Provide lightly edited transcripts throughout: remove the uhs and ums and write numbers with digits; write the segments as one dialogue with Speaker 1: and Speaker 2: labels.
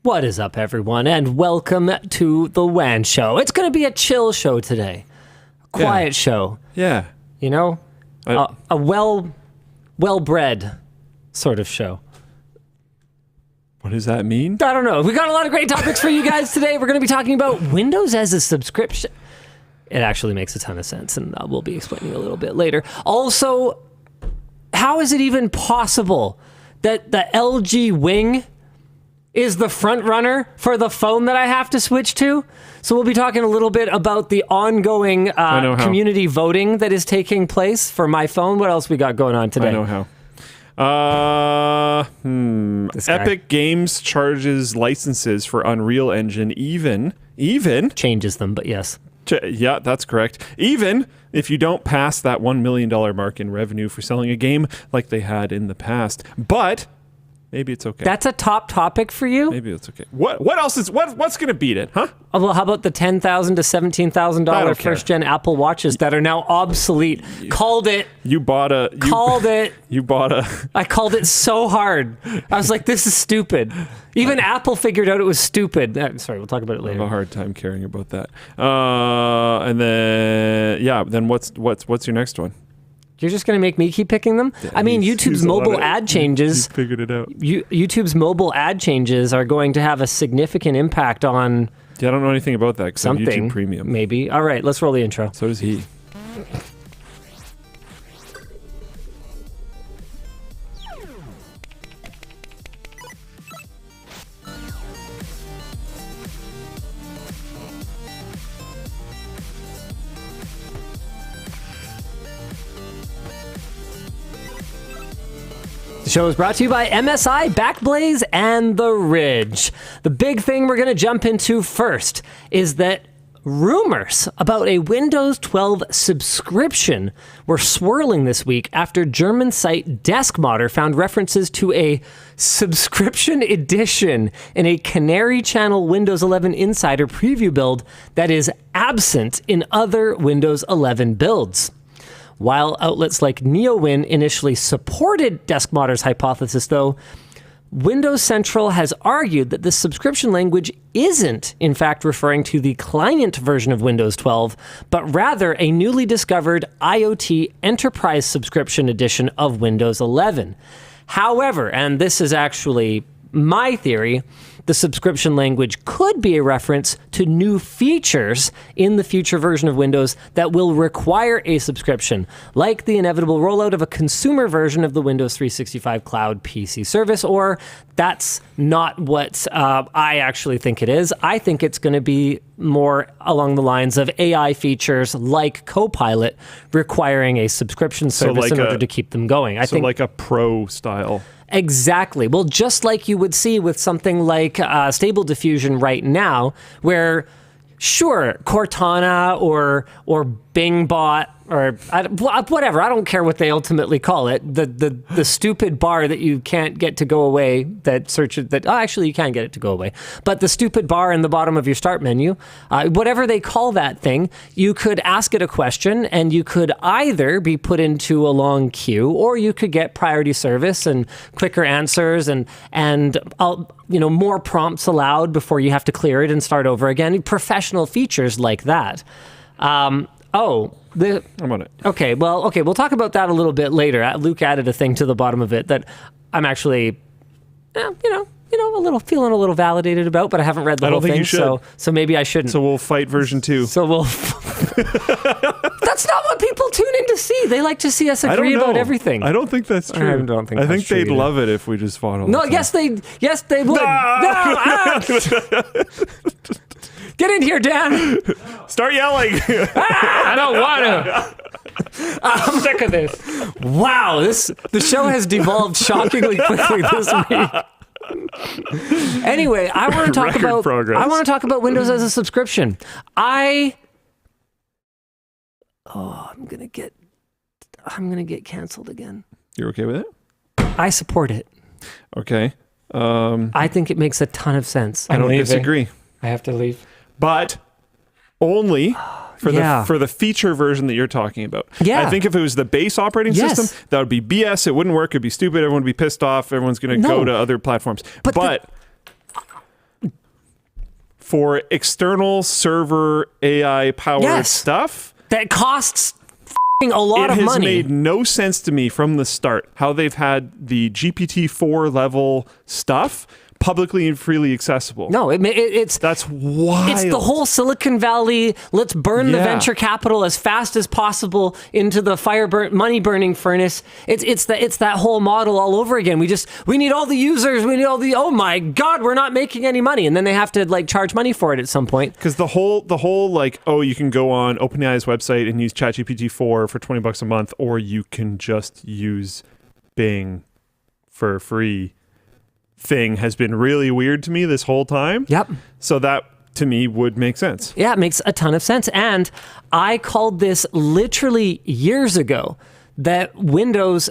Speaker 1: What is up, everyone, and welcome to the WAN Show. It's going to be a chill show today. A quiet show.
Speaker 2: Yeah.
Speaker 1: You know? A well-bred sort of show.
Speaker 2: What does that mean?
Speaker 1: I don't know. We got a lot of great topics for you guys today. We're going to be talking about Windows as a subscription. It actually makes a ton of sense, and we'll be explaining a little bit later. Also, how is it even possible that the LG Wing is the front runner for the phone that I have to switch to? So we'll be talking a little bit about the ongoing community voting that is taking place for my phone. What else we got going on today?
Speaker 2: I know how. Epic Games charges licenses for Unreal Engine even
Speaker 1: changes them, but yes.
Speaker 2: Yeah, that's correct. Even if you don't pass that $1 million mark in revenue for selling a game like they had in the past. But maybe it's okay.
Speaker 1: That's a top topic for you?
Speaker 2: Maybe it's okay. What else is what's going to beat it, huh?
Speaker 1: Oh, well, how about the $10,000 to $17,000 first-gen Apple Watches that are now obsolete? Called it.
Speaker 2: You bought a.
Speaker 1: I called it so hard. I was like, this is stupid. Even Apple figured out it was stupid. Sorry, we'll talk about it later.
Speaker 2: I have a hard time caring about that. And then what's your next one?
Speaker 1: You're just going to make me keep picking them? Yeah, I mean, YouTube's mobile ad changes.
Speaker 2: You figured it out.
Speaker 1: YouTube's mobile ad changes are going to have a significant impact on.
Speaker 2: Yeah, I don't know anything about that.
Speaker 1: Something.
Speaker 2: YouTube Premium.
Speaker 1: Maybe. All right, let's roll the intro.
Speaker 2: So does he.
Speaker 1: The show is brought to you by MSI, Backblaze, and The Ridge. The big thing we're going to jump into first is that rumors about a Windows 12 subscription were swirling this week after German site Deskmodder found references to a subscription edition in a Canary Channel Windows 11 Insider preview build that is absent in other Windows 11 builds. While outlets like NeoWin initially supported Deskmodder's hypothesis, though, Windows Central has argued that this subscription language isn't, in fact, referring to the client version of Windows 12, but rather a newly discovered IoT Enterprise subscription edition of Windows 11. However, and this is actually my theory, the subscription language could be a reference to new features in the future version of Windows that will require a subscription, like the inevitable rollout of a consumer version of the Windows 365 Cloud PC service, or that's not what I actually think it is. I think it's going to be more along the lines of AI features like Copilot requiring a subscription service in order to keep them going. I think
Speaker 2: like a pro style.
Speaker 1: Exactly. Well, just like you would see with something like Stable Diffusion right now, where, sure, Cortana or BingBot or whatever, I don't care what they ultimately call it, the stupid bar that you can't get to go away, actually you can get it to go away, but the stupid bar in the bottom of your start menu, whatever they call that thing, you could ask it a question and you could either be put into a long queue or you could get priority service and quicker answers and more prompts allowed before you have to clear it and start over again. Professional features like that. I'm on it. Okay, we'll talk about that a little bit later. Luke added a thing to the bottom of it that I'm actually, feeling a little validated about, but I haven't read the whole thing, so maybe I shouldn't.
Speaker 2: So we'll fight version 2.
Speaker 1: So we'll. That's not what people tune in to see. They like to see us agree about everything.
Speaker 2: I don't think that's true. I think they'd love it if we just fought all the time.
Speaker 1: Yes, they would. No! Get in here, Dan.
Speaker 2: Start yelling.
Speaker 1: I don't want to. I'm sick of this. Wow, the show has devolved shockingly quickly this week. Anyway, I want to talk about Windows as a subscription. I'm gonna get canceled again.
Speaker 2: You're okay with it?
Speaker 1: I support it.
Speaker 2: Okay.
Speaker 1: I think it makes a ton of sense.
Speaker 2: I don't disagree.
Speaker 1: I have to leave.
Speaker 2: But only for the feature version that you're talking about.
Speaker 1: Yeah.
Speaker 2: I think if it was the base operating system, that would be BS. It wouldn't work. It'd be stupid. Everyone would be pissed off. Everyone's going to go to other platforms. But for external server AI powered stuff
Speaker 1: that costs a lot of money.
Speaker 2: It has made no sense to me from the start how they've had the GPT-4 level stuff publicly and freely accessible.
Speaker 1: No,
Speaker 2: that's wild.
Speaker 1: It's the whole Silicon Valley, let's burn the venture capital as fast as possible into the money burning furnace. It's that whole model all over again. We need all the users, we need all the, oh my God, we're not making any money. And then they have to like charge money for it at some point.
Speaker 2: Because the whole like, oh, you can go on OpenAI's website and use ChatGPT-4 for $20 a month, or you can just use Bing for free thing has been really weird to me this whole time.
Speaker 1: Yep.
Speaker 2: So that to me would make sense.
Speaker 1: Yeah, it makes a ton of sense. And I called this literally years ago that Windows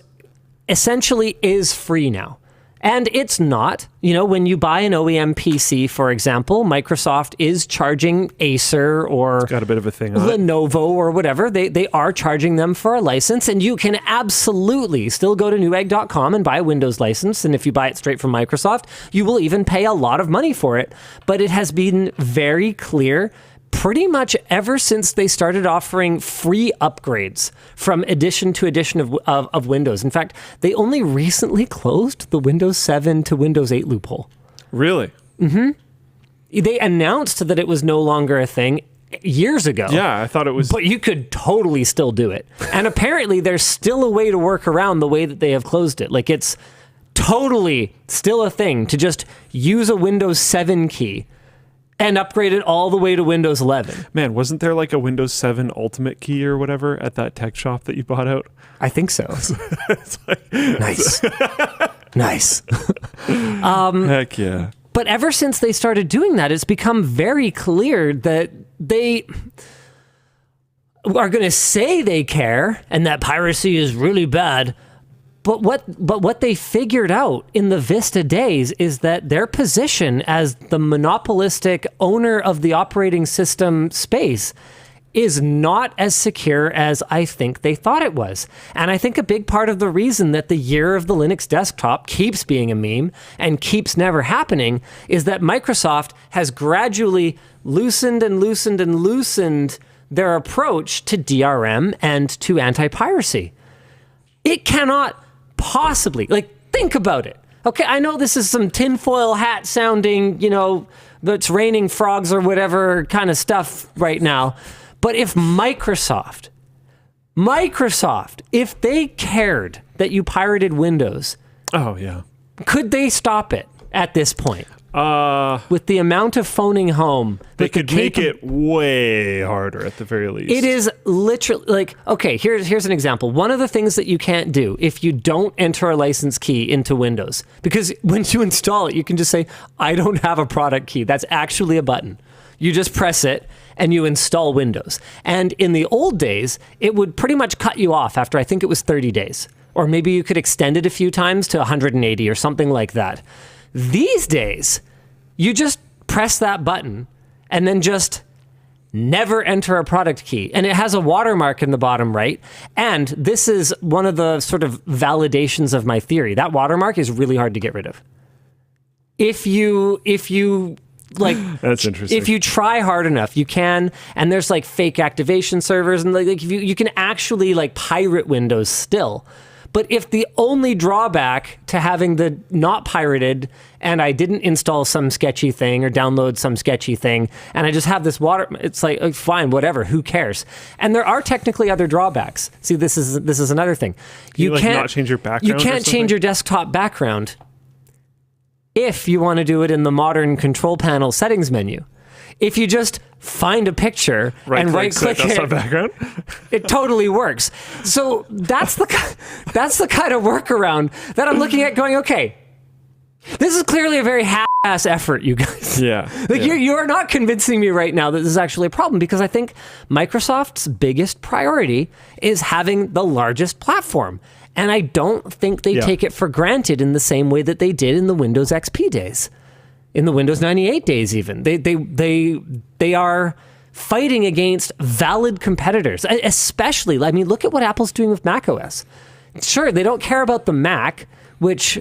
Speaker 1: essentially is free now. And it's not. You know, when you buy an OEM PC, for example, Microsoft is charging Acer or
Speaker 2: got a bit of a thing on
Speaker 1: Lenovo or whatever. They are charging them for a license, and you can absolutely still go to newegg.com and buy a Windows license. And if you buy it straight from Microsoft, you will even pay a lot of money for it. But it has been very clear pretty much ever since they started offering free upgrades from edition to edition of Windows. In fact, they only recently closed the Windows 7 to Windows 8 loophole.
Speaker 2: Really?
Speaker 1: Mm-hmm. They announced that it was no longer a thing years ago.
Speaker 2: Yeah, I thought it was.
Speaker 1: But you could totally still do it. And apparently there's still a way to work around the way that they have closed it. Like, it's totally still a thing to just use a Windows 7 key and upgrade it all the way to Windows 11.
Speaker 2: Man, wasn't there like a Windows 7 Ultimate key or whatever at that tech shop that you bought out?
Speaker 1: I think so.
Speaker 2: It's like,
Speaker 1: nice. Nice.
Speaker 2: Heck yeah.
Speaker 1: But ever since they started doing that, it's become very clear that they are going to say they care and that piracy is really bad. But what they figured out in the Vista days is that their position as the monopolistic owner of the operating system space is not as secure as I think they thought it was. And I think a big part of the reason that the year of the Linux desktop keeps being a meme and keeps never happening is that Microsoft has gradually loosened their approach to DRM and to anti-piracy. It cannot possibly, think about it. Okay, I know this is some tinfoil hat sounding, it's raining frogs or whatever kind of stuff right now. But if Microsoft, if they cared that you pirated Windows,
Speaker 2: oh yeah,
Speaker 1: could they stop it at this point? With the amount of phoning home,
Speaker 2: they could make it way harder at the very least.
Speaker 1: It is literally okay, here's an example. One of the things that you can't do if you don't enter a license key into Windows, because when you install it, you can just say, I don't have a product key. That's actually a button. You just press it and you install Windows. And in the old days, it would pretty much cut you off after, I think it was 30 days. Or maybe you could extend it a few times to 180 or something like that. These days, you just press that button and then just never enter a product key. And it has a watermark in the bottom right. And this is one of the sort of validations of my theory. That watermark is really hard to get rid of. If you that's interesting. If you try hard enough, you can. And there's fake activation servers and if you can actually pirate Windows still. But if the only drawback to having the not pirated and I didn't install some sketchy thing or download some sketchy thing and I just have this it's fine, whatever, who cares? And there are technically other drawbacks. See, this is another thing.
Speaker 2: You can't not change your background.
Speaker 1: You can't change your desktop background if you want to do it in the modern control panel settings menu. If you just find a picture and right-click it,
Speaker 2: background,
Speaker 1: it totally works. So that's the kind of workaround that I'm looking at going, okay, this is clearly a very half-ass effort, you guys.
Speaker 2: Yeah.
Speaker 1: You're not convincing me right now that this is actually a problem, because I think Microsoft's biggest priority is having the largest platform. And I don't think they take it for granted in the same way that they did in the Windows XP days. In the Windows 98 days, even. They are fighting against valid competitors, especially, look at what Apple's doing with macOS. Sure, they don't care about the Mac, which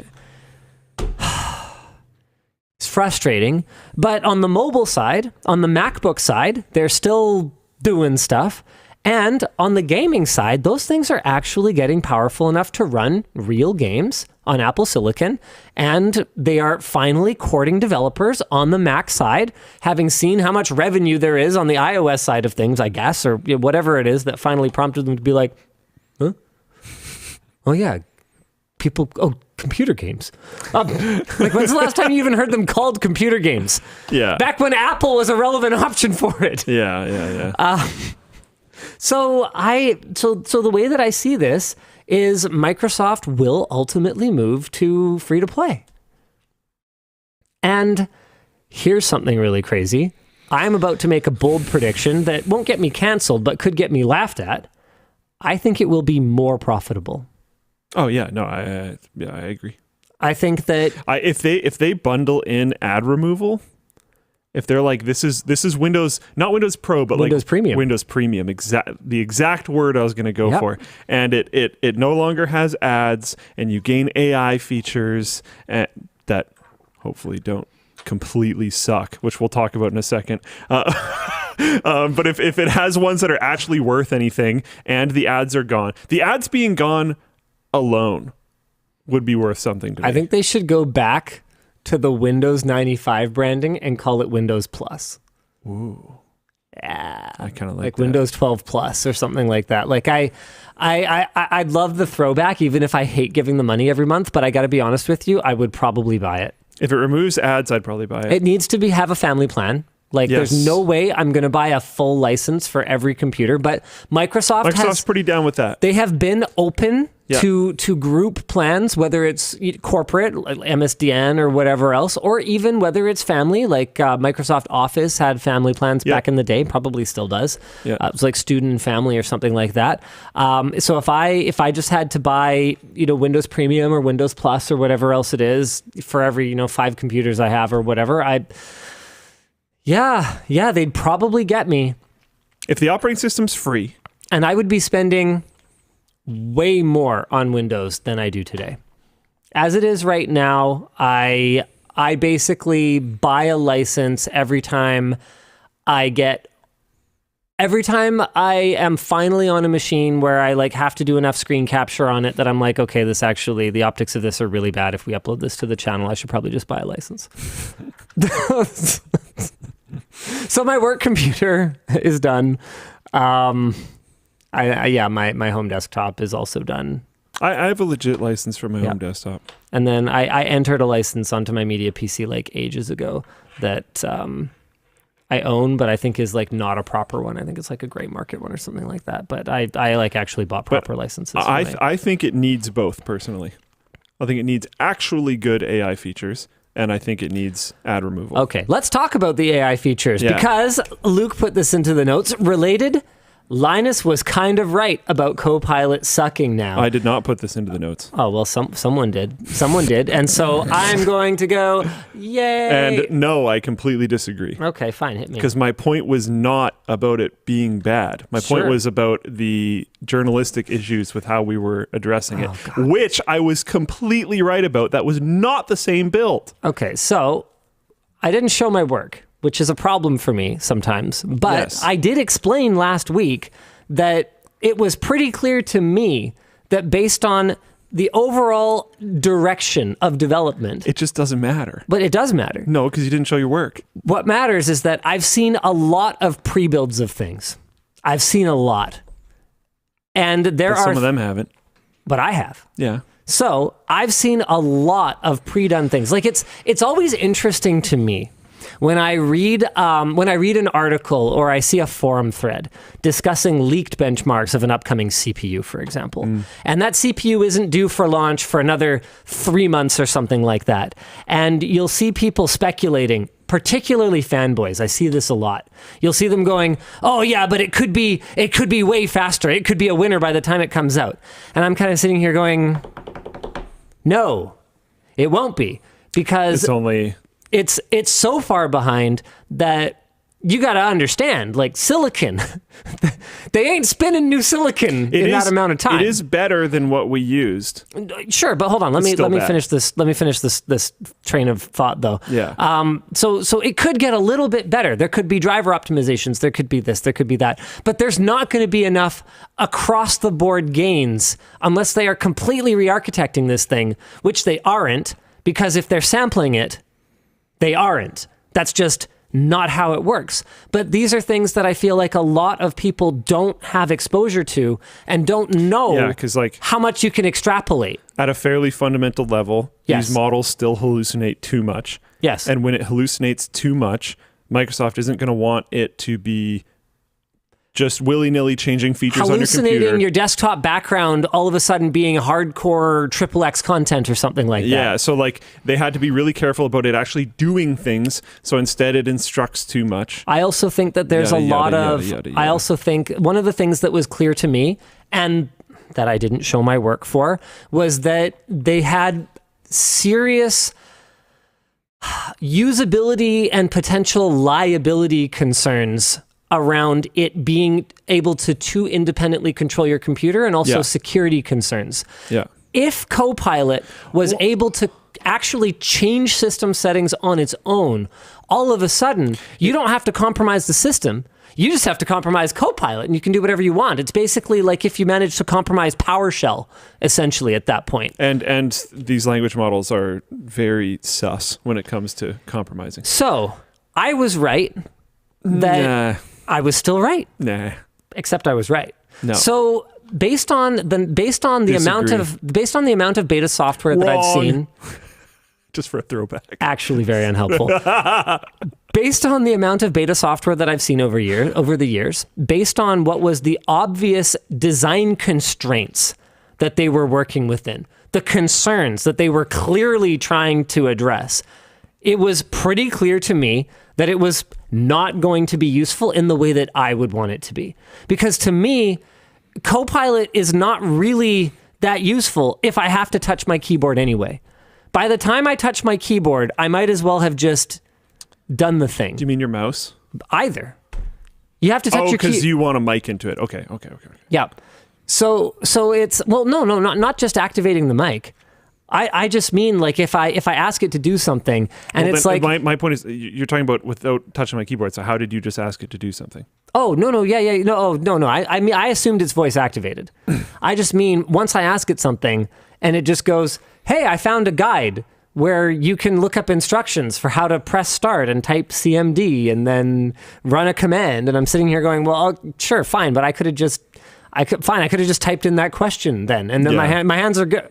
Speaker 1: is frustrating. But on the mobile side, on the MacBook side, they're still doing stuff. And on the gaming side, those things are actually getting powerful enough to run real games on Apple Silicon. And they are finally courting developers on the Mac side, having seen how much revenue there is on the iOS side of things, I guess, or whatever it is that finally prompted them to be like, huh? Oh, yeah. Computer games. Like, when's the last time you even heard them called computer games?
Speaker 2: Yeah.
Speaker 1: Back when Apple was a relevant option for it.
Speaker 2: Yeah.
Speaker 1: So the way that I see this is Microsoft will ultimately move to free to play. And here's something really crazy. I'm about to make a bold prediction that won't get me canceled, but could get me laughed at. I think it will be more profitable.
Speaker 2: Oh yeah, no, I agree.
Speaker 1: I think that
Speaker 2: if they bundle in ad removal, if they're like, this is Windows, not Windows Pro, but
Speaker 1: Windows
Speaker 2: like
Speaker 1: Premium.
Speaker 2: Windows Premium, the exact word I was going to go for, and it no longer has ads, and you gain AI features that hopefully don't completely suck, which we'll talk about in a second. But if it has ones that are actually worth anything, and the ads are gone, the ads being gone alone would be worth something to me.
Speaker 1: I think they should go back to the Windows 95 branding and call it Windows Plus.
Speaker 2: Ooh.
Speaker 1: Yeah.
Speaker 2: I kind of
Speaker 1: like Windows 12 Plus or something like that. Like I'd love the throwback, even if I hate giving the money every month, but I got to be honest with you, I would probably buy it.
Speaker 2: If it removes ads, I'd probably buy it.
Speaker 1: It needs to have a family plan. Like, there's no way I'm going to buy a full license for every computer, but Microsoft's
Speaker 2: pretty down with that.
Speaker 1: They have been open to group plans, whether it's corporate, like MSDN or whatever else, or even whether it's family, like Microsoft Office had family plans back in the day, probably still does.
Speaker 2: Yeah.
Speaker 1: It was like student and family or something like that. So if I just had to buy, Windows Premium or Windows Plus or whatever else it is for every, 5 computers I have or whatever, Yeah, they'd probably get me.
Speaker 2: If the operating system's free.
Speaker 1: And I would be spending way more on Windows than I do today. As it is right now, I basically buy a license every time I am finally on a machine where I have to do enough screen capture on it that I'm like, okay, the optics of this are really bad. If we upload this to the channel, I should probably just buy a license. So my work computer is done. My home desktop is also done.
Speaker 2: I have a legit license for my home desktop. And
Speaker 1: then I entered a license onto my media PC ages ago that I own, but I think is not a proper one. I think it's a gray market one or something like that. But I actually bought proper licenses.
Speaker 2: I think it needs both, personally. I think it needs actually good AI features, and I think it needs ad removal.
Speaker 1: Okay, let's talk about the AI features because Luke put this into the notes. Related, Linus was kind of right about Copilot sucking now.
Speaker 2: I did not put this into the notes.
Speaker 1: Oh, well, someone did. Someone did. And so I'm going to go, yay.
Speaker 2: And no, I completely disagree.
Speaker 1: Okay, fine, hit me.
Speaker 2: Because my point was not about it being bad. My point was about the journalistic issues with how we were addressing it, which I was completely right about. That was not the same build.
Speaker 1: Okay, so I didn't show my work, which is a problem for me sometimes. But I did explain last week that it was pretty clear to me that based on the overall direction of development...
Speaker 2: It just doesn't matter.
Speaker 1: But it does matter.
Speaker 2: No, because you didn't show your work.
Speaker 1: What matters is that I've seen a lot of pre-builds of things. I've seen a lot. And
Speaker 2: some of them haven't.
Speaker 1: But I have.
Speaker 2: Yeah.
Speaker 1: So I've seen a lot of pre-done things. It's always interesting to me when I read an article or I see a forum thread discussing leaked benchmarks of an upcoming CPU, for example, and that CPU isn't due for launch for another 3 months or something like that, and you'll see people speculating, particularly fanboys. I see this a lot. You'll see them going, "Oh yeah, but it could be way faster. It could be a winner by the time it comes out." And I'm kind of sitting here going, "No, it won't be, because
Speaker 2: it's so far behind
Speaker 1: that you got to understand, like silicon, they ain't spinning new silicon in that amount of time.
Speaker 2: It is better than what we used.
Speaker 1: Sure, but hold on. Let me finish this. Let me finish this train of thought, though.
Speaker 2: Yeah.
Speaker 1: So it could get a little bit better. There could be driver optimizations. There could be this. There could be that. But there's not going to be enough across the board gains unless they are completely re-architecting this thing, which they aren't, because if they're sampling it, they aren't. That's just not how it works. But these are things that I feel like a lot of people don't have exposure to and don't know how much you can extrapolate.
Speaker 2: At a fairly fundamental level, these models still hallucinate too much.
Speaker 1: Yes.
Speaker 2: And when it hallucinates too much, Microsoft isn't going to want it to be just willy-nilly changing features on your computer.
Speaker 1: Hallucinating your desktop background all of a sudden being hardcore XXX content or something like that.
Speaker 2: Yeah, so like they had to be really careful about it actually doing things, so instead it instructs too much.
Speaker 1: I also think that there's I also think one of the things that was clear to me, and that I didn't show my work for, was that they had serious usability and potential liability concerns around it being able to too independently control your computer, and also security concerns.
Speaker 2: Yeah.
Speaker 1: If Copilot was able to actually change system settings on its own, all of a sudden, you don't have to compromise the system. You just have to compromise Copilot, and you can do whatever you want. It's basically like if you manage to compromise PowerShell, essentially, at that point.
Speaker 2: And these language models are very sus when it comes to compromising.
Speaker 1: So, I was right that... I was still right.
Speaker 2: Nah.
Speaker 1: Except I was right.
Speaker 2: No.
Speaker 1: So based on the amount of beta software that I've seen,
Speaker 2: just for a throwback,
Speaker 1: actually very unhelpful. Based on the amount of beta software that I've seen over the years, based on what was the obvious design constraints that they were working within, the concerns that they were clearly trying to address, it was pretty clear to me that it was not going to be useful in the way that I would want it to be. Because to me, Copilot is not really that useful if I have to touch my keyboard anyway. By the time I touch my keyboard, I might as well have just done the thing.
Speaker 2: Do you mean your mouse?
Speaker 1: Either. You have to touch your keyboard.
Speaker 2: Because you want a mic into it. Okay.
Speaker 1: Yeah. So it's, well, no, not just activating the mic. I just mean, like, if I ask it to do something, and it's like...
Speaker 2: My point is, you're talking about without touching my keyboard, so how did you just ask it to do something?
Speaker 1: Oh, no, no. I mean, I assumed it's voice activated. I just mean, once I ask it something, and it just goes, hey, I found a guide where you can look up instructions for how to press start and type CMD and then run a command, and I'm sitting here going, well, sure, fine, but I could have just typed in that question then, and then my hands are good.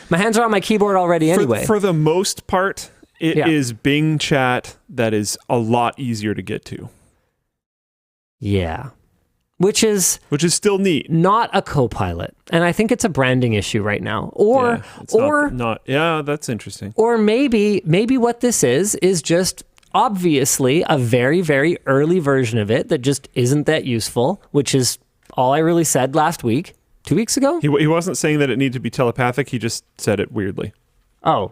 Speaker 1: My hands are on my keyboard already anyway.
Speaker 2: For the most part, it is Bing Chat that is a lot easier to get to.
Speaker 1: Yeah, which is
Speaker 2: still neat.
Speaker 1: Not a Copilot, and I think it's a branding issue right now.
Speaker 2: That's interesting.
Speaker 1: Or maybe what this is just obviously a very, very early version of it that just isn't that useful, which is all I really said last week, 2 weeks ago.
Speaker 2: He wasn't saying that it needed to be telepathic. He just said it weirdly.
Speaker 1: Oh,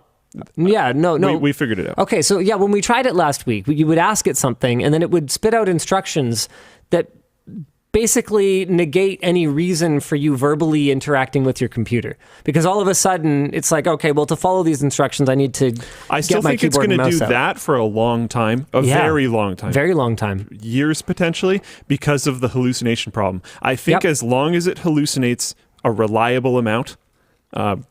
Speaker 1: yeah, no.
Speaker 2: We figured it out.
Speaker 1: Okay, so yeah, when we tried it last week, you would ask it something, and then it would spit out instructions that basically negate any reason for you verbally interacting with your computer. Because all of a sudden, it's like, okay, well, to follow these instructions, I need to
Speaker 2: I still think it's going to do that for a long time, very long time.
Speaker 1: Very long time.
Speaker 2: Years, potentially, because of the hallucination problem. I think as long as it hallucinates a reliable amount,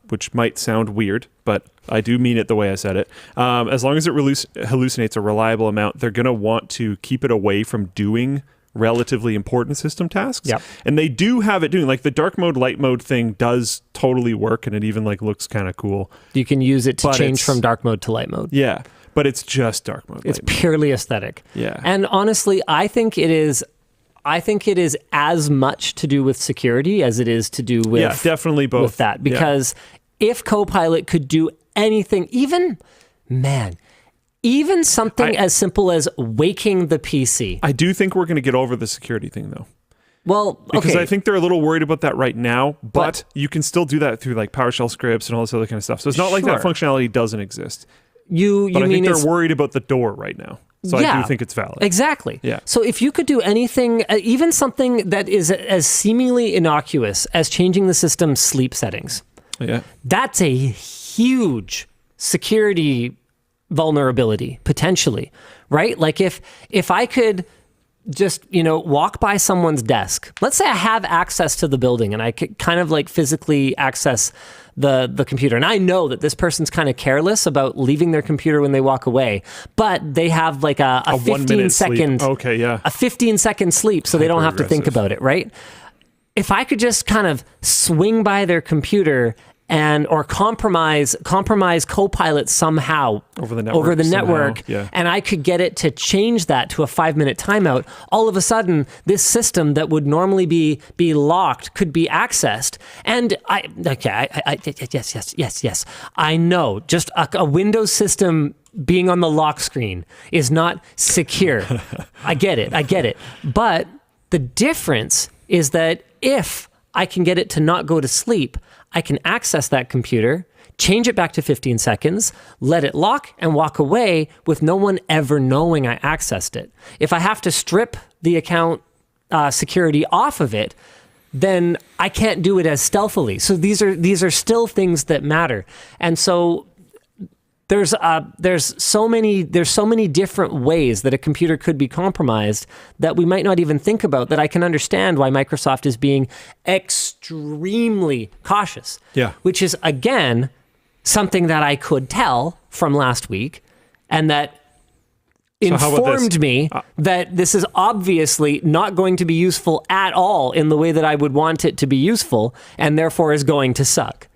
Speaker 2: which might sound weird, but I do mean it the way I said it. As long as it hallucinates a reliable amount, they're going to want to keep it away from doing relatively important system tasks.
Speaker 1: Yep.
Speaker 2: And they do have it doing, like, the dark mode, light mode thing does totally work, and it even like looks kind of cool.
Speaker 1: You can use it to change from dark mode to light mode.
Speaker 2: Yeah, but it's just dark mode.
Speaker 1: It's purely aesthetic.
Speaker 2: Yeah.
Speaker 1: And honestly, I think it is as much to do with security as it is to do with
Speaker 2: definitely both
Speaker 1: with that. Because if Copilot could do anything, even something as simple as waking the PC.
Speaker 2: I do think we're going to get over the security thing, though.
Speaker 1: Well,
Speaker 2: because I think they're a little worried about that right now, but you can still do that through like PowerShell scripts and all this other kind of stuff. So it's not like that functionality doesn't exist.
Speaker 1: I
Speaker 2: think they're worried about the door right now. So I do think it's valid.
Speaker 1: Exactly.
Speaker 2: Yeah.
Speaker 1: So if you could do anything, even something that is as seemingly innocuous as changing the system's sleep settings, that's a huge security vulnerability, potentially, right? Like if I could just, walk by someone's desk. Let's say I have access to the building and I could kind of like physically access the computer. And I know that this person's kind of careless about leaving their computer when they walk away, but they have like a 15-second a 15-second sleep, so they don't have to think about it, right? If I could just kind of swing by their computer or compromise Copilot somehow over the network, and I could get it to change that to a 5-minute timeout, all of a sudden this system that would normally be locked could be accessed. And yes, I know just a Windows system being on the lock screen is not secure. I get it. But the difference is that if I can get it to not go to sleep, I can access that computer, change it back to 15 seconds, let it lock, and walk away with no one ever knowing I accessed it. If I have to strip the account security off of it, then I can't do it as stealthily. So these are still things that matter. And so there's so many different ways that a computer could be compromised that we might not even think about, that I can understand why Microsoft is being extremely cautious.
Speaker 2: Yeah.
Speaker 1: Which is, again, something that I could tell from last week, and that informed me that this is obviously not going to be useful at all in the way that I would want it to be useful, and therefore is going to suck.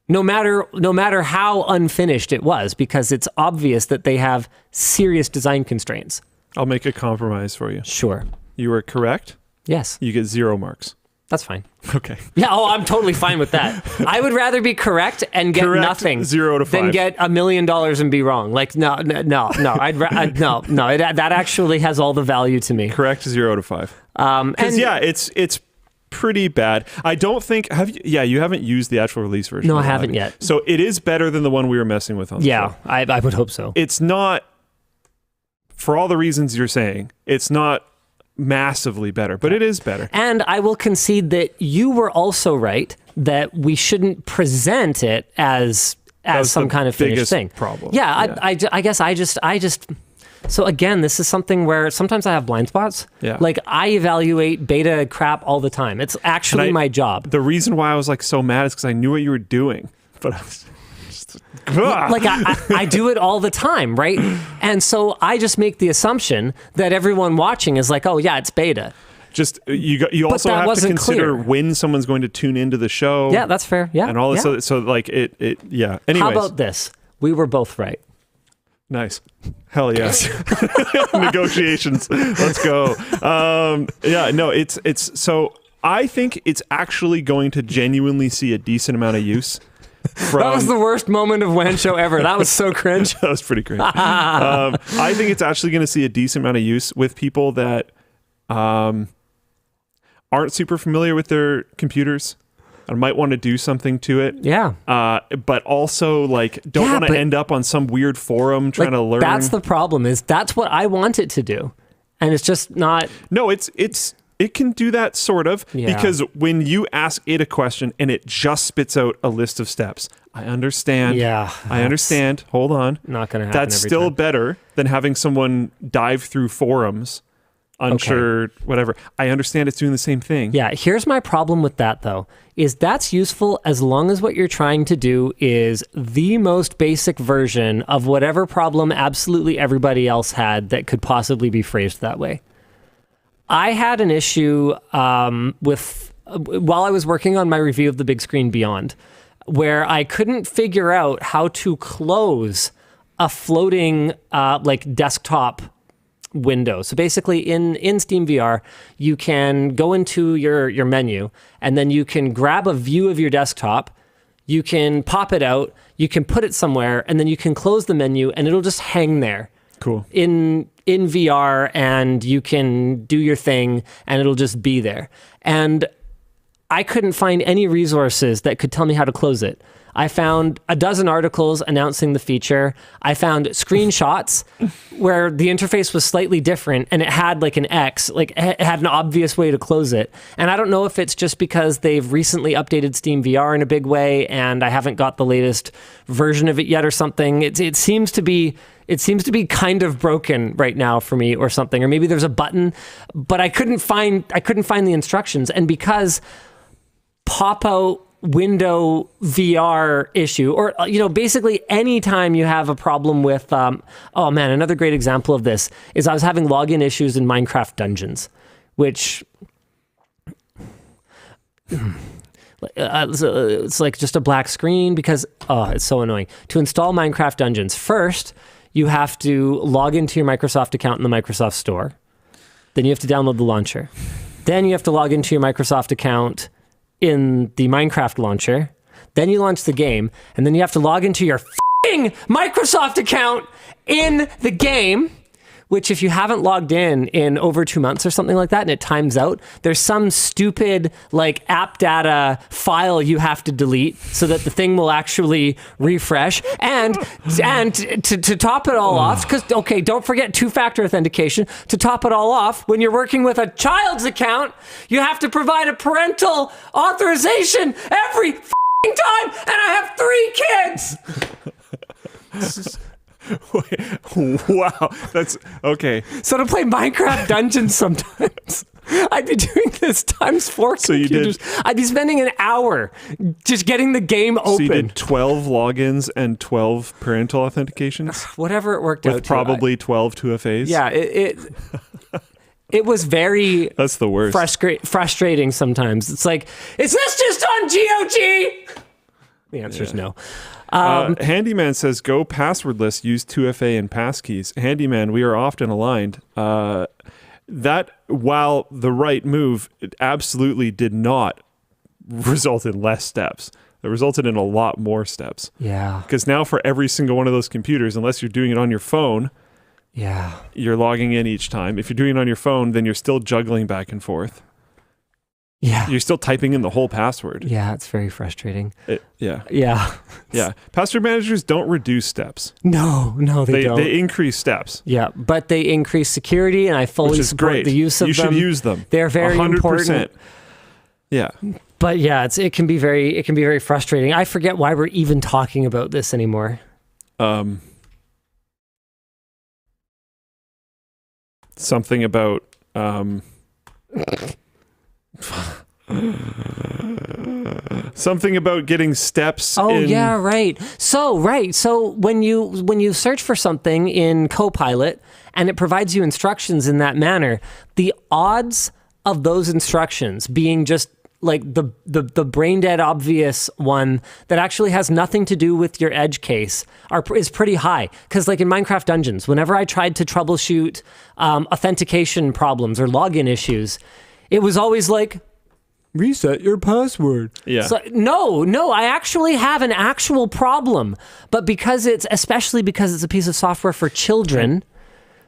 Speaker 1: No matter how unfinished it was, because it's obvious that they have serious design constraints.
Speaker 2: I'll make a compromise for you.
Speaker 1: Sure.
Speaker 2: You were correct.
Speaker 1: Yes.
Speaker 2: You get 0 marks.
Speaker 1: That's fine.
Speaker 2: Okay.
Speaker 1: Yeah, I'm totally fine with that. I would rather be correct and get nothing
Speaker 2: 0 to 5
Speaker 1: than get $1 million and be wrong. Like, no. That actually has all the value to me.
Speaker 2: Correct 0 to 5. It's pretty bad. I don't think you haven't used the actual release version.
Speaker 1: No, I haven't yet.
Speaker 2: So it is better than the one we were messing with on the show.
Speaker 1: I would hope so.
Speaker 2: It's not, for all the reasons you're saying, it's not massively better, but it is better.
Speaker 1: And I will concede that you were also right that we shouldn't present it as some kind of finished thing.
Speaker 2: Problem.
Speaker 1: Yeah. I guess I just so again, this is something where sometimes I have blind spots.
Speaker 2: Yeah.
Speaker 1: Like, I evaluate beta crap all the time. It's actually my job.
Speaker 2: The reason why I was like so mad is because I knew what you were doing, but I was just
Speaker 1: like, I do it all the time, right? And so I just make the assumption that everyone watching is like, oh yeah, it's beta.
Speaker 2: Just you also have to consider when someone's going to tune into the show.
Speaker 1: Yeah, that's fair. Yeah,
Speaker 2: and all this.
Speaker 1: Yeah.
Speaker 2: So like it. Yeah. Anyways.
Speaker 1: How about this? We were both right.
Speaker 2: Nice. Hell yes. Negotiations. Let's go. It's so I think it's actually going to genuinely see a decent amount of use.
Speaker 1: That was the worst moment of WAN Show ever. That was so cringe.
Speaker 2: That was pretty cringe. I think it's actually going to see a decent amount of use with people that aren't super familiar with their computers. I might want to do something to it.
Speaker 1: Yeah.
Speaker 2: But also, like, don't want to end up on some weird forum trying to learn.
Speaker 1: That's the problem, is that's what I want it to do. And it's just not...
Speaker 2: No, it can do that, sort of, because when you ask it a question and it just spits out a list of steps, I understand.
Speaker 1: Yeah.
Speaker 2: I understand. Hold on.
Speaker 1: Not going to happen.
Speaker 2: That's still better than having someone dive through forums. Unsure, whatever. I understand it's doing the same thing.
Speaker 1: Yeah, here's my problem with that, though, is that's useful as long as what you're trying to do is the most basic version of whatever problem absolutely everybody else had that could possibly be phrased that way. I had an issue while I was working on my review of the Bigscreen Beyond, where I couldn't figure out how to close a floating desktop window. So basically in SteamVR, you can go into your menu, and then you can grab a view of your desktop, you can pop it out, you can put it somewhere, and then you can close the menu and it'll just hang there.
Speaker 2: Cool.
Speaker 1: In VR, and you can do your thing and it'll just be there. And I couldn't find any resources that could tell me how to close it. I found a dozen articles announcing the feature. I found screenshots where the interface was slightly different and it had like an X, like it had an obvious way to close it. And I don't know if it's just because they've recently updated Steam VR in a big way and I haven't got the latest version of it yet or something. It seems to be kind of broken right now for me or something, or maybe there's a button, but I couldn't find the instructions. And because pop-out window VR issue, or basically anytime you have a problem with oh man, another great example of this is I was having login issues in Minecraft Dungeons, which it's like just a black screen because it's so annoying. To install Minecraft Dungeons, first you have to log into your Microsoft account in the Microsoft Store. Then you have to download the launcher. Then you have to log into your Microsoft account in the Minecraft launcher. Then you launch the game, and then you have to log into your f***ing Microsoft account in the game, which if you haven't logged in over 2 months or something like that, and it times out, there's some stupid like app data file you have to delete so that the thing will actually refresh. And to top it all off, because, okay, don't forget two-factor authentication. To top it all off, when you're working with a child's account, you have to provide a parental authorization every f***ing time, and I have 3 kids!
Speaker 2: Wow, that's okay.
Speaker 1: So to play Minecraft Dungeons sometimes, I'd be doing this times 4 computers. I'd be spending an hour just getting the game open.
Speaker 2: So you did 12 logins and 12 parental authentications?
Speaker 1: Whatever it worked out to.
Speaker 2: With probably 12 2FAs?
Speaker 1: Yeah, it was very...
Speaker 2: That's the worst.
Speaker 1: Frustrating sometimes. It's like, is this just on GOG? The answer is no.
Speaker 2: Handyman says, go passwordless, use 2FA and passkeys. Handyman, we are often aligned. That, while the right move, it absolutely did not result in less steps. It resulted in a lot more steps.
Speaker 1: Yeah.
Speaker 2: Because now for every single one of those computers, unless you're doing it on your phone, you're logging in each time. If you're doing it on your phone, then you're still juggling back and forth.
Speaker 1: Yeah.
Speaker 2: You're still typing in the whole password.
Speaker 1: Yeah, it's very frustrating.
Speaker 2: Yeah.
Speaker 1: Yeah.
Speaker 2: Password managers don't reduce steps.
Speaker 1: No, they don't.
Speaker 2: They increase steps.
Speaker 1: Yeah, but they increase security, and I fully support the use of them.
Speaker 2: You should use them.
Speaker 1: They're very 100%. Important.
Speaker 2: Yeah.
Speaker 1: But yeah, it can be very frustrating. I forget why we're even talking about this anymore.
Speaker 2: Something about something about getting steps.
Speaker 1: Yeah, right. So when you search for something in Copilot and it provides you instructions in that manner, the odds of those instructions being just like the brain dead obvious one that actually has nothing to do with your edge case is pretty high. Because like in Minecraft Dungeons, whenever I tried to troubleshoot authentication problems or login issues, it was always like, reset your password.
Speaker 2: Yeah.
Speaker 1: So, no, I actually have an actual problem. But especially because it's a piece of software for children,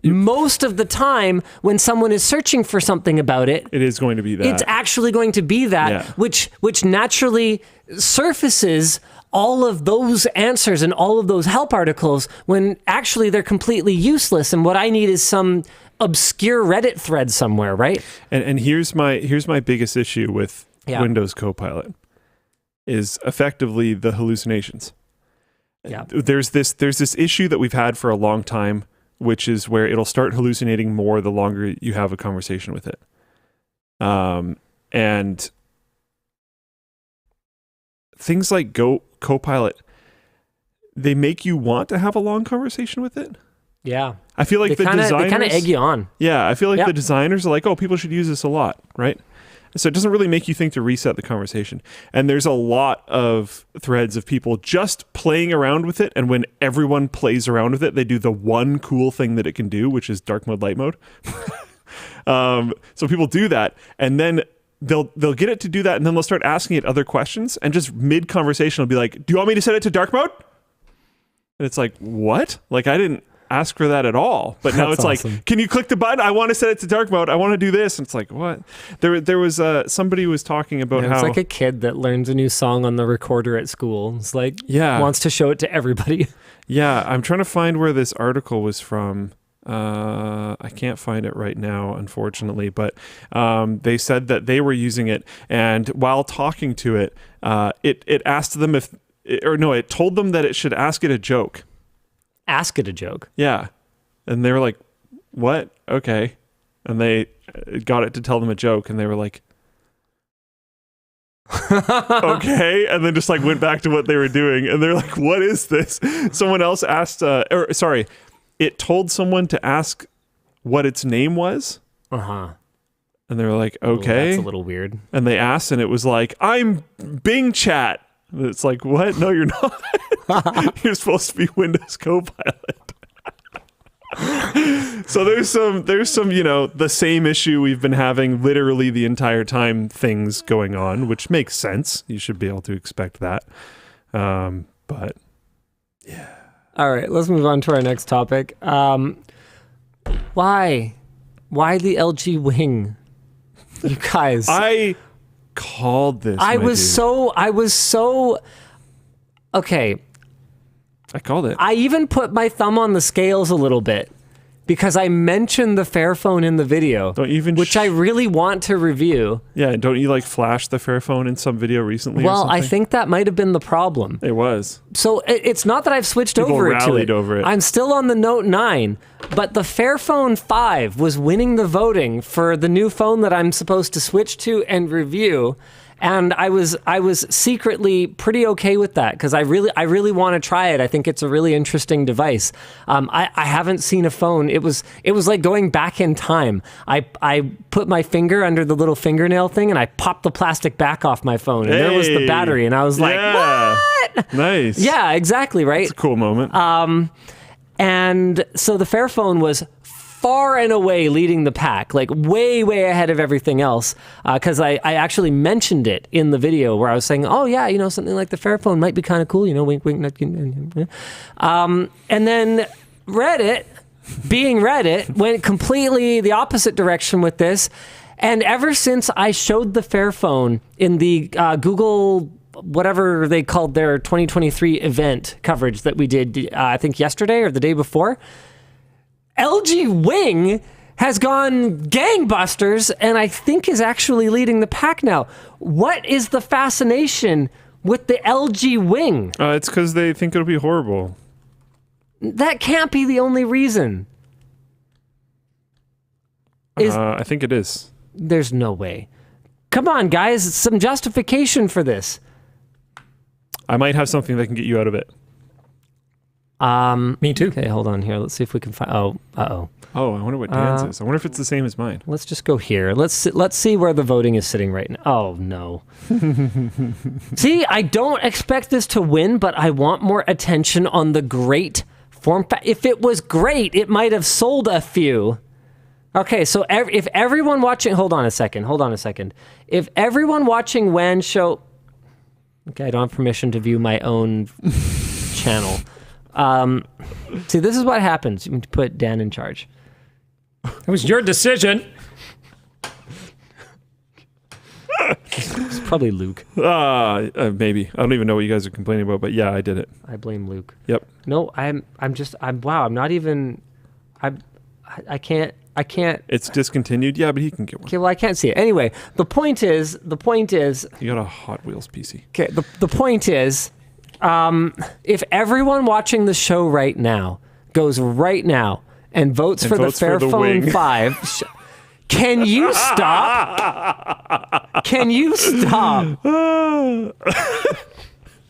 Speaker 1: most of the time when someone is searching for something about it,
Speaker 2: it is going to be that.
Speaker 1: It's actually going to be that, which naturally surfaces all of those answers and all of those help articles when actually they're completely useless. And what I need is some obscure Reddit thread somewhere, right?
Speaker 2: And here's my biggest issue with Windows Copilot is effectively the hallucinations.
Speaker 1: Yeah.
Speaker 2: There's this issue that we've had for a long time, which is where it'll start hallucinating more the longer you have a conversation with it. And things like Copilot, they make you want to have a long conversation with it.
Speaker 1: Yeah.
Speaker 2: I feel like designers...
Speaker 1: They kind of egg you on.
Speaker 2: Yeah, I feel like the designers are like, oh, people should use this a lot, right? So it doesn't really make you think to reset the conversation. And there's a lot of threads of people just playing around with it, and when everyone plays around with it, they do the one cool thing that it can do, which is dark mode, light mode. So people do that, and then they'll get it to do that, and then they'll start asking it other questions, and just mid-conversation, it'll be like, do you want me to set it to dark mode? And it's like, what? Like, I didn't ask for that at all. But now
Speaker 1: That's
Speaker 2: it's
Speaker 1: awesome.
Speaker 2: like, can you click the button? I want to set it to dark mode. I want to do this. And it's like, what? There was somebody was talking about
Speaker 1: Yeah,
Speaker 2: how
Speaker 1: it's like a kid that learns a new song on the recorder at school. It's like,
Speaker 2: Yeah.
Speaker 1: wants to show it to everybody.
Speaker 2: Yeah, I'm trying to find where this article was from. I can't find it right now, unfortunately, but they said that they were using it, and while talking to it, it asked them it told them that it should ask it a joke.
Speaker 1: Ask it a joke.
Speaker 2: Yeah. And they were like, what? Okay. And they got it to tell them a joke, and they were like, okay, and then just like went back to what they were doing, and they're like, what is this? Someone else asked it told someone to ask what its name was,
Speaker 1: Uh-huh.
Speaker 2: and they were like,
Speaker 1: Ooh,
Speaker 2: okay.
Speaker 1: that's a little weird.
Speaker 2: And they asked, and it was like, I'm Bing Chat. And it's like, what? No, you're not. You're supposed to be Windows Copilot. So there's some the same issue we've been having literally the entire time, things going on, which makes sense. You should be able to expect that. But yeah.
Speaker 1: All right, let's move on to our next topic. Why the LG Wing? You guys.
Speaker 2: I called this.
Speaker 1: I was so okay.
Speaker 2: I called it.
Speaker 1: I even put my thumb on the scales a little bit because I mentioned the Fairphone in the video, which I really want to review.
Speaker 2: Yeah, don't you like flash the Fairphone in some video recently?
Speaker 1: Well,
Speaker 2: or something?
Speaker 1: I think that might have been the problem.
Speaker 2: It was.
Speaker 1: So it's not that I've switched
Speaker 2: People
Speaker 1: over to
Speaker 2: rallied
Speaker 1: it.
Speaker 2: over it.
Speaker 1: I'm still on the Note 9, but the Fairphone 5 was winning the voting for the new phone that I'm supposed to switch to and review. And I was secretly pretty okay with that because I really want to try it. I think it's a really interesting device. I haven't seen a phone. It was like going back in time. I put my finger under the little fingernail thing and I popped the plastic back off my phone, and there was the battery, and I was like, what?
Speaker 2: Nice.
Speaker 1: Yeah, exactly, right?
Speaker 2: It's a cool moment.
Speaker 1: And so the Fairphone was far and away leading the pack, like way ahead of everything else, because I actually mentioned it in the video where I was saying, oh yeah, something like the Fairphone might be kind of cool, wink wink. And then Reddit, being Reddit, went completely the opposite direction with this, and ever since I showed the Fairphone in the Google whatever they called their 2023 event coverage that we did, I think yesterday or the day before, LG Wing has gone gangbusters and I think is actually leading the pack now. What is the fascination with the LG Wing?
Speaker 2: It's because they think it'll be horrible.
Speaker 1: That can't be the only reason.
Speaker 2: I think it is.
Speaker 1: There's no way. Come on, guys. Some justification for this.
Speaker 2: I might have something that can get you out of it.
Speaker 1: Me too. Okay, hold on here. Let's see if we can find. Oh, uh-oh.
Speaker 2: Oh, I wonder what Dan's is. I wonder if it's the same as mine.
Speaker 1: Let's just go here. Let's see where the voting is sitting right now. Oh, no. See, I don't expect this to win, but I want more attention on the great form factor. If it was great, it might have sold a few. Okay, so if everyone watching... Hold on a second. If everyone watching WAN Show... Okay, I don't have permission to view my own channel. See, this is what happens. You put Dan in charge. It was your decision. It's probably Luke.
Speaker 2: Maybe. I don't even know what you guys are complaining about, but yeah, I did it.
Speaker 1: I blame Luke.
Speaker 2: Yep.
Speaker 1: No, I'm not even... I can't...
Speaker 2: It's discontinued? Yeah, but he can get one.
Speaker 1: Okay, well, I can't see it. Anyway, the point is...
Speaker 2: You got a Hot Wheels PC.
Speaker 1: Okay, the point is... if everyone watching the show right now goes right now and votes for the Fairphone 5, can you stop? Can you stop?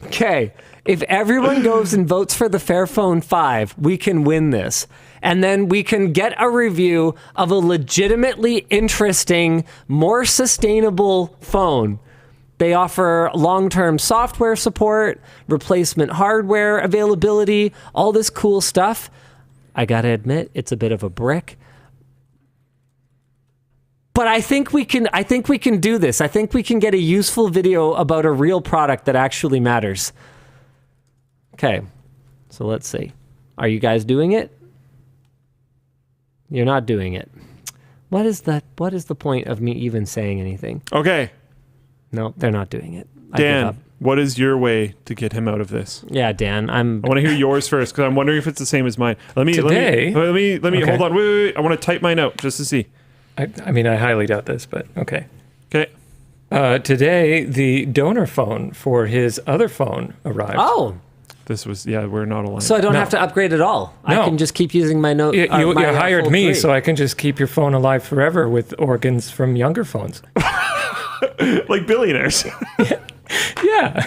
Speaker 1: Okay, if everyone goes and votes for the Fairphone 5, we can win this. And then we can get a review of a legitimately interesting, more sustainable phone. They offer long-term software support, replacement hardware availability, all this cool stuff. I gotta admit, it's a bit of a brick. But I think we can do this. I think we can get a useful video about a real product that actually matters. Okay, so let's see. Are you guys doing it? You're not doing it. What is the point of me even saying anything?
Speaker 2: Okay.
Speaker 1: No, they're not doing it.
Speaker 2: Dan, what is your way to get him out of this?
Speaker 1: Yeah, Dan, I
Speaker 2: want to hear yours first because I'm wondering if it's the same as mine. Let me
Speaker 3: okay.
Speaker 2: hold on. Wait. I want to type mine out just to see.
Speaker 3: I mean, I highly doubt this, but okay.
Speaker 2: Okay.
Speaker 3: Today, the donor phone for his other phone arrived.
Speaker 1: Oh.
Speaker 2: This was, we're not aligned.
Speaker 1: So I don't have to upgrade at all.
Speaker 3: No.
Speaker 1: I can just keep using my note.
Speaker 3: You hired me,
Speaker 1: 3.
Speaker 3: so I can just keep your phone alive forever with organs from younger phones.
Speaker 2: Like billionaires.
Speaker 3: Yeah.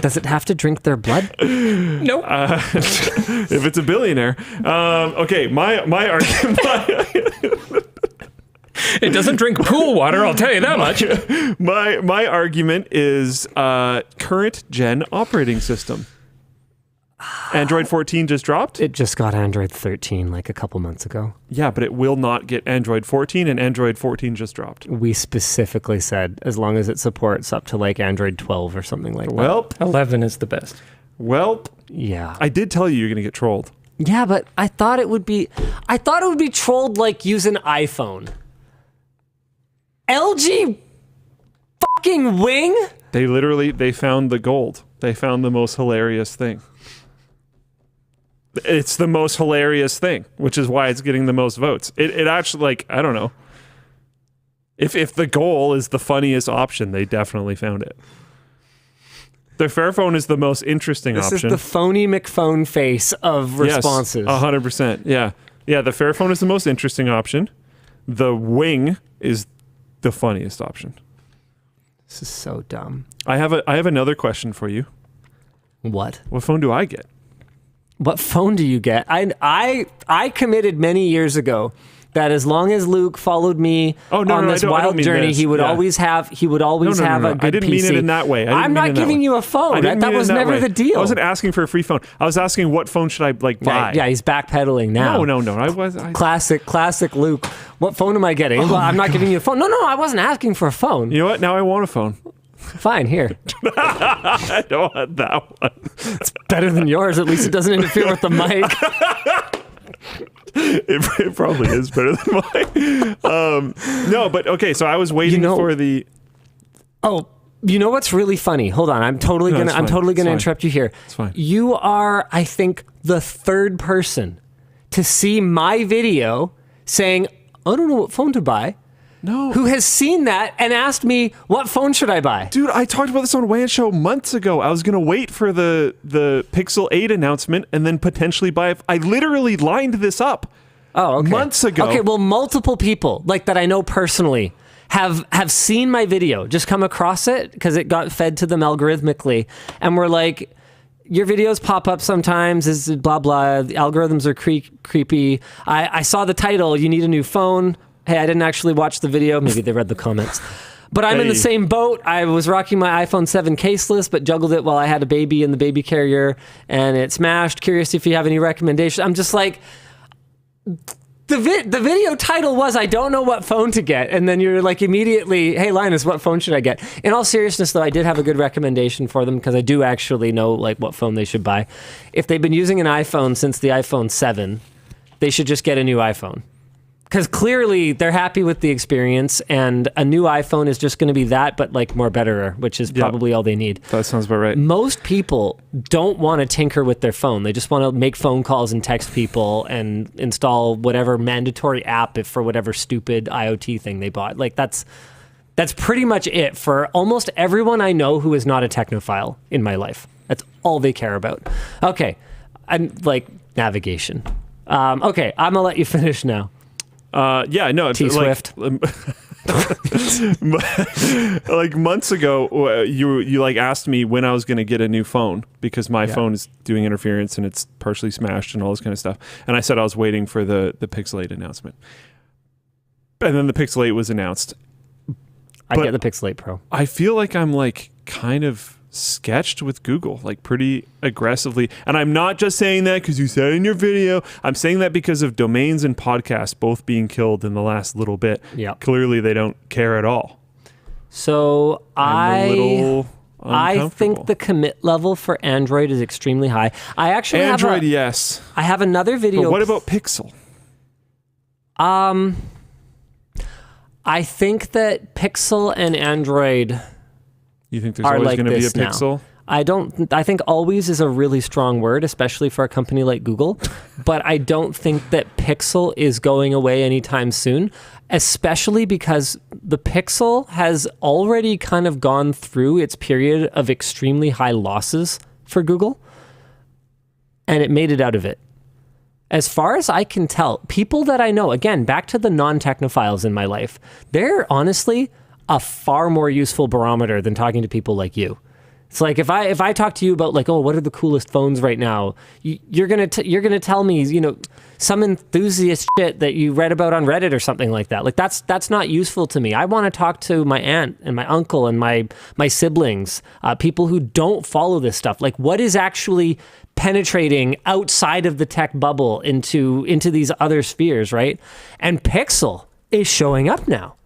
Speaker 1: Does it have to drink their blood?
Speaker 3: Nope.
Speaker 2: If it's a billionaire. Okay, my argument...
Speaker 3: It doesn't drink pool water, I'll tell you that much.
Speaker 2: My argument is current gen operating system. Android 14 just dropped?
Speaker 1: It just got Android 13 like a couple months ago.
Speaker 2: Yeah, but it will not get Android 14, and Android 14 just dropped.
Speaker 1: We specifically said as long as it supports up to like Android 12 or something like that.
Speaker 2: Well,
Speaker 3: 11 is the best.
Speaker 2: Well,
Speaker 1: yeah.
Speaker 2: I did tell you you're going to get trolled.
Speaker 1: Yeah, but I thought it would be trolled like using iPhone. LG fucking wing?
Speaker 2: They found the gold. They found the most hilarious thing. It's the most hilarious thing, which is why it's getting the most votes. It actually, like, I don't know. If the goal is the funniest option, they definitely found it. The Fairphone is the most interesting option.
Speaker 1: This is the phony McPhone face of responses.
Speaker 2: Yes, 100%. Yeah. Yeah, the Fairphone is the most interesting option. The Wing is the funniest option.
Speaker 1: This is so dumb.
Speaker 2: I have another question for you.
Speaker 1: What?
Speaker 2: What phone do I get?
Speaker 1: What phone do you get? I committed many years ago that as long as Luke followed me on this wild journey, he would always have a good PC.
Speaker 2: I didn't mean it in that way.
Speaker 1: I'm not giving you a phone. That was never the deal.
Speaker 2: I wasn't asking for a free phone. I was asking what phone should I buy.
Speaker 1: Yeah, he's backpedaling now.
Speaker 2: No.
Speaker 1: Classic Luke. What phone am I getting? Well, I'm not giving you a phone. No, I wasn't asking for a phone.
Speaker 2: You know what? Now I want a phone.
Speaker 1: Fine, here.
Speaker 2: I don't want that one.
Speaker 1: It's better than yours. At least it doesn't interfere with the mic.
Speaker 2: It probably is better than mine. No, but okay. So I was waiting for the.
Speaker 1: Oh, you know what's really funny? Hold on. I'm totally gonna interrupt you here.
Speaker 2: It's fine.
Speaker 1: You are, I think, the third person to see my video saying, "I don't know what phone to buy."
Speaker 2: No.
Speaker 1: Who has seen that and asked me, what phone should I buy?
Speaker 2: Dude, I talked about this on WAN Show months ago. I was going to wait for the Pixel 8 announcement and then potentially buy it. I literally lined this up months ago.
Speaker 1: Okay, well, multiple people like that I know personally have seen my video, just come across it because it got fed to them algorithmically. And we're like, your videos pop up sometimes, is blah, blah. The algorithms are creepy. I saw the title, you need a new phone. Hey, I didn't actually watch the video. Maybe they read the comments. But I'm in the same boat. I was rocking my iPhone 7 caseless, but juggled it while I had a baby in the baby carrier, and it smashed. Curious if you have any recommendations. I'm just like, the video title was, I don't know what phone to get. And then you're like immediately, hey, Linus, what phone should I get? In all seriousness, though, I did have a good recommendation for them because I do actually know like what phone they should buy. If they've been using an iPhone since the iPhone 7, they should just get a new iPhone. Because clearly they're happy with the experience, and a new iPhone is just going to be that, but like more better, which is probably all they need.
Speaker 2: That sounds about right.
Speaker 1: Most people don't want to tinker with their phone. They just want to make phone calls and text people and install whatever mandatory app for whatever stupid IoT thing they bought. Like that's pretty much it for almost everyone I know who is not a technophile in my life. That's all they care about. Okay, I'm like navigation. Okay, I'm gonna let you finish now.
Speaker 2: T-Swift. Like months ago, you like asked me when I was going to get a new phone because my phone is doing interference and it's partially smashed and all this kind of stuff. And I said I was waiting for the Pixel 8 announcement. And then the Pixel 8 was announced.
Speaker 1: I get the Pixel 8 Pro.
Speaker 2: I feel like I'm like kind of sketched with Google, like pretty aggressively. And I'm not just saying that because you said it in your video. I'm saying that because of domains and podcasts both being killed in the last little bit.
Speaker 1: Yeah.
Speaker 2: Clearly they don't care at all.
Speaker 1: So
Speaker 2: I'm a little
Speaker 1: I think the commit level for Android is extremely high. I actually
Speaker 2: Android, yes.
Speaker 1: I have another video.
Speaker 2: But what about Pixel?
Speaker 1: I think that Pixel and Android
Speaker 2: You think there's
Speaker 1: are
Speaker 2: always
Speaker 1: like
Speaker 2: going to be a
Speaker 1: this now.
Speaker 2: Pixel?
Speaker 1: I think always is a really strong word, especially for a company like Google, but I don't think that Pixel is going away anytime soon, especially because the Pixel has already kind of gone through its period of extremely high losses for Google, and it made it out of it. As far as I can tell, people that I know, again, back to the non-technophiles in my life, they're honestly a far more useful barometer than talking to people like you. It's like if I talk to you about like, oh, what are the coolest phones right now? You're gonna tell me, you know, some enthusiast shit that you read about on Reddit or something like that. Like that's not useful to me. I want to talk to my aunt and my uncle and my siblings, people who don't follow this stuff. Like what is actually penetrating outside of the tech bubble into these other spheres, right? And Pixel is showing up now.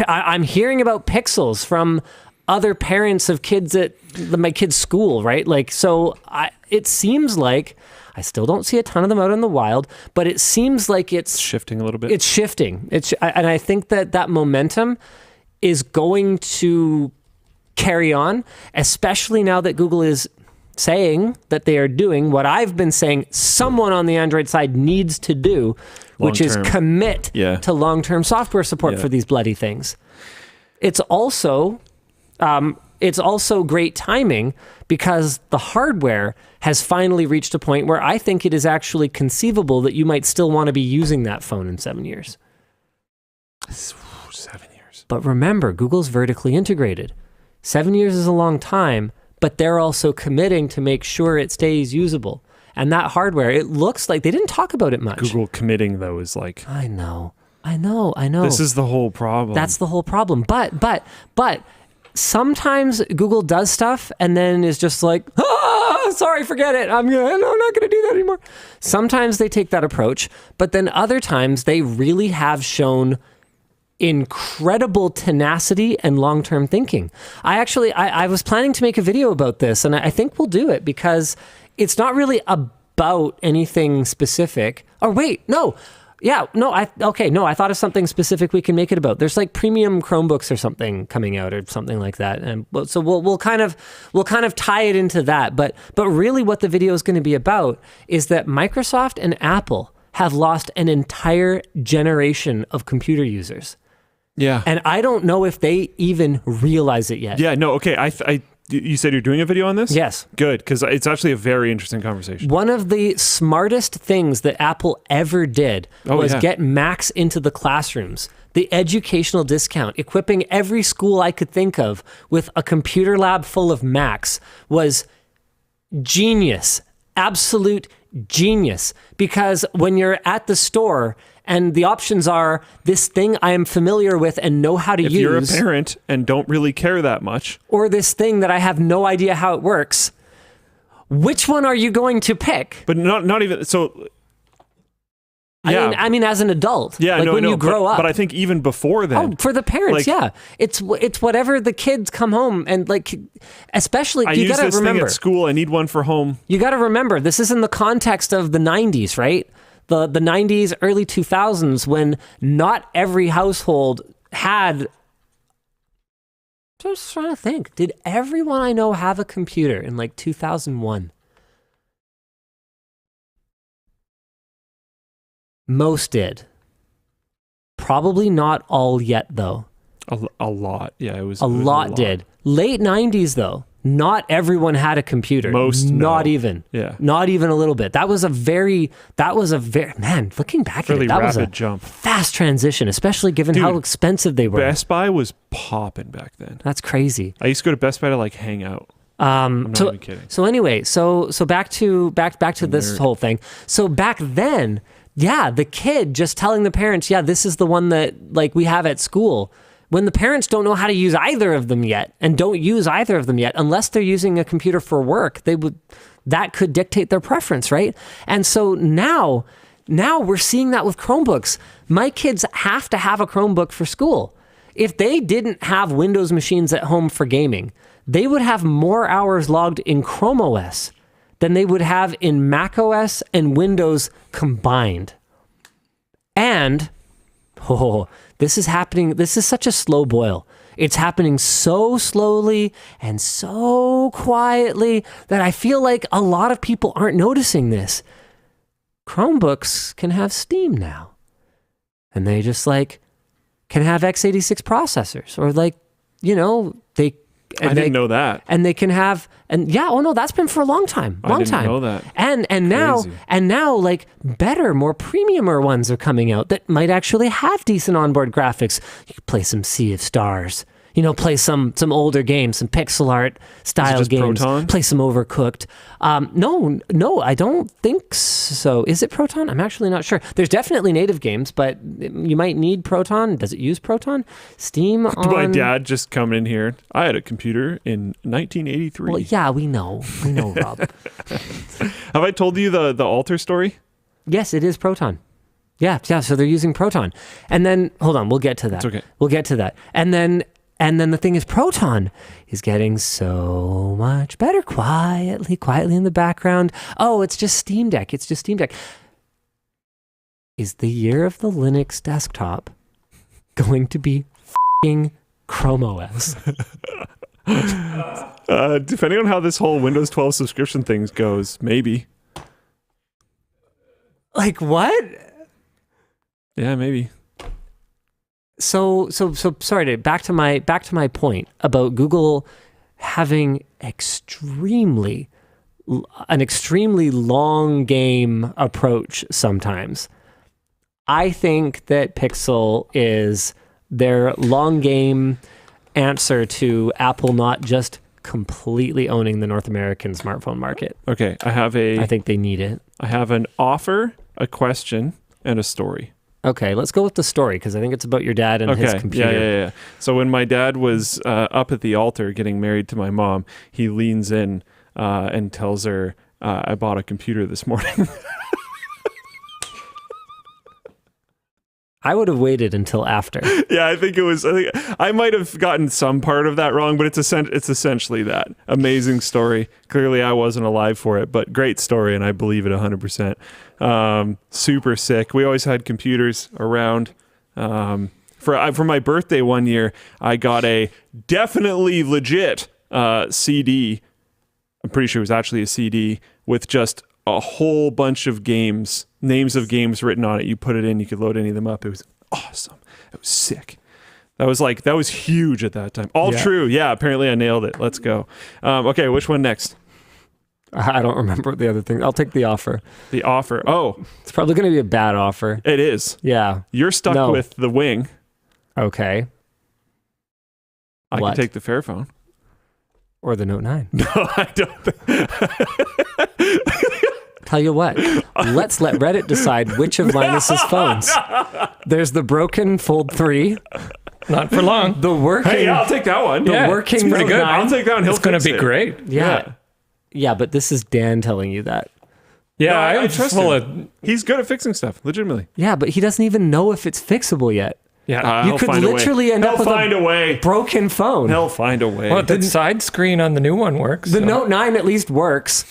Speaker 1: I'm hearing about Pixels from other parents of kids at my kids' school, right? Like, so it seems like, I still don't see a ton of them out in the wild, but it seems like it's
Speaker 2: shifting a little bit.
Speaker 1: It's shifting. And I think that momentum is going to carry on, especially now that Google is saying that they are doing what I've been saying someone on the Android side needs to do, which is commit to long-term software support for these bloody things. It's also great timing because the hardware has finally reached a point where I think it is actually conceivable that you might still want to be using that phone in 7 years.
Speaker 2: 7 years.
Speaker 1: But remember, Google's vertically integrated. 7 years is a long time, but they're also committing to make sure it stays usable. And that hardware, it looks like they didn't talk about it much.
Speaker 2: Google committing, though, is like...
Speaker 1: I know.
Speaker 2: This is the whole problem.
Speaker 1: That's the whole problem. But sometimes Google does stuff and then is just like, sorry, forget it. I'm not going to do that anymore. Sometimes they take that approach, but then other times they really have shown incredible tenacity and long-term thinking. I was planning to make a video about this, and I think we'll do it because it's not really about anything specific. Or wait, no. Yeah, no, I thought of something specific we can make it about. There's like premium Chromebooks or something coming out or something like that. And so we'll kind of tie it into that. But really what the video is going to be about is that Microsoft and Apple have lost an entire generation of computer users.
Speaker 2: Yeah.
Speaker 1: And I don't know if they even realize it yet.
Speaker 2: Yeah, no, okay. You said you're doing a video on this?
Speaker 1: Yes.
Speaker 2: Good, because it's actually a very interesting conversation.
Speaker 1: One of the smartest things that Apple ever did was get Macs into the classrooms. The educational discount, equipping every school I could think of with a computer lab full of Macs was genius. Absolute genius. Because when you're at the store and the options are this thing I am familiar with and know how to use.
Speaker 2: If you're a parent and don't really care that much.
Speaker 1: Or this thing that I have no idea how it works. Which one are you going to pick?
Speaker 2: But not even, so...
Speaker 1: Yeah. I mean, as an adult.
Speaker 2: Yeah,
Speaker 1: like when you grow up.
Speaker 2: But I think even before then.
Speaker 1: Oh, for the parents, yeah. It's whatever the kids come home and like, especially, you got to remember. I use this thing at
Speaker 2: school, I need one for home.
Speaker 1: You got to remember, this is in the context of the 90s, right? The 90s, early 2000s, when not every household had... Just trying to think. Did everyone I know have a computer in like 2001? Most did. Probably not all yet, though.
Speaker 2: A lot. Yeah, it was
Speaker 1: a lot did. Late 90s, though. Not everyone had a computer.
Speaker 2: Most
Speaker 1: not
Speaker 2: no.
Speaker 1: even.
Speaker 2: Yeah.
Speaker 1: Not even a little bit. That was a very man, looking back
Speaker 2: really
Speaker 1: at it, that was a
Speaker 2: jump.
Speaker 1: Fast transition, especially given how expensive they were.
Speaker 2: Best Buy was popping back then.
Speaker 1: That's crazy.
Speaker 2: I used to go to Best Buy to like hang out. I'm not even kidding.
Speaker 1: So anyway, so back to this whole thing. So back then, yeah, the kid just telling the parents, yeah, this is the one that like we have at school. When the parents don't know how to use either of them yet and don't use either of them yet, unless they're using a computer for work, that could dictate their preference, right? And so now we're seeing that with Chromebooks. My kids have to have a Chromebook for school. If they didn't have Windows machines at home for gaming, they would have more hours logged in ChromeOS than they would have in macOS and Windows combined. And, this is happening. This is such a slow boil. It's happening so slowly and so quietly that I feel like a lot of people aren't noticing this. Chromebooks can have Steam now. And they just like can have x86 processors, or like, you know, they...
Speaker 2: I didn't know that.
Speaker 1: And they can have, and yeah, oh no, that's been for a long time.
Speaker 2: I didn't know that.
Speaker 1: And
Speaker 2: Crazy.
Speaker 1: now like better, more premiumer ones are coming out that might actually have decent onboard graphics. You could play some Sea of Stars. You know, play some older games, some pixel art style games.
Speaker 2: Proton?
Speaker 1: Play some Overcooked. No, I don't think so. Is it Proton? I'm actually not sure. There's definitely native games, but you might need Proton. Does it use Proton? Steam on...
Speaker 2: My dad just coming in here. I had a computer in 1983.
Speaker 1: Well, yeah, we know, Rob.
Speaker 2: Have I told you the altar story?
Speaker 1: Yes, it is Proton. Yeah. So they're using Proton, and then hold on, we'll get to that.
Speaker 2: It's okay.
Speaker 1: We'll get to that, and then the thing is, Proton is getting so much better, quietly in the background. Oh, it's just Steam Deck. Is the year of the Linux desktop going to be f***ing ChromeOS?
Speaker 2: Depending on how this whole Windows 12 subscription thing goes, maybe.
Speaker 1: Like what?
Speaker 2: Yeah, maybe.
Speaker 1: So sorry. Back to my point about Google having an extremely long game approach sometimes. I think that Pixel is their long game answer to Apple not just completely owning the North American smartphone market.
Speaker 2: Okay, I
Speaker 1: think they need it.
Speaker 2: I have an offer, a question, and a story.
Speaker 1: Okay, let's go with the story, because I think it's about your dad and his computer.
Speaker 2: Yeah. So when my dad was up at the altar getting married to my mom, he leans in and tells her, I bought a computer this morning.
Speaker 1: I would have waited until after.
Speaker 2: Yeah, I think I might have gotten some part of that wrong, but it's essentially that. Amazing story. Clearly I wasn't alive for it, but great story, and I believe it 100%. Super sick. We always had computers around. For my birthday one year, I got a definitely legit CD. I'm pretty sure it was actually a CD with just a whole bunch of games, names of games written on it. You put it in, you could load any of them up. It was awesome. It was sick. That was huge at that time. All true. Yeah, apparently I nailed it. Let's go. Okay, which one next?
Speaker 1: I don't remember the other thing. I'll take the offer.
Speaker 2: The offer. Oh.
Speaker 1: It's probably going to be a bad offer.
Speaker 2: It is.
Speaker 1: Yeah.
Speaker 2: You're stuck with the Wing.
Speaker 1: Okay.
Speaker 2: I can take the Fairphone.
Speaker 1: Or the Note 9.
Speaker 2: No, I don't.
Speaker 1: Tell you what, let's let Reddit decide which of Linus's phones. There's the broken Fold 3.
Speaker 3: Not for long.
Speaker 1: The working...
Speaker 2: Hey, I'll take that one.
Speaker 1: The working
Speaker 3: it's pretty
Speaker 1: Note
Speaker 3: good.
Speaker 1: 9.
Speaker 2: I'll take that one.
Speaker 3: It's going to be great.
Speaker 1: Yeah, but this is Dan telling you that.
Speaker 3: Yeah,
Speaker 2: No,
Speaker 3: I
Speaker 2: I trust
Speaker 3: full
Speaker 2: him.
Speaker 3: of...
Speaker 2: He's good at fixing stuff, legitimately.
Speaker 1: Yeah, but he doesn't even know if it's fixable yet.
Speaker 3: Yeah.
Speaker 1: You could literally end up with
Speaker 2: a
Speaker 1: broken phone.
Speaker 2: He'll find a way.
Speaker 3: Well, the side screen on the new one works.
Speaker 1: The Note 9 at least works.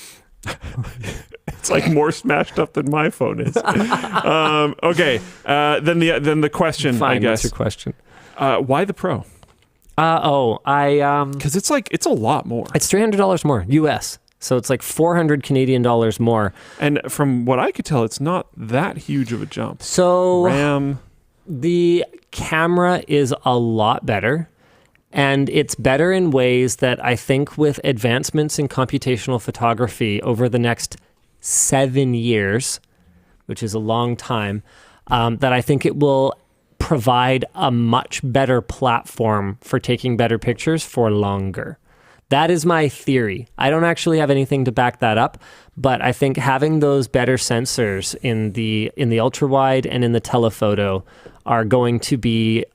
Speaker 2: It's like more smashed up than my phone is. Okay. Then the question,
Speaker 1: Fine,
Speaker 2: I guess.
Speaker 1: what's your question?
Speaker 2: Why the Pro?
Speaker 1: Because
Speaker 2: it's a lot more.
Speaker 1: It's $300 more US. So it's like 400 Canadian dollars more.
Speaker 2: And from what I could tell, it's not that huge of a jump.
Speaker 1: So
Speaker 2: RAM.
Speaker 1: The camera is a lot better, and it's better in ways that I think with advancements in computational photography over the next 7 years, which is a long time, that I think it will provide a much better platform for taking better pictures for longer. That is my theory. I don't actually have anything to back that up, but I think having those better sensors in the ultra wide and in the telephoto are going to be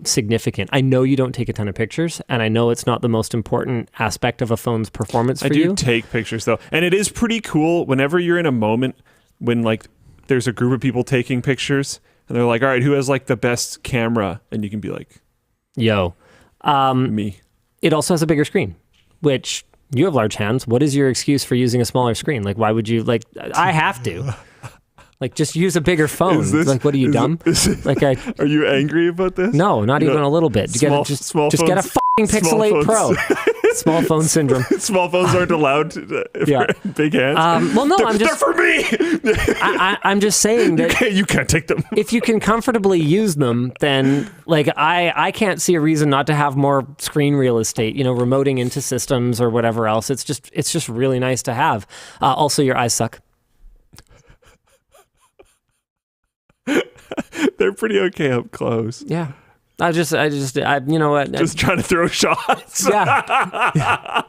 Speaker 1: significant. I know you don't take a ton of pictures, and I know it's not the most important aspect of a phone's performance for you.
Speaker 2: I do take pictures though, and it is pretty cool whenever you're in a moment when like there's a group of people taking pictures, and they're like, "All right, who has like the best camera?" And you can be like,
Speaker 1: "Yo,
Speaker 2: me."
Speaker 1: It also has a bigger screen. which you have large hands. What is your excuse for using a smaller screen? Like, why would you, like, I have to. Like, just use a bigger phone. Like, what are you, dumb?
Speaker 2: Are you angry about this?
Speaker 1: No, not even a little bit. Just get a fucking Pixel 8 Pro. Small phone syndrome.
Speaker 2: Small phones aren't allowed to, big hands.
Speaker 1: Well, no,
Speaker 2: they're for me.
Speaker 1: I'm just saying that
Speaker 2: you can't take them.
Speaker 1: If you can comfortably use them, then like I can't see a reason not to have more screen real estate. Remoting into systems or whatever else. It's just really nice to have. Also, your eyes suck.
Speaker 2: They're pretty okay up close.
Speaker 1: Yeah. I you know what?
Speaker 2: Just trying to throw shots.
Speaker 1: Yeah.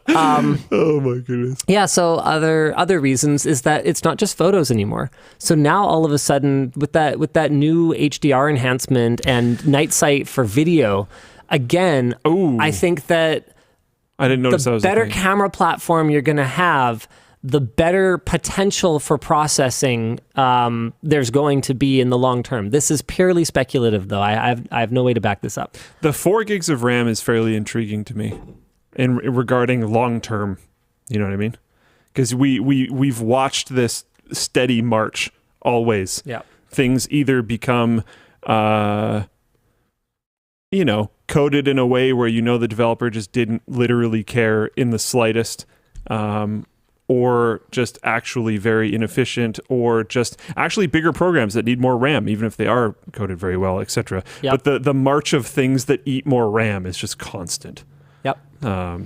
Speaker 2: Oh my goodness.
Speaker 1: Yeah. So other reasons is that it's not just photos anymore. So now all of a sudden with that new HDR enhancement and night sight for video, again, I think that
Speaker 2: I didn't notice that was
Speaker 1: better camera platform you're going to have, the better potential for processing there's going to be in the long term. This is purely speculative, though. I have no way to back this up.
Speaker 2: The 4 gigs of RAM is fairly intriguing to me, in regarding long term. You know what I mean? Because we've watched this steady march always.
Speaker 1: Yeah. Things
Speaker 2: either become, coded in a way where the developer just didn't literally care in the slightest. Or just actually very inefficient, or just actually bigger programs that need more RAM, even if they are coded very well, etc.
Speaker 1: Yep.
Speaker 2: But the march of things that eat more RAM is just constant.
Speaker 1: Yep.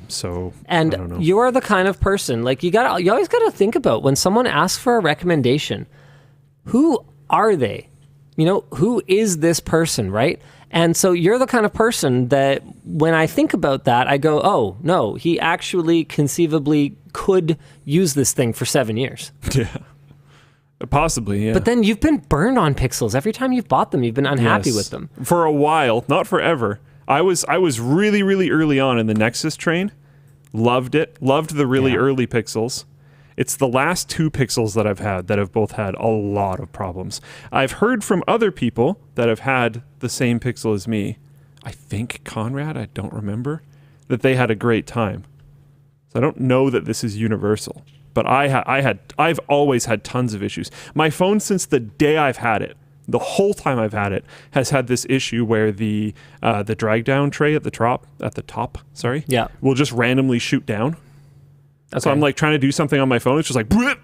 Speaker 2: So
Speaker 1: and
Speaker 2: I don't know.
Speaker 1: You're the kind of person, like you always gotta think about when someone asks for a recommendation, who are they? Who is this person, right? And so you're the kind of person that when I think about that, I go, oh, no, he actually conceivably could use this thing for 7 years.
Speaker 2: Yeah. Possibly, yeah.
Speaker 1: But then you've been burned on Pixels. Every time you've bought them, you've been unhappy with them.
Speaker 2: For a while, not forever. I was really, really early on in the Nexus train. Loved it. Loved the really early Pixels. It's the last 2 Pixels that I've had that have both had a lot of problems. I've heard from other people that have had the same Pixel as me. I think Conrad, I don't remember, that they had a great time. So I don't know that this is universal, but I've always had tons of issues. My phone, since the day I've had it, the whole time I've had it, has had this issue where the drag down tray at the top, will just randomly shoot down. Okay. So I'm like trying to do something on my phone. It's just like, bleh!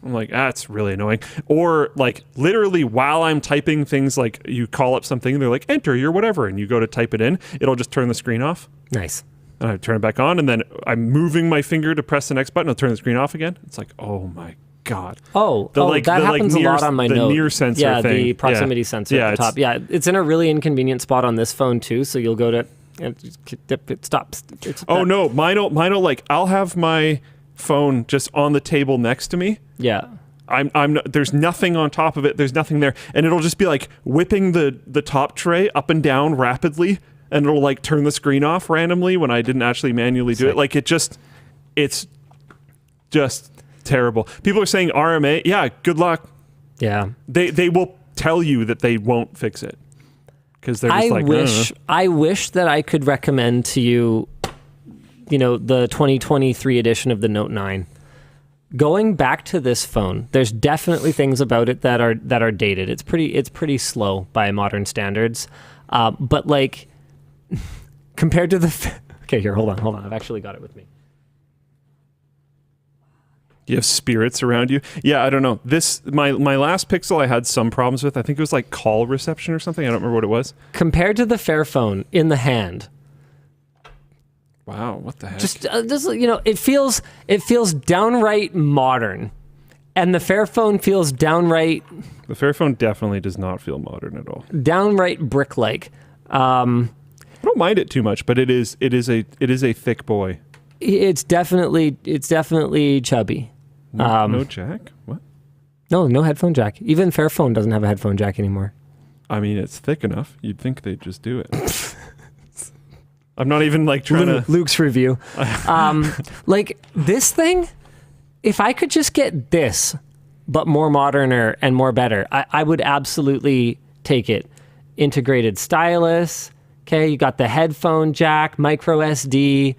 Speaker 2: I'm like, that's really annoying. Or like literally while I'm typing things, like you call up something, they're like, enter your whatever. And you go to type it in, it'll just turn the screen off.
Speaker 1: Nice.
Speaker 2: And I turn it back on, and then I'm moving my finger to press the next button. It'll turn the screen off again. It's like, oh my God.
Speaker 1: That happens a lot on my Note.
Speaker 2: The near sensor thing.
Speaker 1: The proximity sensor at the top. Yeah, it's in a really inconvenient spot on this phone too. So you'll go to, it stops.
Speaker 2: No, mine'll like, I'll have my phone just on the table next to me.
Speaker 1: Yeah.
Speaker 2: There's nothing on top of it. There's nothing there. And it'll just be like whipping the top tray up and down rapidly. And it'll like turn the screen off randomly when I didn't actually manually do it. Like it's just terrible. People are saying RMA. Yeah, good luck.
Speaker 1: Yeah.
Speaker 2: They will tell you that they won't fix it. Because they're just
Speaker 1: I wish that I could recommend to you, the 2023 edition of the Note 9. Going back to this phone, there's definitely things about it that are dated. It's pretty slow by modern standards. But like compared to okay, here, hold on. I've actually got it with me.
Speaker 2: You have spirits around you? Yeah, I don't know. My last Pixel I had some problems with. I think it was like call reception or something. I don't remember what it was.
Speaker 1: Compared to the Fairphone in the hand.
Speaker 2: Wow, what the heck?
Speaker 1: Just it feels downright modern. And the Fairphone feels downright...
Speaker 2: The Fairphone definitely does not feel modern at all.
Speaker 1: Downright brick-like.
Speaker 2: I don't mind it too much, but it is a thick boy.
Speaker 1: It's definitely chubby.
Speaker 2: No jack? What?
Speaker 1: No headphone jack. Even Fairphone doesn't have a headphone jack anymore.
Speaker 2: I mean, it's thick enough. You'd think they'd just do it. I'm not even like trying to...
Speaker 1: Luke's review. Like this thing, if I could just get this, but more moderner and more better, I would absolutely take it. Integrated stylus, Okay, you got the headphone jack, micro SD.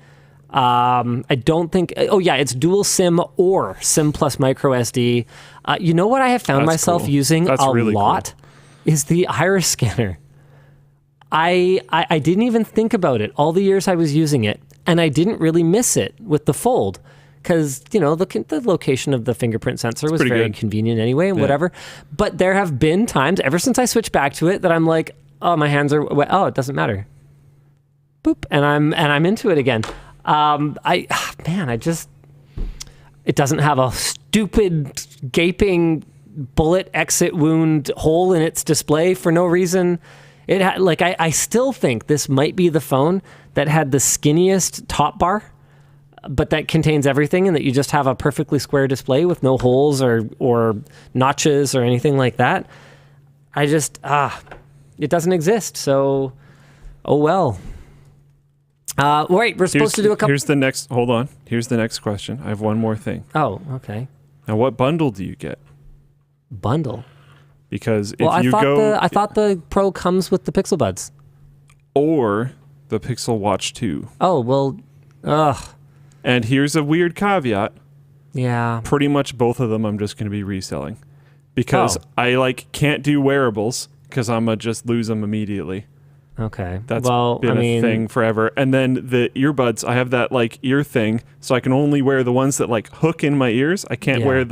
Speaker 1: I don't think. Oh yeah, it's dual SIM or SIM plus micro SD. You know what I have found myself using really lot is the iris scanner. I didn't even think about it all the years I was using it, and I didn't really miss it with the Fold because the location of the fingerprint sensor was very convenient anyway, and whatever. But there have been times ever since I switched back to it that I'm like, oh, my hands are wet. Oh, it doesn't matter. Boop, and I'm into it again. It doesn't have a stupid gaping bullet exit wound hole in its display for no reason. I still think this might be the phone that had the skinniest top bar, but that contains everything, and that you just have a perfectly square display with no holes or notches or anything like that. It doesn't exist. So, oh well. Wait, we're supposed to do a couple.
Speaker 2: Hold on. Here's the next question. I have one more thing.
Speaker 1: Oh, okay.
Speaker 2: Now, what bundle do you get?
Speaker 1: Bundle?
Speaker 2: Because
Speaker 1: I thought the Pro comes with the Pixel Buds.
Speaker 2: Or the Pixel Watch 2.
Speaker 1: Oh, well, ugh.
Speaker 2: And here's a weird caveat.
Speaker 1: Yeah.
Speaker 2: Pretty much both of them I'm just going to be reselling. Because I can't do wearables because I'm going to just lose them immediately.
Speaker 1: Okay.
Speaker 2: That's been a thing forever. And then the earbuds, I have that ear thing, so I can only wear the ones that hook in my ears. I can't wear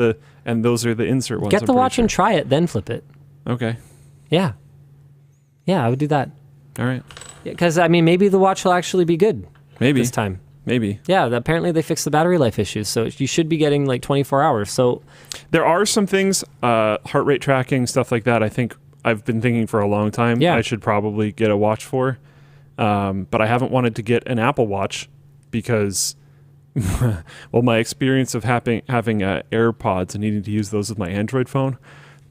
Speaker 2: and those are the insert ones.
Speaker 1: Get the watch and try it, then flip it.
Speaker 2: Okay.
Speaker 1: Yeah. Yeah, I would do that.
Speaker 2: All right.
Speaker 1: Because, maybe the watch will actually be good.
Speaker 2: Maybe.
Speaker 1: This time.
Speaker 2: Maybe.
Speaker 1: Yeah, apparently they fixed the battery life issues, so you should be getting 24 hours. So
Speaker 2: there are some things, heart rate tracking, stuff like that, I think I've been thinking for a long time I should probably get a watch for. But I haven't wanted to get an Apple Watch because, my experience of having AirPods and needing to use those with my Android phone,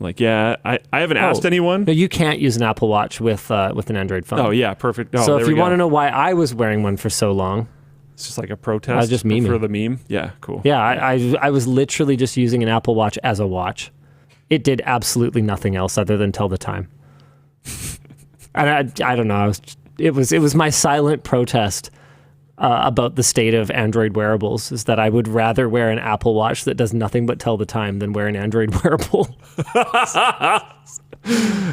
Speaker 2: I haven't asked anyone.
Speaker 1: No, you can't use an Apple Watch with an Android phone.
Speaker 2: Oh, yeah, perfect.
Speaker 1: So if you want to know why I was wearing one for so long.
Speaker 2: It's just like a protest.
Speaker 1: I was just memeing.
Speaker 2: For the meme? Yeah, cool.
Speaker 1: Yeah, I was literally just using an Apple Watch as a watch. It did absolutely nothing else other than tell the time. And I don't know. It was my silent protest about the state of Android wearables, is that I would rather wear an Apple Watch that does nothing but tell the time than wear an Android wearable.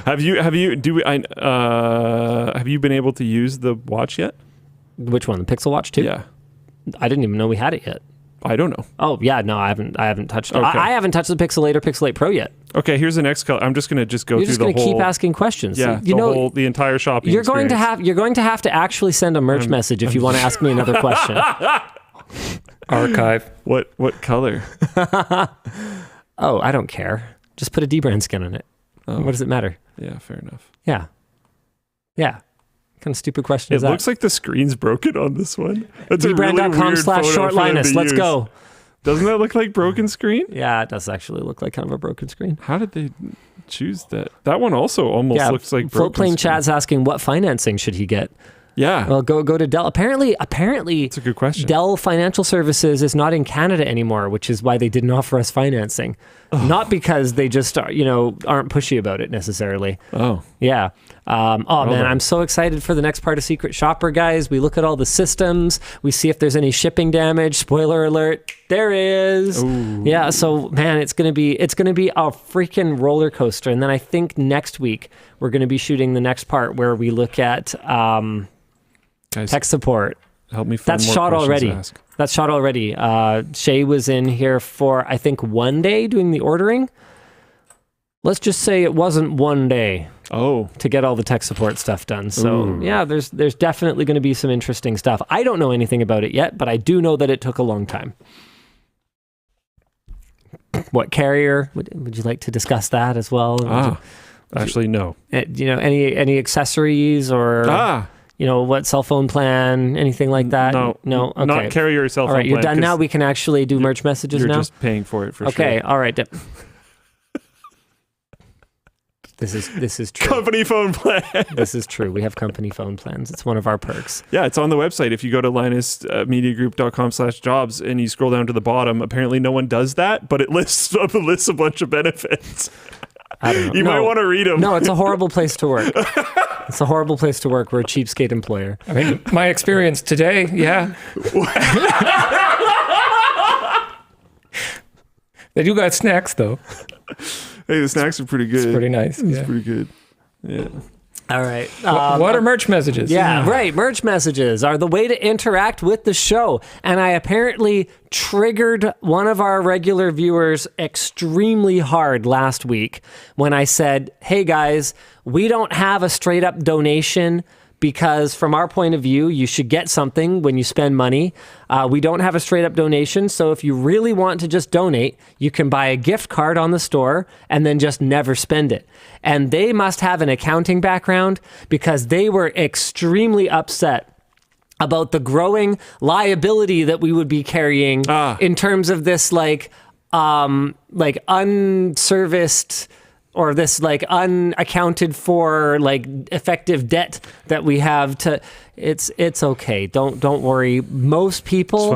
Speaker 2: Have you been able to use the watch yet?
Speaker 1: Which one? The Pixel Watch 2?
Speaker 2: Yeah.
Speaker 1: I didn't even know we had it yet.
Speaker 2: I don't know.
Speaker 1: Oh, yeah, no, I haven't touched it.
Speaker 2: Okay.
Speaker 1: I haven't touched the Pixel 8 or Pixel 8 Pro yet.
Speaker 2: Okay, here's the next color. I'm just going to go through the whole...
Speaker 1: You're just going to keep asking questions.
Speaker 2: Yeah, the entire shopping
Speaker 1: You're going to have to actually send a merch message if you want to ask me another question.
Speaker 3: Archive.
Speaker 2: What color?
Speaker 1: Oh, I don't care. Just put a D-brand skin on it.
Speaker 2: Oh.
Speaker 1: What does it matter?
Speaker 2: Yeah, fair enough.
Speaker 1: Yeah. What kind of stupid question is that?
Speaker 2: It looks like the screen's broken on this one. That's
Speaker 1: dbrand.com/shortlinus. Let's go.
Speaker 2: Doesn't that look like broken screen?
Speaker 1: Yeah, it does actually look like kind of a broken screen.
Speaker 2: How did they choose that? That one also almost looks like broken
Speaker 1: Floatplane Chad's asking what financing should he get?
Speaker 2: Yeah.
Speaker 1: Well, go to Dell. Apparently,
Speaker 2: that's a good question.
Speaker 1: Dell Financial Services is not in Canada anymore, which is why they didn't offer us financing. Not because they just aren't pushy about it necessarily.
Speaker 2: Oh.
Speaker 1: Yeah. Man, I'm so excited for the next part of Secret Shopper, guys. We look at all the systems. We see if there's any shipping damage. Spoiler alert, there is.
Speaker 2: Ooh.
Speaker 1: Yeah. So, man, it's gonna be a freaking roller coaster. And then I think next week we're gonna be shooting the next part where we look at tech support.
Speaker 2: Help me find
Speaker 1: That's
Speaker 2: more
Speaker 1: shot already.
Speaker 2: to ask.
Speaker 1: That's shot already. Shay was in here for, I think, one day doing the ordering. Let's just say it wasn't one day to get all the tech support stuff done. So, yeah, there's definitely going to be some interesting stuff. I don't know anything about it yet, but I do know that it took a long time. What carrier? Would you like to discuss that as well?
Speaker 2: Actually, no.
Speaker 1: Any accessories or... what cell phone plan, anything like that? No. Okay.
Speaker 2: Not carrier or cell phone plan.
Speaker 1: All right, you're done now. We can actually do merge messages now.
Speaker 2: You're just paying for it for sure.
Speaker 1: Okay, all right. This is true.
Speaker 2: Company phone plan.
Speaker 1: This is true. We have company phone plans. It's one of our perks.
Speaker 2: Yeah, it's on the website. If you go to linusmediagroup.com/jobs and you scroll down to the bottom, apparently no one does that, but it lists a bunch of benefits.
Speaker 1: I don't know.
Speaker 2: You might want to read them.
Speaker 1: No, it's a horrible place to work. It's a horrible place to work. We're a cheapskate employer.
Speaker 3: I mean, my experience today, yeah. They do got snacks, though.
Speaker 2: Hey, the snacks are pretty good.
Speaker 3: It's pretty nice.
Speaker 2: It's
Speaker 3: Yeah.
Speaker 2: pretty good. Yeah.
Speaker 1: All right.
Speaker 3: What are merch messages?
Speaker 1: Yeah, right. Merch messages are the way to interact with the show. And I apparently triggered one of our regular viewers extremely hard last week when I said, hey guys, we don't have a straight up donation because from our point of view, you should get something when you spend money. We don't have a straight up donation. So if you really want to just donate, you can buy a gift card on the store and then just never spend it. And they must have an accounting background because they were extremely upset about the growing liability that we would be carrying in terms of this like unserviced or this like unaccounted for like effective debt that we have to. It's okay. Don't worry. Most people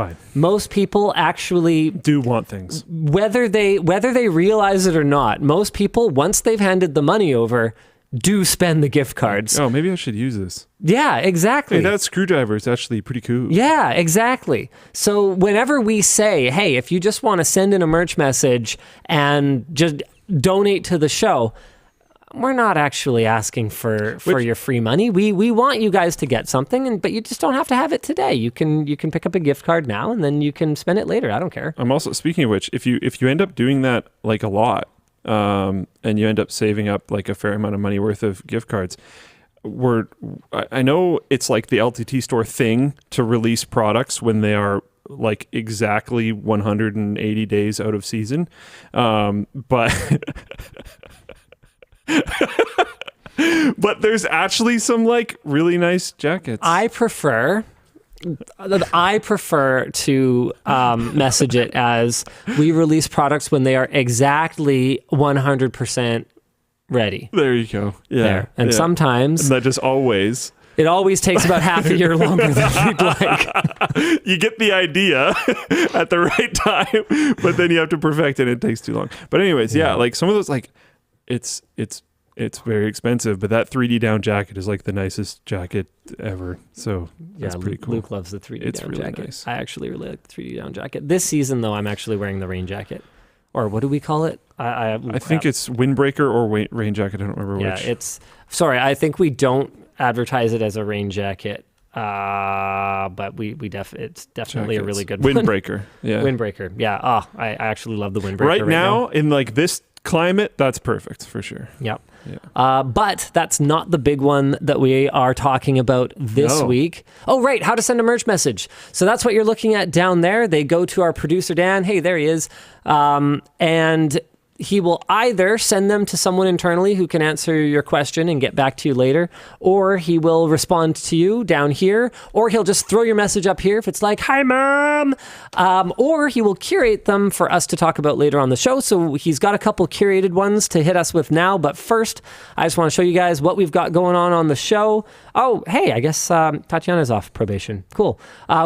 Speaker 1: actually
Speaker 2: Do want things.
Speaker 1: whether they realize it or not. Most people, once they've handed the money over, do spend the gift cards.
Speaker 2: Oh, maybe I should use this.
Speaker 1: Yeah, exactly.
Speaker 2: Hey, that screwdriver is actually pretty cool.
Speaker 1: Yeah, exactly. So whenever we say, hey, if you just want to send in a merch message and just donate to the show, we're not actually asking for your free money. We want you guys to get something, but you just don't have to have it today. You can pick up a gift card now and then you can spend it later. I don't care.
Speaker 2: I'm also, speaking of which, if you end up doing that like a lot, and you end up saving up like a fair amount of money worth of gift cards, I know it's like the LTTStore thing to release products when they are like exactly 180 days out of season, but but there's actually some like really nice jackets.
Speaker 1: I prefer to message it as we release products when they are exactly 100% ready.
Speaker 2: There you go. Yeah.
Speaker 1: There. And sometimes
Speaker 2: and that just always.
Speaker 1: It always takes about half a year longer than we'd like.
Speaker 2: You get the idea at the right time, but then you have to perfect it and it takes too long. But anyways, yeah, like some of those, like it's very expensive, but that 3D down jacket is like the nicest jacket ever. So that's pretty cool.
Speaker 1: Luke loves the 3D down
Speaker 2: really
Speaker 1: jacket.
Speaker 2: nice.
Speaker 1: I actually really like the 3D down jacket. This season, though, I'm actually wearing the rain jacket. Or what do we call it?
Speaker 2: I think it's windbreaker or rain jacket. I don't remember which.
Speaker 1: Yeah, I think we don't advertise it as a rain jacket, but it's definitely a really good one.
Speaker 2: Windbreaker. Yeah.
Speaker 1: Windbreaker. Yeah. Oh, I actually love the windbreaker
Speaker 2: right now in like this climate, that's perfect for sure.
Speaker 1: Yep.
Speaker 2: Yeah.
Speaker 1: But that's not the big one that we are talking about this week. Oh, right. How to send a merch message. So that's what you're looking at down there. They go to our producer, Dan. Hey, there he is. And he will either send them to someone internally who can answer your question and get back to you later, or he will respond to you down here, or he'll just throw your message up here if it's like, hi, Mom, or he will curate them for us to talk about later on the show. So he's got a couple curated ones to hit us with now, but first, I just want to show you guys what we've got going on the show. Oh, hey, I guess Tatjana's off probation. Cool.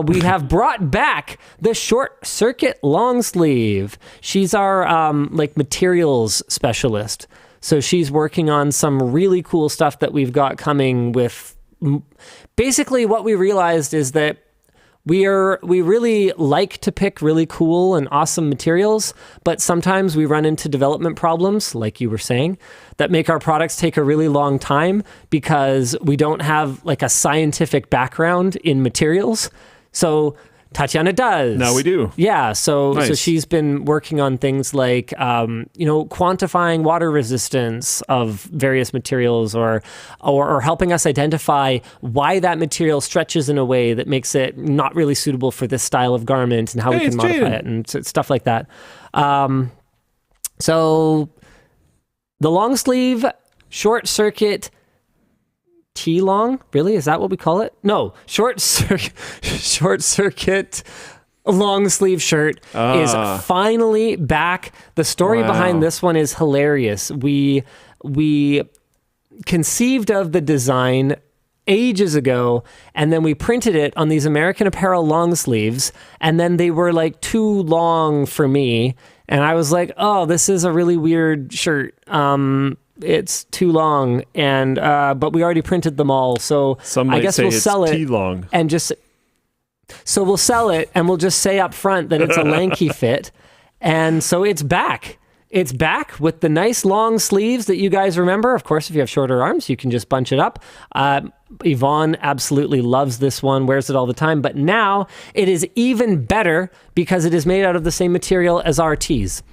Speaker 1: We have brought back the short circuit long sleeve. She's our materials specialist. So she's working on some really cool stuff that we've got coming with. Basically, what we realized is that we really like to pick really cool and awesome materials, but sometimes we run into development problems, like you were saying, that make our products take a really long time because we don't have like a scientific background in materials. So Tatjana does.
Speaker 2: Now we do.
Speaker 1: Yeah. So
Speaker 2: Nice.
Speaker 1: she's been working on things like, quantifying water resistance of various materials or helping us identify why that material stretches in a way that makes it not really suitable for this style of garment and how we can modify it and stuff like that. So the long sleeve short circuit T-long? Really? Is that what we call it? No, short circuit long sleeve shirt is finally back. The story behind this one is hilarious. We conceived of the design ages ago, and then we printed it on these American Apparel long sleeves, and then they were like too long for me, and I was like, oh, this is a really weird shirt. It's too long, and but we already printed them all, so
Speaker 2: Some might
Speaker 1: I guess
Speaker 2: say
Speaker 1: we'll
Speaker 2: it's
Speaker 1: sell it
Speaker 2: T-long.
Speaker 1: and just. So we'll sell it, and we'll just say up front that it's a lanky fit, and so it's back. It's back with the nice long sleeves that you guys remember. Of course, if you have shorter arms, you can just bunch it up. Yvonne absolutely loves this one, wears it all the time. But now it is even better because it is made out of the same material as our tees.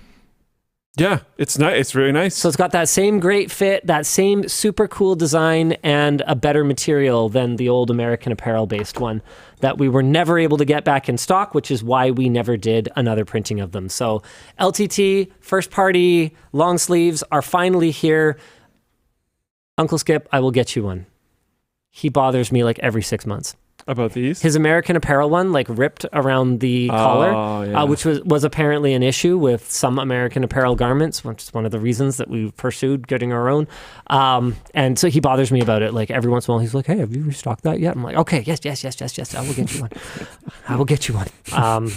Speaker 2: Yeah, it's nice. It's really nice.
Speaker 1: So it's got that same great fit, that same super cool design, and a better material than the old American Apparel-based one that we were never able to get back in stock, which is why we never did another printing of them. So LTT, first-party long sleeves are finally here. Uncle Skip, I will get you one. He bothers me like every 6 months.
Speaker 2: About these?
Speaker 1: His American Apparel one, like ripped around the collar,
Speaker 2: yeah.
Speaker 1: which was apparently an issue with some American Apparel garments, which is one of the reasons that we pursued getting our own. And so he bothers me about it. Like every once in a while, he's like, "Hey, have you restocked that yet?" I'm like, "Okay, yes. I will get you one. I will get you one."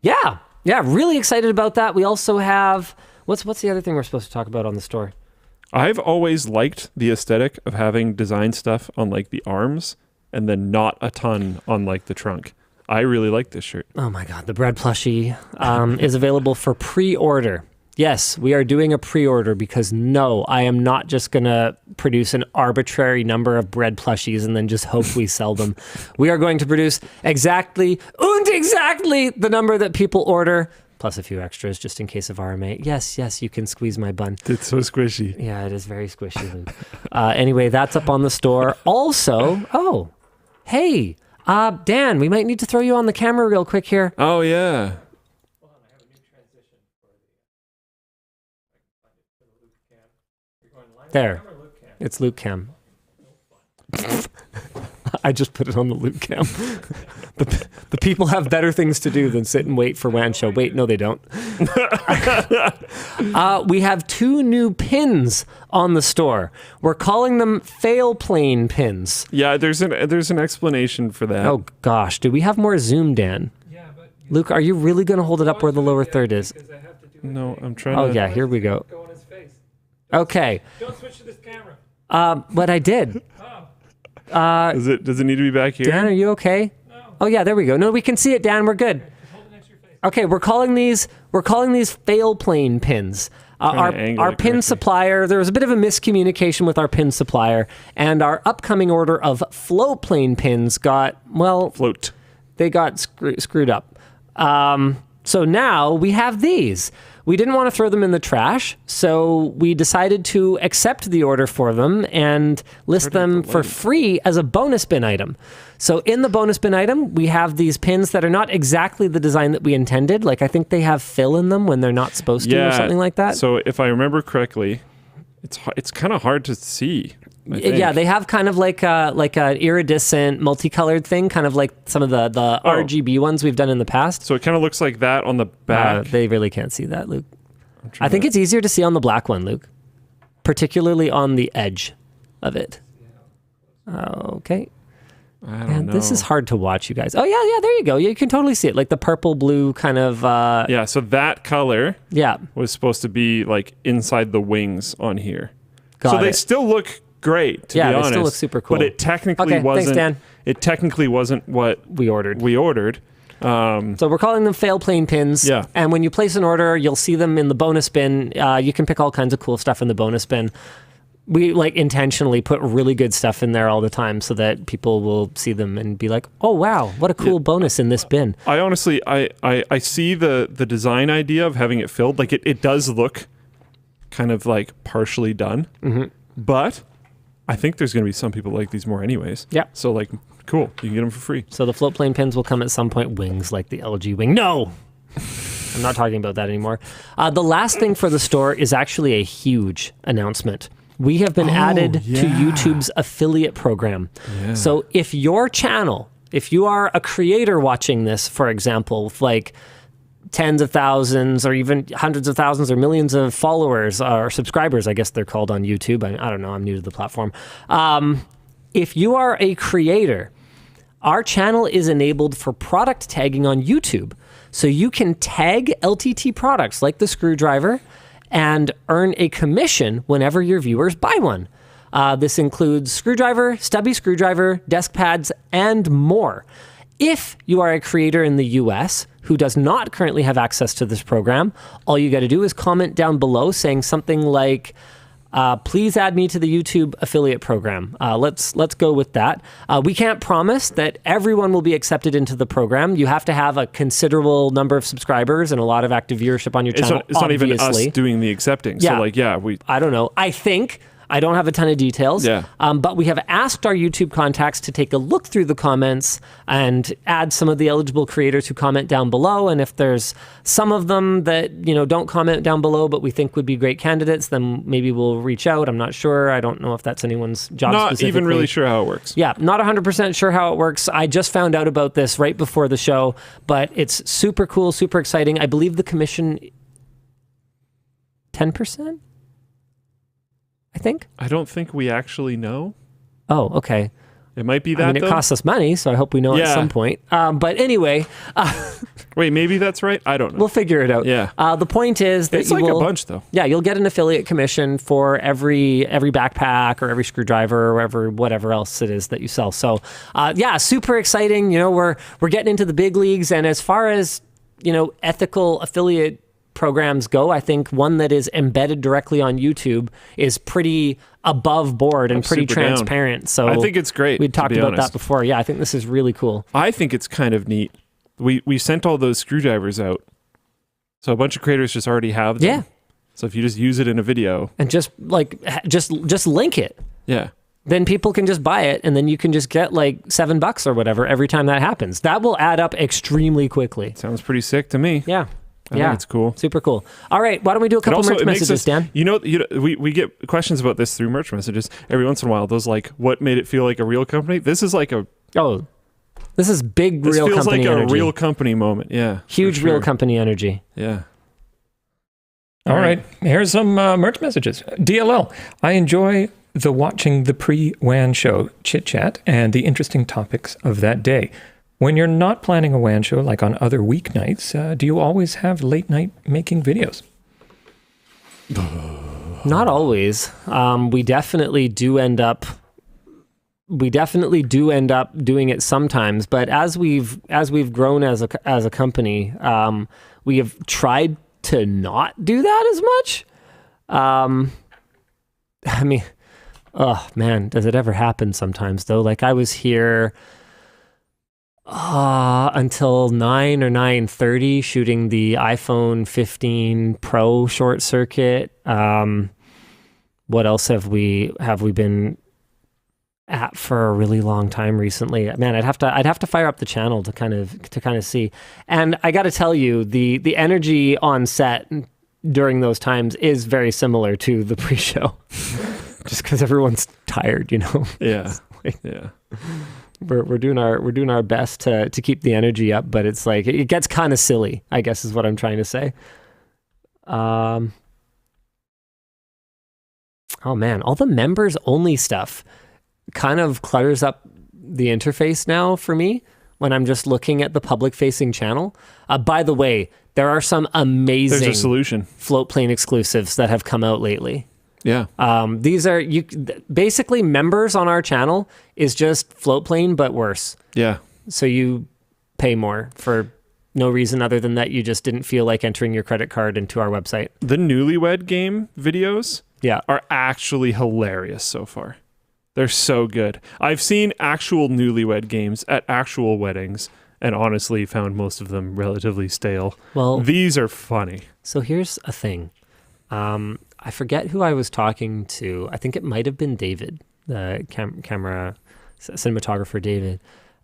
Speaker 1: Yeah, really excited about that. We also have what's the other thing we're supposed to talk about on the store?
Speaker 2: I've always liked the aesthetic of having design stuff on like the arms and then not a ton on like the trunk. I really like this shirt.
Speaker 1: Oh my God, the bread plushie is available for pre-order. Yes, we are doing a pre-order because no, I am not just going to produce an arbitrary number of bread plushies and then just hope we sell them. We are going to produce exactly the number that people order, plus a few extras just in case of RMA. Yes, you can squeeze my bun.
Speaker 2: It's so squishy.
Speaker 1: Yeah, it is very squishy, Luke. Anyway, that's up on the store. Also, hey, Dan, we might need to throw you on the camera real quick here.
Speaker 2: Oh, yeah.
Speaker 3: Hold on, I have a new transition for the Luke cam. You're going live
Speaker 1: There.
Speaker 3: cam or Luke cam?
Speaker 1: It's Luke Cam. I just put it on the Luke Cam. The people have better things to do than sit and wait for WAN Show. Wait, no, they don't. We have 2 new pins on the store. We're calling them FailedPlane pins.
Speaker 2: Yeah, there's an explanation for that.
Speaker 1: Oh, gosh. Do we have more zoom, Dan?
Speaker 3: Yeah, but
Speaker 1: Luke, are you really going to hold it up where the lower third is?
Speaker 3: because I have to do
Speaker 2: No, I'm trying
Speaker 1: Oh,
Speaker 2: to...
Speaker 1: yeah, here we go.
Speaker 3: go on his face.
Speaker 1: Okay.
Speaker 3: Don't switch to this camera.
Speaker 1: But I did.
Speaker 2: Does it need to be back here?
Speaker 1: Dan, are you okay?
Speaker 3: No.
Speaker 1: Oh, yeah, there we go. No, we can see it, Dan. We're good.
Speaker 3: Hold it next to your face.
Speaker 1: Okay, we're calling these FailedPlane pins.
Speaker 2: Trying to angle
Speaker 1: Our
Speaker 2: it
Speaker 1: pin
Speaker 2: correctly.
Speaker 1: supplier, there was a bit of a miscommunication with our pin supplier, and our upcoming order of FloatPlane pins got, well,
Speaker 2: Float.
Speaker 1: they got screwed up. So now we have these. We didn't want to throw them in the trash, so we decided to accept the order for them and list them for free as a bonus bin item. So in the bonus bin item, we have these pins that are not exactly the design that we intended. Like I think they have fill in them when they're not supposed to or something like that.
Speaker 2: So if I remember correctly, it's kind of hard to see. I think.
Speaker 1: Yeah, they have kind of like a iridescent, multicolored thing, kind of like some of the RGB ones we've done in the past.
Speaker 2: So it kind of looks like that on the back.
Speaker 1: They really can't see that, Luke. I think it's easier to see on the black one, Luke, particularly on the edge of it. Okay.
Speaker 2: I don't
Speaker 1: Man,
Speaker 2: know.
Speaker 1: this is hard to watch, you guys. Oh, yeah, there you go. You can totally see it, like the purple-blue kind of...
Speaker 2: Yeah, so that color
Speaker 1: yeah,
Speaker 2: was supposed to be like inside the wings on here.
Speaker 1: got
Speaker 2: so they
Speaker 1: it.
Speaker 2: still look great, to
Speaker 1: Yeah,
Speaker 2: be
Speaker 1: they
Speaker 2: honest.
Speaker 1: still look super cool.
Speaker 2: But it technically
Speaker 1: Okay, thanks,
Speaker 2: wasn't...
Speaker 1: Dan.
Speaker 2: It technically wasn't what
Speaker 1: we ordered.
Speaker 2: we ordered.
Speaker 1: So we're calling them FailedPlane pins.
Speaker 2: Yeah.
Speaker 1: And when you place an order, you'll see them in the bonus bin. You can pick all kinds of cool stuff in the bonus bin. We like intentionally put really good stuff in there all the time so that people will see them and be like, "Oh wow, what a cool bonus in this bin."
Speaker 2: I honestly, I see the design idea of having it filled. Like it does look kind of like partially done.
Speaker 1: Mm-hmm.
Speaker 2: But I think there's going to be some people like these more anyways.
Speaker 1: Yeah.
Speaker 2: So like, cool. You can get them for free.
Speaker 1: So the FloatPlane pins will come at some point. Wings like the LG wing. No, I'm not talking about that anymore. The last thing for the store is actually a huge announcement. We have been added to YouTube's affiliate program.
Speaker 2: Yeah.
Speaker 1: So if your channel, if you are a creator watching this, for example, with like tens of thousands or even hundreds of thousands or millions of followers or subscribers, I guess they're called on YouTube. I don't know. I'm new to the platform. if you are a creator, our channel is enabled for product tagging on YouTube. So you can tag LTT products like the screwdriver and earn a commission whenever your viewers buy one. This includes screwdriver, stubby screwdriver, desk pads, and more. If you are a creator in the US who does not currently have access to this program, all you got to do is comment down below saying something like, please add me to the YouTube affiliate program. Let's go with that. We can't promise that everyone will be accepted into the program. You have to have a considerable number of subscribers and a lot of active viewership on your channel.
Speaker 2: It's not even us doing the accepting.
Speaker 1: Yeah.
Speaker 2: So
Speaker 1: I don't know. I don't have a ton of details,
Speaker 2: Yeah.
Speaker 1: But we have asked our YouTube contacts to take a look through the comments and add some of the eligible creators who comment down below. And if there's some of them that, don't comment down below, but we think would be great candidates, then maybe we'll reach out. I'm not sure. I don't know if that's anyone's job
Speaker 2: not
Speaker 1: specifically.
Speaker 2: even really sure how it works.
Speaker 1: Yeah, not 100% sure how it works. I just found out about this right before the show, but it's super cool, super exciting. I believe the commission 10%? I think.
Speaker 2: I don't think we actually know.
Speaker 1: Oh, okay.
Speaker 2: It might be that.
Speaker 1: It costs us money, so I hope we know at some point. But anyway,
Speaker 2: wait, maybe that's right. I don't know.
Speaker 1: We'll figure it out.
Speaker 2: Yeah.
Speaker 1: The point is that
Speaker 2: it's like a bunch, though.
Speaker 1: Yeah, you'll get an affiliate commission for every backpack or every screwdriver or whatever else it is that you sell. So, super exciting. We're getting into the big leagues, and as far as ethical affiliate programs go, I think one that is embedded directly on YouTube is pretty above board and pretty transparent.
Speaker 2: Down.
Speaker 1: So
Speaker 2: I think it's great.
Speaker 1: We talked about that before. Yeah, I think this is really cool.
Speaker 2: I think it's kind of neat. We sent all those screwdrivers out, so a bunch of creators just already have them.
Speaker 1: Yeah.
Speaker 2: So if you just use it in a video
Speaker 1: and just link it.
Speaker 2: Yeah.
Speaker 1: Then people can just buy it, and then you can just get like $7 or whatever every time that happens. That will add up extremely quickly.
Speaker 2: Sounds pretty sick to me.
Speaker 1: Yeah.
Speaker 2: I think it's cool.
Speaker 1: Super cool. All right, why don't we do a couple merch messages, Dan?
Speaker 2: We get questions about this through merch messages every once in a while. Those what made it feel like a real company? This is like
Speaker 1: this is big real company energy. This feels like a
Speaker 2: real company moment. Yeah.
Speaker 1: Huge real company energy.
Speaker 2: Yeah.
Speaker 3: All right. Here's some merch messages. DLL. I enjoy watching the pre-WAN show chit-chat and the interesting topics of that day. When you're not planning a WAN show, like on other weeknights, do you always have late night making videos?
Speaker 1: Not always. We definitely do end up doing it sometimes. But as we've grown as a company, we have tried to not do that as much. I mean, oh man, does it ever happen sometimes though? Like I was here until 9 or 9:30 shooting the iPhone 15 Pro short circuit. What else have we been at for a really long time recently? Man, I'd have to fire up the channel to kind of see. And I got to tell you, the energy on set during those times is very similar to the pre-show. Just because everyone's tired,
Speaker 2: Yeah. Yeah.
Speaker 1: We're doing our best to keep the energy up, but it's like it gets kind of silly, I guess is what I'm trying to say. Oh man, all the members only stuff kind of clutters up the interface now for me when I'm just looking at the public facing channel. By the way, there are some amazing
Speaker 2: There's a solution.
Speaker 1: float plane exclusives that have come out lately.
Speaker 2: Yeah.
Speaker 1: These are basically members on our channel is just float plane, but worse.
Speaker 2: Yeah.
Speaker 1: So you pay more for no reason other than that you just didn't feel like entering your credit card into our website.
Speaker 2: The Newlywed Game videos
Speaker 1: Yeah.
Speaker 2: are actually hilarious so far. They're so good. I've seen actual Newlywed Games at actual weddings and honestly found most of them relatively stale.
Speaker 1: Well,
Speaker 2: these are funny.
Speaker 1: So here's a thing. I forget who I was talking to. I think it might have been David, the camera cinematographer David.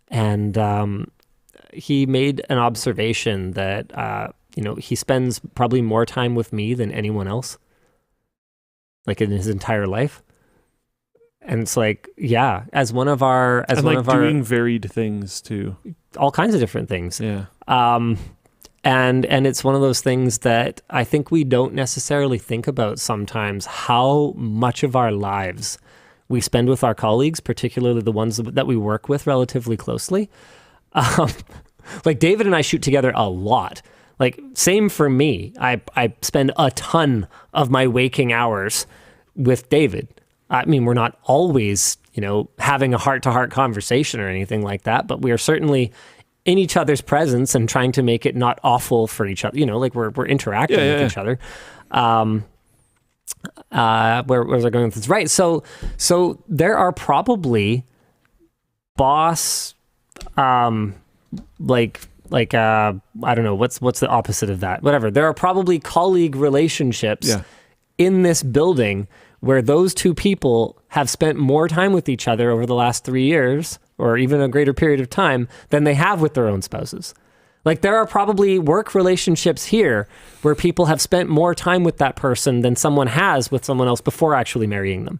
Speaker 1: And he made an observation that, he spends probably more time with me than anyone else, like in his entire life. And it's like, yeah, as one of our
Speaker 2: doing varied things too,
Speaker 1: all kinds of different things.
Speaker 2: Yeah.
Speaker 1: And it's one of those things that I think we don't necessarily think about sometimes, how much of our lives we spend with our colleagues, particularly the ones that we work with relatively closely. Like David and I shoot together a lot. Like same for me. I spend a ton of my waking hours with David. I mean, we're not always, having a heart-to-heart conversation or anything like that, but we are certainly in each other's presence and trying to make it not awful for each other. Like we're interacting with each other. Where was I going with this? Right. So there are probably boss, I don't know, what's the opposite of that? Whatever. There are probably colleague relationships in this building where those two people have spent more time with each other over the last 3 years, or even a greater period of time, than they have with their own spouses. Like there are probably work relationships here where people have spent more time with that person than someone has with someone else before actually marrying them,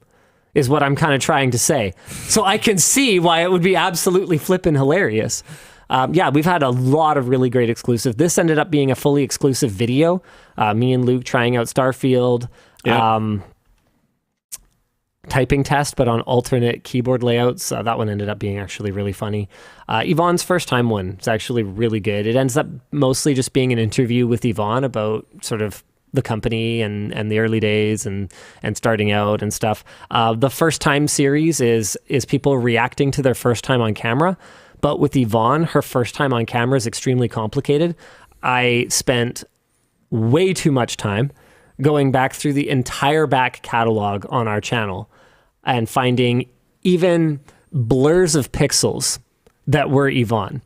Speaker 1: is what I'm kind of trying to say. So I can see why it would be absolutely flippin' hilarious. We've had a lot of really great exclusive. This ended up being a fully exclusive video. Me and Luke trying out Starfield. Typing test, but on alternate keyboard layouts. That one ended up being actually really funny. Yvonne's first time one is actually really good. It ends up mostly just being an interview with Yvonne about sort of the company and the early days and starting out and stuff. The first time series is people reacting to their first time on camera. But with Yvonne, her first time on camera is extremely complicated. I spent way too much time going back through the entire back catalog on our channel and finding even blurs of pixels that were Yvonne.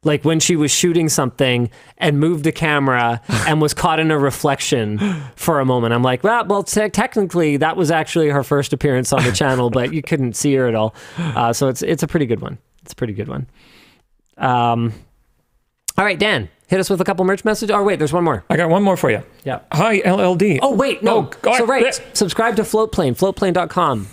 Speaker 1: Like when she was shooting something and moved the camera and was caught in a reflection for a moment. I'm like, well, technically that was actually her first appearance on the channel, but you couldn't see her at all. So it's a pretty good one. It's a pretty good one. All right, Dan, hit us with a couple merch messages. Oh, wait, there's one more.
Speaker 3: I got one more for you.
Speaker 1: Yeah.
Speaker 3: Hi, LLD.
Speaker 1: Oh, wait, no. Subscribe to FloatPlane, floatplane.com.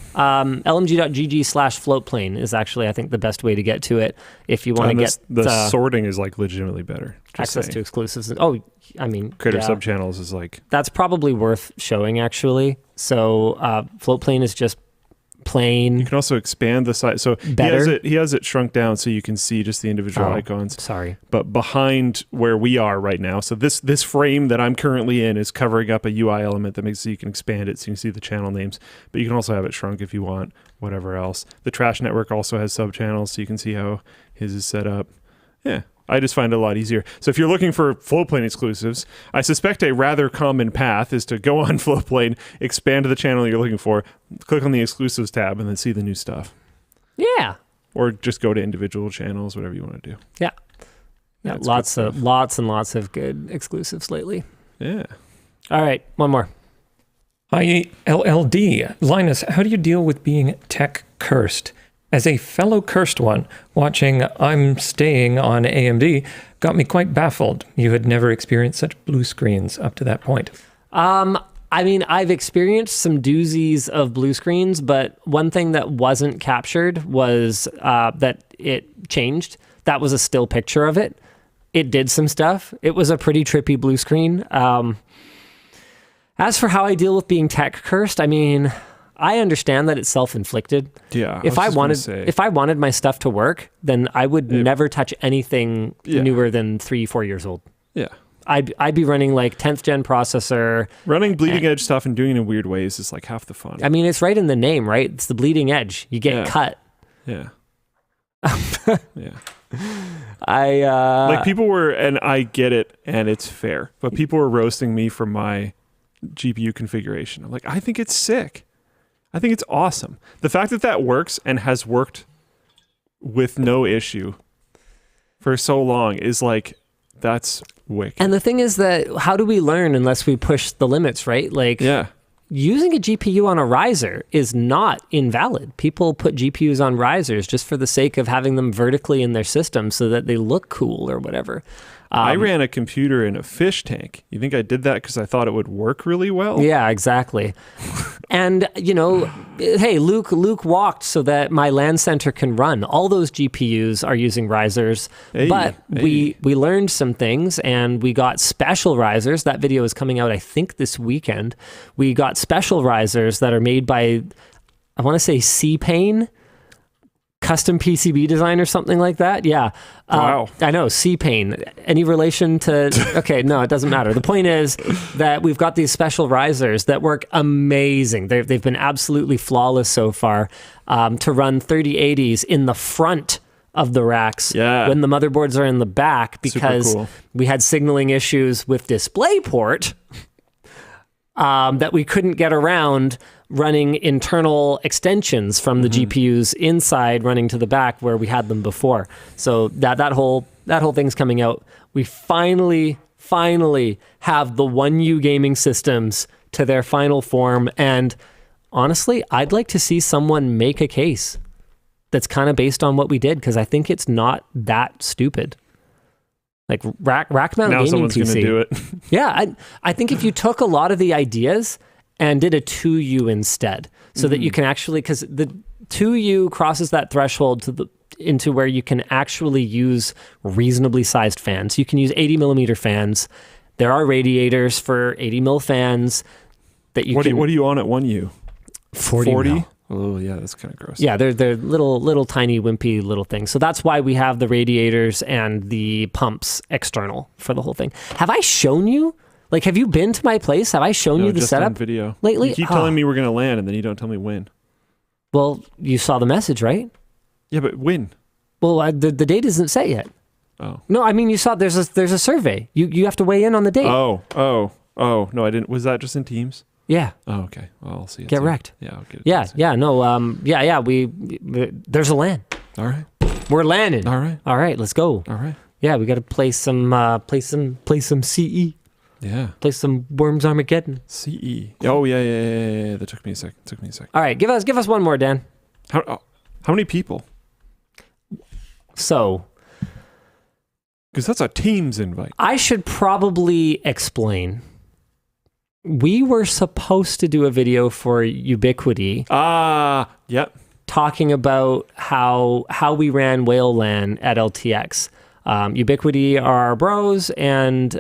Speaker 1: lmg.gg/floatplane is actually, I think, the best way to get to it if you want to get...
Speaker 2: The sorting is like legitimately better.
Speaker 1: Access to exclusives. Oh, I mean...
Speaker 2: Creator subchannels is like...
Speaker 1: That's probably worth showing, actually. So FloatPlane is just plain.
Speaker 2: You can also expand the size. So he has it shrunk down so you can see just the individual icons.
Speaker 1: Sorry.
Speaker 2: But behind where we are right now, so this frame that I'm currently in is covering up a UI element that makes it so you can expand it so you can see the channel names. But you can also have it shrunk if you want, whatever else. The Trash Network also has subchannels so you can see how his is set up. Yeah. I just find it a lot easier. So if you're looking for FloatPlane exclusives, I suspect a rather common path is to go on FloatPlane, expand to the channel you're looking for, click on the exclusives tab, and then see the new stuff.
Speaker 1: Yeah.
Speaker 2: Or just go to individual channels, whatever you want to do.
Speaker 1: Yeah. Yeah, lots and lots of good exclusives lately.
Speaker 2: Yeah.
Speaker 1: All right, one more.
Speaker 3: Hi, LLD. Linus, how do you deal with being tech cursed? As a fellow cursed one, watching I'm Staying on AMD got me quite baffled. You had never experienced such blue screens up to that point.
Speaker 1: I mean, I've experienced some doozies of blue screens, but one thing that wasn't captured was that it changed. That was a still picture of it. It did some stuff. It was a pretty trippy blue screen. As for how I deal with being tech cursed, I mean... I understand that it's self-inflicted.
Speaker 2: Yeah.
Speaker 1: If I wanted my stuff to work, then I would never touch anything newer than 3-4 years old.
Speaker 2: Yeah.
Speaker 1: I'd be running like 10th gen processor.
Speaker 2: Running bleeding edge stuff and doing it in weird ways is like half the fun.
Speaker 1: I mean, it's right in the name, right? It's the bleeding edge. You get cut.
Speaker 2: Yeah. Yeah.
Speaker 1: Like
Speaker 2: people were, and I get it, and it's fair, but people were roasting me for my GPU configuration. I'm like, I think it's sick. I think it's awesome. The fact that works and has worked with no issue for so long is like, that's wicked.
Speaker 1: And the thing is that how do we learn unless we push the limits, right? Like, using a GPU on a riser is not invalid. People put GPUs on risers just for the sake of having them vertically in their system so that they look cool or whatever.
Speaker 2: I ran a computer in a fish tank. You think I did that because I thought it would work really well?
Speaker 1: Yeah, exactly. And, hey, Luke walked so that my LAN center can run. All those GPUs are using risers. We learned some things, and we got special risers. That video is coming out, I think, this weekend. We got special risers that are made by I want to say C-Pane, custom PCB design or something like that. Yeah.
Speaker 2: Wow.
Speaker 1: I know, C-Pane. Any relation to... Okay, no, it doesn't matter. The point is that we've got these special risers that work amazing. They've been absolutely flawless so far to run 3080s in the front of the racks when the motherboards are in the back, because we had signaling issues with DisplayPort that we couldn't get around running internal extensions from the GPUs inside running to the back where we had them before. So that whole thing's coming out. We finally have the 1U gaming systems to their final form, and honestly, I'd like to see someone make a case that's kind of based on what we did, because I think it's not that stupid. Like rack mount
Speaker 2: now
Speaker 1: gaming
Speaker 2: someone's
Speaker 1: PC.
Speaker 2: going to do it.
Speaker 1: Yeah, I think if you took a lot of the ideas and did a 2U instead, so that you can actually, because the 2U crosses that threshold into where you can actually use reasonably sized fans. You can use 80 millimeter fans. There are radiators for 80 mil fans that you can.
Speaker 2: What are you on at 1U?
Speaker 1: 40 mil.
Speaker 2: Oh yeah, that's kind of gross.
Speaker 1: Yeah, they're little tiny wimpy little things. So that's why we have the radiators and the pumps external for the whole thing. Have I shown you? Like, have you been to my place? Have I shown you the
Speaker 2: just
Speaker 1: setup
Speaker 2: on video
Speaker 1: lately?
Speaker 2: You keep telling me we're going to land, and then you don't tell me when.
Speaker 1: Well, you saw the message, right?
Speaker 2: Yeah, but when?
Speaker 1: Well, the date isn't set yet.
Speaker 2: Oh.
Speaker 1: No, I mean, you saw there's a survey. You have to weigh in on the date.
Speaker 2: Oh. No, I didn't. Was that just in Teams?
Speaker 1: Yeah.
Speaker 2: Oh, okay. Well, I'll see it.
Speaker 1: Get
Speaker 2: soon.
Speaker 1: wrecked.
Speaker 2: Yeah, I'll get it.
Speaker 1: Yeah. No. Yeah. There's a LAN.
Speaker 2: All right.
Speaker 1: We're landing.
Speaker 2: All right.
Speaker 1: All right. Let's go.
Speaker 2: All right.
Speaker 1: Yeah, we got to play some CE.
Speaker 2: Yeah.
Speaker 1: Play some Worms Armageddon.
Speaker 2: CE. Oh yeah. That took me a sec.
Speaker 1: All right, give us one more, Dan.
Speaker 2: How many people?
Speaker 1: So,
Speaker 2: because that's a Teams invite.
Speaker 1: I should probably explain. We were supposed to do a video for Ubiquity.
Speaker 2: Yep.
Speaker 1: Talking about how we ran Whale LAN at LTX. Ubiquity are our bros, and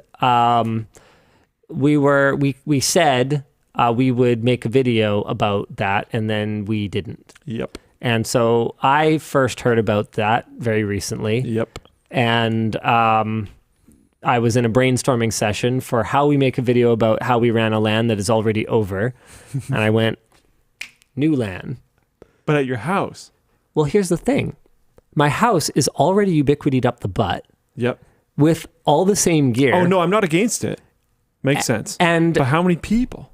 Speaker 1: we said we would make a video about that, and then we didn't.
Speaker 2: Yep.
Speaker 1: And so I first heard about that very recently.
Speaker 2: Yep.
Speaker 1: And I was in a brainstorming session for how we make a video about how we ran a LAN that is already over. And I went, new LAN.
Speaker 2: But at your house.
Speaker 1: Well, here's the thing. My house is already Ubiquitied up the butt.
Speaker 2: Yep.
Speaker 1: With all the same gear.
Speaker 2: Oh, no, I'm not against it. Makes sense.
Speaker 1: And
Speaker 2: but how many people?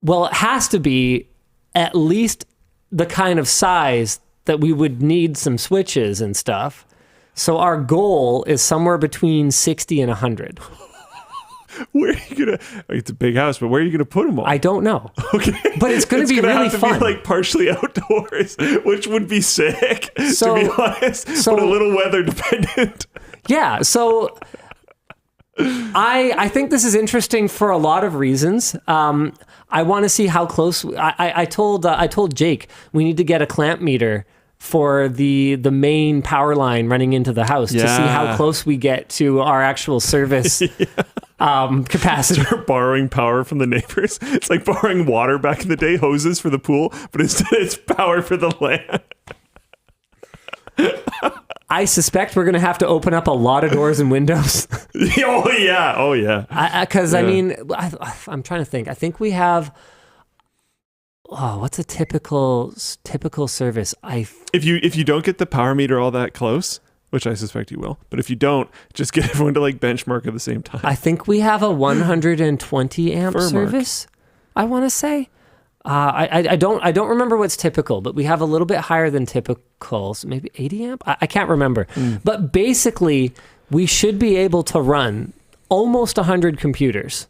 Speaker 1: Well, it has to be at least the kind of size that we would need some switches and stuff. So our goal is somewhere between 60 and 100.
Speaker 2: Where are you gonna? It's a big house, but where are you gonna put them all?
Speaker 1: I don't know.
Speaker 2: Okay,
Speaker 1: but it's gonna be really fun.
Speaker 2: Be like partially outdoors, which would be sick. To be honest, but a little weather dependent.
Speaker 1: Yeah. So I think this is interesting for a lot of reasons. I want to see how close. I told Jake we need to get a clamp meter for the main power line running into the house to see how close we get to our actual service capacity.
Speaker 2: Start borrowing power from the neighbors. It's like borrowing water back in the day, hoses for the pool, but instead it's power for the LAN.
Speaker 1: I suspect we're going to have to open up a lot of doors and windows.
Speaker 2: Oh yeah.
Speaker 1: Because I mean, I'm trying to think. I think we have. Oh, what's a typical service?
Speaker 2: If you don't get the power meter all that close, which I suspect you will, but if you don't, just get everyone to like benchmark at the same time.
Speaker 1: I think we have a 120 amp service. I want to say. I don't remember what's typical, but we have a little bit higher than typical, so maybe 80 amp. I can't remember, but basically we should be able to run almost 100 computers.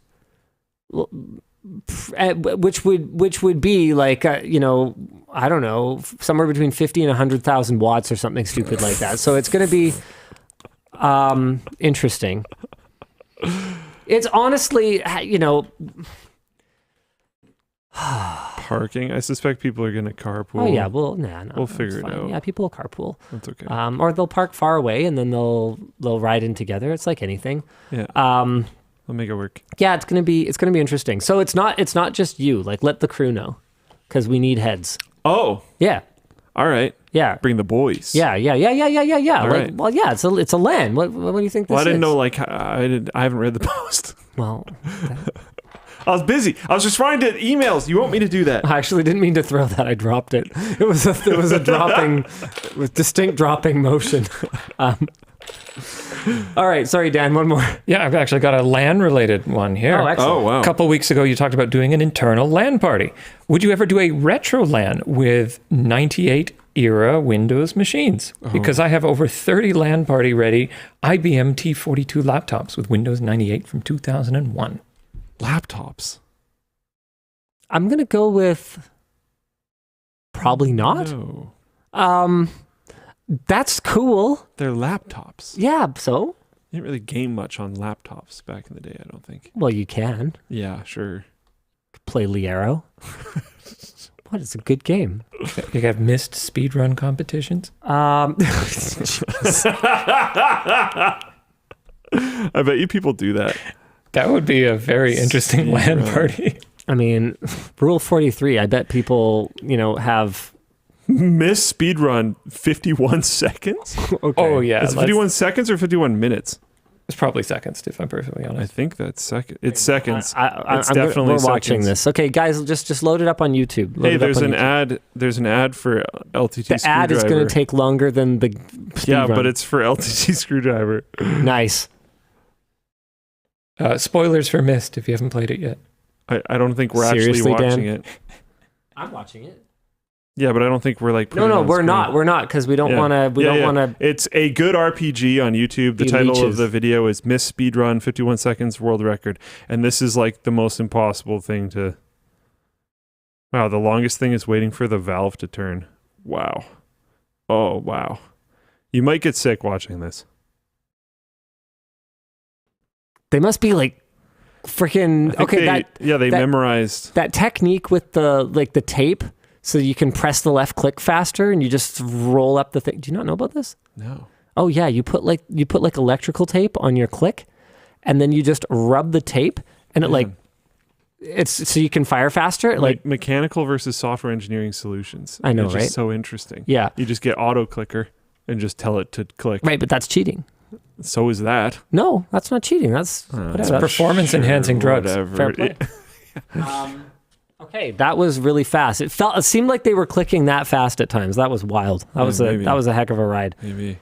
Speaker 1: Which would be like I don't know, somewhere between 50 and 100,000 watts or something stupid like that. So it's going to be interesting. It's honestly,
Speaker 2: parking. I suspect people are going to carpool.
Speaker 1: Oh yeah, we'll
Speaker 2: figure it out.
Speaker 1: Yeah, people will carpool.
Speaker 2: That's okay.
Speaker 1: Or they'll park far away and then they'll ride in together. It's like anything.
Speaker 2: Yeah. We'll make it work.
Speaker 1: Yeah, it's gonna be interesting. So it's not just you. Like, let the crew know, because we need heads.
Speaker 2: Oh,
Speaker 1: Yeah.
Speaker 2: all right.
Speaker 1: Yeah.
Speaker 2: Bring the boys.
Speaker 1: Yeah.
Speaker 2: All right.
Speaker 1: Well, yeah, it's a LAN. What do you think this is?
Speaker 2: Well, I didn't know. Like, I haven't read the post.
Speaker 1: Well,
Speaker 2: I was busy. I was just responding to emails. You want me to do that?
Speaker 1: I actually didn't mean to throw that. I dropped it. It was a dropping, with distinct dropping motion. All right, sorry, Dan. One more.
Speaker 3: Yeah, I've actually got a LAN-related one here.
Speaker 1: Oh, excellent.
Speaker 2: Oh, wow.
Speaker 3: A couple weeks ago, you talked about doing an internal LAN party. Would you ever do a retro LAN with 98-era Windows machines? Because I have over 30 LAN party-ready IBM T42 laptops with Windows 98 from 2001.
Speaker 2: Laptops.
Speaker 1: I'm gonna go with probably not.
Speaker 2: No.
Speaker 1: That's cool.
Speaker 2: They're laptops.
Speaker 1: Yeah. So,
Speaker 2: You didn't really game much on laptops back in the day, I don't think.
Speaker 1: well, you can
Speaker 2: Yeah, sure.
Speaker 1: play Liero. What? It's a good game.
Speaker 3: You have missed speedrun competitions?
Speaker 2: I bet you people do that.
Speaker 3: That would be a very interesting LAN party.
Speaker 1: I mean, Rule 43. I bet people, have.
Speaker 2: Miss speedrun 51 seconds?
Speaker 1: Okay.
Speaker 3: Oh, yeah.
Speaker 2: Is it 51 seconds or 51 minutes?
Speaker 3: It's probably seconds, if I'm perfectly
Speaker 2: I
Speaker 3: honest.
Speaker 2: think that's second. It's seconds. It's
Speaker 1: I'm
Speaker 2: definitely
Speaker 1: we're watching
Speaker 2: seconds.
Speaker 1: this. Okay, guys, just load it up on YouTube. Load
Speaker 2: Hey,
Speaker 1: it up
Speaker 2: there's
Speaker 1: on
Speaker 2: an
Speaker 1: YouTube.
Speaker 2: ad. There's an ad for LTT
Speaker 1: The
Speaker 2: screwdriver.
Speaker 1: ad is going to take longer than the speed
Speaker 2: Yeah,
Speaker 1: run.
Speaker 2: but it's for LTT screwdriver.
Speaker 1: Nice.
Speaker 3: Spoilers for Myst if you haven't played it yet.
Speaker 2: I don't think we're actually
Speaker 1: Seriously,
Speaker 2: watching
Speaker 1: Dan?
Speaker 2: it.
Speaker 1: I'm watching it.
Speaker 2: Yeah, but I don't think we're like. putting it
Speaker 1: No,
Speaker 2: on
Speaker 1: we're
Speaker 2: screen.
Speaker 1: not. We're not because we don't
Speaker 2: Yeah.
Speaker 1: want to. We
Speaker 2: Yeah,
Speaker 1: don't
Speaker 2: yeah.
Speaker 1: want to.
Speaker 2: It's a good RPG on YouTube. The
Speaker 1: Be
Speaker 2: title of
Speaker 1: leeches.
Speaker 2: the video is Miss Speedrun 51 Seconds World Record. And this is like the most impossible thing to. Wow, the longest thing is waiting for the valve to turn. Wow. Oh, wow. You might get sick watching this.
Speaker 1: They must be like freaking.
Speaker 2: I think
Speaker 1: Okay,
Speaker 2: they
Speaker 1: that-
Speaker 2: memorized.
Speaker 1: that technique with the tape, so you can press the left click faster, and you just roll up the thing. Do you not know about this?
Speaker 2: No.
Speaker 1: Oh yeah, you put like electrical tape on your click, and then you just rub the tape, and it like. It's so you can fire faster. Like
Speaker 2: mechanical versus software engineering solutions.
Speaker 1: I know,
Speaker 2: it's
Speaker 1: right?
Speaker 2: just so interesting.
Speaker 1: yeah,
Speaker 2: You just get auto clicker and just tell it to click.
Speaker 1: right. But that's cheating.
Speaker 2: So is that.
Speaker 1: No, that's not cheating. That's whatever.
Speaker 3: It's performance-enhancing drugs.
Speaker 2: Whatever.
Speaker 1: Fair play. Okay, that was really fast. It seemed like they were clicking that fast at times. That was wild. That
Speaker 2: maybe.
Speaker 1: was a heck of a ride.
Speaker 2: Maybe.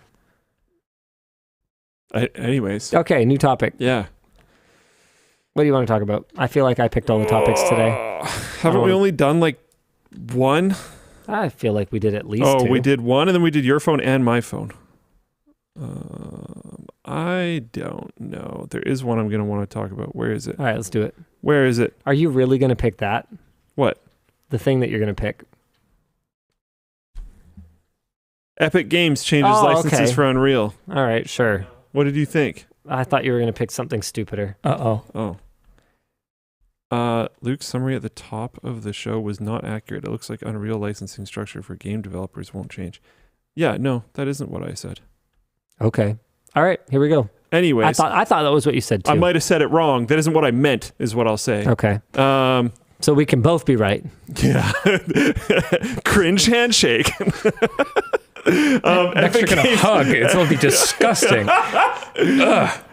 Speaker 2: Anyways.
Speaker 1: Okay, new topic.
Speaker 2: Yeah.
Speaker 1: What do you want to talk about? I feel like I picked all the topics today.
Speaker 2: Haven't we only done like one?
Speaker 1: I feel like we did at least two.
Speaker 2: We did one, and then we did your phone and my phone. I don't know. There is one I'm going to want to talk about. Where is it?
Speaker 1: All right, let's do it.
Speaker 2: Where is it?
Speaker 1: Are you really going to pick that?
Speaker 2: What?
Speaker 1: The thing that you're going to pick?
Speaker 2: Epic Games changes
Speaker 1: Oh,
Speaker 2: licenses
Speaker 1: okay.
Speaker 2: for Unreal.
Speaker 1: All right, sure.
Speaker 2: What did you think?
Speaker 1: I thought you were going to pick something stupider.
Speaker 3: Uh-oh.
Speaker 2: Luke's summary at the top of the show was not accurate. It looks like Unreal licensing structure for game developers won't change. Yeah, no, that isn't what I said.
Speaker 1: Okay. All right, here we go.
Speaker 2: Anyways,
Speaker 1: I thought that was what you said too.
Speaker 2: I might have said it wrong. That isn't what I meant, is what I'll say.
Speaker 1: Okay.
Speaker 2: Um,
Speaker 1: So we can both be right.
Speaker 2: yeah. Cringe handshake.
Speaker 3: Next you're going to hug. It'll be disgusting.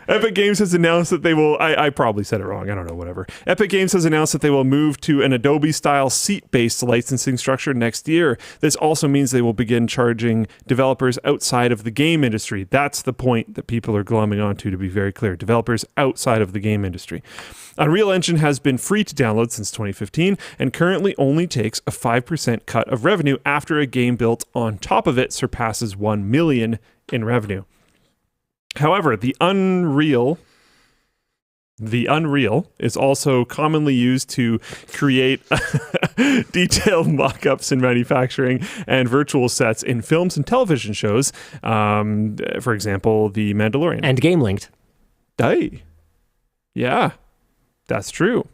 Speaker 2: Epic Games has announced that they will. I probably said it wrong. I don't know. Whatever. Epic Games has announced that they will move to an Adobe-style seat-based licensing structure next year. This also means they will begin charging developers outside of the game industry. That's the point that people are glomming onto. To be very clear, developers outside of the game industry. Unreal Engine has been free to download since 2015 and currently only takes a 5% cut of revenue after a game built on top of it surpasses 1 million in revenue. However, the Unreal is also commonly used to create detailed mock-ups in manufacturing and virtual sets in films and television shows. For example, The Mandalorian.
Speaker 1: And game linked.
Speaker 2: Hey. Yeah, that's true.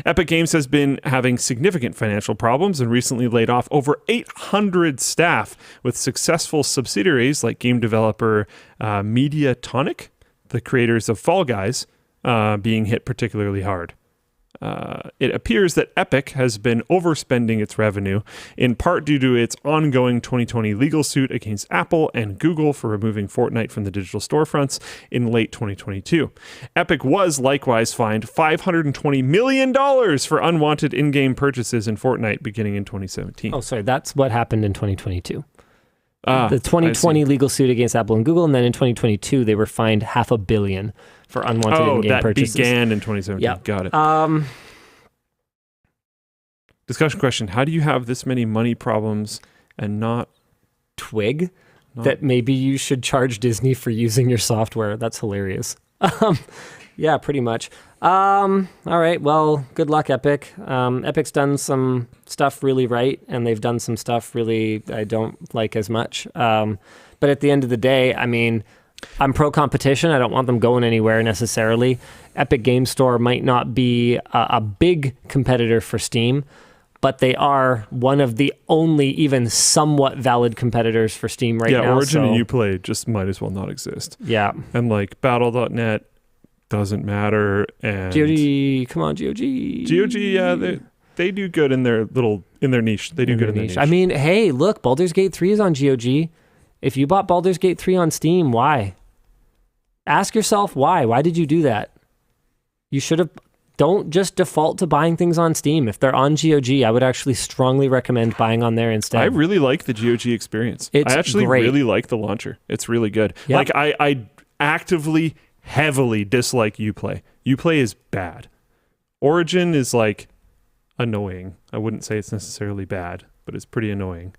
Speaker 2: Epic Games has been having significant financial problems and recently laid off over 800 staff, with successful subsidiaries like game developer Mediatonic, the creators of Fall Guys, being hit particularly hard. It appears that Epic has been overspending its revenue, in part due to its ongoing 2020 legal suit against Apple and Google for removing Fortnite from the digital storefronts in late 2022. Epic was likewise fined $520 million for unwanted in-game purchases in Fortnite beginning in 2017.
Speaker 1: Oh, sorry, that's what happened in 2022. The 2020 legal suit against Apple and Google, and then in 2022 they were fined $500 million for unwanted in-game purchases.
Speaker 2: Oh, that began in 2017.
Speaker 1: Yeah.
Speaker 2: Got it. Discussion question: how do you have this many money problems and not
Speaker 1: Twig? That maybe you should charge Disney for using your software. That's hilarious. Yeah, pretty much. All right. Well, good luck, Epic. Epic's done some stuff really right, and they've done some stuff really I don't like as much. But at the end of the day, I mean, I'm pro-competition. I don't want them going anywhere necessarily. Epic Game Store might not be a big competitor for Steam, but they are one of the only even somewhat valid competitors for Steam right now.
Speaker 2: Yeah, Origin and Uplay just might as well not exist.
Speaker 1: Yeah.
Speaker 2: And like Battle.net doesn't matter. And
Speaker 1: GOG, come on, GOG.
Speaker 2: GOG, yeah, they do good in their niche. They do good in their niche.
Speaker 1: I mean, hey, look, Baldur's Gate 3 is on GOG. If you bought Baldur's Gate 3 on Steam, why? Ask yourself why. Why did you do that? You should have... Don't just default to buying things on Steam. If they're on GOG, I would actually strongly recommend buying on there instead.
Speaker 2: I really like the GOG experience.
Speaker 1: It's
Speaker 2: I actually
Speaker 1: great.
Speaker 2: really like the launcher. It's really good.
Speaker 1: Yep.
Speaker 2: Like I actively, heavily dislike Uplay. Uplay is bad. Origin is like annoying. I wouldn't say it's necessarily bad, but it's pretty annoying.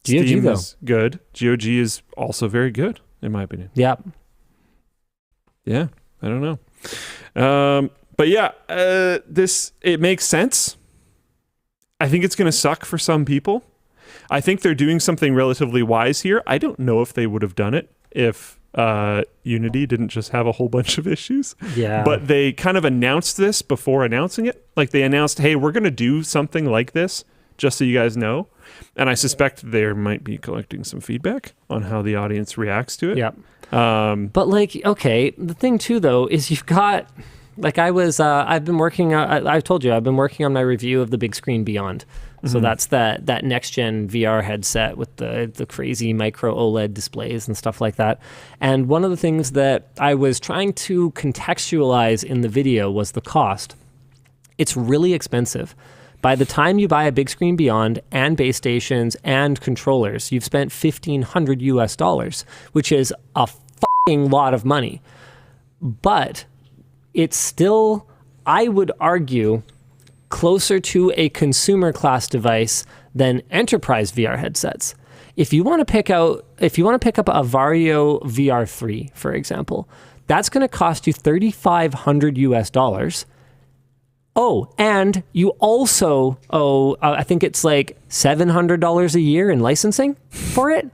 Speaker 1: GOG
Speaker 2: Steam
Speaker 1: though.
Speaker 2: is good. GOG is also very good, in my opinion.
Speaker 1: Yep.
Speaker 2: Yeah, I don't know. But yeah, it makes sense. I think it's going to suck for some people. I think they're doing something relatively wise here. I don't know if they would have done it if Unity didn't just have a whole bunch of issues.
Speaker 1: Yeah.
Speaker 2: But they kind of announced this before announcing it. Like they announced, hey, we're going to do something like this, just so you guys know. And I suspect they might be collecting some feedback on how the audience reacts to it.
Speaker 1: Yep. But like, okay, the thing too, though, is you've got... Like I've been working, I told you, I've been working on my review of the Bigscreen Beyond. So that's that next-gen VR headset with the crazy micro OLED displays and stuff like that. And one of the things that I was trying to contextualize in the video was the cost. It's really expensive. By the time you buy a Bigscreen Beyond and base stations and controllers, you've spent $1,500 US, which is a fucking lot of money. But... it's still, I would argue, closer to a consumer class device than enterprise VR headsets. If you want to pick up a Varjo VR3, for example, that's going to cost you $3,500 US. Oh, and you also owe, I think it's like $700 a year in licensing for it.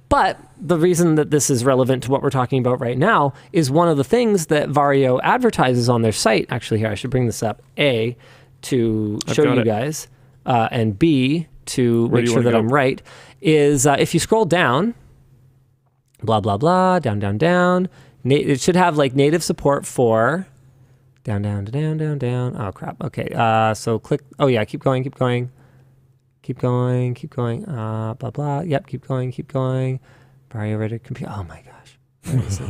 Speaker 1: But the reason that this is relevant to what we're talking about right now is one of the things that Varjo advertises on their site. Actually, here, I should bring this up. A, to show you guys, and B, to make sure that I'm right, is if you scroll down, blah, blah, blah, down, down, down, it should have like native support for down, down, down, down, down. Oh, crap. Okay. So click. Oh, yeah. Keep going. Keep going. Keep going, keep going, blah, blah. Yep, keep going. Varjo ready to compute. Oh my gosh. Where is it?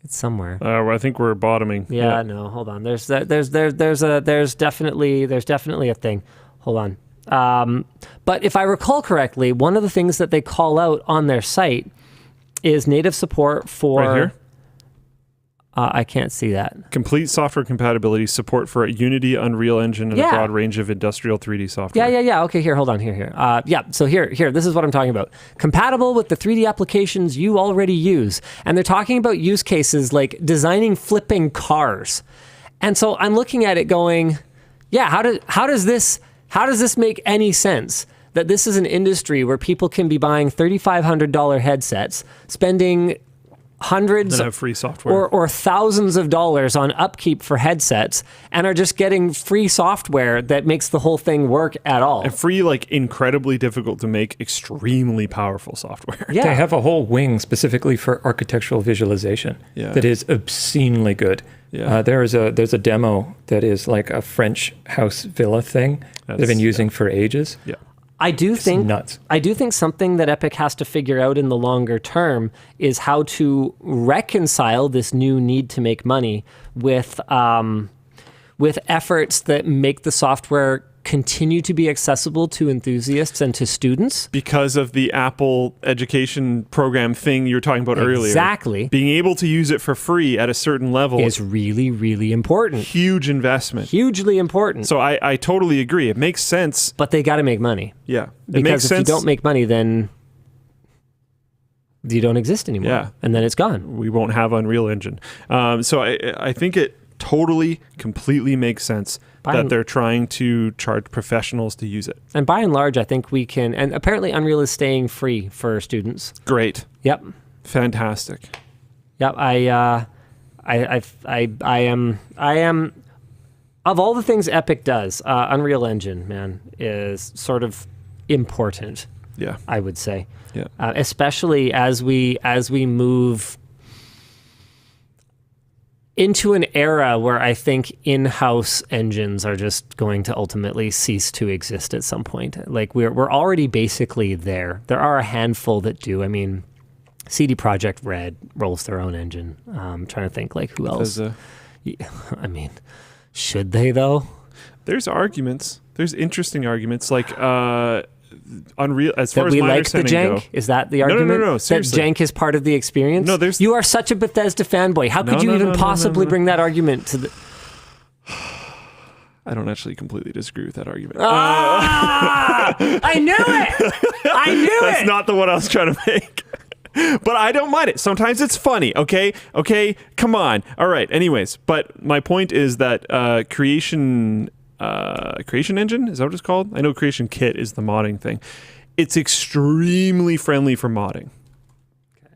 Speaker 1: It's somewhere.
Speaker 2: I think we're bottoming.
Speaker 1: Yeah, no, hold on. There's definitely a thing. Hold on. But if I recall correctly, one of the things that they call out on their site is native support for...
Speaker 2: Right here?
Speaker 1: I can't see that.
Speaker 2: Complete software compatibility, support for Unity, Unreal Engine, and a broad range of industrial 3D software.
Speaker 1: Yeah. Okay, here, hold on. Here. So here, this is what I'm talking about. Compatible with the 3D applications you already use. And they're talking about use cases like designing flipping cars. And so I'm looking at it going, yeah, how does this make any sense? That this is an industry where people can be buying $3,500 headsets, spending hundreds
Speaker 2: that have free software
Speaker 1: or thousands of dollars on upkeep for headsets and are just getting free software that makes the whole thing work at all.
Speaker 2: And free, like incredibly difficult to make, extremely powerful software.
Speaker 1: Yeah.
Speaker 3: They have a whole wing specifically for architectural visualization that is obscenely good.
Speaker 2: Yeah.
Speaker 3: There's a demo that is like a French house villa thing that they've been using for ages.
Speaker 2: Yeah.
Speaker 1: I do think
Speaker 3: nuts.
Speaker 1: I do think something that Epic has to figure out in the longer term is how to reconcile this new need to make money with efforts that make the software continue to be accessible to enthusiasts and to students.
Speaker 2: Because of the Apple education program thing you were talking about earlier.
Speaker 1: Exactly.
Speaker 2: Being able to use it for free at a certain level
Speaker 1: is really, really important.
Speaker 2: huge investment.
Speaker 1: Hugely important.
Speaker 2: So I totally agree. It makes sense.
Speaker 1: But they got to make money.
Speaker 2: Yeah. It
Speaker 1: Because
Speaker 2: makes
Speaker 1: if
Speaker 2: sense.
Speaker 1: you don't make money, then you don't exist anymore.
Speaker 2: Yeah.
Speaker 1: And then it's gone.
Speaker 2: We won't have Unreal Engine. So I think it totally, completely makes sense that they're trying to charge professionals to use it.
Speaker 1: And by and large, I think we can. And apparently, Unreal is staying free for students.
Speaker 2: Great.
Speaker 1: Yep.
Speaker 2: Fantastic.
Speaker 1: Yep. I am. Of all the things Epic does, Unreal Engine, man, is sort of important.
Speaker 2: Yeah.
Speaker 1: I would say.
Speaker 2: Yeah.
Speaker 1: Especially as we move into an era where I think in-house engines are just going to ultimately cease to exist at some point. Like we're already basically there. There are a handful that do. I mean, CD Projekt Red rolls their own engine. I'm trying to think like who else. I mean, should they though?
Speaker 2: There's arguments. There's interesting arguments like Unreal, as
Speaker 1: that
Speaker 2: far as
Speaker 1: we
Speaker 2: my
Speaker 1: like the
Speaker 2: understanding
Speaker 1: jank? Is that the argument?
Speaker 2: No,
Speaker 1: that
Speaker 2: seriously.
Speaker 1: jank is part of the experience?
Speaker 2: No, there's...
Speaker 1: You are such a Bethesda fanboy. How could you even possibly bring that argument to the...
Speaker 2: I don't actually completely disagree with that argument.
Speaker 1: I knew it! I knew
Speaker 2: That's
Speaker 1: it!
Speaker 2: not the one I was trying to make. But I don't mind it. Sometimes it's funny, okay? Okay, come on. All right, anyways. But my point is that Creation Engine, is that what it's called? I know Creation Kit is the modding thing. It's extremely friendly for modding. Okay.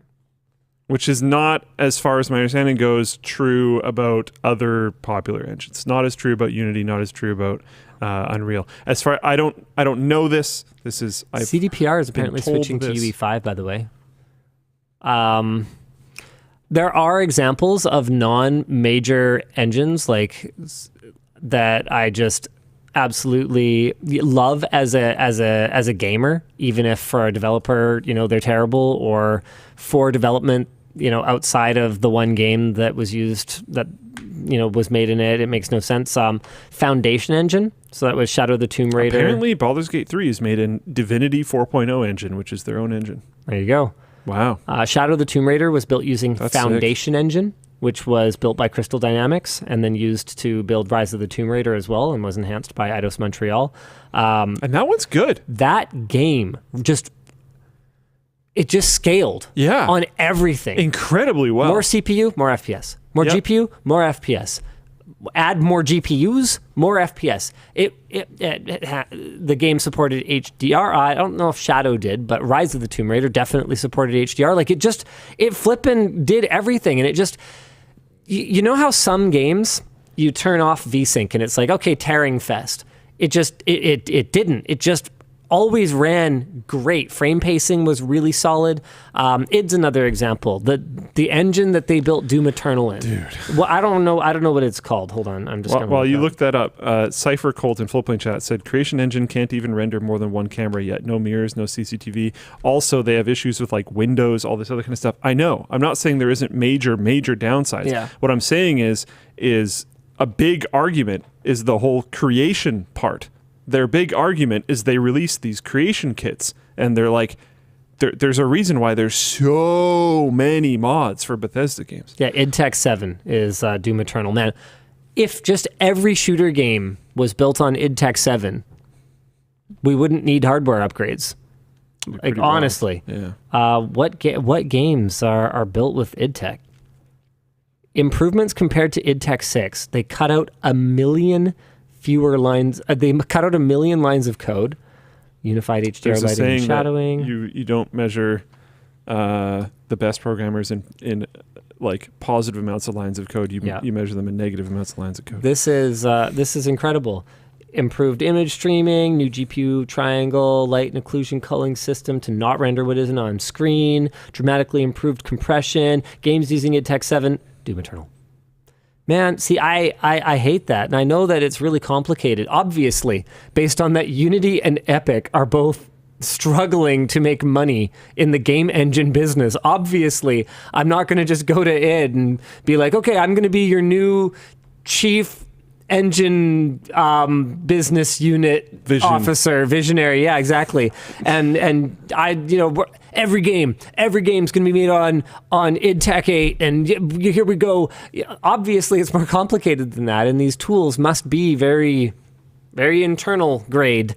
Speaker 2: Which is not, as far as my understanding goes, true about other popular engines. Not as true about Unity, not as true about Unreal. As far I don't know this. This is
Speaker 1: CDPR is apparently switching to UE5, by the way. There are examples of non-major engines like that I just absolutely love as a gamer, even if for a developer, they're terrible, or for development, outside of the one game that was used that was made in it makes no sense. Foundation engine, so that was Shadow of the Tomb Raider.
Speaker 2: Apparently Baldur's Gate 3 is made in Divinity 4.0 engine, which is their own engine.
Speaker 1: There you go.
Speaker 2: Wow.
Speaker 1: Shadow of the Tomb Raider was built using Foundation engine, which was built by Crystal Dynamics and then used to build Rise of the Tomb Raider as well, and was enhanced by Eidos Montreal.
Speaker 2: And that one's good.
Speaker 1: That game just scaled on everything.
Speaker 2: Incredibly well.
Speaker 1: More CPU, more FPS. More GPU, more FPS. Add more GPUs, more FPS. The game supported HDR. I don't know if Shadow did, but Rise of the Tomb Raider definitely supported HDR. Like it flippin' did everything, and it just, you know how some games you turn off VSync and it's like, okay, tearing fest. It didn't. It just always ran great. Frame pacing was really solid. Id's another example. The engine that they built Doom Eternal in.
Speaker 2: Dude.
Speaker 1: Well, I don't know what it's called. Hold on. I'm just going to
Speaker 2: While you look that up, Cypher Colt in Floatplane Chat said Creation Engine can't even render more than one camera yet. No mirrors, no CCTV. Also, they have issues with like Windows, all this other kind of stuff. I know. I'm not saying there isn't major downsides.
Speaker 1: Yeah.
Speaker 2: What I'm saying is a big argument is the whole creation part. Their big argument is they release these creation kits, and they're like, there's a reason why there's so many mods for Bethesda games.
Speaker 1: Yeah, id Tech 7 is Doom Eternal. Man, if just every shooter game was built on id Tech 7, we wouldn't need hardware upgrades. Like, honestly.
Speaker 2: Yeah.
Speaker 1: What games are built with id Tech? Improvements compared to id Tech 6. They cut out 1 million fewer lines. They cut out 1 million lines of code. Unified HDR lighting and shadowing.
Speaker 2: You don't measure the best programmers in like positive amounts of lines of code. You measure them in negative amounts of lines of code.
Speaker 1: This is incredible. Improved image streaming, new GPU triangle, light and occlusion culling system to not render what isn't on screen, dramatically improved compression, games using id Tech 7, Doom Eternal. Man, see, I hate that. And I know that it's really complicated. Obviously, based on that, Unity and Epic are both struggling to make money in the game engine business. Obviously, I'm not going to just go to id and be like, okay, I'm going to be your new chief engine business unit visionary. Yeah, exactly. And I, every game's going to be made on id Tech 8, and here we go. Obviously, it's more complicated than that, and these tools must be very, very internal grade.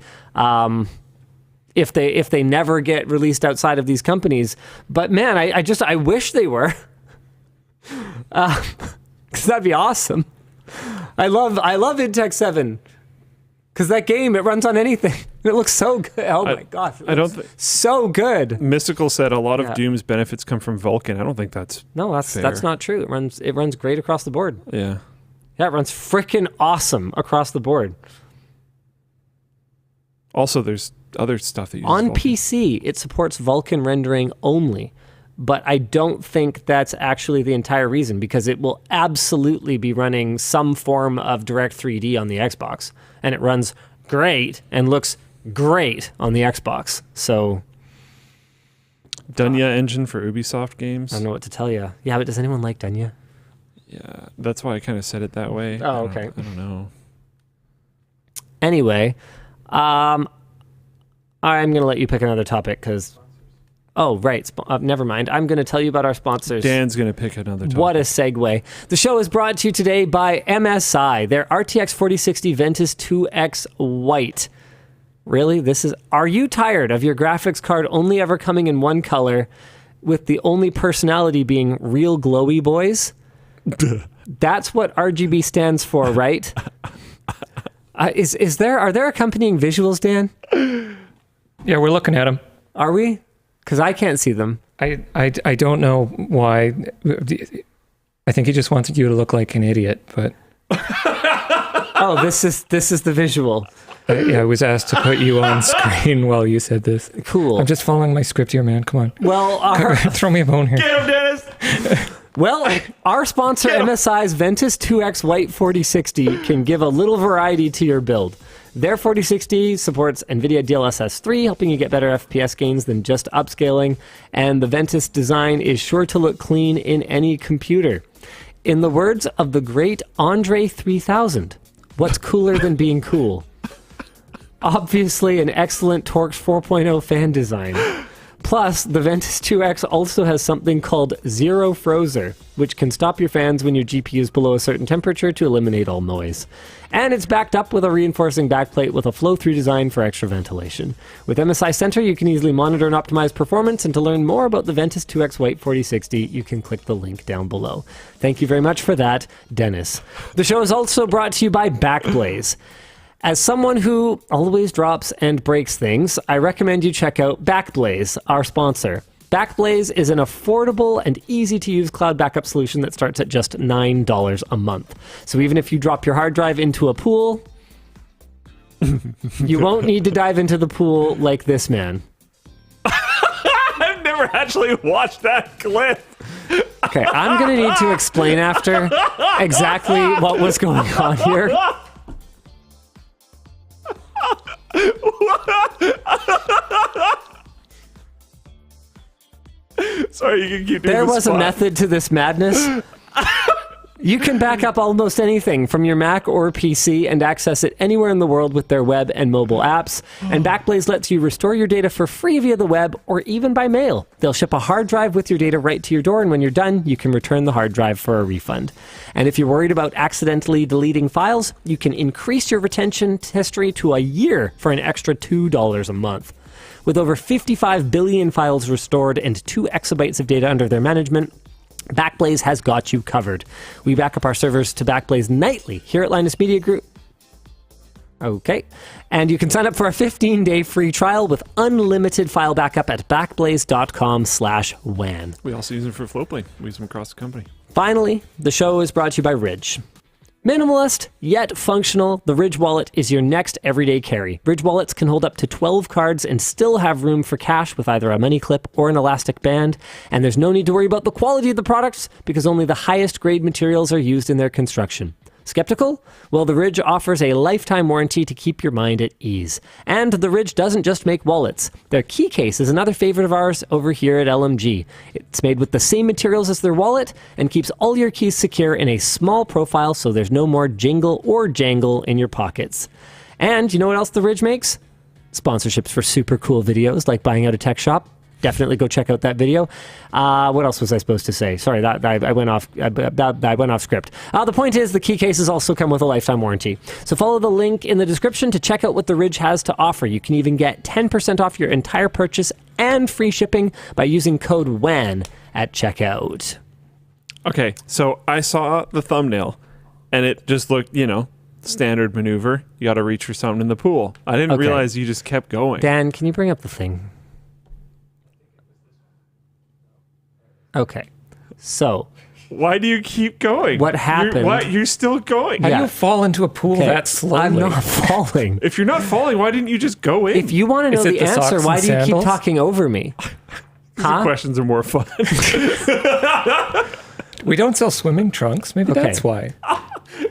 Speaker 1: If they never get released outside of these companies. But man, I wish they were. 'Cause that'd be awesome. I love id Tech 7. Because that game, it runs on anything. It looks so good. Oh my gosh. So good.
Speaker 2: Mystical said a lot of Doom's benefits come from Vulkan. I don't think that's fair.
Speaker 1: That's not true. It runs great across the board.
Speaker 2: Yeah.
Speaker 1: Yeah, it runs freaking awesome across the board.
Speaker 2: Also, there's other stuff that uses
Speaker 1: on
Speaker 2: Vulkan.
Speaker 1: PC, it supports Vulkan rendering only, but I don't think that's actually the entire reason, because it will absolutely be running some form of Direct 3D on the Xbox, and it runs great and looks great on the Xbox. So,
Speaker 2: Dunya engine for Ubisoft games.
Speaker 1: I don't know what to tell you. Yeah, but does anyone like Dunya?
Speaker 2: Yeah, that's why I kind of said it that way.
Speaker 1: Oh, okay.
Speaker 2: I don't know.
Speaker 1: Anyway, I'm going to let you pick another topic because... Oh, right. Never mind. I'm going to tell you about our sponsors.
Speaker 2: Dan's going to pick another topic.
Speaker 1: What a segue. The show is brought to you today by MSI, their RTX 4060 Ventus 2X White. Really? Are you tired of your graphics card only ever coming in one color, with the only personality being real glowy boys? That's what RGB stands for, right? Are there accompanying visuals, Dan?
Speaker 3: Yeah, we're looking at them.
Speaker 1: Are we? Because I can't see them.
Speaker 3: I don't know why. I think he just wanted you to look like an idiot, but...
Speaker 1: Oh, this is the visual.
Speaker 3: I was asked to put you on screen while you said this.
Speaker 1: Cool.
Speaker 3: I'm just following my script here, man. Come on.
Speaker 1: Well,
Speaker 3: throw me a bone here.
Speaker 2: Get him, Dennis!
Speaker 1: Well, our sponsor, MSI's Ventus 2X White 4060, can give a little variety to your build. Their 4060 supports NVIDIA DLSS 3, helping you get better FPS gains than just upscaling, and the Ventus design is sure to look clean in any computer. In the words of the great Andre 3000, what's cooler than being cool? Obviously, an excellent Torx 4.0 fan design. Plus, the Ventus 2X also has something called Zero Frozer, which can stop your fans when your GPU is below a certain temperature to eliminate all noise. And it's backed up with a reinforcing backplate with a flow-through design for extra ventilation. With MSI Center, you can easily monitor and optimize performance, and to learn more about the Ventus 2X White 4060, you can click the link down below. Thank you very much for that, Dennis. The show is also brought to you by Backblaze. As someone who always drops and breaks things, I recommend you check out Backblaze, our sponsor. Backblaze is an affordable and easy-to-use cloud backup solution that starts at just $9 a month. So even if you drop your hard drive into a pool, you won't need to dive into the pool like this man.
Speaker 2: I've never actually watched that clip.
Speaker 1: Okay, I'm going to need to explain after exactly what was going on here.
Speaker 2: Sorry, you can keep doing
Speaker 1: There was a method to this madness. You can back up almost anything from your Mac or PC and access it anywhere in the world with their web and mobile apps. And Backblaze lets you restore your data for free via the web or even by mail. They'll ship a hard drive with your data right to your door, and when you're done, you can return the hard drive for a refund. And if you're worried about accidentally deleting files, you can increase your retention history to a year for an extra $2 a month. With over 55 billion files restored and 2 exabytes of data under their management, Backblaze has got you covered. We back up our servers to Backblaze nightly here at Linus Media Group. Okay. And you can sign up for a 15-day free trial with unlimited file backup at backblaze.com/WAN.
Speaker 2: We also use them for FloatPlane. We use them across the company.
Speaker 1: Finally, the show is brought to you by Ridge. Minimalist, yet functional, the Ridge Wallet is your next everyday carry. Ridge Wallets can hold up to 12 cards and still have room for cash with either a money clip or an elastic band. And there's no need to worry about the quality of the products because only the highest grade materials are used in their construction. Skeptical? Well, the Ridge offers a lifetime warranty to keep your mind at ease. And the Ridge doesn't just make wallets. Their key case is another favorite of ours over here at LMG. It's made with the same materials as their wallet and keeps all your keys secure in a small profile so there's no more jingle or jangle in your pockets. And you know what else the Ridge makes? Sponsorships for super cool videos like buying out a tech shop. Definitely go check out that video. What else was I supposed to say? Sorry, I went off. I went off script. The point is, the key cases also come with a lifetime warranty. So follow the link in the description to check out what the Ridge has to offer. You can even get 10% off your entire purchase and free shipping by using code WAN at checkout.
Speaker 2: Okay, so I saw the thumbnail, and it just looked, standard maneuver. You got to reach for something in the pool. I didn't realize you just kept going.
Speaker 1: Dan, can you bring up the thing? Okay, so
Speaker 2: why do you keep going?
Speaker 1: What happened?
Speaker 2: You're still going.
Speaker 3: How do you fall into a pool that slowly?
Speaker 1: I'm not falling.
Speaker 2: If you're not falling, why didn't you just go in?
Speaker 1: If you want to know the answer, why do you keep talking over me?
Speaker 2: The questions are more fun.
Speaker 3: We don't sell swimming trunks. Maybe that's why.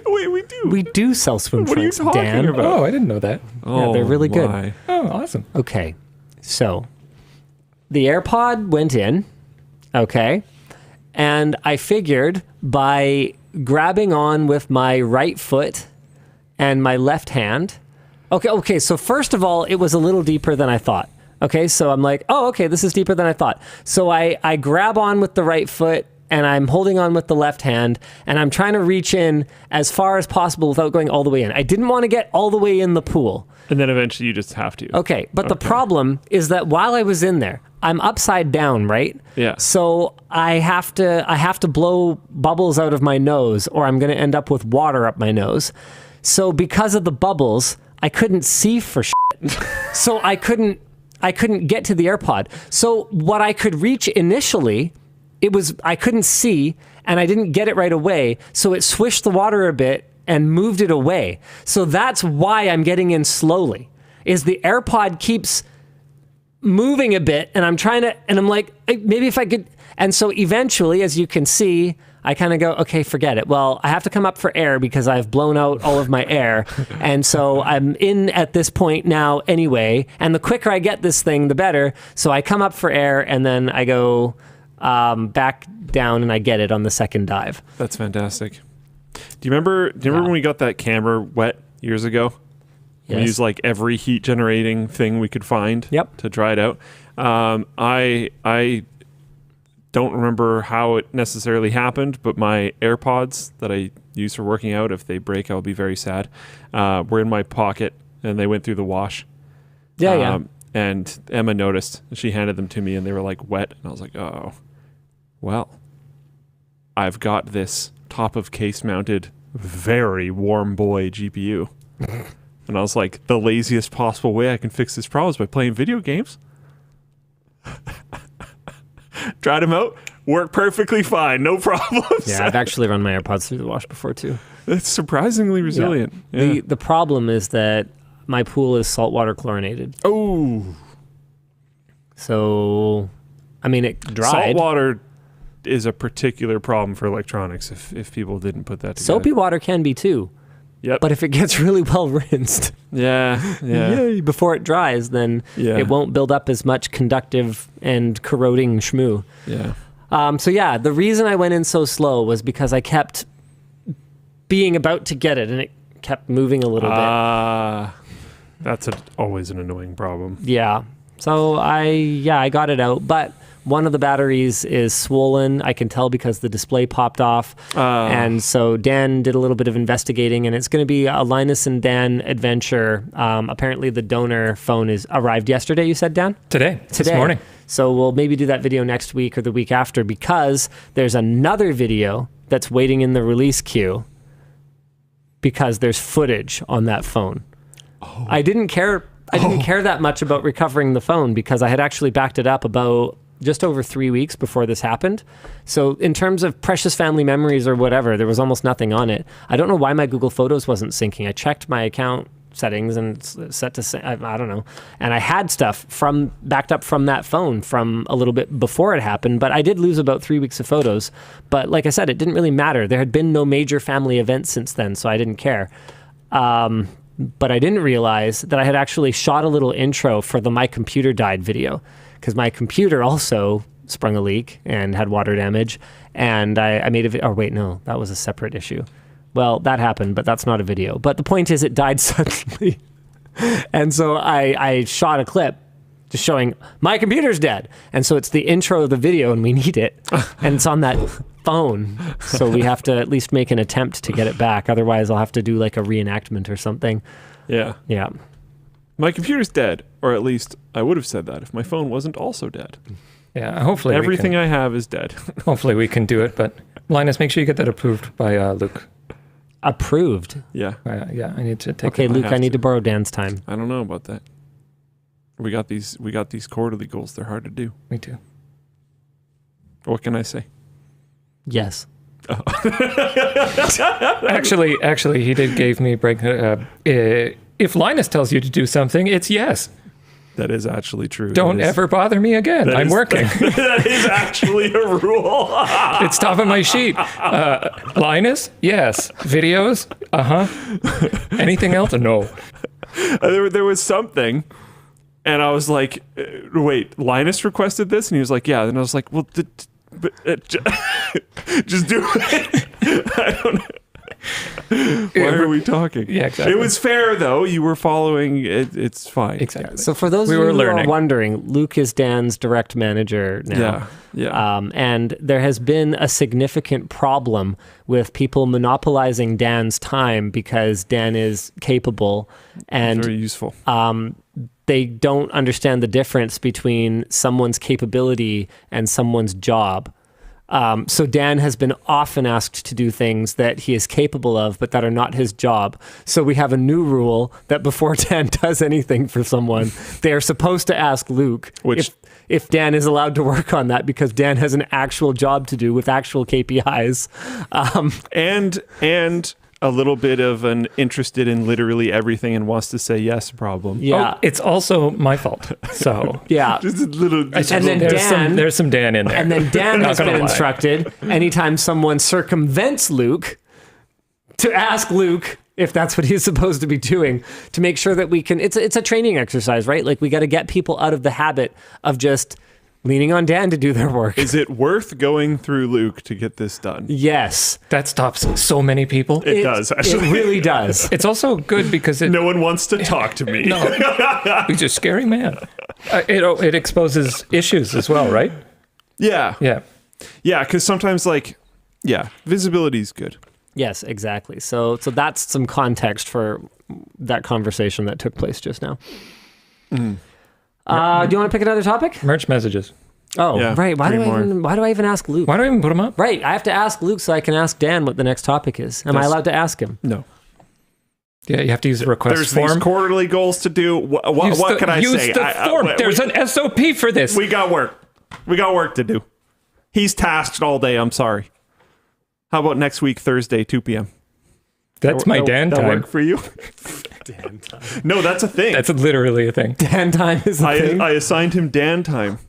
Speaker 2: Wait, we do.
Speaker 1: We do sell swim trunks,
Speaker 2: What are you talking
Speaker 1: Dan.
Speaker 2: about?
Speaker 3: Oh, I didn't know that.
Speaker 1: Yeah, they're really good.
Speaker 2: My.
Speaker 3: Oh, awesome.
Speaker 1: Okay, so the AirPod went in. Okay. And I figured by grabbing on with my right foot and my left hand. Okay. So first of all, it was a little deeper than I thought. Okay. So I'm like, oh, okay, this is deeper than I thought. So I grab on with the right foot and I'm holding on with the left hand and I'm trying to reach in as far as possible without going all the way in. I didn't want to get all the way in the pool.
Speaker 2: And then eventually you just have to.
Speaker 1: Okay. But the problem is that while I was in there, I'm upside down, right?
Speaker 2: Yeah.
Speaker 1: So I have to blow bubbles out of my nose or I'm going to end up with water up my nose. So because of the bubbles, I couldn't see for shit. So I couldn't get to the AirPod. So what I could reach initially, I couldn't see and I didn't get it right away. So it swished the water a bit and moved it away. So that's why I'm getting in slowly. Is the AirPod keeps moving a bit and I'm like, maybe if I could. And so eventually, as you can see, I kind of go, okay, forget it. Well, I have to come up for air because I've blown out all of my air. And so I'm in at this point now anyway. And the quicker I get this thing, the better. So I come up for air and then I go back down and I get it on the second dive.
Speaker 2: That's fantastic. Do you remember when we got that camera wet years ago?
Speaker 1: Yes.
Speaker 2: We used like every heat generating thing we could find to dry it out. I don't remember how it necessarily happened, but my AirPods that I use for working out, if they break, I'll be very sad, were in my pocket and they went through the wash.
Speaker 1: Yeah.
Speaker 2: And Emma noticed. She handed them to me and they were like wet. And I was like, oh, well, I've got this top of case mounted, very warm boy GPU. And I was like, the laziest possible way I can fix this problem is by playing video games. Tried them out, worked perfectly fine, no problems.
Speaker 1: Yeah, I've actually run my AirPods through the wash before too.
Speaker 2: It's surprisingly resilient. Yeah.
Speaker 1: The problem is that my pool is saltwater chlorinated.
Speaker 2: Oh.
Speaker 1: So, I mean, it dried.
Speaker 2: Saltwater is a particular problem for electronics if people didn't put that together.
Speaker 1: Soapy water can be too.
Speaker 2: Yep.
Speaker 1: But if it gets really well rinsed before it dries, then it won't build up as much conductive and corroding shmoo.
Speaker 2: Yeah.
Speaker 1: The reason I went in so slow was because I kept being about to get it and it kept moving a little bit.
Speaker 2: That's always an annoying problem.
Speaker 1: Yeah. So I got it out, but one of the batteries is swollen. I can tell because the display popped off. And so Dan did a little bit of investigating, and it's going to be a Linus and Dan adventure. Apparently the donor phone is arrived yesterday, you said, Dan?
Speaker 3: Today. This morning.
Speaker 1: So we'll maybe do that video next week or the week after because there's another video that's waiting in the release queue because there's footage on that phone. I didn't care that much about recovering the phone because I had actually backed it up about just over 3 weeks before this happened. So in terms of precious family memories or whatever, there was almost nothing on it. I don't know why my Google Photos wasn't syncing. I checked my account settings and it's set to, I don't know. And I had stuff backed up from that phone from a little bit before it happened, but I did lose about 3 weeks of photos. But like I said, it didn't really matter. There had been no major family events since then, so I didn't care. But I didn't realize that I had actually shot a little intro for the My Computer Died video, because my computer also sprung a leak and had water damage. And I made a video. Oh, wait, no, that was a separate issue. Well, that happened, but that's not a video. But the point is, it died suddenly. And so I shot a clip just showing my computer's dead. And so it's the intro of the video and we need it. And it's on that phone. So we have to at least make an attempt to get it back. Otherwise, I'll have to do like a reenactment or something.
Speaker 2: Yeah.
Speaker 1: Yeah.
Speaker 2: My computer's dead, or at least I would have said that if my phone wasn't also dead.
Speaker 3: Yeah, hopefully
Speaker 2: everything I have is dead.
Speaker 3: Hopefully we can do it, but Linus, make sure you get that approved by Luke.
Speaker 1: Approved?
Speaker 2: Yeah.
Speaker 3: Yeah, I need to take
Speaker 1: Okay, Luke, I need to borrow Dan's time.
Speaker 2: I don't know about that. We got these quarterly goals. They're hard to do.
Speaker 3: Me too.
Speaker 2: What can I say?
Speaker 1: Yes.
Speaker 3: Oh. Actually, he did give me a break. If Linus tells you to do something, it's yes.
Speaker 2: That is actually true.
Speaker 3: Don't ever bother me again. I'm working.
Speaker 2: That is actually a rule.
Speaker 3: It's top of my sheet. Linus? Yes. Videos? Uh-huh. Anything else? No.
Speaker 2: There was something, and I was like, wait, Linus requested this? And he was like, yeah. And I was like, well, just do it. I don't know. Why are we talking?
Speaker 3: Yeah, exactly.
Speaker 2: It was fair, though. You were following it. It's fine.
Speaker 3: Exactly.
Speaker 1: So for those of you who are wondering, Luke is Dan's direct manager now.
Speaker 2: Yeah.
Speaker 1: And there has been a significant problem with people monopolizing Dan's time because Dan is capable and
Speaker 2: very useful.
Speaker 1: They don't understand the difference between someone's capability and someone's job. So Dan has been often asked to do things that he is capable of, but that are not his job. So we have a new rule that before Dan does anything for someone, they are supposed to ask Luke if Dan is allowed to work on that, because Dan has an actual job to do with actual KPIs.
Speaker 2: And a little bit of an interested in literally everything and wants to say yes problem.
Speaker 1: Yeah.
Speaker 3: Oh, it's also my fault. So
Speaker 1: yeah.
Speaker 2: Just a little.
Speaker 1: And then
Speaker 3: there's some Dan in there.
Speaker 1: And then Dan has been instructed anytime someone circumvents Luke to ask Luke if that's what he's supposed to be doing, to make sure that we can. It's a training exercise, right? Like, we got to get people out of the habit of just leaning on Dan to do their work.
Speaker 2: Is it worth going through Luke to get this done?
Speaker 1: Yes.
Speaker 3: That stops so many people.
Speaker 2: It does, actually.
Speaker 1: It really does.
Speaker 3: It's also good because
Speaker 2: no one wants to talk to me.
Speaker 3: No, he's a scary man. It exposes issues as well, right?
Speaker 2: Yeah.
Speaker 3: Yeah.
Speaker 2: Yeah, because sometimes, visibility is good.
Speaker 1: Yes, exactly. So that's some context for that conversation that took place just now. Mm. Do you want to pick another topic?
Speaker 3: Merch messages.
Speaker 1: Oh, yeah, right. Why do I even ask Luke?
Speaker 3: Why do I even put them up?
Speaker 1: Right. I have to ask Luke so I can ask Dan what the next topic is. Am I allowed to ask him?
Speaker 2: No.
Speaker 3: Yeah, you have to use the request form.
Speaker 2: There's these quarterly goals to do. What can I say?
Speaker 3: Use the form. There's an SOP for this.
Speaker 2: We got work. We got work to do. He's tasked all day. I'm sorry. How about next week, Thursday, 2 p.m.?
Speaker 3: That's my Dan time.
Speaker 2: That work for you?
Speaker 1: Dan time.
Speaker 2: No, that's a thing.
Speaker 3: That's literally a thing.
Speaker 1: Dan time is a thing?
Speaker 2: I assigned him Dan time.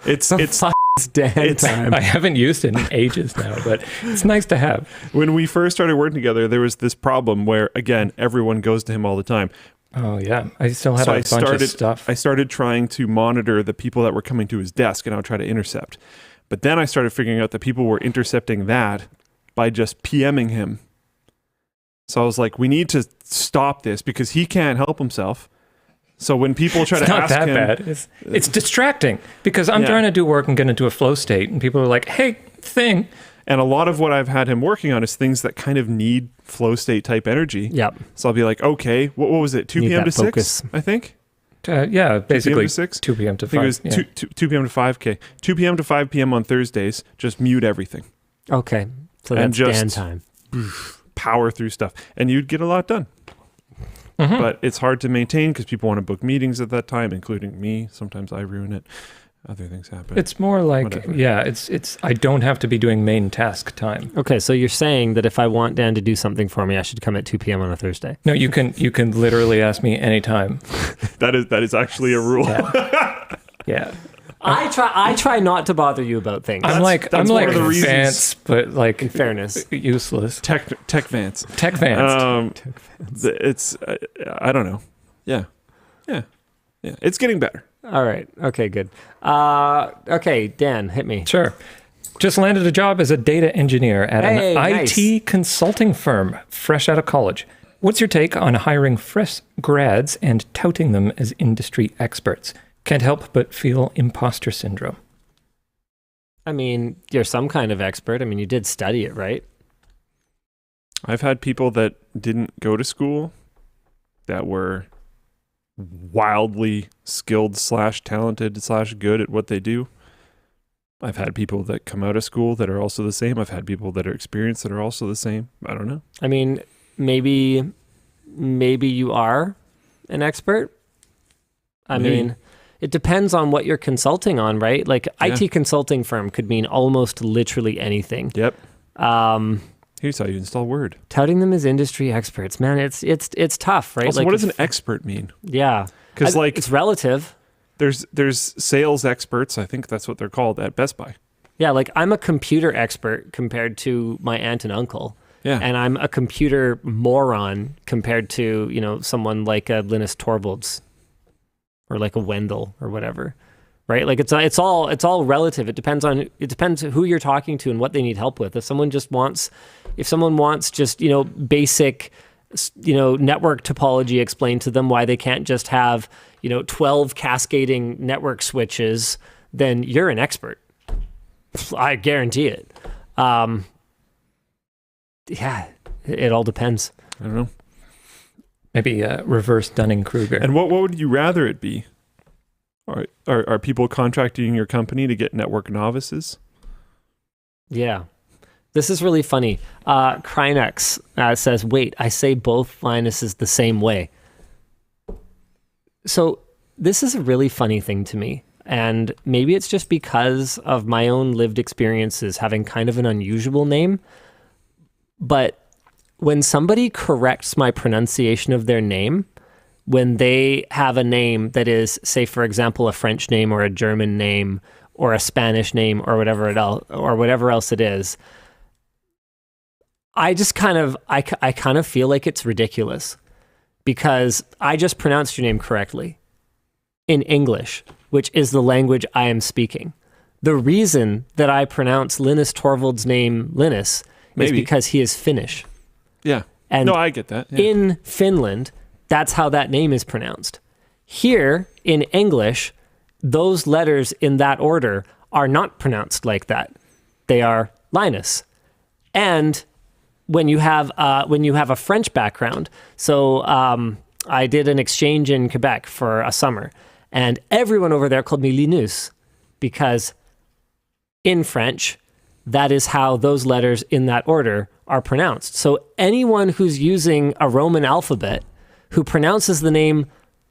Speaker 2: It's
Speaker 1: Dan time.
Speaker 3: I haven't used it in ages now, but it's nice to have.
Speaker 2: When we first started working together, there was this problem where, again, everyone goes to him all the time.
Speaker 3: Oh, yeah. I still had a bunch of stuff.
Speaker 2: I started trying to monitor the people that were coming to his desk, and I would try to intercept. But then I started figuring out that people were intercepting that by just PMing him. So I was like, we need to stop this because he can't help himself. So when people try to ask him...
Speaker 3: It's not that bad. It's distracting because I'm trying to do work and get into a flow state, and people are like, hey, thing.
Speaker 2: And a lot of what I've had him working on is things that kind of need flow state type energy.
Speaker 1: Yep.
Speaker 2: So I'll be like, okay, what was it? 2 p.m. to 6, I think?
Speaker 3: Yeah, basically
Speaker 2: 2
Speaker 3: p.m. to 6? 2 p.m. to 5.
Speaker 2: I think it was 2 p.m. to 5K. 2 p.m. to 5 p.m. on Thursdays, just mute everything.
Speaker 1: Okay. So that's Dan time.
Speaker 2: Power through stuff. And you'd get a lot done. Mm-hmm. But it's hard to maintain because people want to book meetings at that time, including me. Sometimes I ruin it. other things happen.
Speaker 3: It's more like,
Speaker 2: Whatever.
Speaker 3: yeah, it's. I don't have to be doing main task time.
Speaker 1: Okay, so you're saying that if I want Dan to do something for me, I should come at 2 p.m. on a Thursday.
Speaker 3: No, you can literally ask me anytime.
Speaker 2: That is actually a rule.
Speaker 3: Yeah.
Speaker 1: I try not to bother you about things.
Speaker 3: I'm like
Speaker 2: one of the reasons-
Speaker 3: Vance, but like
Speaker 1: in fairness.
Speaker 3: useless.
Speaker 2: Tech Vance.
Speaker 3: Tech Vance.
Speaker 2: It's I don't know. Yeah. It's getting better.
Speaker 1: All right. Okay, good. Okay, Dan, hit me.
Speaker 3: Sure. Just landed a job as a data engineer at
Speaker 1: Hey,
Speaker 3: an
Speaker 1: nice.
Speaker 3: IT consulting firm fresh out of college. What's your take on hiring fresh grads and touting them as industry experts? Can't help but feel imposter syndrome.
Speaker 1: I mean, you're some kind of expert. I mean, you did study it, right?
Speaker 2: I've had people that didn't go to school that were wildly skilled / talented / good at what they do. I've had people that come out of school that are also the same. I've had people that are experienced that are also the same. I don't know.
Speaker 1: I mean, maybe you are an expert. I
Speaker 2: Maybe.
Speaker 1: mean, it depends on what you're consulting on, right? Like
Speaker 2: Yeah.
Speaker 1: IT consulting firm could mean almost literally anything.
Speaker 2: Yep. Here's how you install Word.
Speaker 1: Touting them as industry experts, man, it's tough, right?
Speaker 2: Also,
Speaker 1: like
Speaker 2: what does
Speaker 1: if-
Speaker 2: an expert mean?
Speaker 1: Yeah.
Speaker 2: Because like
Speaker 1: it's relative.
Speaker 2: there's sales experts. I think that's what they're called at Best Buy.
Speaker 1: Yeah, like I'm a computer expert compared to my aunt and uncle.
Speaker 2: Yeah.
Speaker 1: And I'm a computer moron compared to, someone like a Linus Torvalds or like a Wendell or whatever. Right? Like it's all relative. It depends who you're talking to and what they need help with. If someone wants just, basic network topology explained to them, why they can't just have, 12 cascading network switches, then you're an expert. I guarantee it. Yeah, it all depends.
Speaker 2: I don't know.
Speaker 3: Maybe reverse Dunning-Kruger.
Speaker 2: And what would you rather it be? Are people contracting your company to get network novices?
Speaker 1: Yeah. This is really funny. Krynex says, wait, I say both Linuses the same way. So this is a really funny thing to me. And maybe it's just because of my own lived experiences having kind of an unusual name. But when somebody corrects my pronunciation of their name, when they have a name that is, say, for example, a French name or a German name or a Spanish name or whatever else it is, I just kind of feel like it's ridiculous because I just pronounced your name correctly in English, which is the language I am speaking. The reason that I pronounce Linus Torvalds' name Linus is because he is Finnish.
Speaker 2: Yeah.
Speaker 1: And
Speaker 2: no, I get that. Yeah.
Speaker 1: in Finland, that's how that name is pronounced. Here in English, those letters in that order are not pronounced like that. They are Linus. And when you have a French background, so I did an exchange in Quebec for a summer, and everyone over there called me Linus because in French, that is how those letters in that order are pronounced. So anyone who's using a Roman alphabet who pronounces the name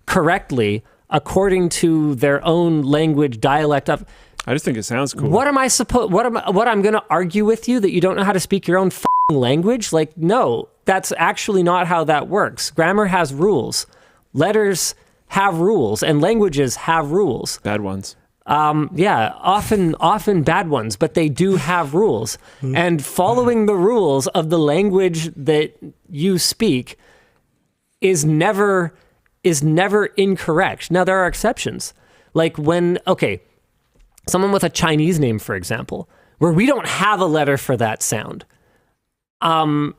Speaker 1: correctly according to their own language dialect of,
Speaker 2: I just think it sounds cool.
Speaker 1: what am I'm going to argue with you that you don't know how to speak your own language? Like, no, that's actually not how that works. Grammar has rules. Letters have rules and languages have rules.
Speaker 2: Bad ones.
Speaker 1: Yeah, often bad ones, but they do have rules. And following the rules of the language that you speak is never incorrect. Now, there are exceptions. Like someone with a Chinese name, for example, where we don't have a letter for that sound. I'm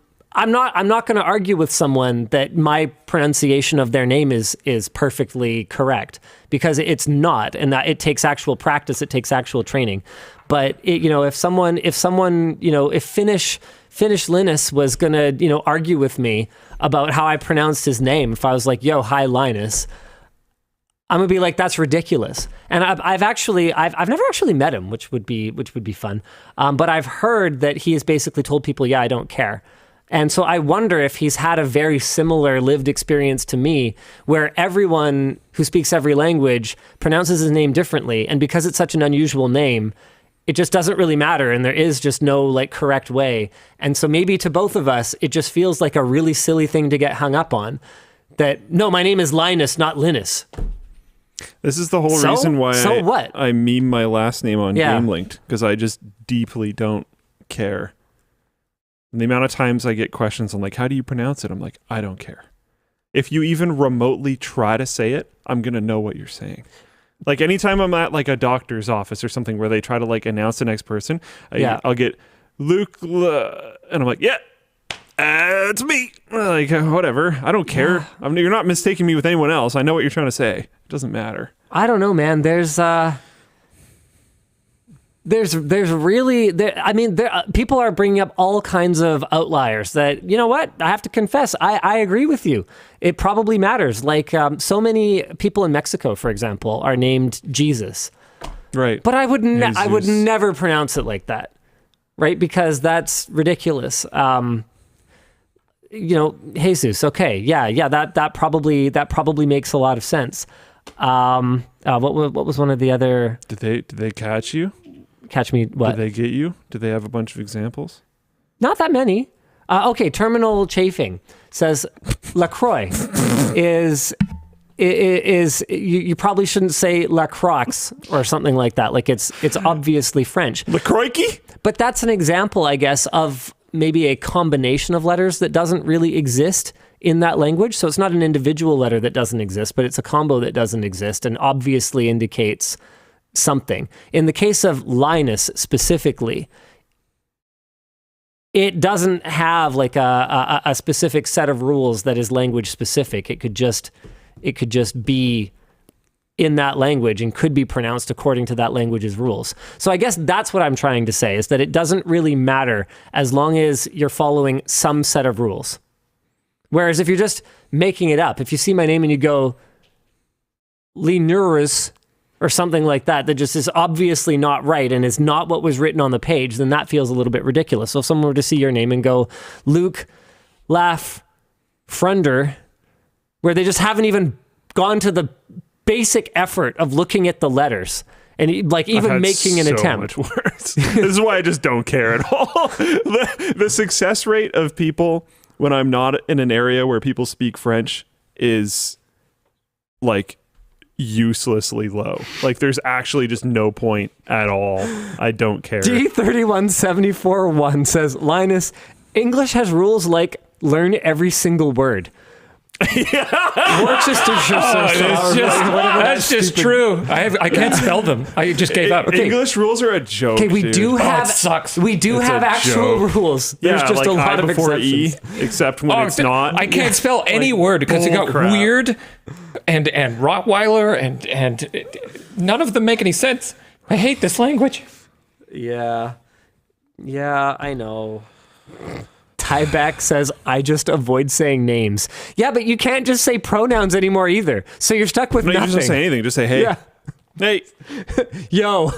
Speaker 1: not going to argue with someone that my pronunciation of their name is perfectly correct because it's not, and that it takes actual practice, it takes actual training. But if Finnish Linus was going to argue with me about how I pronounced his name, if I was like, "Yo, hi Linus," I'm gonna be like, that's ridiculous. And I've never actually met him, which would be fun. But I've heard that he has basically told people, yeah, I don't care. And so I wonder if he's had a very similar lived experience to me, where everyone who speaks every language pronounces his name differently. And because it's such an unusual name, it just doesn't really matter. And there is just no like correct way. And so maybe to both of us, it just feels like a really silly thing to get hung up on. That, no, my name is Linus, not Linus.
Speaker 2: This is the whole reason why I meme my last name on GameLinked, because I just deeply don't care. And the amount of times I get questions on like, how do you pronounce it? I'm like, I don't care. If you even remotely try to say it, I'm going to know what you're saying. Like anytime I'm at like a doctor's office or something where they try to like announce the next person, I'll get Luke, and I'm like, yeah, it's me. Like, whatever. I don't care. I mean, you're not mistaking me with anyone else. I know what you're trying to say. It doesn't matter.
Speaker 1: I don't know, man. There's really, people are bringing up all kinds of outliers that, you know what? I have to confess, I agree with you. It probably matters. Like so many people in Mexico, for example, are named Jesus.
Speaker 2: Right.
Speaker 1: But I would never pronounce it like that. Right? Because that's ridiculous. Jesus. Okay. Yeah. That probably makes a lot of sense. What was one of the other?
Speaker 2: Did they catch you?
Speaker 1: Catch me what?
Speaker 2: Did they get you? Did they have a bunch of examples?
Speaker 1: Not that many. Okay, Terminal Chafing says LaCroix is you probably shouldn't say La Croix or something like that. Like it's obviously French.
Speaker 2: LaCroix?
Speaker 1: But that's an example, I guess, of maybe a combination of letters that doesn't really exist in that language. So it's not an individual letter that doesn't exist, but it's a combo that doesn't exist and obviously indicates something. In the case of Linus specifically, it doesn't have like a specific set of rules that is language specific. It could just be in that language and could be pronounced according to that language's rules. So I guess that's what I'm trying to say, is that it doesn't really matter as long as you're following some set of rules. Whereas if you're just making it up, if you see my name and you go Linurus or something like that, that just is obviously not right and is not what was written on the page, then that feels a little bit ridiculous. So if someone were to see your name and go Luke Laugh Frunder, where they just haven't even gone to the basic effort of looking at the letters and like even making an attempt.
Speaker 2: Much worse. This is why I just don't care at all. The success rate of people when I'm not in an area where people speak French is like uselessly low. Like there's actually just no point at all. I don't care.
Speaker 1: D31741 says, Linus, English has rules like learn every single word.
Speaker 3: That's just true. I can't spell them. I just gave up.
Speaker 2: Okay. English rules are a joke.
Speaker 1: Okay, we do have
Speaker 3: it sucks.
Speaker 1: We do have actual rules. There's just
Speaker 2: like
Speaker 1: a lot of exceptions.
Speaker 2: Except when it's not.
Speaker 3: I can't spell any word because it got weird and Rottweiler and none of them make any sense. I hate this language.
Speaker 1: Yeah, I know. Tyback says, I just avoid saying names. Yeah, but you can't just say pronouns anymore either. So you're stuck with nothing.
Speaker 2: You just say anything. Just say, hey.
Speaker 1: Yeah.
Speaker 2: Hey.
Speaker 1: Yo.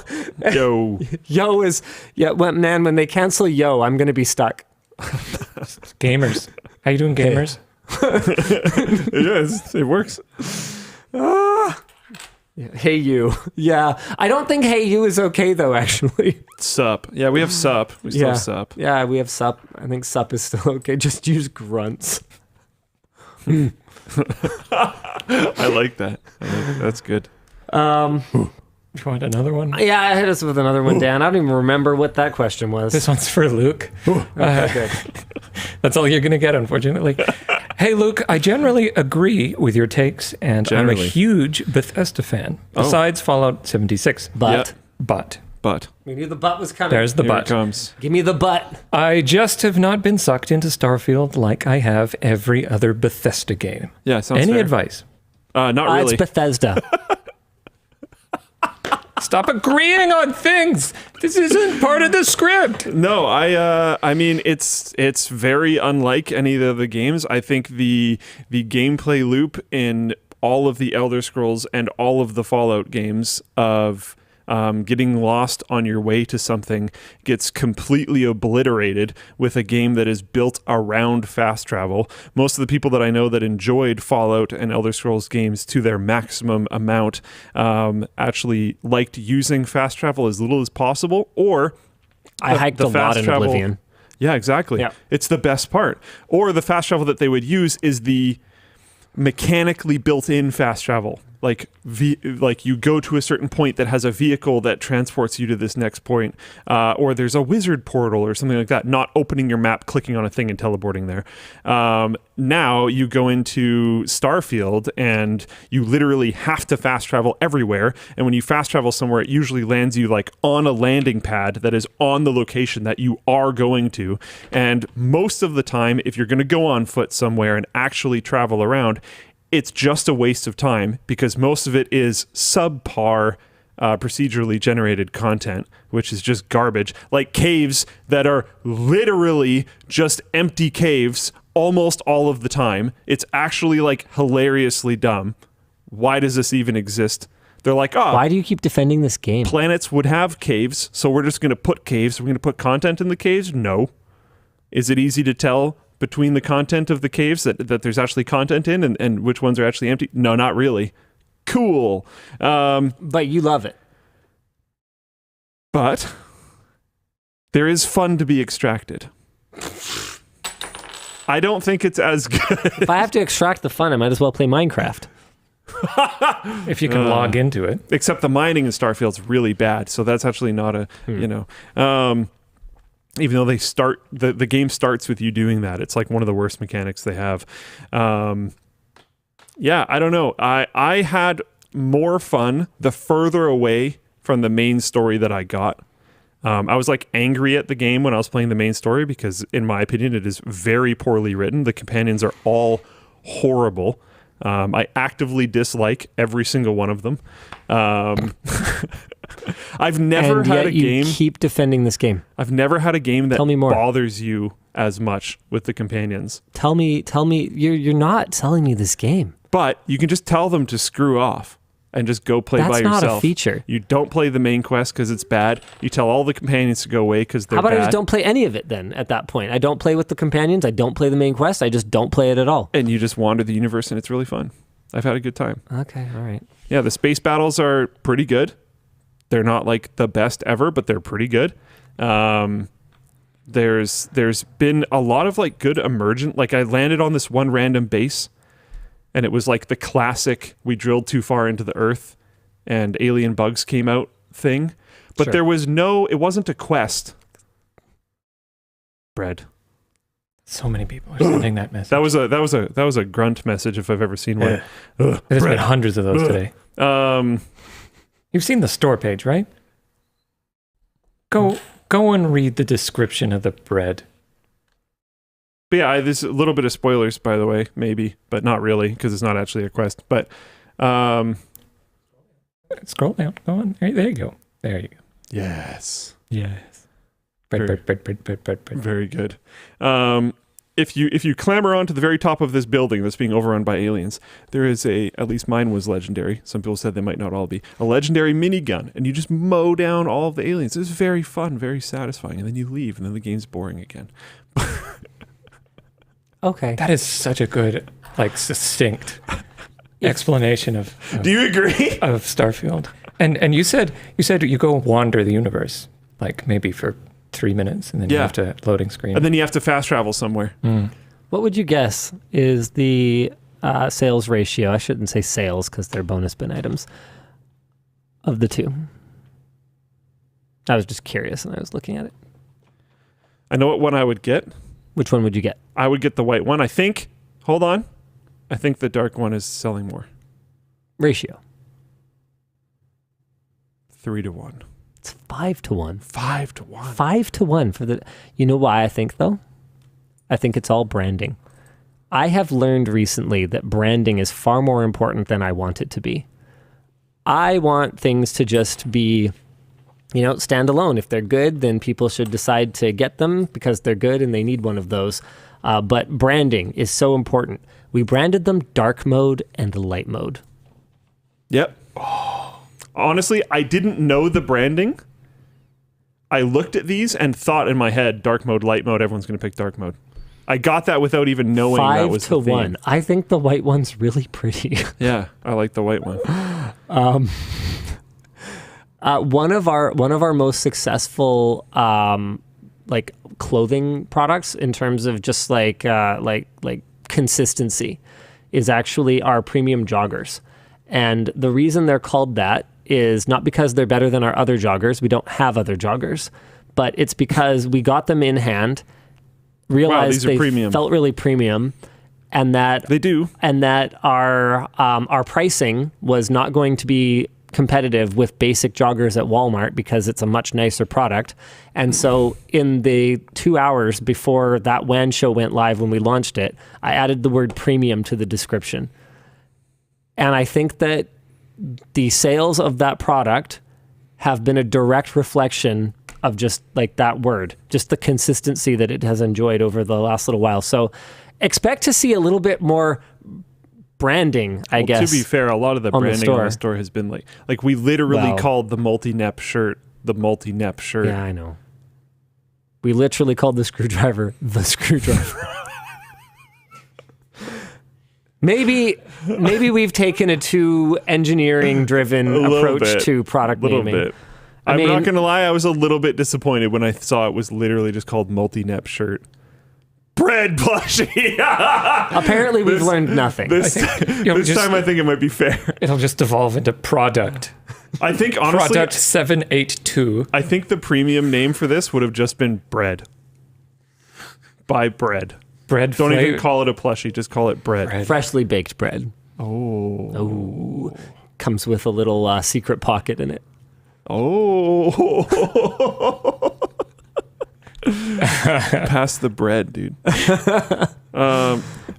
Speaker 1: Yo is... Yeah, man, when they cancel yo, I'm going to be stuck.
Speaker 3: Gamers. How you doing, gamers?
Speaker 2: Yes, it works.
Speaker 1: Hey you. Yeah. I don't think hey you is okay though, actually.
Speaker 2: Sup. Yeah, we have sup. We still have sup.
Speaker 1: Yeah, we have sup. I think sup is still okay. Just use grunts.
Speaker 2: I like that. That's good.
Speaker 3: You want another one?
Speaker 1: Yeah, hit us with another one, Dan. I don't even remember what that question was.
Speaker 3: This one's for Luke.
Speaker 1: Okay.
Speaker 3: That's all you're going to get, unfortunately. Hey, Luke, I generally agree with your takes, and I'm a huge Bethesda fan, besides Fallout 76.
Speaker 1: But.
Speaker 3: We
Speaker 1: knew the butt was coming.
Speaker 3: There's the
Speaker 2: Here
Speaker 3: but.
Speaker 2: It comes.
Speaker 1: Give me the butt.
Speaker 3: I just have not been sucked into Starfield like I have every other Bethesda game.
Speaker 2: Yeah, sounds
Speaker 3: Any
Speaker 2: fair.
Speaker 3: advice?
Speaker 2: Not really.
Speaker 1: It's Bethesda.
Speaker 3: Stop agreeing on things. This isn't part of the script.
Speaker 2: No, I mean it's very unlike any of the other games. I think the gameplay loop in all of the Elder Scrolls and all of the Fallout games of getting lost on your way to something gets completely obliterated with a game that is built around fast travel. Most of the people that I know that enjoyed Fallout and Elder Scrolls games to their maximum amount actually liked using fast travel as little as possible, or
Speaker 1: I hiked a lot in Oblivion.
Speaker 2: Yeah, exactly.
Speaker 1: Yeah.
Speaker 2: It's the best part. Or the fast travel that they would use is the mechanically built-in fast travel. Like you go to a certain point that has a vehicle that transports you to this next point, or there's a wizard portal or something like that, not opening your map, clicking on a thing and teleporting there. Now you go into Starfield and you literally have to fast travel everywhere. And when you fast travel somewhere, it usually lands you like on a landing pad that is on the location that you are going to. And most of the time, if you're going to go on foot somewhere and actually travel around, it's just a waste of time because most of it is subpar procedurally generated content, which is just garbage. Like caves that are literally just empty caves almost all of the time. It's actually like hilariously dumb. Why does this even exist? They're like,
Speaker 1: why do you keep defending this game?
Speaker 2: Planets would have caves, so we're just going to put caves. We're going to put content in the caves? No. Is it easy to tell between the content of the caves that there's actually content in and which ones are actually empty? No, not really. Cool.
Speaker 1: But you love it.
Speaker 2: But there is fun to be extracted. I don't think it's as good.
Speaker 1: If I have to extract the fun, I might as well play Minecraft.
Speaker 3: If you can log into it.
Speaker 2: Except the mining in Starfield's really bad, so that's actually not a, even though they start the game starts with you doing that. It's like one of the worst mechanics they have. Yeah, I don't know. I had more fun the further away from the main story that I got. I was like angry at the game when I was playing the main story because in my opinion it is very poorly written. The companions are all horrible. I actively dislike every single one of them. I've never had a game.
Speaker 1: You keep defending this game.
Speaker 2: I've never had a game that
Speaker 1: Tell me more.
Speaker 2: bothers you as much with the companions.
Speaker 1: Tell me. You're not selling me this game.
Speaker 2: But you can just tell them to screw off and just go play by yourself.
Speaker 1: That's not a feature.
Speaker 2: You don't play the main quest because it's bad. You tell all the companions to go away because they're bad.
Speaker 1: How about I just don't play any of it then at that point? I don't play with the companions. I don't play the main quest. I just don't play it at all.
Speaker 2: And you just wander the universe and it's really fun. I've had a good time.
Speaker 1: Okay, all right.
Speaker 2: Yeah, the space battles are pretty good. They're not like the best ever, but they're pretty good. There's been a lot of like good emergent, like I landed on this one random base and it was like the classic we drilled too far into the earth and alien bugs came out thing. But
Speaker 1: Sure.
Speaker 2: there was it wasn't a quest. Bread.
Speaker 3: So many people are sending that message.
Speaker 2: That was a grunt message if I've ever seen one.
Speaker 3: There's been hundreds of those today. You've seen the store page, right? Go and read the description of the bread.
Speaker 2: But yeah, there's a little bit of spoilers, by the way, maybe, but not really, because it's not actually a quest. But
Speaker 3: scroll down. Go on. There you go. There you go.
Speaker 2: Yes.
Speaker 3: Bread.
Speaker 2: Very good. If you clamber onto the very top of this building that's being overrun by aliens, there is at least mine was legendary. Some people said they might not all be. A legendary minigun, and you just mow down all of the aliens. It's very fun, very satisfying, and then you leave, and then the game's boring again.
Speaker 1: Okay.
Speaker 3: That is such a good, like, succinct explanation of
Speaker 2: Do you agree?
Speaker 3: Of Starfield. And you said you go wander the universe, like maybe for 3 minutes, and then you have to loading screen.
Speaker 2: And then you have to fast travel somewhere.
Speaker 1: What would you guess is the sales ratio? I shouldn't say sales because they're bonus bin items of the two. I was just curious and I was looking at it.
Speaker 2: I know what one I would get.
Speaker 1: Which one would you get?
Speaker 2: I would get the white one. I think the dark one is selling more.
Speaker 1: Ratio.
Speaker 2: 3-1.
Speaker 1: It's 5-1.
Speaker 2: 5-1.
Speaker 1: 5-1 for the. You know why I think though? I think it's all branding. I have learned recently that branding is far more important than I want it to be. I want things to just be, stand alone. If they're good, then people should decide to get them because they're good and they need one of those. But branding is so important. We branded them dark mode and light mode.
Speaker 2: Yep. Honestly, I didn't know the branding. I looked at these and thought in my head, dark mode, light mode, everyone's going to pick dark mode. I got that without even knowing that was the theme.
Speaker 1: 5-1. I think the white one's really pretty.
Speaker 2: Yeah, I like the white one.
Speaker 1: One of our most successful like clothing products in terms of just like consistency is actually our premium joggers. And the reason they're called that is not because they're better than our other joggers. We don't have other joggers, but it's because we got them in hand, realized they premium. Felt really premium, and that
Speaker 2: they do,
Speaker 1: and that our pricing was not going to be competitive with basic joggers at Walmart because it's a much nicer product. And so in the 2 hours before that WAN show went live when we launched it, I added the word premium to the description. And I think that the sales of that product have been a direct reflection of just like that word, just the consistency that it has enjoyed over the last little while. So expect to see a little bit more branding, I guess.
Speaker 2: To be fair, a lot of the branding on the store has been like we literally called the multi-nep shirt the multi-nep shirt.
Speaker 1: Yeah, I know. We literally called the screwdriver the screwdriver. Maybe we've taken a too engineering-driven approach to product naming. A little bit.
Speaker 2: I'm not going to lie, I was a little bit disappointed when I saw it was literally just called multi-nep shirt. Bread plushie!
Speaker 1: Apparently we've learned nothing.
Speaker 2: This time I think it might be fair.
Speaker 3: It'll just evolve into product.
Speaker 2: I think, honestly...
Speaker 3: Product 782.
Speaker 2: I think the premium name for this would have just been bread. Buy bread.
Speaker 3: Bread
Speaker 2: Don't even call it a plushie, just call it bread.
Speaker 1: Freshly baked bread.
Speaker 2: Oh.
Speaker 1: Comes with a little secret pocket in it.
Speaker 2: Oh. Pass the bread, dude. But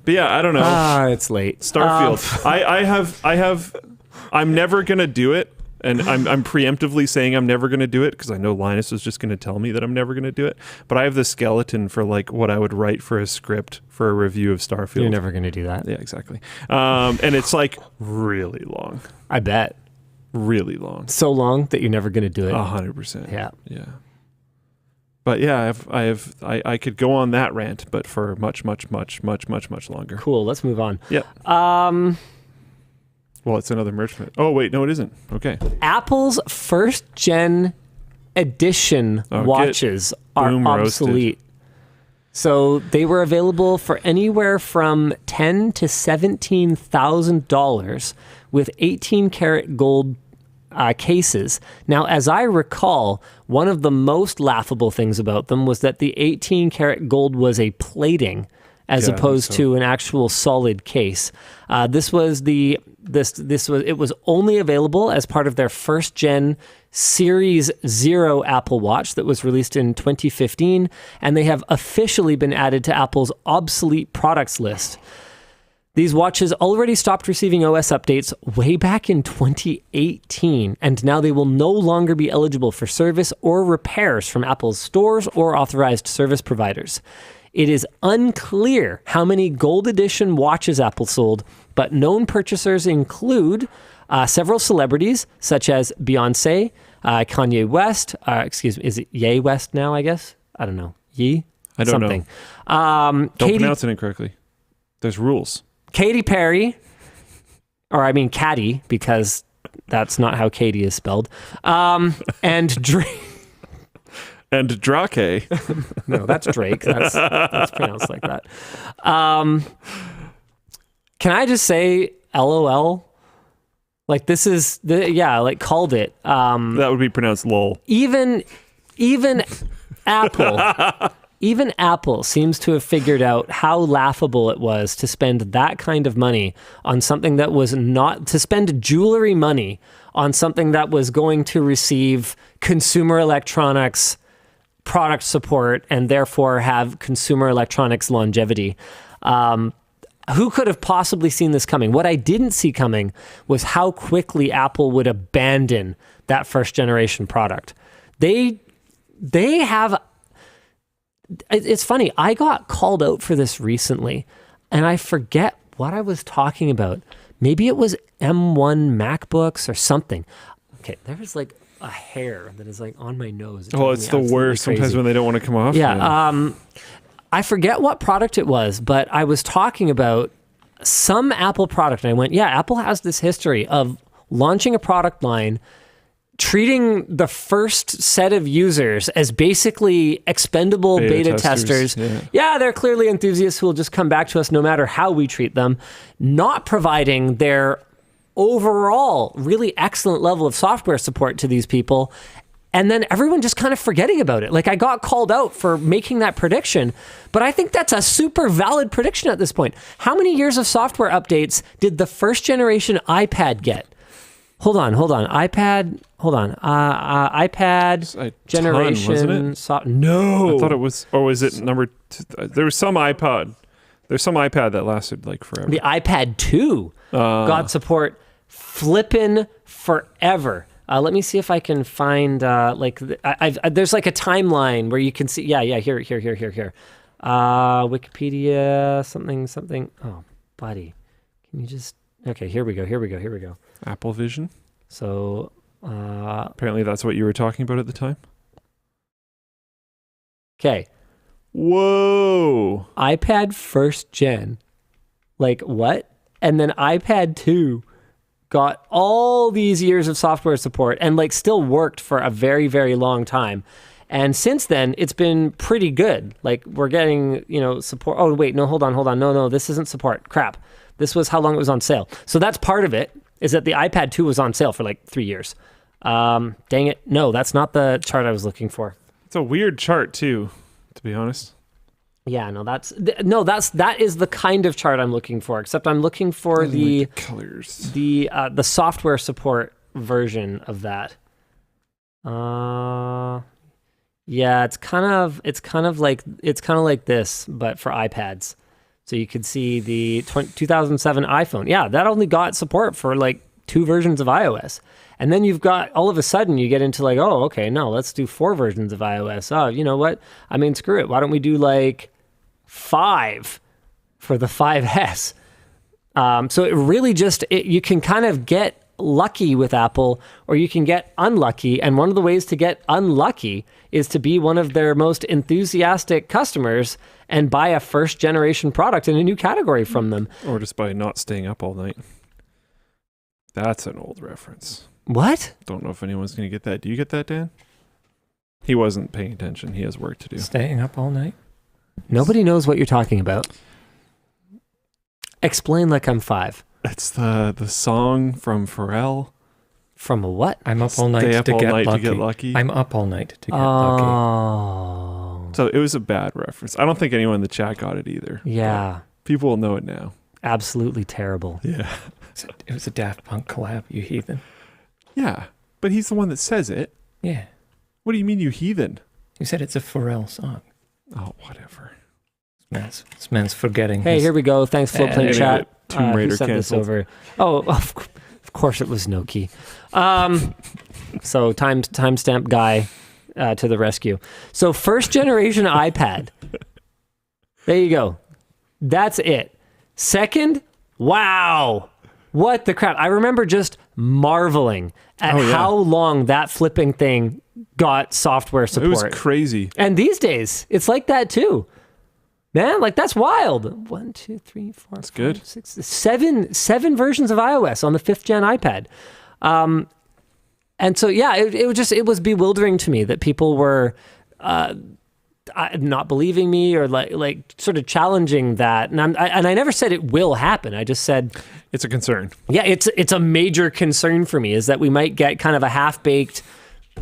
Speaker 2: yeah, I don't know.
Speaker 1: It's late.
Speaker 2: Starfield. I'm never gonna do it, and I'm preemptively saying I'm never gonna do it because I know Linus was just gonna tell me that I'm never gonna do it. But I have the skeleton for like what I would write for a script for a review of Starfield.
Speaker 1: You're never gonna do that.
Speaker 2: Yeah, exactly. And it's like really long.
Speaker 1: I bet.
Speaker 2: Really long.
Speaker 1: So long that you're never gonna do it.
Speaker 2: 100%.
Speaker 1: Yeah.
Speaker 2: Yeah. But yeah, I could go on that rant, but for much longer.
Speaker 1: Cool. Let's move on.
Speaker 2: Yeah. Well, it's another merch. Oh wait, no, it isn't. Okay.
Speaker 1: Apple's first gen edition watches are obsolete. So they were available for anywhere from $10,000 to $17,000 with 18-karat gold cases. Now, as I recall, one of the most laughable things about them was that the 18-karat gold was a plating as opposed to an actual solid case. It was only available as part of their first gen Series 0 Apple Watch that was released in 2015, and they have officially been added to Apple's obsolete products list. These watches already stopped receiving OS updates way back in 2018, and now they will no longer be eligible for service or repairs from Apple's stores or authorized service providers. It is unclear how many gold edition watches Apple sold, but known purchasers include several celebrities such as Beyonce, Kanye West, is it Ye West now, I guess? I don't know. Ye?
Speaker 2: I don't know. Don't pronounce it incorrectly. There's rules.
Speaker 1: Katy Perry, or I mean Caddy, because that's not how Katie is spelled, and Drake.
Speaker 2: And Drake.
Speaker 1: No, that's Drake. That's pronounced like that. Can I just say LOL? Like this is like called it.
Speaker 2: That would be pronounced lol.
Speaker 1: Even Apple. Even Apple seems to have figured out how laughable it was to spend that kind of money on something that was not, to spend jewelry money on something that was going to receive consumer electronics product support and therefore have consumer electronics longevity. Who could have possibly seen this coming? What I didn't see coming was how quickly Apple would abandon that first generation product. They have... It's funny. I got called out for this recently, and I forget what I was talking about. Maybe it was M1 MacBooks or something. Okay, there's like a hair that is like on my nose.
Speaker 2: Oh, it's the worst sometimes when they don't want to come off.
Speaker 1: Yeah. I forget what product it was, but I was talking about some Apple product, and I went, yeah, Apple has this history of launching a product line, treating the first set of users as basically expendable beta testers. Yeah, they're clearly enthusiasts who will just come back to us no matter how we treat them, not providing their overall really excellent level of software support to these people, and then everyone just kind of forgetting about it. Like, I got called out for making that prediction, but I think that's a super valid prediction at this point. How many years of software updates did the first generation iPad get? Hold on. iPad generation. No.
Speaker 2: I thought it was, or was it number two? There was some iPod. There's some iPad that lasted like forever.
Speaker 1: The iPad 2 got support flippin' forever. Let me see if I can find there's like a timeline where you can see. Yeah. Here. Wikipedia something. Oh, buddy, can you just? Okay, here we go.
Speaker 2: Apple Vision.
Speaker 1: So
Speaker 2: apparently that's what you were talking about at the time.
Speaker 1: Okay.
Speaker 2: Whoa.
Speaker 1: iPad first gen. Like what? And then iPad 2 got all these years of software support and like still worked for a very, very long time. And since then, it's been pretty good. Like, we're getting, support. Oh, wait, no, hold on. No, this isn't support. Crap. This was how long it was on sale. So that's part of it, is that the iPad 2 was on sale for like 3 years. Dang it. No, that's not the chart I was looking for.
Speaker 2: It's a weird chart too, to be honest.
Speaker 1: Yeah, that is the kind of chart I'm looking for, except I'm looking for the
Speaker 2: colors.
Speaker 1: The software support version of that. Yeah, it's kind of like this, but for iPads. So you could see the 2007 iPhone. Yeah, that only got support for like 2 versions of iOS. And then you've got, all of a sudden, you get into like, oh, okay, no, let's do 4 versions of iOS. Oh, you know what? I mean, screw it. Why don't we do like 5 for the 5S? So it really just, you can kind of get lucky with Apple, or you can get unlucky. And one of the ways to get unlucky is to be one of their most enthusiastic customers and buy a first generation product in a new category from them.
Speaker 2: Or just by not staying up all night. That's an old reference.
Speaker 1: What?
Speaker 2: Don't know if anyone's going to get that. Do you get that, Dan? He wasn't paying attention. He has work to do.
Speaker 3: Staying up all night?
Speaker 1: Nobody knows what you're talking about. Explain like I'm 5.
Speaker 2: It's the song from Pharrell.
Speaker 1: From a what?
Speaker 3: I'm up all night, to get lucky. I'm up all night to get lucky.
Speaker 2: So it was a bad reference. I don't think anyone in the chat got it either.
Speaker 1: Yeah.
Speaker 2: People will know it now.
Speaker 1: Absolutely terrible.
Speaker 2: Yeah.
Speaker 3: It was a Daft Punk collab, you heathen.
Speaker 2: Yeah, but he's the one that says it.
Speaker 3: Yeah.
Speaker 2: What do you mean, you heathen?
Speaker 3: You said it's a Pharrell song.
Speaker 2: Oh, whatever.
Speaker 3: This man's forgetting.
Speaker 1: Hey, here we go. Thanks, Flipplane Chat.
Speaker 2: Tomb Raider
Speaker 1: sent this over. Oh, of course it was Noki. So timestamp guy to the rescue. So first generation iPad. There you go. That's it. Second, wow. What the crap? I remember just marveling at how long that flipping thing got software support.
Speaker 2: It was crazy.
Speaker 1: And these days, it's like that too. Man, like that's wild. 1, 2, 3, 4,
Speaker 2: that's
Speaker 1: 5,
Speaker 2: good.
Speaker 1: 6, 7 versions of iOS on the 5th gen iPad. And so, yeah, it was bewildering to me that people were not believing me or like sort of challenging that. And I never said it will happen. I just said
Speaker 2: it's a concern.
Speaker 1: Yeah, it's a major concern for me, is that we might get kind of a half-baked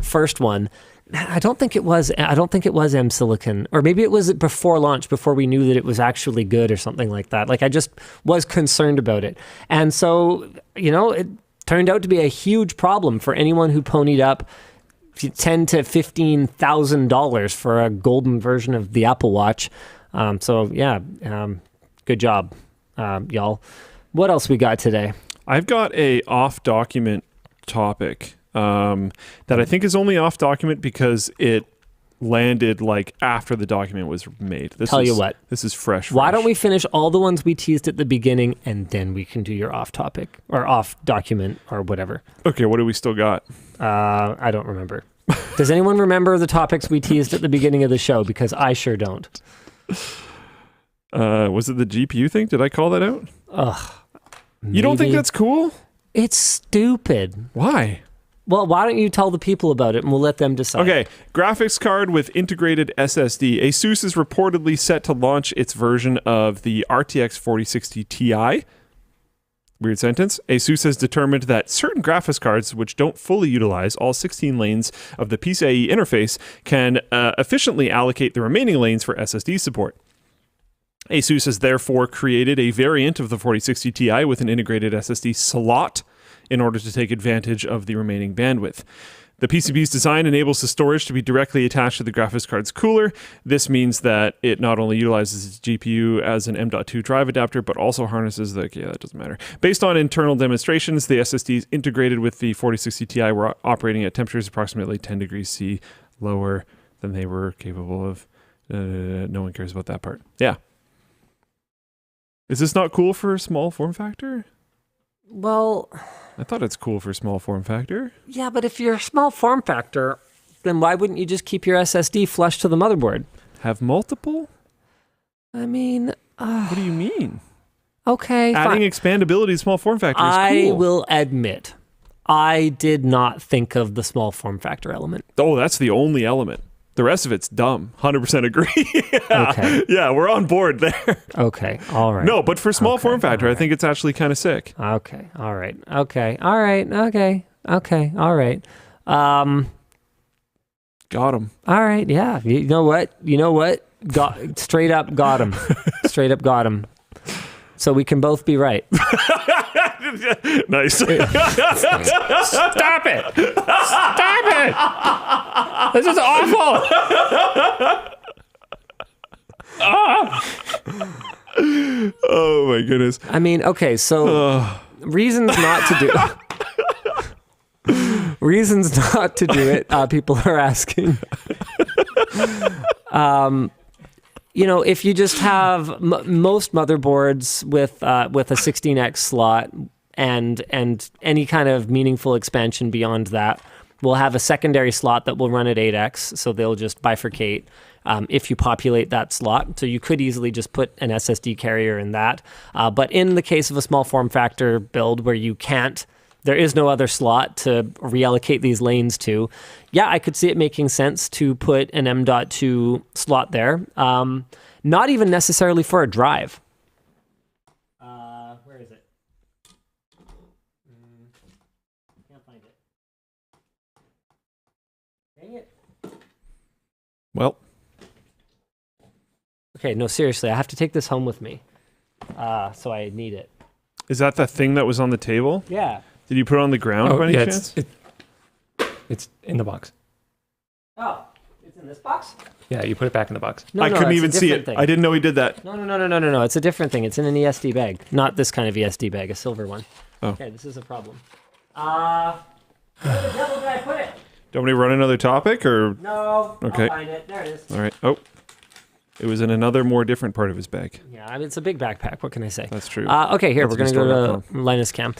Speaker 1: first one. I don't think it was M Silicon, or maybe it was before launch, before we knew that it was actually good or something like that. Like, I just was concerned about it. And so, it turned out to be a huge problem for anyone who ponied up $10,000 to $15,000 for a golden version of the Apple Watch. Good job, y'all. What else we got today?
Speaker 2: I've got a off-document topic that I think is only off-document because it landed like after the document was made.
Speaker 1: Tell you what.
Speaker 2: This is fresh.
Speaker 1: Why don't we finish all the ones we teased at the beginning, and then we can do your off topic or off document or whatever.
Speaker 2: Okay, what do we still got?
Speaker 1: I don't remember. Does anyone remember the topics we teased at the beginning of the show? Because I sure don't.
Speaker 2: Was it the GPU thing? Did I call that out?
Speaker 1: Ugh.
Speaker 2: You don't think that's cool?
Speaker 1: It's stupid.
Speaker 2: Why?
Speaker 1: Well, why don't you tell the people about it and we'll let them decide.
Speaker 2: Okay, graphics card with integrated SSD. Asus is reportedly set to launch its version of the RTX 4060 Ti. Weird sentence. Asus has determined that certain graphics cards, which don't fully utilize all 16 lanes of the PCI-E interface, can efficiently allocate the remaining lanes for SSD support. Asus has therefore created a variant of the 4060 Ti with an integrated SSD slot in order to take advantage of the remaining bandwidth. The PCB's design enables the storage to be directly attached to the graphics card's cooler. This means that it not only utilizes its GPU as an M.2 drive adapter, but also harnesses the... Yeah, that doesn't matter. Based on internal demonstrations, the SSDs integrated with the 4060 Ti were operating at temperatures approximately 10 degrees C lower than they were capable of. No one cares about that part. Yeah. Is this not cool for small form factor?
Speaker 1: Well...
Speaker 2: I thought it's cool for small form factor.
Speaker 1: Yeah, but if you're a small form factor, then why wouldn't you just keep your SSD flush to the motherboard?
Speaker 2: Have multiple?
Speaker 1: I mean...
Speaker 2: what do you mean?
Speaker 1: Okay,
Speaker 2: Adding expandability to small form factor is cool.
Speaker 1: I will admit, I did not think of the small form factor element.
Speaker 2: Oh, that's the only element. The rest of it's dumb. 100% agree. Yeah.
Speaker 1: Okay.
Speaker 2: Yeah, we're on board there.
Speaker 1: Okay, all right.
Speaker 2: No, but for small form factor, I think it's actually kind of sick.
Speaker 1: Okay, all right. Okay, all right. Okay, all right.
Speaker 2: Got him.
Speaker 1: All right, yeah. You know what? Straight up got him. Straight up got him. So we can both be right.
Speaker 2: Nice.
Speaker 3: Stop it! Stop it! This is awful!
Speaker 2: Oh my goodness.
Speaker 1: I mean, okay, so reasons not to do reasons not to do it. People are asking. If you just have most motherboards with a 16x slot and any kind of meaningful expansion beyond that, will have a secondary slot that will run at 8x, so they'll just bifurcate if you populate that slot. So you could easily just put an SSD carrier in that. But in the case of a small form factor build where there is no other slot to reallocate these lanes to, yeah, I could see it making sense to put an M.2 slot there. Not even necessarily for a drive. Where is it? Can't find it. Dang it.
Speaker 2: Well.
Speaker 1: Okay, no, seriously, I have to take this home with me. So I need it.
Speaker 2: Is that the thing that was on the table?
Speaker 1: Yeah.
Speaker 2: Did you put it on the ground by any chance?
Speaker 3: It's in the box.
Speaker 1: Oh, it's in this box?
Speaker 3: Yeah, you put it back in the box.
Speaker 2: I couldn't even see it.
Speaker 1: Thing.
Speaker 2: I didn't know he did that.
Speaker 1: No. It's a different thing. It's in an ESD bag. Not this kind of ESD bag, a silver one.
Speaker 2: Oh.
Speaker 1: Okay, this is a problem. Where the devil did I put it?
Speaker 2: Do you want me to run another topic or?
Speaker 1: No.
Speaker 2: Okay.
Speaker 1: I'll find it. There it is.
Speaker 2: All right. Oh. It was in another more different part of his bag.
Speaker 1: Yeah, I mean, it's a big backpack. What can I say?
Speaker 2: That's true.
Speaker 1: Okay, here, we're going to go
Speaker 2: to
Speaker 1: to Linus Cam.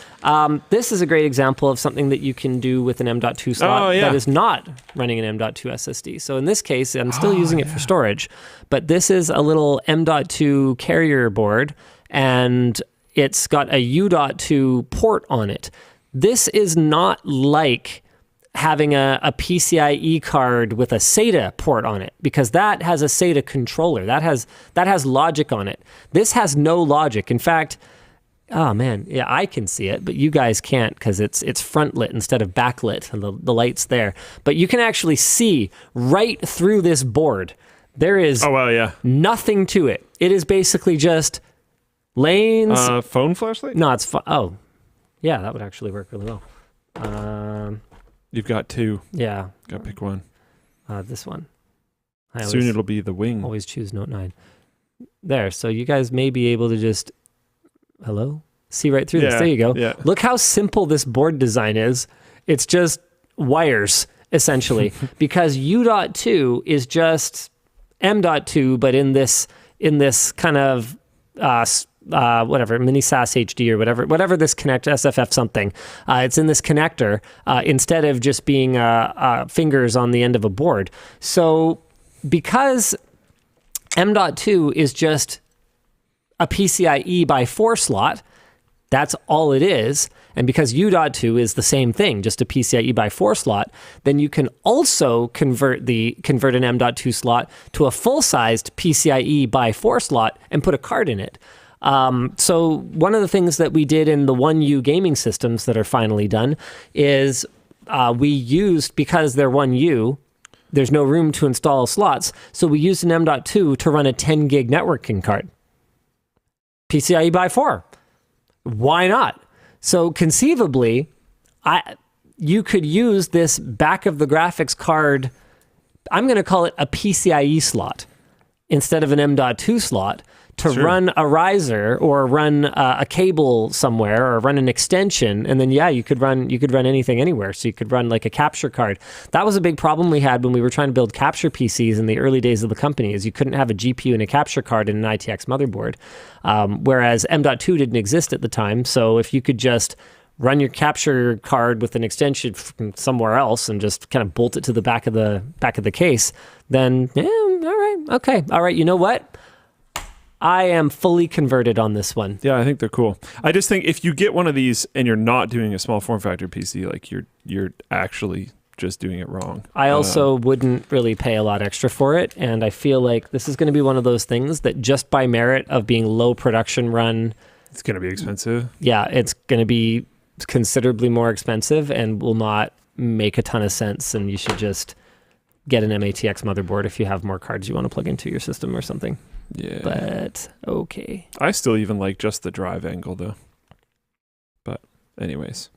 Speaker 1: This is a great example of something that you can do with an M.2 slot that is not running an M.2 SSD. So in this case, I'm still using it for storage, but this is a little M.2 carrier board, and it's got a U.2 port on it. This is not like having a PCI-E card with a SATA port on it, because that has a SATA controller. That has logic on it. This has no logic. In fact, oh man, yeah, I can see it, but you guys can't because it's front lit instead of backlit, and the light's there. But you can actually see right through this board. There is nothing to it. It is basically just lanes.
Speaker 2: Phone flashlight?
Speaker 1: No, it's oh, yeah, that would actually work really well.
Speaker 2: You've got two.
Speaker 1: Yeah.
Speaker 2: Got to pick one.
Speaker 1: This one.
Speaker 2: Soon it'll be the wing.
Speaker 1: Always choose Note 9. There. So you guys may be able to just, see right through this. There you go.
Speaker 2: Yeah.
Speaker 1: Look how simple this board design is. It's just wires essentially, because U.2 is just M.2, but in this kind of whatever, mini SAS HD or whatever this connect SFF something. It's in this connector instead of just being fingers on the end of a board. So because M.2 is just a PCI-E by 4 slot, that's all it is. And because U.2 is the same thing, just a PCIe by 4 slot, then you can also convert an M.2 slot to a full-sized PCIe by 4 slot and put a card in it. So one of the things that we did in the 1U gaming systems that are finally done is we used, because they're 1U, there's no room to install slots, so we used an M.2 to run a 10 gig networking card. PCIe by 4. Why not? So conceivably, you could use this back of the graphics card, I'm going to call it a PCIe slot, instead of an M.2 slot, to run a riser or run a cable somewhere or run an extension. And then, you could run anything anywhere. So you could run like a capture card. That was a big problem we had when we were trying to build capture PCs in the early days of the company, is you couldn't have a GPU and a capture card in an ITX motherboard. Whereas M.2 didn't exist at the time. So if you could just run your capture card with an extension from somewhere else and just kind of bolt it to the back of the case, then all right, you know what? I am fully converted on this one.
Speaker 2: Yeah, I think they're cool. I just think if you get one of these and you're not doing a small form factor PC, like you're actually just doing it wrong.
Speaker 1: I also wouldn't really pay a lot extra for it, and I feel like this is going to be one of those things that just by merit of being low production run,
Speaker 2: it's going to be expensive.
Speaker 1: Yeah, it's going to be considerably more expensive and will not make a ton of sense, and you should just get an MATX motherboard if you have more cards you want to plug into your system or something.
Speaker 2: Yeah.
Speaker 1: But okay.
Speaker 2: I still even like just the drive angle though. But anyways.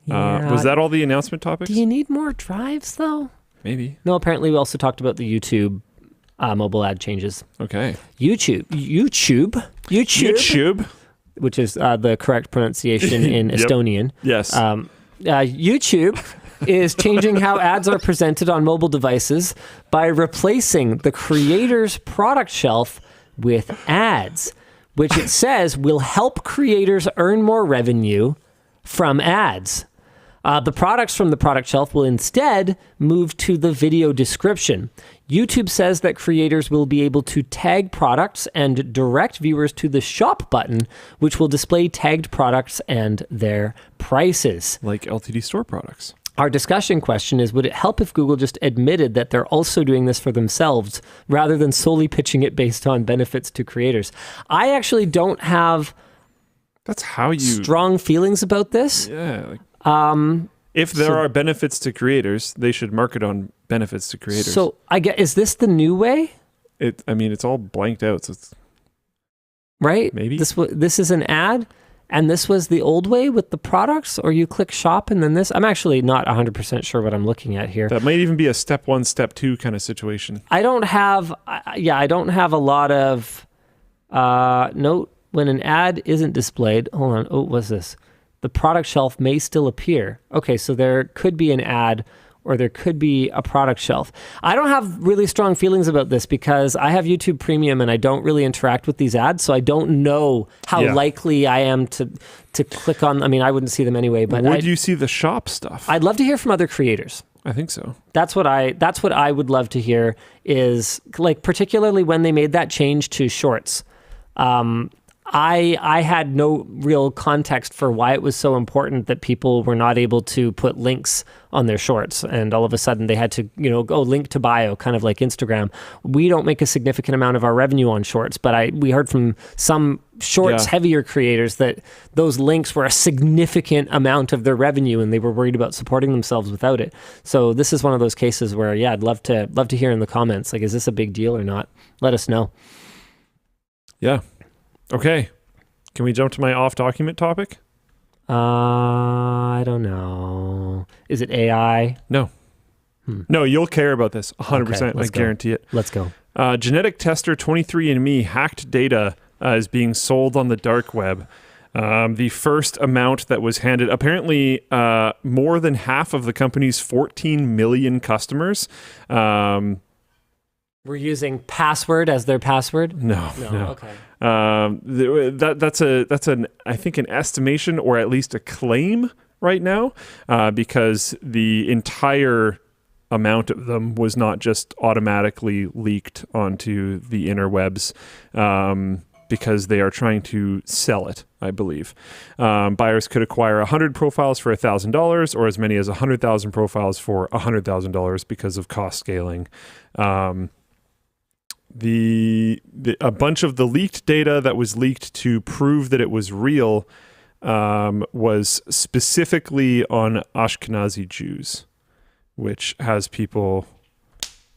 Speaker 1: Yeah.
Speaker 2: Was that all the announcement topics?
Speaker 1: Do you need more drives though?
Speaker 2: Maybe.
Speaker 1: No, apparently we also talked about the YouTube mobile ad changes.
Speaker 2: Okay.
Speaker 1: YouTube, which is the correct pronunciation in Estonian.
Speaker 2: Yes.
Speaker 1: YouTube is changing how ads are presented on mobile devices by replacing the creator's product shelf with ads, which it says will help creators earn more revenue from ads. The products from the product shelf will instead move to the video description. YouTube says that creators will be able to tag products and direct viewers to the shop button, which will display tagged products and their prices.
Speaker 2: Like LTTStore products.
Speaker 1: Our discussion question is, would it help if Google just admitted that they're also doing this for themselves rather than solely pitching it based on benefits to creators? I actually don't have strong feelings about this.
Speaker 2: Yeah. If there are benefits to creators, they should market on benefits to creators.
Speaker 1: So I get, is this the new way?
Speaker 2: It's all blanked out. So it's
Speaker 1: right.
Speaker 2: Maybe
Speaker 1: this is an ad. And this was the old way with the products, or you click shop and then this? I'm actually not 100% sure what I'm looking at here.
Speaker 2: That might even be a step 1, step 2 kind of situation.
Speaker 1: I don't have a lot of note when an ad isn't displayed. Hold on. Oh, what's this? The product shelf may still appear. Okay, so there could be an ad or there could be a product shelf. I don't have really strong feelings about this because I have YouTube Premium and I don't really interact with these ads, so I don't know how likely I am to click on. I mean, I wouldn't see them anyway. But
Speaker 2: would you see the shop stuff?
Speaker 1: I'd love to hear from other creators.
Speaker 2: I think so.
Speaker 1: That's what I would love to hear is, like, particularly when they made that change to shorts. I had no real context for why it was so important that people were not able to put links on their shorts, and all of a sudden they had to, go link to bio, kind of like Instagram. We don't make a significant amount of our revenue on shorts, but we heard from some shorts heavier creators that those links were a significant amount of their revenue, and they were worried about supporting themselves without it. So this is one of those cases where, I'd love to hear in the comments, like, is this a big deal or not? Let us know.
Speaker 2: Yeah. Okay. Can we jump to my off-document topic?
Speaker 1: I don't know. Is it AI?
Speaker 2: No. No, you'll care about this 100%. Okay, I guarantee it.
Speaker 1: Let's go.
Speaker 2: Genetic tester 23andMe hacked data is being sold on the dark web. The first amount that was handed, apparently more than half of the company's 14 million customers.
Speaker 1: We're using password as their password?
Speaker 2: No.
Speaker 1: Okay.
Speaker 2: That's I think an estimation or at least a claim right now, because the entire amount of them was not just automatically leaked onto the interwebs, because they are trying to sell it, I believe. Buyers could acquire 100 profiles for $1,000 or as many as 100,000 profiles for $100,000 because of cost scaling. A bunch of the leaked data that was leaked to prove that it was real was specifically on Ashkenazi Jews, which has people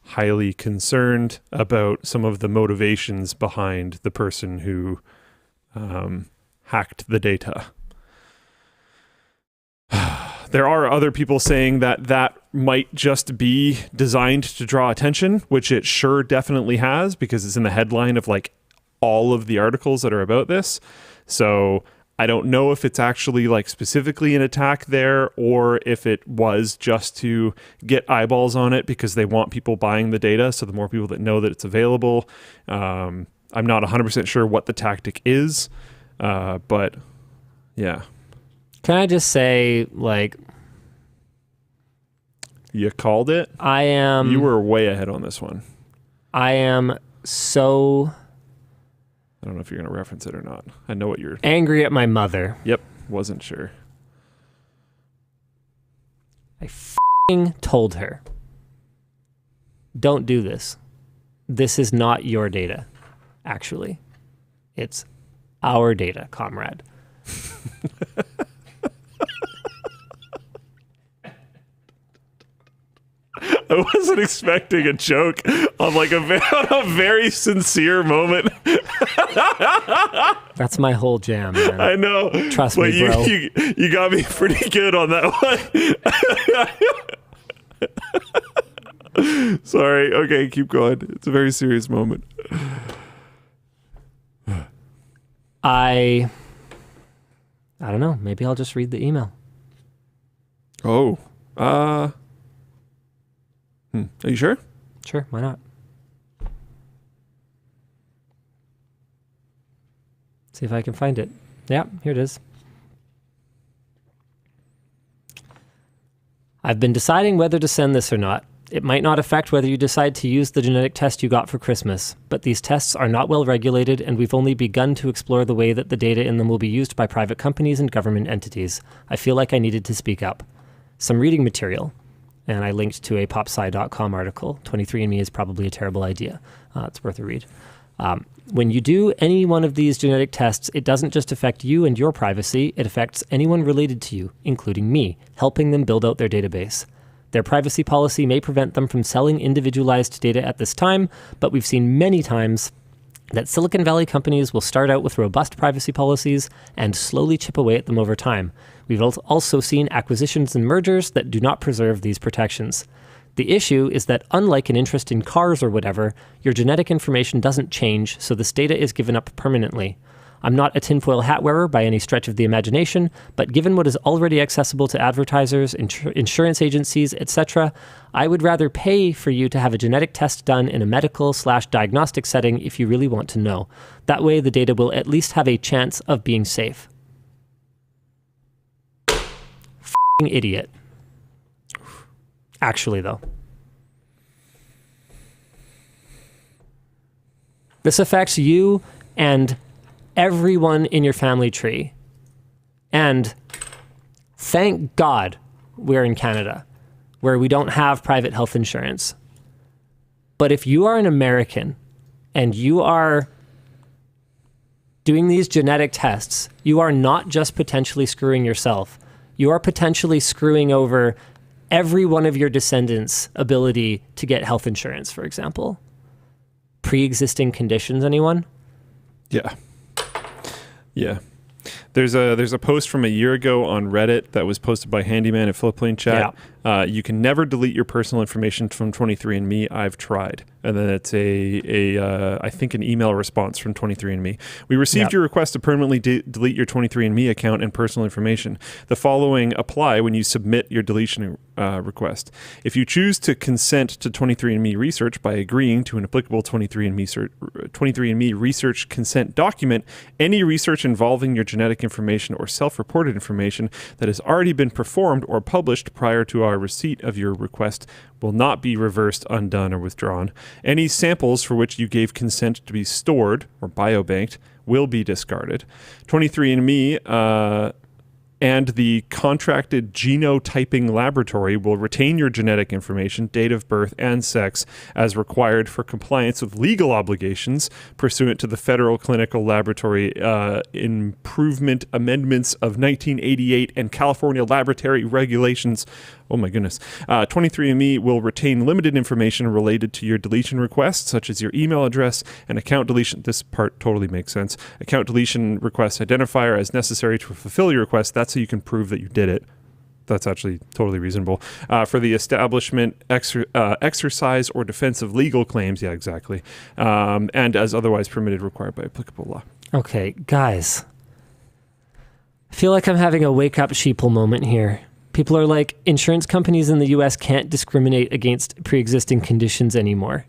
Speaker 2: highly concerned about some of the motivations behind the person who hacked the data. There are other people saying that might just be designed to draw attention, which it sure definitely has, because it's in the headline of like all of the articles that are about this. So I don't know if it's actually like specifically an attack there, or if it was just to get eyeballs on it because they want people buying the data. So the more people that know that it's available, I'm not 100% sure what the tactic is, but yeah.
Speaker 1: Can I just say, like,
Speaker 2: you called it? You were way ahead on this one.
Speaker 1: I am so...
Speaker 2: I don't know if you're going to reference it or not. I know what you're...
Speaker 1: angry at my mother.
Speaker 2: Yep, wasn't sure.
Speaker 1: I f***ing told her, don't do this. This is not your data, actually. It's our data, comrade.
Speaker 2: I wasn't expecting a joke on like on a very sincere moment.
Speaker 1: That's my whole jam, man.
Speaker 2: I know.
Speaker 1: Trust me, bro.
Speaker 2: You got me pretty good on that one. Sorry. Okay, keep going. It's a very serious moment.
Speaker 1: I don't know. Maybe I'll just read the email.
Speaker 2: Oh. Are you sure?
Speaker 1: Sure, why not? See if I can find it. Yeah, here it is. I've been deciding whether to send this or not. It might not affect whether you decide to use the genetic test you got for Christmas, but these tests are not well regulated, and we've only begun to explore the way that the data in them will be used by private companies and government entities. I feel like I needed to speak up. Some reading material. And I linked to a popsci.com article. 23andMe is probably a terrible idea. It's worth a read. When you do any one of these genetic tests, it doesn't just affect you and your privacy, it affects anyone related to you, including me, helping them build out their database. Their privacy policy may prevent them from selling individualized data at this time, but we've seen many times that Silicon Valley companies will start out with robust privacy policies and slowly chip away at them over time. We've also seen acquisitions and mergers that do not preserve these protections. The issue is that unlike an interest in cars or whatever, your genetic information doesn't change, so this data is given up permanently. I'm not a tinfoil hat wearer by any stretch of the imagination, but given what is already accessible to advertisers, insurance agencies, etc., I would rather pay for you to have a genetic test done in a medical/diagnostic setting if you really want to know. That way the data will at least have a chance of being safe. F***ing idiot. Actually, though. This affects you and everyone in your family tree. And thank God we're in Canada, where we don't have private health insurance. But if you are an American and you are doing these genetic tests, you are not just potentially screwing yourself. You are potentially screwing over every one of your descendants' ability to get health insurance, for example. Pre-existing conditions, anyone?
Speaker 2: Yeah. Yeah. There's a post from a year ago on Reddit that was posted by Handyman at Floodplain Chat. You can never delete your personal information from 23andMe. I've tried. And then it's I think an email response from 23andMe. We received your request to permanently delete your 23andMe account and personal information. The following apply when you submit your deletion request. If you choose to consent to 23andMe research by agreeing to an applicable 23andMe research consent document, any research involving your genetic information or self-reported information that has already been performed or published prior to our receipt of your request will not be reversed, undone, or withdrawn. Any samples for which you gave consent to be stored or biobanked will be discarded. 23andMe and the contracted genotyping laboratory will retain your genetic information, date of birth, and sex as required for compliance with legal obligations pursuant to the Federal Clinical Laboratory Improvement Amendments of 1988 and California Laboratory Regulations. Oh my goodness. 23andMe will retain limited information related to your deletion request, such as your email address and account deletion. This part totally makes sense. Account deletion request identifier as necessary to fulfill your request. That's so you can prove that you did it. That's actually totally reasonable. For the establishment, exercise, or defense of legal claims. Yeah, exactly. And as otherwise permitted, required by applicable law.
Speaker 1: Okay, guys. I feel like I'm having a wake-up sheeple moment here. People are like, insurance companies in the US can't discriminate against pre-existing conditions anymore.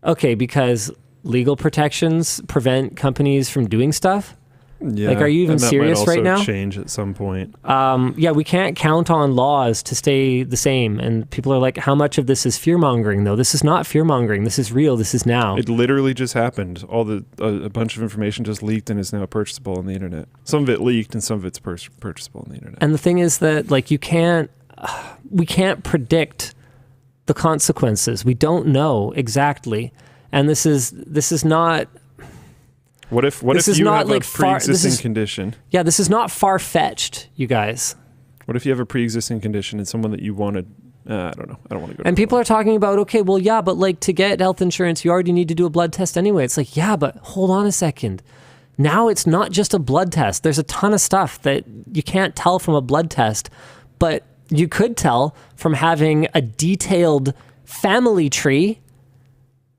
Speaker 1: Okay, because legal protections prevent companies from doing stuff?
Speaker 2: Yeah,
Speaker 1: like, are you even serious right now?
Speaker 2: That might also change at some point.
Speaker 1: Yeah, we can't count on laws to stay the same. And people are like, how much of this is fear-mongering, though? This is not fear-mongering. This is real. This is now.
Speaker 2: It literally just happened. A bunch of information just leaked and is now purchasable on the internet. Some of it leaked and some of it's purchasable on the internet.
Speaker 1: And the thing is that, like, we can't predict the consequences. We don't know exactly. And this is not...
Speaker 2: What if you have a pre-existing condition?
Speaker 1: Yeah, this is not far-fetched, you guys.
Speaker 2: What if you have a pre-existing condition and someone that you wanted... I don't know. I don't want to go.
Speaker 1: And people are talking about, okay, well, yeah, but like to get health insurance, you already need to do a blood test anyway. It's like, yeah, but hold on a second. Now it's not just a blood test. There's a ton of stuff that you can't tell from a blood test, but you could tell from having a detailed family tree.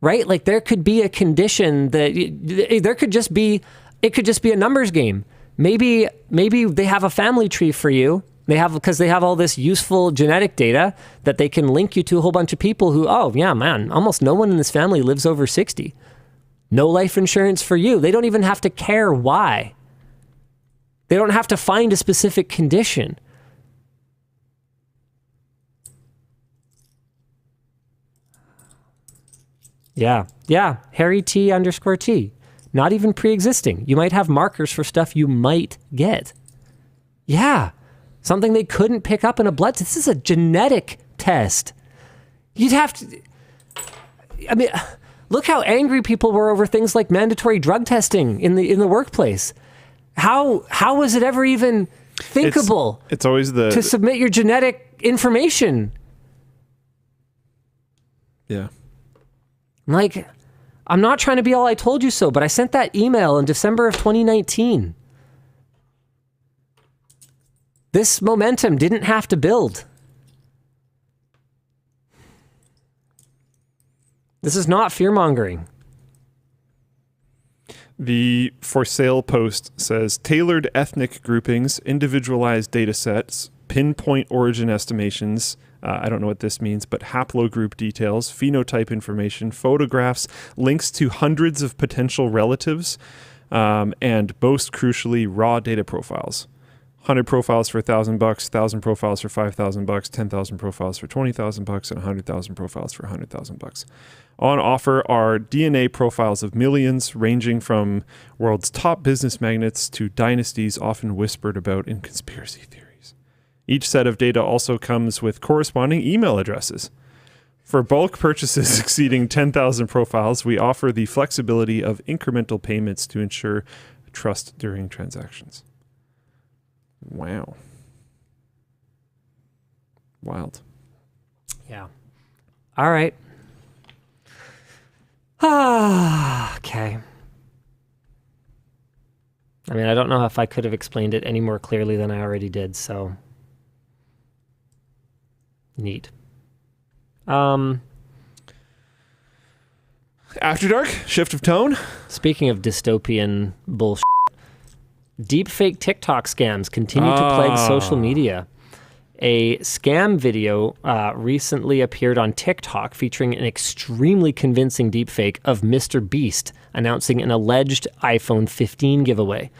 Speaker 1: Right? Like there could be a condition that it could just be a numbers game. Maybe they have a family tree for you. Because they have all this useful genetic data that they can link you to a whole bunch of people who, oh yeah, man, almost no one in this family lives over 60. No life insurance for you. They don't even have to care why. They don't have to find a specific condition. Yeah. Harry T_T. Not even pre-existing. You might have markers for stuff you might get. Yeah. Something they couldn't pick up in a blood test. This is a genetic test. You'd have to... I mean, look how angry people were over things like mandatory drug testing in the workplace. How was it ever even thinkable
Speaker 2: it's always
Speaker 1: to submit your genetic information?
Speaker 2: Yeah.
Speaker 1: Like, I'm not trying to be all I told you so, but I sent that email in December of 2019. This momentum didn't have to build. This is not fear-mongering.
Speaker 2: The for sale post says tailored ethnic groupings, individualized data sets, pinpoint origin estimations, I don't know what this means, but haplogroup details, phenotype information, photographs, links to hundreds of potential relatives, and most crucially, raw data profiles. 100 profiles for $1,000, 1,000 profiles for $5,000, 10,000 profiles for $20,000, and 100,000 profiles for $100,000. On offer are DNA profiles of millions, ranging from world's top business magnates to dynasties often whispered about in conspiracy theories. Each set of data also comes with corresponding email addresses. For bulk purchases exceeding 10,000 profiles, we offer the flexibility of incremental payments to ensure trust during transactions. Wow. Wild.
Speaker 1: Yeah. All right. Okay. I mean, I don't know if I could have explained it any more clearly than I already did, so Neat.
Speaker 2: After Dark, shift of tone.
Speaker 1: Speaking of dystopian bullshit, deepfake TikTok scams continue to plague social media. A scam video recently appeared on TikTok featuring an extremely convincing deepfake of MrBeast announcing an alleged iPhone 15 giveaway.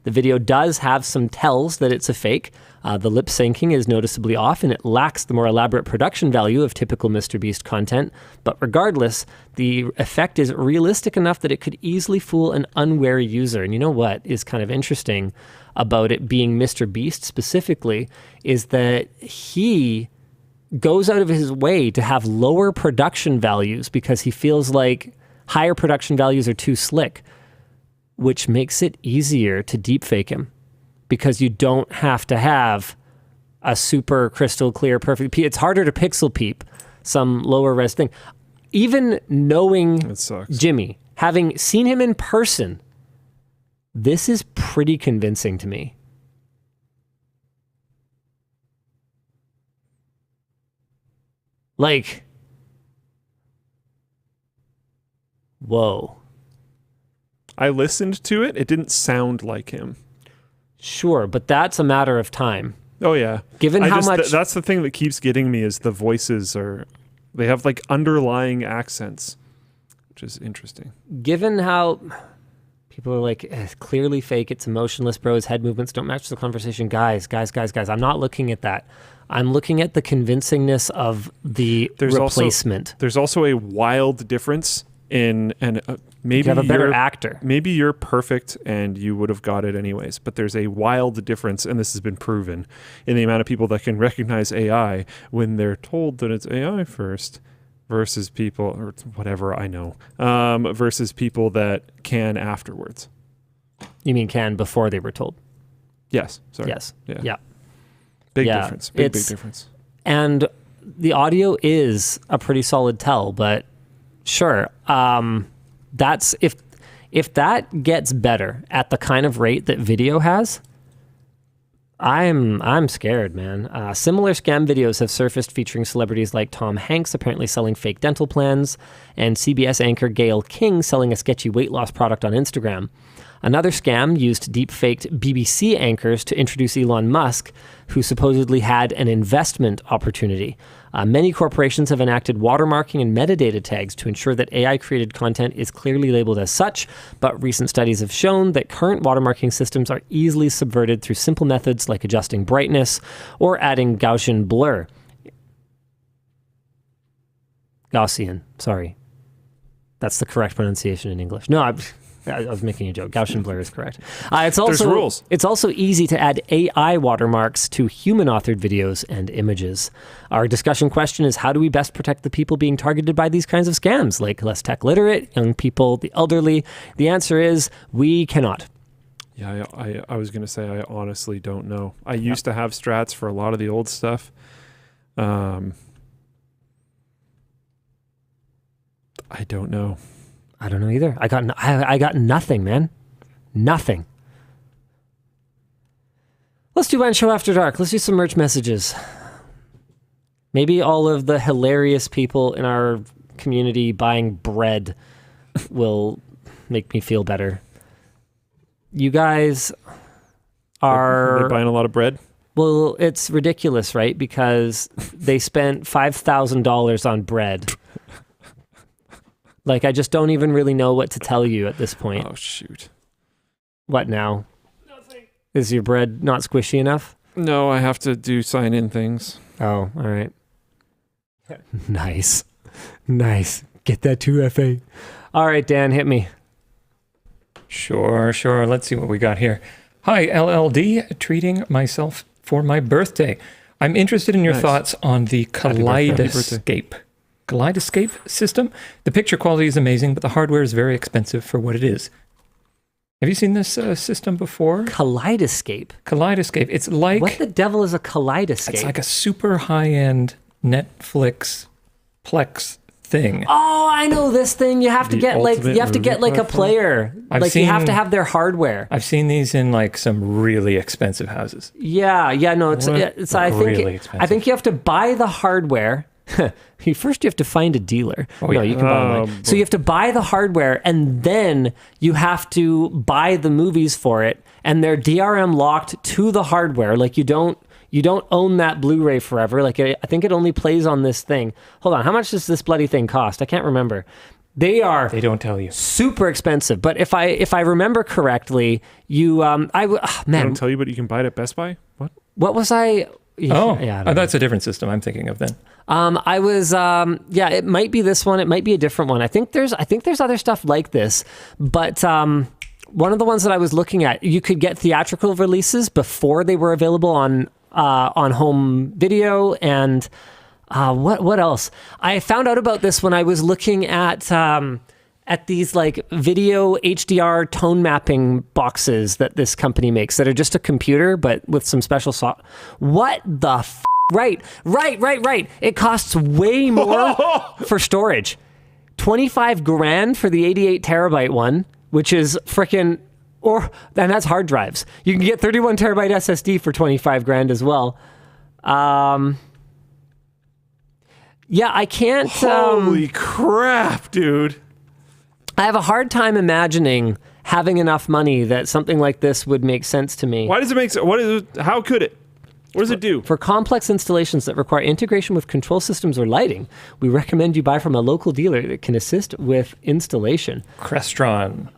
Speaker 1: The video does have some tells that it's a fake. The lip syncing is noticeably off, and it lacks the more elaborate production value of typical MrBeast content. But regardless, the effect is realistic enough that it could easily fool an unwary user. And you know what is kind of interesting about it being MrBeast specifically is that he goes out of his way to have lower production values because he feels like higher production values are too slick, which makes it easier to deepfake him because you don't have to have a super crystal clear, perfect. It's harder to pixel peep some lower res thing. Even knowing Jimmy, having seen him in person, this is pretty convincing to me. Like, whoa.
Speaker 2: I listened to it. It didn't sound like him.
Speaker 1: Sure, but that's a matter of time.
Speaker 2: Oh, yeah.
Speaker 1: Given how much...
Speaker 2: that's the thing that keeps getting me is the voices they have like underlying accents, which is interesting.
Speaker 1: Given how people are like, clearly fake, it's emotionless, bro, his head movements don't match the conversation. Guys, I'm not looking at that. I'm looking at the convincingness of the replacement.
Speaker 2: There's also a wild difference in... Maybe
Speaker 1: you have a better actor.
Speaker 2: Maybe you're perfect and you would have got it anyways, but there's a wild difference, and this has been proven, in the amount of people that can recognize AI when they're told that it's AI first versus people, or whatever I know, versus people that can afterwards.
Speaker 1: You mean can before they were told?
Speaker 2: Yes. Sorry.
Speaker 1: Yes.
Speaker 2: Yeah. Big difference. Big difference.
Speaker 1: And the audio is a pretty solid tell, but sure. That's if that gets better at the kind of rate that video has, I'm scared, man. Similar scam videos have surfaced featuring celebrities like Tom Hanks apparently selling fake dental plans and CBS anchor Gayle King selling a sketchy weight loss product on Instagram. Another scam used deep-faked BBC anchors to introduce Elon Musk, who supposedly had an investment opportunity. Many corporations have enacted watermarking and metadata tags to ensure that AI-created content is clearly labeled as such, but recent studies have shown that current watermarking systems are easily subverted through simple methods like adjusting brightness or adding Gaussian blur. Gaussian, sorry. That's the correct pronunciation in English. No, I was making a joke. Gaussian blur is correct. There's rules. It's also easy to add AI watermarks to human-authored videos and images. Our discussion question is, how do we best protect the people being targeted by these kinds of scams, like less tech-literate, young people, the elderly? The answer is, we cannot.
Speaker 2: Yeah, I was going to say, I honestly don't know. I used to have strats for a lot of the old stuff. I don't know.
Speaker 1: I don't know either. I got nothing, man. Nothing. Let's do WAN Show After Dark. Let's do some merch messages. Maybe all of the hilarious people in our community buying bread will make me feel better. You guys are...
Speaker 2: They're buying a lot of bread?
Speaker 1: Well, it's ridiculous, right? Because they spent $5,000 on bread. Like, I just don't even really know what to tell you at this point.
Speaker 2: Oh, shoot.
Speaker 1: What now? Nothing. Is your bread not squishy enough?
Speaker 2: No, I have to do sign-in things.
Speaker 1: Oh, all right. Nice. Get that 2FA. All right, Dan, hit me.
Speaker 3: Sure. Let's see what we got here. Hi, LLD. Treating myself for my birthday. I'm interested in your thoughts on the Kaleidoscape system. The picture quality is amazing, but the hardware is very expensive for what it is. Have you seen this system before?
Speaker 1: Kaleidoscape.
Speaker 3: It's like...
Speaker 1: What the devil is a kaleidoscape?
Speaker 3: It's like a super high-end Netflix Plex thing.
Speaker 1: Oh, I know this thing. You have to
Speaker 2: The
Speaker 1: get like
Speaker 2: ultimate
Speaker 1: you have to get
Speaker 2: movie
Speaker 1: like a
Speaker 2: platform?
Speaker 1: player.
Speaker 3: I've
Speaker 1: You have
Speaker 3: seen-
Speaker 1: to have their hardware.
Speaker 3: I've seen these in like some really expensive houses.
Speaker 1: Yeah, no, it's I
Speaker 3: Really
Speaker 1: think
Speaker 3: expensive.
Speaker 1: you have to buy the hardware. First, you have to find a dealer.
Speaker 3: Oh,
Speaker 1: No,
Speaker 3: yeah.
Speaker 1: you can buy online. So you have to buy the hardware, and then you have to buy the movies for it, and they're DRM locked to the hardware. Like you don't own that Blu-ray forever. Like I think it only plays on this thing. Hold on, how much does this bloody thing cost? I can't remember. They
Speaker 3: don't tell you.
Speaker 1: super expensive. But if I remember correctly, you
Speaker 2: They don't tell you, but you can buy it at Best Buy. What
Speaker 1: was I?
Speaker 3: Oh,
Speaker 1: yeah, I don't know.
Speaker 3: that's a different system I'm thinking of then.
Speaker 1: I was, it might be this one. It might be a different one. I think there's other stuff like this, but one of the ones that I was looking at, you could get theatrical releases before they were available on home video, and what else? I found out about this when I was looking at these like video HDR tone mapping boxes that this company makes that are just a computer but with some special software. What the Right. It costs way more for storage. 25 grand for the 88 terabyte one, which is freaking, and that's hard drives. You can get 31 terabyte SSD for 25 grand as well. I can't.
Speaker 2: Holy crap, dude.
Speaker 1: I have a hard time imagining having enough money that something like this would make sense to me.
Speaker 2: Why does it make sense? How could it? What does it do?
Speaker 1: For complex installations that require integration with control systems or lighting, we recommend you buy from a local dealer that can assist with installation.
Speaker 3: Crestron.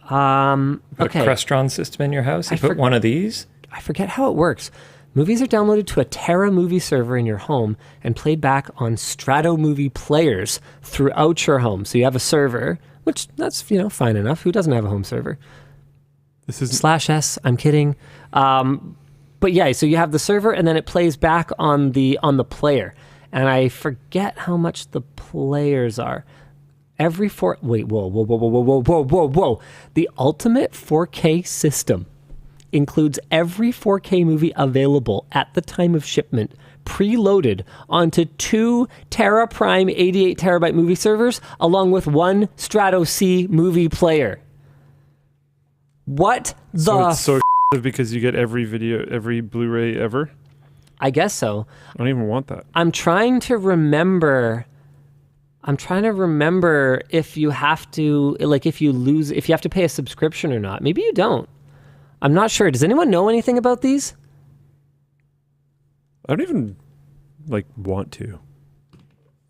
Speaker 1: Okay.
Speaker 3: A Crestron system in your house? You put one of these?
Speaker 1: I forget how it works. Movies are downloaded to a Terra movie server in your home and played back on Strato movie players throughout your home. So you have a server, which that's fine enough. Who doesn't have a home server?
Speaker 2: This is
Speaker 1: /s. I'm kidding. But yeah, so you have the server, and then it plays back on the player. And I forget how much the players are. Whoa. The ultimate 4K system includes every 4K movie available at the time of shipment, preloaded onto 2 Terra Prime 88 terabyte movie servers, along with 1 Strato C movie player. What
Speaker 2: so it's so because you get every Blu-ray ever?
Speaker 1: I guess so.
Speaker 2: I don't even want that.
Speaker 1: I'm trying to remember if you have to, if you have to pay a subscription or not. Maybe you don't. I'm not sure. Does anyone know anything about these?
Speaker 2: I don't even want to.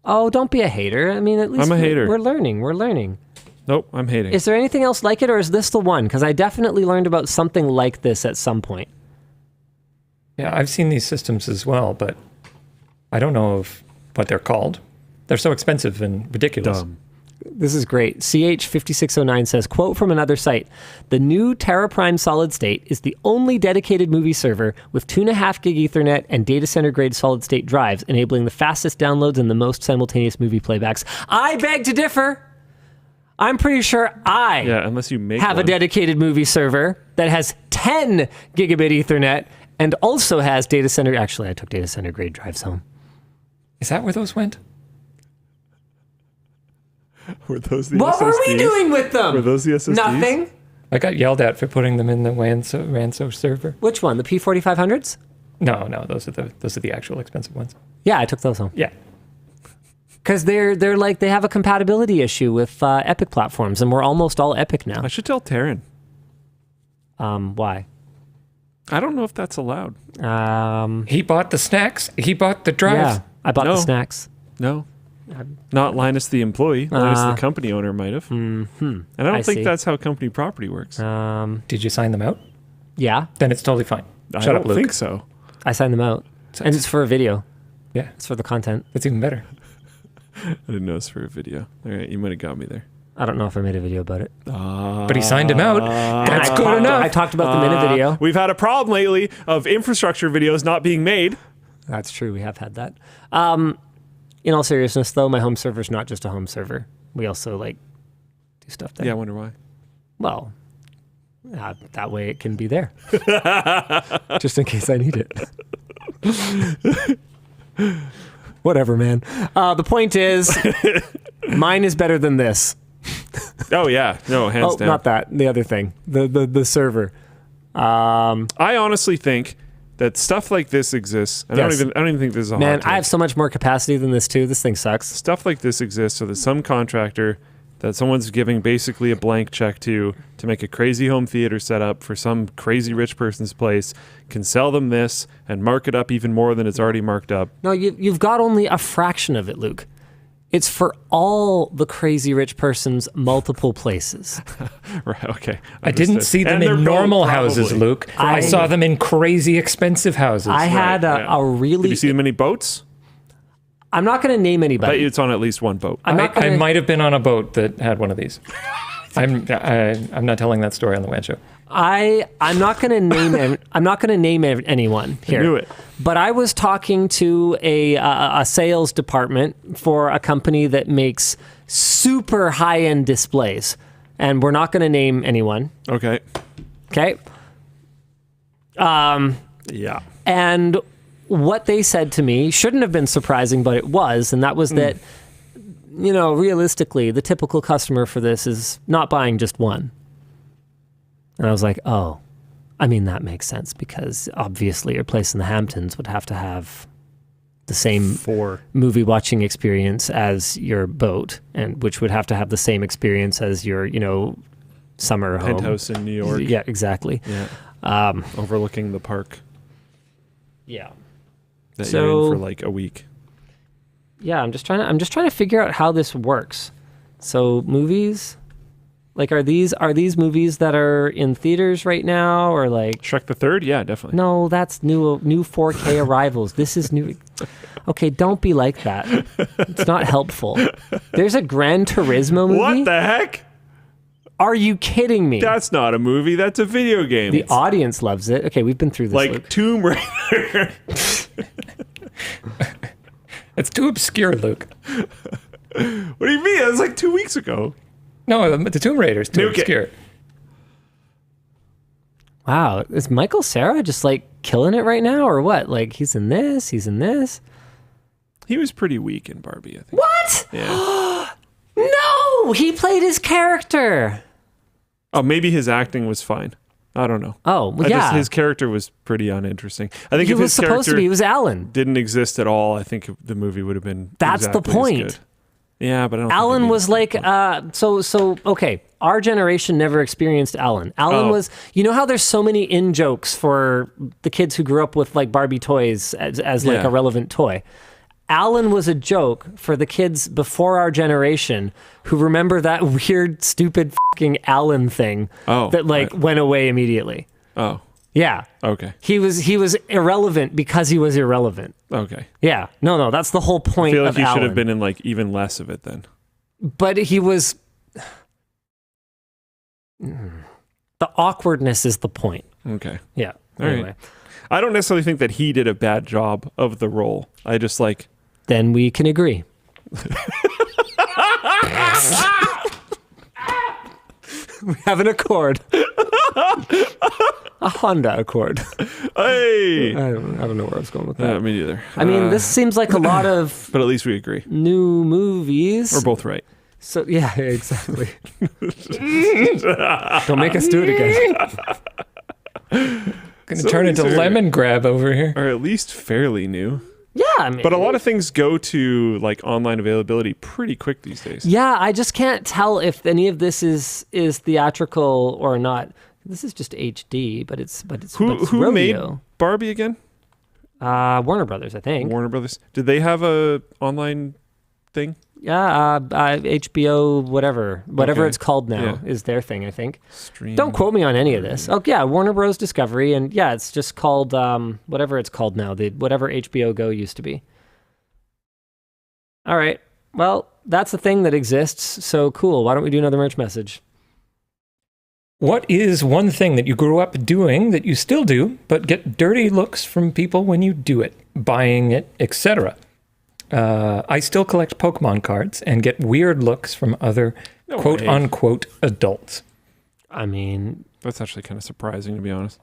Speaker 1: Oh, don't be a hater. I mean, at least
Speaker 2: I'm a hater.
Speaker 1: We're learning.
Speaker 2: Nope, I'm hating.
Speaker 1: Is there anything else like it, or is this the one? Because I definitely learned about something like this at some point.
Speaker 3: Yeah, I've seen these systems as well, but I don't know what they're called. They're so expensive and ridiculous.
Speaker 2: Dumb.
Speaker 1: This is great. CH5609 says, quote from another site, the new Terra Prime solid state is the only dedicated movie server with 2.5 gig Ethernet and data center grade solid state drives, enabling the fastest downloads and the most simultaneous movie playbacks. I beg to differ. I'm pretty sure
Speaker 2: unless you make
Speaker 1: have
Speaker 2: one.
Speaker 1: a dedicated movie server that has 10 gigabit Ethernet and also has data center. Actually, I took data center grade drives home.
Speaker 3: Is that where those went?
Speaker 2: Were those the
Speaker 1: What
Speaker 2: SSDs?
Speaker 1: were we doing with them?
Speaker 2: Were those the SSDs?
Speaker 1: Nothing.
Speaker 3: I got yelled at for putting them in the Ranso server.
Speaker 1: Which one? The P4500s?
Speaker 3: No, those are the actual expensive ones.
Speaker 1: Yeah, I took those home.
Speaker 3: Yeah.
Speaker 1: Because they're like, they have a compatibility issue with Epic platforms, and we're almost all Epic now.
Speaker 2: I should tell Taryn.
Speaker 1: Why?
Speaker 2: I don't know if that's allowed.
Speaker 3: He bought the snacks. He bought the drives.
Speaker 1: Yeah, I bought the snacks.
Speaker 2: No. Not Linus the employee. Linus the company owner might have.
Speaker 1: Mm-hmm.
Speaker 2: And I don't think
Speaker 1: see.
Speaker 2: that's how company property works.
Speaker 3: Did you sign them out?
Speaker 1: Yeah,
Speaker 3: Then it's totally fine.
Speaker 2: I
Speaker 3: Shut
Speaker 2: don't
Speaker 3: up, Luke.
Speaker 2: think so.
Speaker 1: I signed them out. And it's for a video.
Speaker 3: Yeah,
Speaker 1: It's for the content.
Speaker 3: that's even better.
Speaker 2: I didn't know it's for a video. All right, you might have got me there.
Speaker 1: I don't know if I made a video about it.
Speaker 3: But he signed him out. That's good enough.
Speaker 1: I talked about the minute video.
Speaker 2: We've had a problem lately of infrastructure videos not being made.
Speaker 1: That's true. We have had that. In all seriousness, though, my home server is not just a home server. We also do stuff there.
Speaker 2: Yeah, I wonder why.
Speaker 1: Well, that way it can be there, just in case I need it. Whatever, man. The point is, Mine is better than this.
Speaker 2: Oh yeah, no, hands down.
Speaker 1: Not that. The other thing, the server.
Speaker 2: I honestly think that stuff like this exists. And
Speaker 1: Yes.
Speaker 2: I don't even think this is a hot
Speaker 1: Man,
Speaker 2: take.
Speaker 1: I have so much more capacity than this too. This thing sucks.
Speaker 2: Stuff like this exists so that some contractor that someone's giving basically a blank check to make a crazy home theater setup for some crazy rich person's place can sell them this and mark it up even more than it's already marked up.
Speaker 1: No, you've got only a fraction of it, Luke. It's for all the crazy rich person's multiple places.
Speaker 2: Right, okay.
Speaker 3: I didn't see them
Speaker 2: And they're
Speaker 3: in normal
Speaker 2: both
Speaker 3: houses,
Speaker 2: probably.
Speaker 3: Luke. I saw them in crazy expensive houses.
Speaker 1: I had
Speaker 2: yeah.
Speaker 1: a really...
Speaker 2: Did you see them any boats?
Speaker 1: I'm not going to name
Speaker 2: I bet
Speaker 1: anybody.
Speaker 2: you it's on at least one boat.
Speaker 1: I'm not
Speaker 3: I
Speaker 1: gonna-
Speaker 3: might have been on a boat that had one of these. I'm not telling that story on the WAN show.
Speaker 1: I'm not going to name I'm not going to name anyone here.
Speaker 2: knew it.
Speaker 1: But I was talking to a sales department for a company that makes super high-end displays, and we're not going to name anyone.
Speaker 2: Okay.
Speaker 1: Okay.
Speaker 2: Yeah.
Speaker 1: And what they said to me shouldn't have been surprising, but it was, and that was that, realistically, the typical customer for this is not buying just one. And I was like, oh, I mean, that makes sense because obviously your place in the Hamptons would have to have the same
Speaker 2: 4.
Speaker 1: movie watching experience as your boat, and which would have to have the same experience as your, summer home.
Speaker 2: Penthouse in New York.
Speaker 1: Yeah, exactly.
Speaker 2: Yeah. Overlooking the park
Speaker 1: Yeah.
Speaker 2: that
Speaker 1: So-
Speaker 2: you're in for like a week.
Speaker 1: Yeah, I'm just trying to figure out how this works. So movies, like are these movies that are in theaters right now, or like
Speaker 2: Shrek the Third? Yeah, definitely.
Speaker 1: no, that's new 4K arrivals. This is new. Okay, don't be like that. It's not helpful. There's a Gran Turismo movie.
Speaker 2: What the heck?
Speaker 1: Are you kidding me?
Speaker 2: That's not a movie. That's a video game.
Speaker 1: The audience loves it. Okay, we've been through this.
Speaker 2: like
Speaker 1: Luke.
Speaker 2: Tomb Raider.
Speaker 3: It's too obscure, Luke.
Speaker 2: What do you mean? That was like 2 weeks ago.
Speaker 3: No, the Tomb Raider's too
Speaker 2: Nuke it.
Speaker 3: obscure.
Speaker 1: Wow, is Michael Cera just like killing it right now, or what? Like he's in this, he's in this.
Speaker 2: He was pretty weak in Barbie, I think.
Speaker 1: What?
Speaker 2: Yeah.
Speaker 1: No, he played his character.
Speaker 2: Oh, maybe his acting was fine. I don't know.
Speaker 1: Oh, well, yeah.
Speaker 2: His character was pretty uninteresting. I think
Speaker 1: He
Speaker 2: if
Speaker 1: was
Speaker 2: his
Speaker 1: supposed
Speaker 2: character
Speaker 1: to be. He was Alan.
Speaker 2: didn't exist at all, I think the movie would have been.
Speaker 1: That's the
Speaker 2: exactly as
Speaker 1: point.
Speaker 2: good. Yeah, but I don't.
Speaker 1: Alan
Speaker 2: think it
Speaker 1: was like, okay, our generation never experienced Alan. Alan
Speaker 2: Oh.
Speaker 1: was, you know how there's so many in-jokes for the kids who grew up with like Barbie toys as like
Speaker 2: Yeah.
Speaker 1: a relevant toy. Alan was a joke for the kids before our generation who remember that weird, stupid fucking Alan thing
Speaker 2: Oh,
Speaker 1: that like
Speaker 2: right.
Speaker 1: went away immediately.
Speaker 2: Oh,
Speaker 1: Yeah.
Speaker 2: okay,
Speaker 1: He was irrelevant because he was irrelevant.
Speaker 2: okay.
Speaker 1: Yeah. No, that's the whole
Speaker 2: I
Speaker 1: point
Speaker 2: feel like
Speaker 1: of
Speaker 2: he
Speaker 1: Alan.
Speaker 2: should have been in like even less of it then.
Speaker 1: But he was... The awkwardness is the point.
Speaker 2: Okay.
Speaker 1: Yeah.
Speaker 2: All right.
Speaker 1: Anyway.
Speaker 2: I don't necessarily think that he did a bad job of the role. I just like.
Speaker 1: Then we can agree. We have an Accord. A Honda Accord.
Speaker 2: Hey.
Speaker 1: I don't know where I was going with that.
Speaker 2: Me neither.
Speaker 1: I mean, this seems like a lot of
Speaker 2: But at least we agree.
Speaker 1: new movies.
Speaker 2: We're both right.
Speaker 1: So yeah, exactly. Don't make us do it again.
Speaker 3: Going to
Speaker 2: Some
Speaker 3: turn
Speaker 2: of
Speaker 3: into
Speaker 2: these are-
Speaker 3: lemon grab over here.
Speaker 2: Or at least fairly new.
Speaker 1: Yeah, I mean,
Speaker 2: But a lot of things go to like online availability pretty quick these days.
Speaker 1: yeah, I just can't tell if any of this is theatrical or not. This is just HD, but it's
Speaker 2: Who made
Speaker 1: rodeo.
Speaker 2: Barbie again?
Speaker 1: Warner Brothers, I think.
Speaker 2: Warner Brothers. Did they have a online thing?
Speaker 1: Yeah, HBO, whatever
Speaker 2: Okay.
Speaker 1: it's called now
Speaker 2: Yeah.
Speaker 1: is their thing, I think.
Speaker 2: Stream.
Speaker 1: Don't quote me on any of this. Oh yeah, Warner Bros. Discovery, and yeah, it's just called whatever it's called now. Whatever HBO Go used to be. All right. Well, that's a thing that exists. So cool. Why don't we do another merch message?
Speaker 3: What is one thing that you grew up doing that you still do, but get dirty looks from people when you do it, buying it, etc.? I still collect Pokemon cards and get weird looks from other
Speaker 2: No
Speaker 3: quote
Speaker 2: way.
Speaker 3: unquote adults.
Speaker 1: I mean,
Speaker 2: That's actually kind of surprising, to be honest.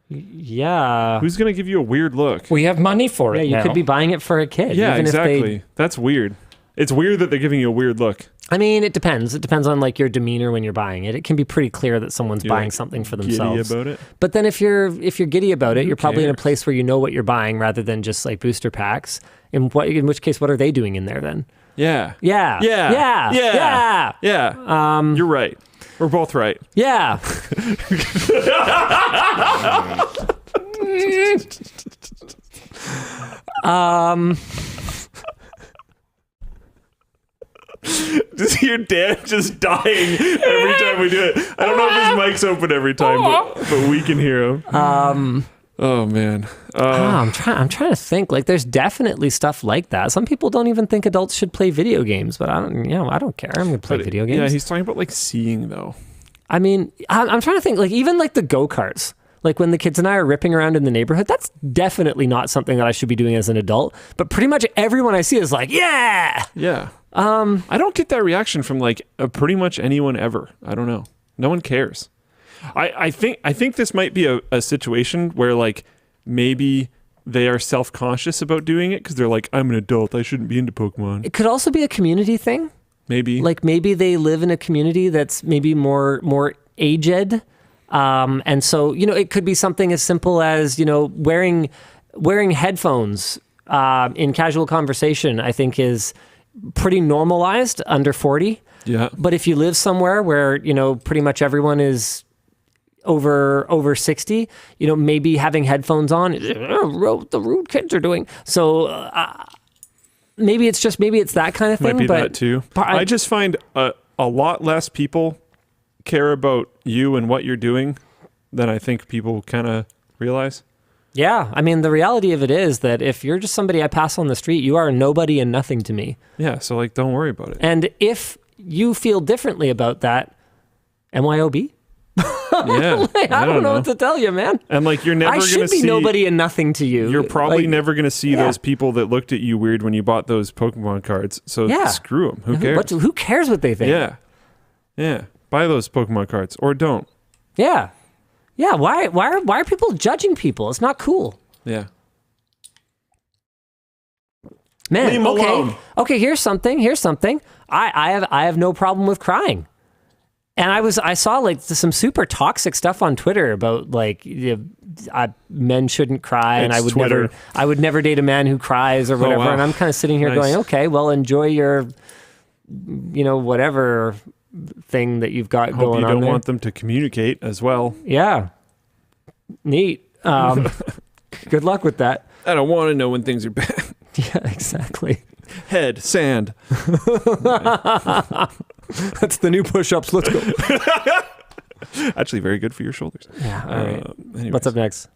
Speaker 1: yeah.
Speaker 2: Who's going to give you a weird look?
Speaker 3: We have money for
Speaker 1: Yeah,
Speaker 3: it
Speaker 1: you
Speaker 3: now.
Speaker 1: could be buying it for a kid.
Speaker 2: Yeah,
Speaker 1: even
Speaker 2: exactly.
Speaker 1: If
Speaker 2: That's weird. It's weird that they're giving you a weird look.
Speaker 1: I mean, it depends. It depends on like your demeanor when you're buying it. It can be pretty clear that someone's buying something for themselves.
Speaker 2: Giddy about it.
Speaker 1: But then if you're giddy about it, you're probably in a place where you know what you're buying rather than just like booster packs. In which case, what are they doing in there then?
Speaker 2: Yeah.
Speaker 1: Yeah.
Speaker 2: Yeah.
Speaker 1: Yeah.
Speaker 2: Yeah.
Speaker 1: Yeah.
Speaker 2: Yeah. You're right. We're both right.
Speaker 1: Yeah.
Speaker 2: Just hear Dan just dying every time we do it. I don't know if his mic's open every time, but we can hear him. Oh man.
Speaker 1: I'm trying to think. Like, there's definitely stuff like that. Some people don't even think adults should play video games, but I don't care. I'm gonna play video games.
Speaker 2: Yeah, he's talking about like seeing though.
Speaker 1: I mean, I'm trying to think. Like, even like the go-karts. Like when the kids and I are ripping around in the neighborhood, that's definitely not something that I should be doing as an adult. But pretty much everyone I see is like, yeah.
Speaker 2: Yeah. I don't get that reaction from like pretty much anyone ever. I don't know. No one cares. I think this might be a situation where like maybe they are self-conscious about doing it because they're like, I'm an adult. I shouldn't be into Pokemon.
Speaker 1: It could also be a community thing.
Speaker 2: Maybe.
Speaker 1: Like maybe they live in a community that's maybe more aged. And so, it could be something as simple as, wearing headphones in casual conversation, I think is pretty normalized under 40.
Speaker 2: Yeah.
Speaker 1: But if you live somewhere where, pretty much everyone is over 60, maybe having headphones on, the rude kids are doing. So maybe it's that kind of thing.
Speaker 2: Might be
Speaker 1: but
Speaker 2: that too. I just find a lot less people care about you and what you're doing than I think people kind of realize.
Speaker 1: Yeah. I mean, the reality of it is that if you're just somebody I pass on the street, you are nobody and nothing to me.
Speaker 2: Yeah. So like, don't worry about it.
Speaker 1: And if you feel differently about that, MYOB?
Speaker 2: Yeah.
Speaker 1: I don't know what to tell you, man.
Speaker 2: And like, you're never going to see...
Speaker 1: I should be nobody and nothing to you.
Speaker 2: You're probably never going to see those people that looked at you weird when you bought those Pokemon cards. So screw them. Who cares?
Speaker 1: Who cares what they think?
Speaker 2: Yeah. Yeah. Buy those Pokemon cards or don't.
Speaker 1: Yeah. Yeah. Why are people judging people? It's not cool.
Speaker 2: Yeah.
Speaker 1: Man,
Speaker 2: leave them alone.
Speaker 1: Okay, here's something. I have no problem with crying. And I saw like some super toxic stuff on Twitter about like men shouldn't cry, and I would never date a man who cries or whatever.
Speaker 2: Oh, wow.
Speaker 1: And I'm kind of sitting here going, okay, well, enjoy your, whatever thing that you've got going on.
Speaker 2: You don't
Speaker 1: there.
Speaker 2: want them to communicate as well.
Speaker 1: Yeah, neat. Good luck with that.
Speaker 2: I don't want to know when things are bad.
Speaker 1: Yeah, exactly.
Speaker 2: Head, sand.
Speaker 1: That's the new push-ups. Let's go.
Speaker 2: Actually, very good for your shoulders.
Speaker 1: Yeah. All right.
Speaker 2: Anyways.
Speaker 1: What's up next?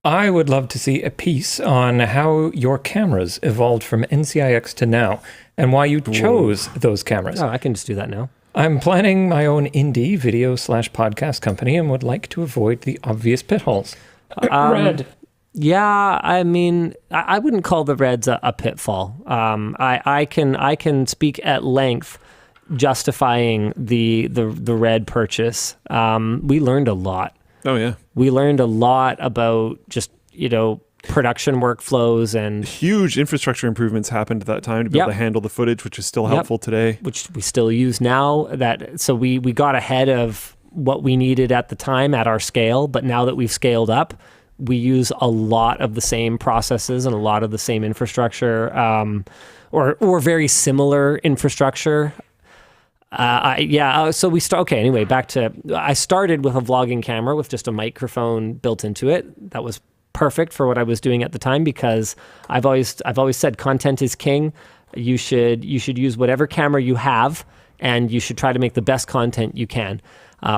Speaker 3: I would love to see a piece on how your cameras evolved from NCIX to now and why you chose those cameras.
Speaker 1: Oh, I can just do that now.
Speaker 3: I'm planning my own indie video/podcast company and would like to avoid the obvious pitfalls. Red.
Speaker 1: Yeah, I mean, I wouldn't call the Reds a pitfall. I can speak at length justifying the Red purchase. We learned a lot.
Speaker 2: Oh yeah,
Speaker 1: we learned a lot about just production workflows, and
Speaker 2: huge infrastructure improvements happened at that time to be able to handle the footage, which is still helpful today,
Speaker 1: which we still use now. So we got ahead of what we needed at the time at our scale, but now that we've scaled up, we use a lot of the same processes and a lot of the same infrastructure, or very similar infrastructure. So we start. Okay, anyway, back to I started with a vlogging camera with just a microphone built into it. That was perfect for what I was doing at the time, because I've always said content is king. You should use whatever camera you have, and you should try to make the best content you can.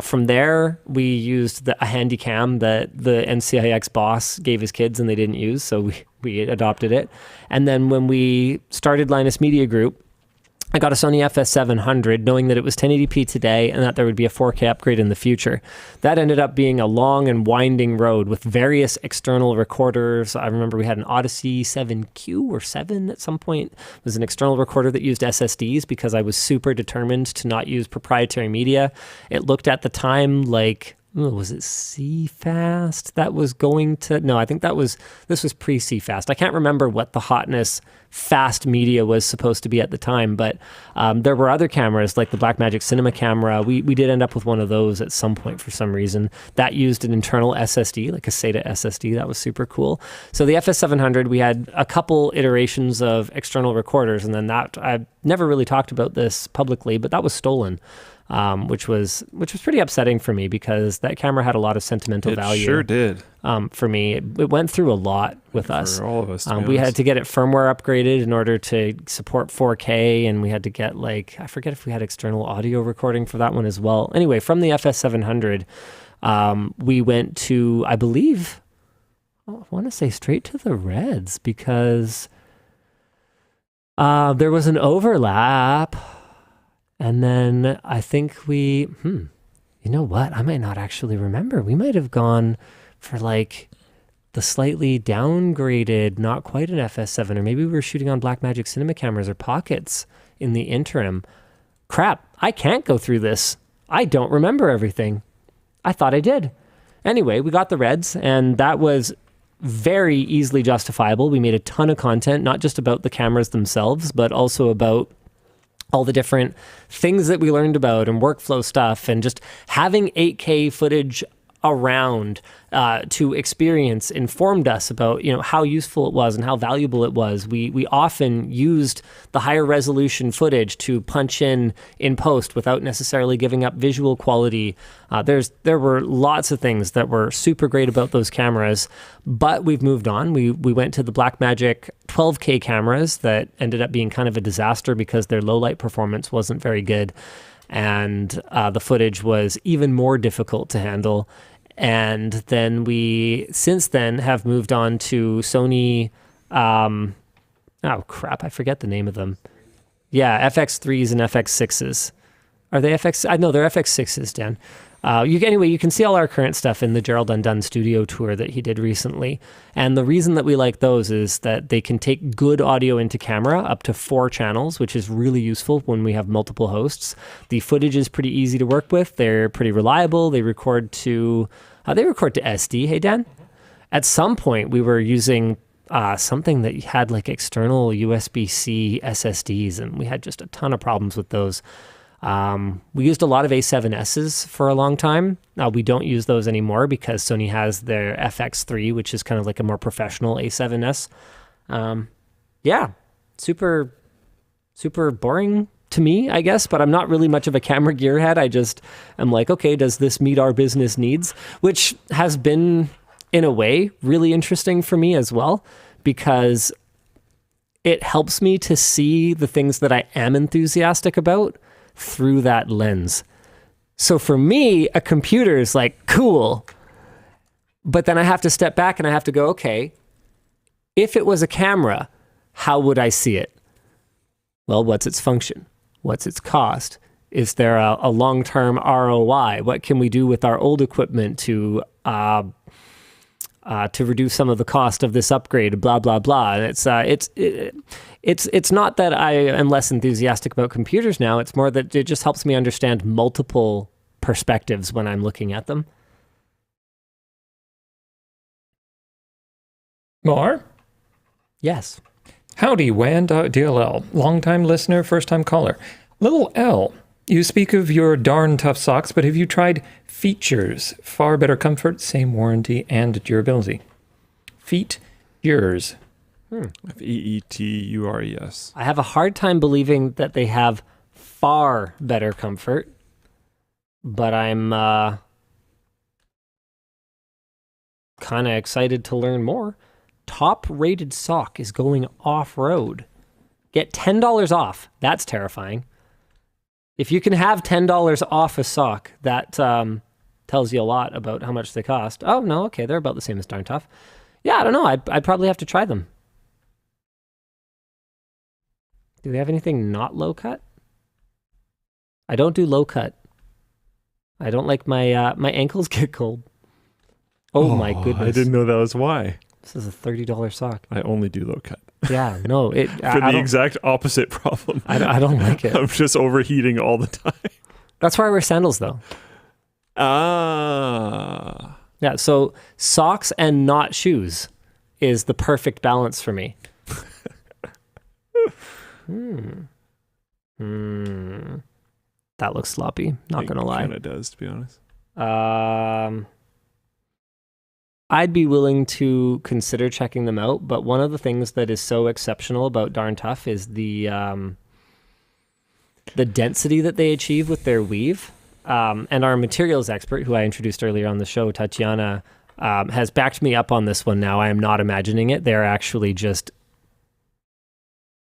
Speaker 1: From there, we used a handy cam that the NCIX boss gave his kids and they didn't use, so we adopted it. And then when we started Linus Media Group, I got a Sony FS700, knowing that it was 1080p today and that there would be a 4K upgrade in the future. That ended up being a long and winding road with various external recorders. I remember we had an Odyssey 7Q or 7 at some point. It was an external recorder that used SSDs because I was super determined to not use proprietary media. It looked at the time like was it CFast that was going to, no, I think this was pre-CFast. I can't remember what the hotness fast media was supposed to be at the time, but there were other cameras like the Blackmagic Cinema camera. We did end up with one of those at some point for some reason. That used an internal SSD, like a SATA SSD. That was super cool. So the FS700, we had a couple iterations of external recorders, and then that, I've never really talked about this publicly, but that was stolen. Which was pretty upsetting for me because that camera had a lot of sentimental value.
Speaker 2: It sure did.
Speaker 1: For me, it went through a lot with us.
Speaker 2: For all of us.
Speaker 1: We had to get it firmware upgraded in order to support 4K, and we had to get I forget if we had external audio recording for that one as well. Anyway, from the FS700, we went to, I believe, I want to say straight to the Reds because there was an overlap. And then I think you know what? I might not actually remember. We might have gone for like the slightly downgraded, not quite an FS7, or maybe we were shooting on Blackmagic Cinema cameras or pockets in the interim. Crap, I can't go through this. I don't remember everything. I thought I did. Anyway, we got the Reds, and that was very easily justifiable. We made a ton of content, not just about the cameras themselves, but also about all the different things that we learned about and workflow stuff, and just having 8K footage around to experience informed us about, how useful it was and how valuable it was. We often used the higher resolution footage to punch in post without necessarily giving up visual quality. There were lots of things that were super great about those cameras, but we've moved on. We went to the Blackmagic 12K cameras that ended up being kind of a disaster because their low light performance wasn't very good, and the footage was even more difficult to handle. And then we, since then, have moved on to Sony, oh crap, I forget the name of them. Yeah, FX3s and FX6s. Are they FX? No, they're FX6s, Dan. Anyway, you can see all our current stuff in the Gerald Undone studio tour that he did recently. And the reason that we like those is that they can take good audio into camera up to 4 channels, which is really useful when we have multiple hosts. The footage is pretty easy to work with. They're pretty reliable. They record to SD. Hey, Dan? At some point, we were using something that had like external USB-C SSDs, and we had just a ton of problems with those. We used a lot of A7Ss for a long time. Now we don't use those anymore because Sony has their FX3, which is kind of like a more professional A7S. Yeah, super boring to me, I guess, but I'm not really much of a camera gearhead. I just am like, okay, does this meet our business needs? Which has been, in a way, really interesting for me as well, because it helps me to see the things that I am enthusiastic about through that lens. So for me, a computer is like, cool. But then I have to step back and I have to go, okay, if it was a camera, how would I see it? Well, what's its function? What's its cost? Is there a long-term ROI? What can we do with our old equipment to reduce some of the cost of this upgrade? Blah blah blah. And it's not that I am less enthusiastic about computers now. It's more that it just helps me understand multiple perspectives when I'm looking at them.
Speaker 3: More?
Speaker 1: Yes.
Speaker 3: Howdy, WAN.dll. Long-time listener, first-time caller. Little L, you speak of your darn tough socks, but have you tried Features? Far better comfort, same warranty, and durability. Feet yours.
Speaker 2: Feetures.
Speaker 1: I have a hard time believing that they have far better comfort, but I'm kind of excited to learn more. Top-rated sock is going off-road. Get $10 off. That's terrifying. If you can have $10 off a sock, that tells you a lot about how much they cost. Oh, no, okay, they're about the same as Darn Tough. Yeah, I don't know. I'd probably have to try them. Do they have anything not low-cut? I don't do low-cut. I don't like my ankles get cold. Oh, my goodness.
Speaker 2: I didn't know that was why.
Speaker 1: This is a $30 sock.
Speaker 2: I only do low cut.
Speaker 1: Yeah, no.
Speaker 2: For the exact opposite problem.
Speaker 1: I don't like it.
Speaker 2: I'm just overheating all the time.
Speaker 1: That's why I wear sandals, though.
Speaker 2: Ah.
Speaker 1: Yeah, so socks and not shoes is the perfect balance for me. That looks sloppy, not going to lie.
Speaker 2: It kind of does, to be honest.
Speaker 1: I'd be willing to consider checking them out, but one of the things that is so exceptional about Darn Tough is the density that they achieve with their weave. And our materials expert, who I introduced earlier on the show, Tatjana, has backed me up on this one now. I am not imagining it. They're actually just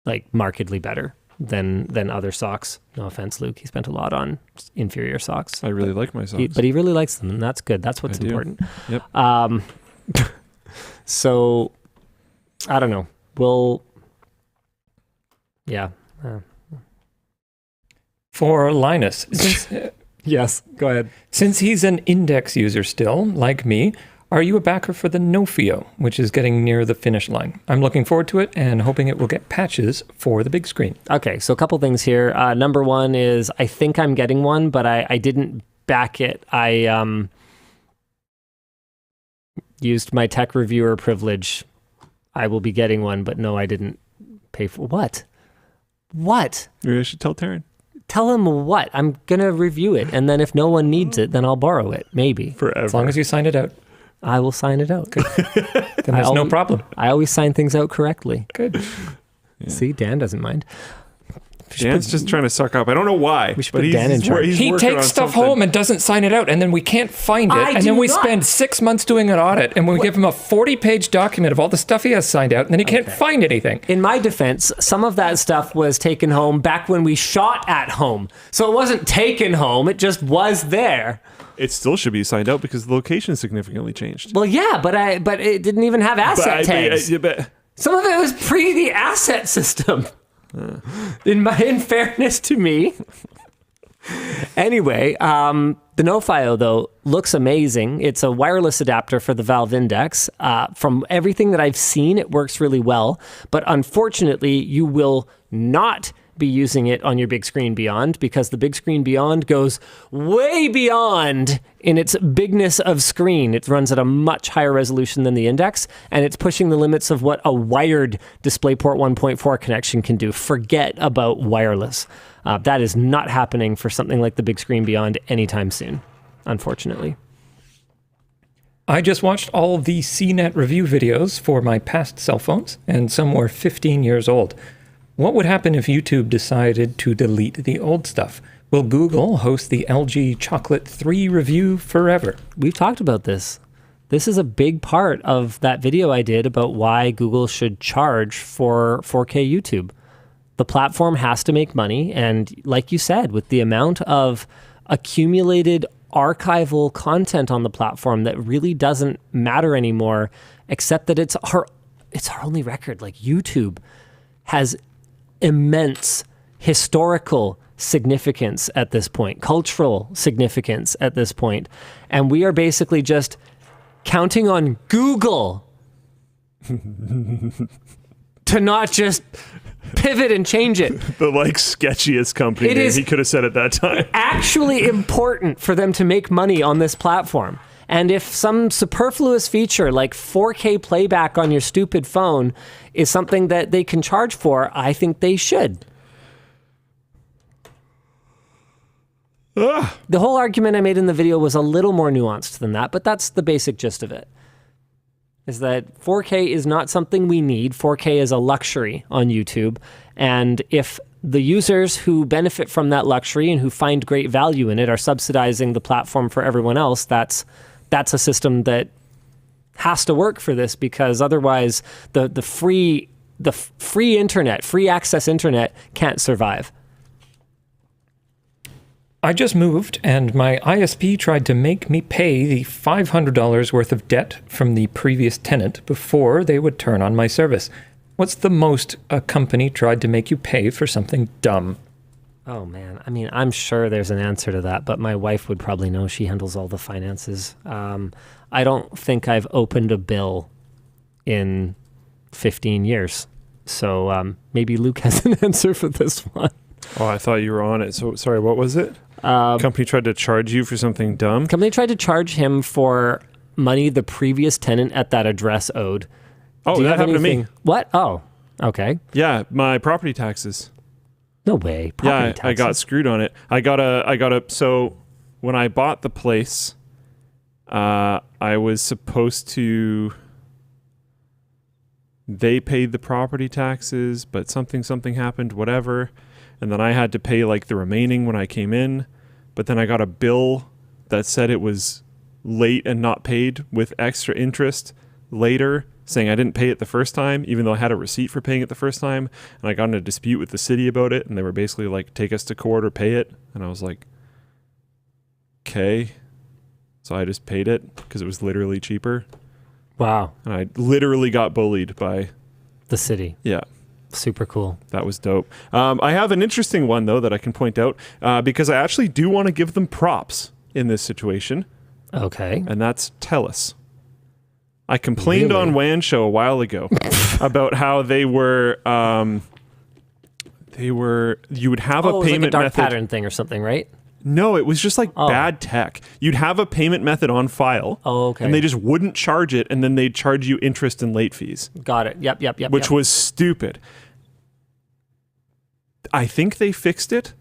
Speaker 1: like markedly better than other socks. No offense, Luke. He spent a lot on inferior socks.
Speaker 2: I really like my socks.
Speaker 1: But he really likes them, and that's good. That's what's important.
Speaker 2: Yep.
Speaker 1: So, I don't know. Yeah.
Speaker 3: For Linus,
Speaker 1: Yes, go ahead.
Speaker 3: since he's an index user still, like me, are you a backer for the Nofio, which is getting near the finish line? I'm looking forward to it and hoping it will get patches for the big screen.
Speaker 1: Okay, so a couple things here. Number one is I think I'm getting one, but I didn't back it. I used my tech reviewer privilege. I will be getting one, but no, I didn't pay for what? What?
Speaker 2: Maybe I should tell Taryn.
Speaker 1: Tell him what? I'm going to review it, and then if no one needs it, then I'll borrow it, maybe.
Speaker 2: Forever.
Speaker 3: As long as you sign it out,
Speaker 1: I will sign it out.
Speaker 3: then there's no problem.
Speaker 1: I always sign things out correctly.
Speaker 3: Good.
Speaker 2: Yeah.
Speaker 1: See, Dan doesn't mind.
Speaker 2: Dan's just trying to suck up. I don't know why.
Speaker 1: We should put Dan in charge.
Speaker 3: He takes stuff home and doesn't sign it out, and then we can't find it. And then we spend 6 months doing an audit, and we give him a 40-page document of all the stuff he has signed out, and then he can't find anything.
Speaker 1: In my defense, some of that stuff was taken home back when we shot at home. So it wasn't taken home, it just was there.
Speaker 2: It still should be signed out because the location significantly changed.
Speaker 1: Well, yeah, but it didn't even have asset tags.
Speaker 2: But
Speaker 1: Some of it was pre the asset system. In fairness to me. Anyway, the Nofio, though, looks amazing. It's a wireless adapter for the Valve Index. From everything that I've seen, it works really well. But unfortunately, you will not be using it on your Bigscreen Beyond because the Bigscreen Beyond goes way beyond in its bigness of screen. It runs at a much higher resolution than the Index, and it's pushing the limits of what a wired DisplayPort 1.4 connection can do. Forget about wireless. That is not happening for something like the Bigscreen Beyond anytime soon, unfortunately.
Speaker 3: I just watched all of the CNET review videos for my past cell phones, and some were 15 years old. What would happen if YouTube decided to delete the old stuff? Will Google host the LG Chocolate 3 review forever?
Speaker 1: We've talked about this. This is a big part of that video I did about why Google should charge for 4K YouTube. The platform has to make money, and like you said, with the amount of accumulated archival content on the platform that really doesn't matter anymore, except that it's our only record. Like YouTube has immense historical significance at this point, cultural significance at this point, and we are basically just counting on Google to not just pivot and change it.
Speaker 2: the sketchiest company
Speaker 1: It
Speaker 2: name
Speaker 1: is
Speaker 2: he could have said at that time.
Speaker 1: actually important for them to make money on this platform. And if some superfluous feature like 4K playback on your stupid phone is something that they can charge for, I think they should. The whole argument I made in the video was a little more nuanced than that, but that's the basic gist of it. Is that 4K is not something we need. 4K is a luxury on YouTube. And if the users who benefit from that luxury and who find great value in it are subsidizing the platform for everyone else, that's a system that has to work for this, because otherwise the free internet, free access internet can't survive.
Speaker 3: I just moved, and my ISP tried to make me pay the $500 worth of debt from the previous tenant before they would turn on my service. What's the most a company tried to make you pay for something dumb?
Speaker 1: Oh, man. I mean, I'm sure there's an answer to that, but my wife would probably know. She handles all the finances. I don't think I've opened a bill in 15 years. So maybe Luke has an answer for this one.
Speaker 2: Oh, I thought you were on it. So, sorry, what was it? Company tried to charge you for something dumb.
Speaker 1: Company tried to charge him for money the previous tenant at that address owed.
Speaker 2: Oh, that happened to me.
Speaker 1: What? Oh, okay.
Speaker 2: Yeah, my property taxes.
Speaker 1: No way. Property taxes.
Speaker 2: I got screwed on it. So when I bought the place, I was supposed to, they paid the property taxes, but something happened, whatever. And then I had to pay like the remaining when I came in. But then I got a bill that said it was late and not paid with extra interest later, saying I didn't pay it the first time, even though I had a receipt for paying it the first time. And I got in a dispute with the city about it. And they were basically like, take us to court or pay it. And I was like, okay. So I just paid it because it was literally cheaper.
Speaker 1: Wow.
Speaker 2: And I literally got bullied by
Speaker 1: the city.
Speaker 2: Yeah.
Speaker 1: Super cool.
Speaker 2: That was dope. I have an interesting one, though, that I can point out because I actually do want to give them props in this situation. Okay. And that's TELUS. I complained on WAN Show a while ago about how you would have a payment
Speaker 1: like a dark
Speaker 2: method
Speaker 1: pattern thing or something, right?
Speaker 2: No, it was just like bad tech. You'd have a payment method on file.
Speaker 1: Oh, okay.
Speaker 2: And they just wouldn't charge it, and then they'd charge you interest and late fees.
Speaker 1: Got it. Yep.
Speaker 2: Which was stupid. I think they fixed it,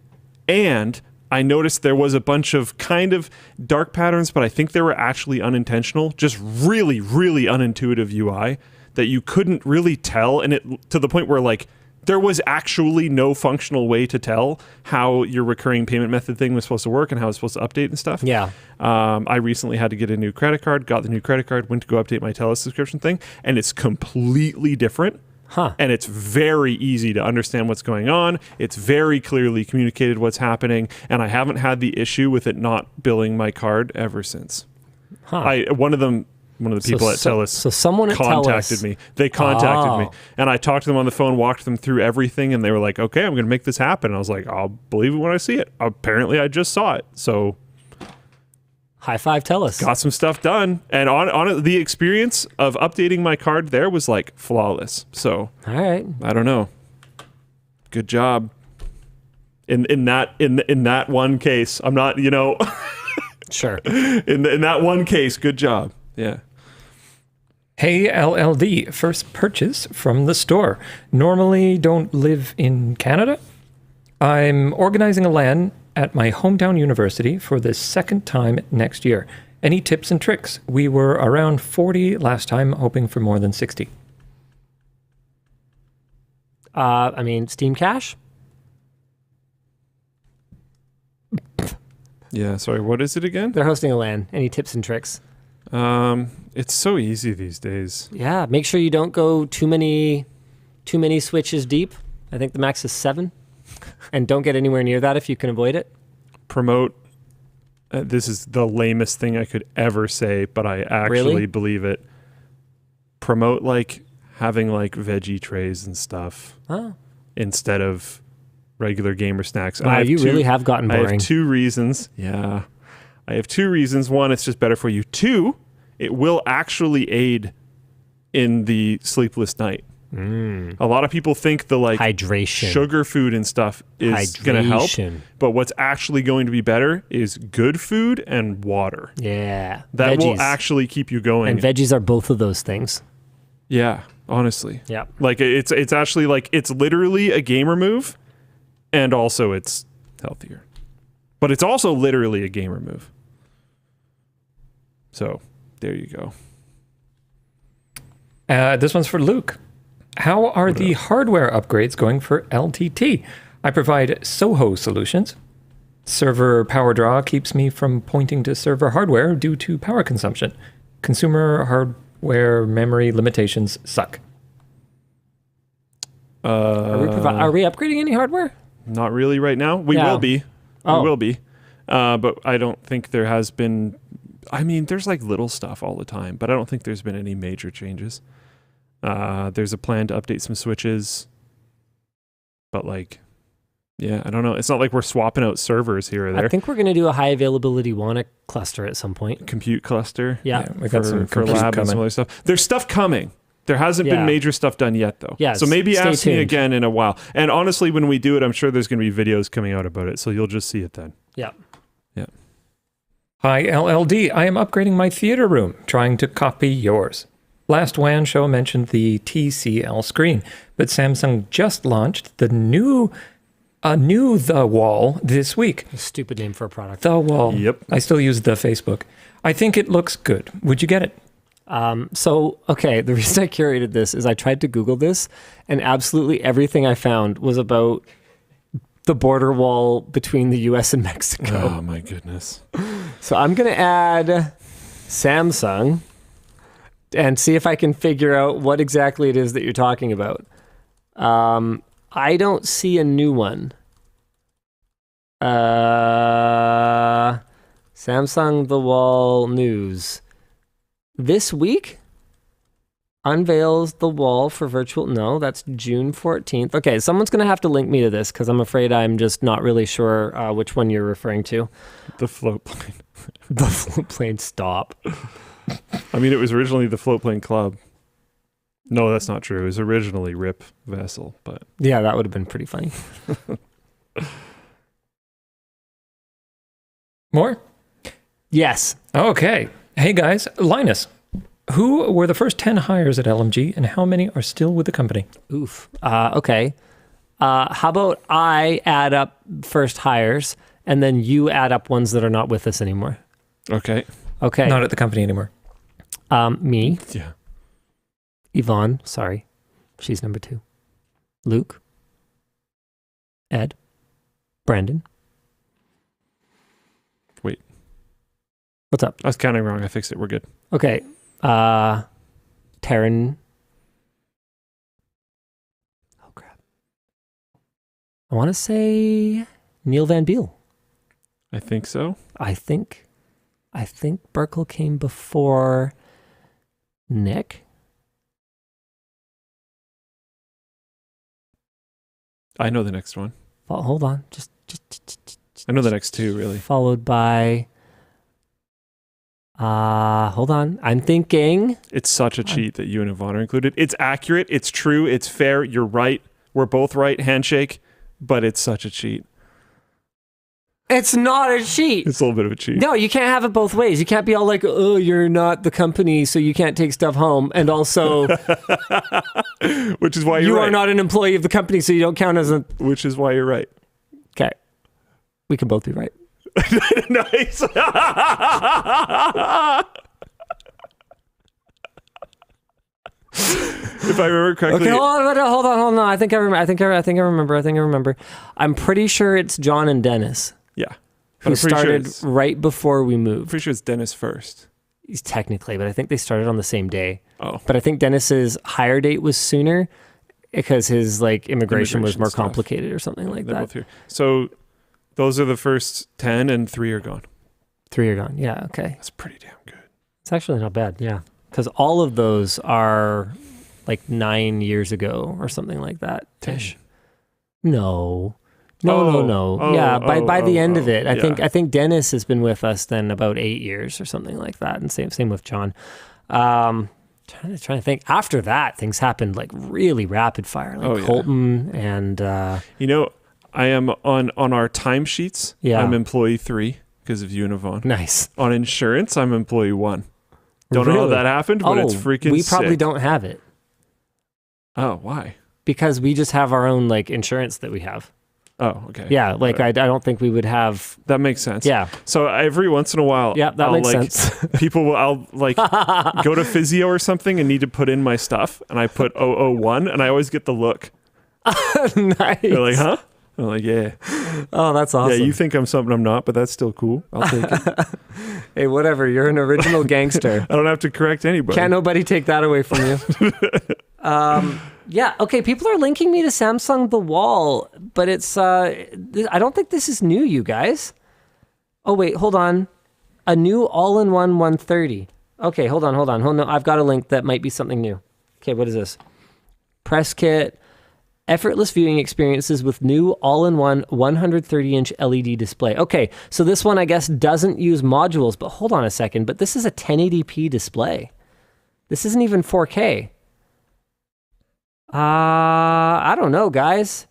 Speaker 2: and I noticed there was a bunch of kind of dark patterns, but I think they were actually unintentional. Just really, really unintuitive UI that you couldn't really tell, and it to the point where like there was actually no functional way to tell how your recurring payment method thing was supposed to work and how it's supposed to update and stuff.
Speaker 1: Yeah.
Speaker 2: I recently had to get a new credit card, got the new credit card, went to go update my TELUS subscription thing, and it's completely different.
Speaker 1: Huh.
Speaker 2: And it's very easy to understand what's going on. It's very clearly communicated what's happening, and I haven't had the issue with it not billing my card ever since.
Speaker 1: Huh.
Speaker 2: One of the people at TELUS
Speaker 1: someone
Speaker 2: contacted me. They contacted me, and I talked to them on the phone, walked them through everything, and they were like, okay, I'm going to make this happen. And I was like, I'll believe it when I see it. Apparently, I just saw it. So
Speaker 1: high five, TELUS.
Speaker 2: Got some stuff done. And on the experience of updating my card there was like flawless. So
Speaker 1: all right.
Speaker 2: I don't know. Good job. In that one case. I'm not,
Speaker 1: Sure.
Speaker 2: In that one case, good job. Yeah.
Speaker 3: Hey, LLD, first purchase from the store. Normally don't live in Canada. I'm organizing a LAN at my hometown university for the second time next year. Any tips and tricks? We were around 40 last time, hoping for more than 60.
Speaker 2: Yeah,
Speaker 1: Steam Cache?
Speaker 2: sorry, what is it again?
Speaker 1: They're hosting a LAN. Any tips and tricks?
Speaker 2: It's so easy these days.
Speaker 1: Yeah, make sure you don't go too many switches deep. I think the max is 7. And don't get anywhere near that if you can avoid it.
Speaker 2: Promote. This is the lamest thing I could ever say, but I actually believe it. Promote like having like veggie trays and stuff instead of regular gamer snacks.
Speaker 1: Wow, you really have gotten boring.
Speaker 2: I have 2 reasons. Yeah. I have 2 reasons. 1, it's just better for you. 2, it will actually aid in the sleepless night. A lot of people think the like
Speaker 1: hydration,
Speaker 2: sugar food and stuff is going to help, but what's actually going to be better is good food and water.
Speaker 1: Yeah,
Speaker 2: that will actually keep you going.
Speaker 1: And veggies are both of those things.
Speaker 2: Yeah, honestly.
Speaker 1: Yeah,
Speaker 2: like it's actually like it's literally a gamer move, and also it's healthier, but it's also literally a gamer move. So there you go.
Speaker 3: This one's for Luke. How are the hardware upgrades going for LTT? I provide Soho solutions. Server power draw keeps me from pointing to server hardware due to power consumption. Consumer hardware memory limitations suck.
Speaker 1: Are we upgrading any hardware?
Speaker 2: Not really right now. We will be. We will be. But I don't think there has been... I mean, there's like little stuff all the time, but I don't think there's been any major changes. There's a plan to update some switches, but like, yeah, I don't know. It's not like we're swapping out servers here or there.
Speaker 1: I think we're going to do a high availability WAN cluster at some point.
Speaker 2: Compute cluster.
Speaker 1: Yeah,
Speaker 3: we got some
Speaker 2: for lab and some other stuff. There's stuff coming. There hasn't been major stuff done yet, though.
Speaker 1: Yeah,
Speaker 2: so maybe ask me
Speaker 1: tuned.
Speaker 2: again in a while. And honestly, when we do it, I'm sure there's going to be videos coming out about it, so you'll just see it then.
Speaker 1: Yeah.
Speaker 3: Hi, LLD. I am upgrading my theater room, trying to copy yours. Last WAN show mentioned the TCL screen, but Samsung just launched the new The Wall this week.
Speaker 1: A stupid name for a product.
Speaker 3: The Wall.
Speaker 2: Yep.
Speaker 3: I still use the Facebook. I think it looks good. Would you get it?
Speaker 1: Okay, the reason I curated this is I tried to Google this, and absolutely everything I found was about the border wall between the US and Mexico.
Speaker 2: Oh my goodness.
Speaker 1: So I'm going to add Samsung and see if I can figure out what exactly it is that you're talking about. I don't see a new one. Samsung The Wall news. This week unveils the wall for virtual. No, that's June 14th. Okay, someone's going to have to link me to this because I'm afraid I'm just not really sure which one you're referring to.
Speaker 2: The float plane.
Speaker 1: The float plane, stop.
Speaker 2: I mean, it was originally the float plane club. No, that's not true. It was originally Rip Vessel, but
Speaker 1: Yeah, that would have been pretty funny.
Speaker 3: More?
Speaker 1: Yes.
Speaker 3: Okay. Hey guys, Linus, who were the first 10 hires at LMG and how many are still with the company?
Speaker 1: Oof. Okay. How about I add up first hires and then you add up ones that are not with us anymore?
Speaker 2: okay.
Speaker 1: Okay.
Speaker 3: Not at the company anymore.
Speaker 1: Me,
Speaker 2: Yeah.
Speaker 1: Yvonne, sorry. She's number 2. Luke, Ed, Brandon.
Speaker 2: Wait.
Speaker 1: What's up?
Speaker 2: I was counting wrong. I fixed it. We're good.
Speaker 1: Okay. Taryn. Oh, crap. I want to say Neil Van Beal.
Speaker 2: I think so.
Speaker 1: I think Burkle came before Nick.
Speaker 2: I know the next one.
Speaker 1: Well, hold on. Just
Speaker 2: I know the next two, really.
Speaker 1: followed by hold on. I'm thinking
Speaker 2: It's such a cheat that you and Yvonne are included. It's accurate. It's true. It's fair. You're right. We're both right. Handshake. But it's such a cheat.
Speaker 1: it's not a cheat.
Speaker 2: It's a little bit of a cheat.
Speaker 1: No, you can't have it both ways. You can't be all like, oh, you're not the company, so you can't take stuff home. And also,
Speaker 2: Which is why
Speaker 1: you
Speaker 2: you're
Speaker 1: are
Speaker 2: right.
Speaker 1: not an employee of the company, so you don't count as a...
Speaker 2: Which is why you're right.
Speaker 1: Okay. We can both be right.
Speaker 2: Nice. If I remember correctly.
Speaker 1: Okay, hold on. I think I remember. I'm pretty sure it's John and Dennis
Speaker 2: Yeah.
Speaker 1: who
Speaker 2: I'm pretty sure
Speaker 1: started
Speaker 2: it's-
Speaker 1: right before we moved.
Speaker 2: Pretty sure it's Dennis first.
Speaker 1: He's technically, but I think they started on the same day.
Speaker 2: Oh.
Speaker 1: But I think Dennis's hire date was sooner because his immigration was
Speaker 2: Immigration
Speaker 1: more
Speaker 2: stuff.
Speaker 1: complicated or something like
Speaker 2: They're
Speaker 1: that.
Speaker 2: both here. So those are the first 10 and 3 are gone.
Speaker 1: 3 are gone. Yeah, okay.
Speaker 2: That's pretty damn good.
Speaker 1: It's actually not bad, yeah. Because all of those are 9 years ago or something like that.
Speaker 2: 10.
Speaker 1: No.
Speaker 2: Oh,
Speaker 1: No.
Speaker 2: oh,
Speaker 1: Yeah, by the end of it, I
Speaker 2: yeah.
Speaker 1: think Dennis has been with us then about 8 years or something like that, and same with John. Trying to think. After that, things happened really rapid fire,
Speaker 2: Oh, yeah.
Speaker 1: Colton and
Speaker 2: You know, I am on our timesheets.
Speaker 1: Yeah.
Speaker 2: I'm employee 3 because of you and Yvonne.
Speaker 1: nice.
Speaker 2: On insurance, I'm employee 1. Don't know how
Speaker 1: Really?
Speaker 2: that happened, but it's freaking
Speaker 1: we probably
Speaker 2: sick.
Speaker 1: don't have it
Speaker 2: Oh, why?
Speaker 1: because we just have our own insurance that we have.
Speaker 2: Oh, okay.
Speaker 1: Yeah, I don't think we would have.
Speaker 2: That makes sense.
Speaker 1: Yeah,
Speaker 2: So every once in a while,
Speaker 1: yeah, that
Speaker 2: I'll,
Speaker 1: makes sense.
Speaker 2: I'll go to physio or something and need to put in my stuff, and I put 001, and I always get the look.
Speaker 1: Nice.
Speaker 2: They're like, huh? I'm like, yeah.
Speaker 1: Oh, that's awesome.
Speaker 2: Yeah, you think I'm something I'm not, but that's still cool. I'll take it.
Speaker 1: Hey, whatever. You're an original gangster.
Speaker 2: I don't have to correct anybody.
Speaker 1: Can't nobody take that away from you. Yeah. Okay. People are linking me to Samsung The Wall, but it's. I don't think this is new, you guys. Oh wait, hold on. A new all-in-one 130. Okay, hold on. Hold on. I've got a link that might be something new. Okay, what is this? Press kit. Effortless viewing experiences with new all-in-one 130-inch LED display. Okay, so this one I guess doesn't use modules, but hold on a second. But this is a 1080p display. This isn't even 4K. I don't know, guys.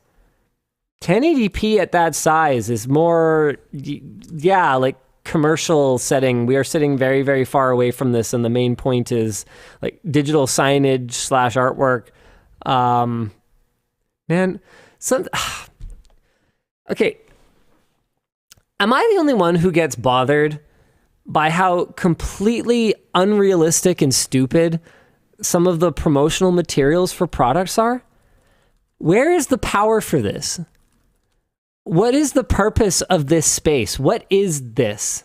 Speaker 1: 1080p at that size is more, yeah, commercial setting. We are sitting very, very far away from this, and the main point is like digital signage / artwork. Man, okay. Am I the only one who gets bothered by how completely unrealistic and stupid some of the promotional materials for products are? Where is the power for this? What is the purpose of this space? What is this?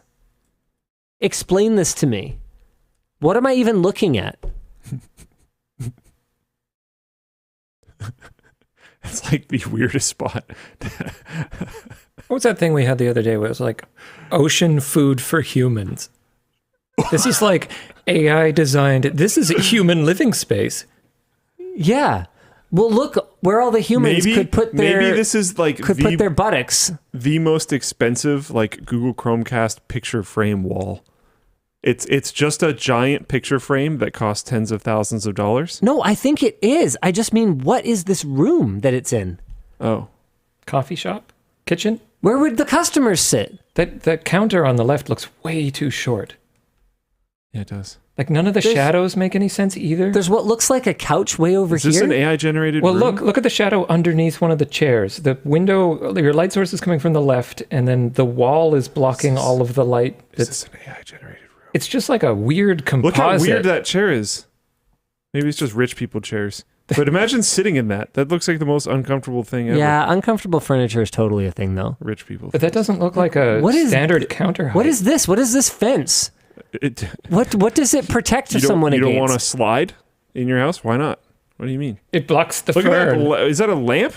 Speaker 1: Explain this to me. What am I even looking at?
Speaker 2: It's like the weirdest spot.
Speaker 3: What was that thing we had the other day where it was like ocean food for humans? This is like AI designed. This is a human living space.
Speaker 1: Yeah. Well, look where all the humans could put their
Speaker 2: maybe this is like
Speaker 1: put their buttocks.
Speaker 2: The most expensive like Google Chromecast picture frame wall. It's just a giant picture frame that costs tens of thousands of dollars.
Speaker 1: No, I think it is. I just mean, what is this room that it's in?
Speaker 2: Oh,
Speaker 3: Coffee shop? Kitchen?
Speaker 1: Where would the customers sit?
Speaker 3: That counter on the left looks way too short.
Speaker 2: yeah, it does.
Speaker 3: Like none of the shadows make any sense either.
Speaker 1: There's what looks like a couch way over here.
Speaker 2: Is this an AI generated
Speaker 3: Well,
Speaker 2: room?
Speaker 3: look at the shadow underneath one of the chairs. The window, your light source is coming from the left, and then the wall is blocking all of the light.
Speaker 2: Is this an AI generated room?
Speaker 3: It's just like a weird composite.
Speaker 2: Look how weird that chair is. Maybe it's just rich people chairs. But imagine sitting in that. That looks like the most uncomfortable thing ever.
Speaker 1: Yeah, uncomfortable furniture is totally a thing, though.
Speaker 2: Rich people.
Speaker 3: But that doesn't look like a standard counter height.
Speaker 1: What is this? What is this fence? What does it protect someone against?
Speaker 2: You don't want to slide in your house? Why not? What do you mean?
Speaker 3: It blocks the
Speaker 2: Look
Speaker 3: fern.
Speaker 2: at that. Is that a lamp?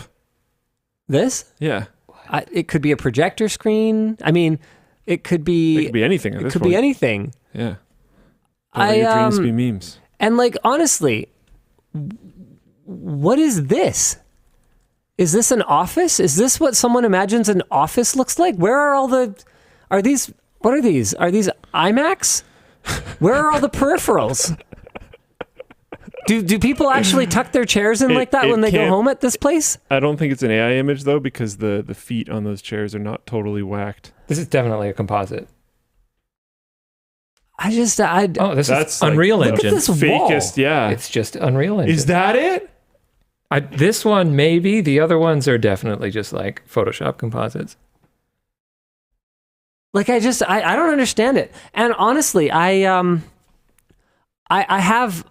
Speaker 1: This?
Speaker 2: Yeah.
Speaker 1: It could be a projector screen. I mean, it could be...
Speaker 2: It could be anything at
Speaker 1: It
Speaker 2: this
Speaker 1: could
Speaker 2: point.
Speaker 1: be anything.
Speaker 2: Yeah. Don't let your dreams be memes.
Speaker 1: And like, honestly, what is this? Is this an office? Is this what someone imagines an office looks like? Where are all the... Are these... What are these? Are these iMacs? Where are all the peripherals? Do people actually tuck their chairs in like that when they go home at this place?
Speaker 2: I don't think it's an AI image, though, because the feet on those chairs are not totally whacked.
Speaker 3: This is definitely a composite.
Speaker 1: This
Speaker 3: That's
Speaker 2: is
Speaker 3: Unreal
Speaker 1: look
Speaker 3: Engine.
Speaker 1: at this wall.
Speaker 2: Fakest, yeah.
Speaker 3: It's just Unreal Engine.
Speaker 2: Is that it?
Speaker 3: This one, maybe. The other ones are definitely just like Photoshop composites.
Speaker 1: Like, I don't understand it. And honestly, I have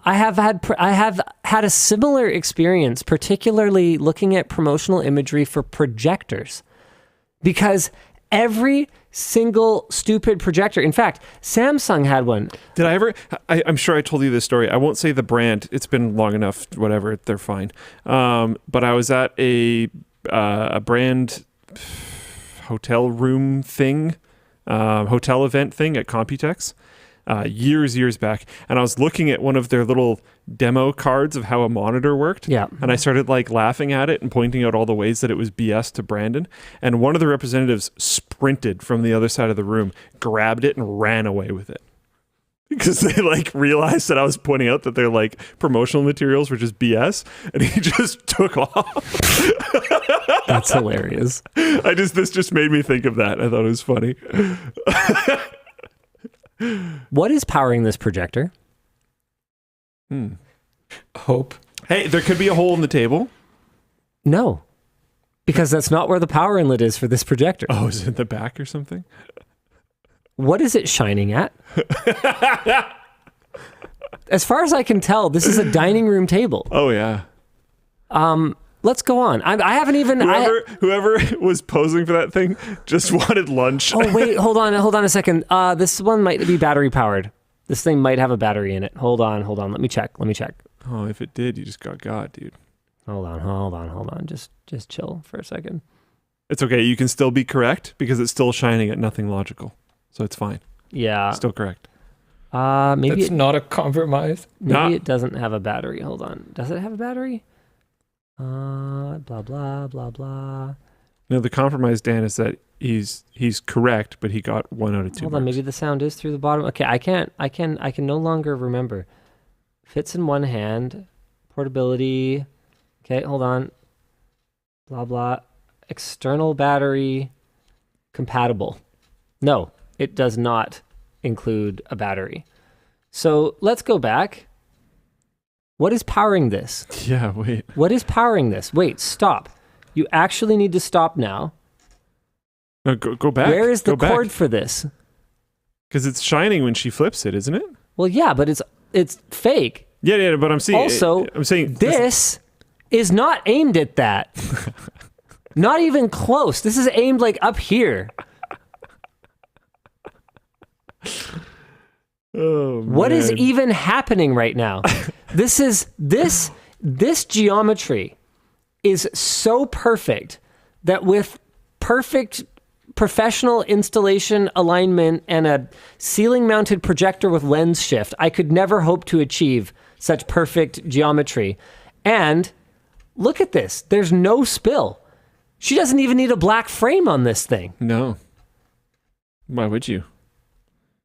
Speaker 1: had a similar experience, particularly looking at promotional imagery for projectors, because every single stupid projector. In fact, Samsung had one.
Speaker 2: Did I ever? I'm sure I told you this story. I won't say the brand. It's been long enough. Whatever. They're fine. But I was at a brand hotel room thing, hotel event thing at Computex. Years back, and I was looking at one of their little demo cards of how a monitor worked.
Speaker 1: Yeah.
Speaker 2: And I started like laughing at it and pointing out all the ways that it was BS to Brandon. And one of the representatives sprinted from the other side of the room, grabbed it, and ran away with it. Because they like realized that I was pointing out that their like promotional materials were just BS, and he just took off.
Speaker 1: That's hilarious.
Speaker 2: This just made me think of that. I thought it was funny.
Speaker 1: What is powering this projector?
Speaker 3: Hope.
Speaker 2: Hey, there could be a hole in the table.
Speaker 1: No, because that's not where the power inlet is for this projector.
Speaker 2: Oh, is it in the back or something?
Speaker 1: What is it shining at? As far as I can tell, this is a dining room table.
Speaker 2: Oh, yeah.
Speaker 1: Let's go on. I haven't even...
Speaker 2: Whoever was posing for that thing just wanted lunch.
Speaker 1: Oh, wait, hold on a second. This one might be battery powered. This thing might have a battery in it. Hold on. Let me check.
Speaker 2: Oh, if it did, you just got dude.
Speaker 1: Hold on. Just chill for a second.
Speaker 2: It's okay. You can still be correct because it's still shining at nothing logical. So it's fine.
Speaker 1: Yeah.
Speaker 2: Still correct.
Speaker 1: Maybe
Speaker 3: That's not a compromise.
Speaker 1: Maybe it doesn't have a battery. Hold on. Does it have a battery? Blah blah blah blah.
Speaker 2: No, the compromise, Dan, is that he's correct, but he got 1 out of 2.
Speaker 1: Hold on, maybe the sound is through the bottom. Okay, I can no longer remember. Fits in one hand. Portability. Okay, hold on. Blah blah. External battery compatible. No, it does not include a battery. So let's go back. What is powering this?
Speaker 2: Yeah, wait.
Speaker 1: What is powering this? Wait, stop. You actually need to stop now.
Speaker 2: No, go back.
Speaker 1: Where is the cord for this?
Speaker 2: Because it's shining when she flips it, isn't it?
Speaker 1: Well, yeah, but it's fake.
Speaker 2: Yeah, but I'm saying...
Speaker 1: Also,
Speaker 2: I'm saying
Speaker 1: this is not aimed at that. Not even close. This is aimed like up here.
Speaker 2: Oh, man.
Speaker 1: What is even happening right now? This geometry is so perfect that with perfect professional installation alignment and a ceiling mounted projector with lens shift, I could never hope to achieve such perfect geometry. And look at this. There's no spill. She doesn't even need a black frame on this thing.
Speaker 2: No. Why would you?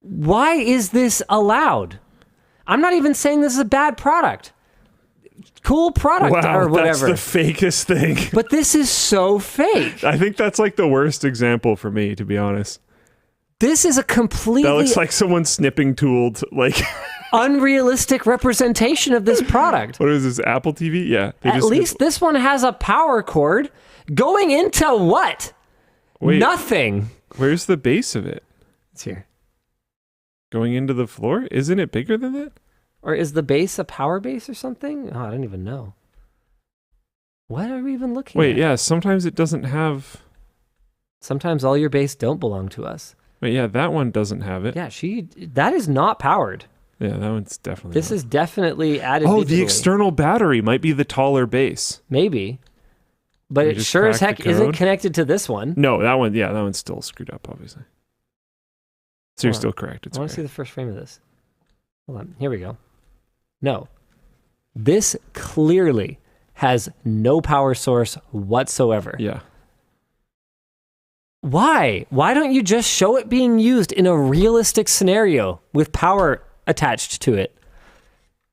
Speaker 1: Why is this allowed? I'm not even saying this is a bad product. Cool product or whatever.
Speaker 2: That's the fakest thing.
Speaker 1: But this is so fake.
Speaker 2: I think that's like the worst example for me, to be honest.
Speaker 1: This is a completely...
Speaker 2: That looks like someone snipping tooled, like...
Speaker 1: unrealistic representation of this product.
Speaker 2: What is this, Apple TV? Yeah.
Speaker 1: At least this one has a power cord going into what?
Speaker 2: Wait,
Speaker 1: nothing.
Speaker 2: Where's the base of it?
Speaker 1: It's here.
Speaker 2: Going into the floor? Isn't it bigger than that?
Speaker 1: Or is the base a power base or something? Oh, I don't even know. What are we even looking at?
Speaker 2: Wait, yeah, sometimes it doesn't have...
Speaker 1: Sometimes all your base don't belong to us.
Speaker 2: Wait, yeah, that one doesn't have it.
Speaker 1: Yeah, that is not powered.
Speaker 2: Yeah, that one's definitely
Speaker 1: This
Speaker 2: not.
Speaker 1: is definitely added
Speaker 2: Oh,
Speaker 1: digitally.
Speaker 2: the external battery might be the taller base.
Speaker 1: Maybe. But
Speaker 2: You
Speaker 1: it
Speaker 2: just
Speaker 1: sure as
Speaker 2: crack
Speaker 1: heck
Speaker 2: the
Speaker 1: isn't
Speaker 2: code?
Speaker 1: connected to this one.
Speaker 2: No, that one's still screwed up, obviously. So you're still correct. It's
Speaker 1: I want to
Speaker 2: okay.
Speaker 1: see the first frame of this. Hold on. Here we go. No. This clearly has no power source whatsoever.
Speaker 2: Yeah.
Speaker 1: Why? Why don't you just show it being used in a realistic scenario with power attached to it?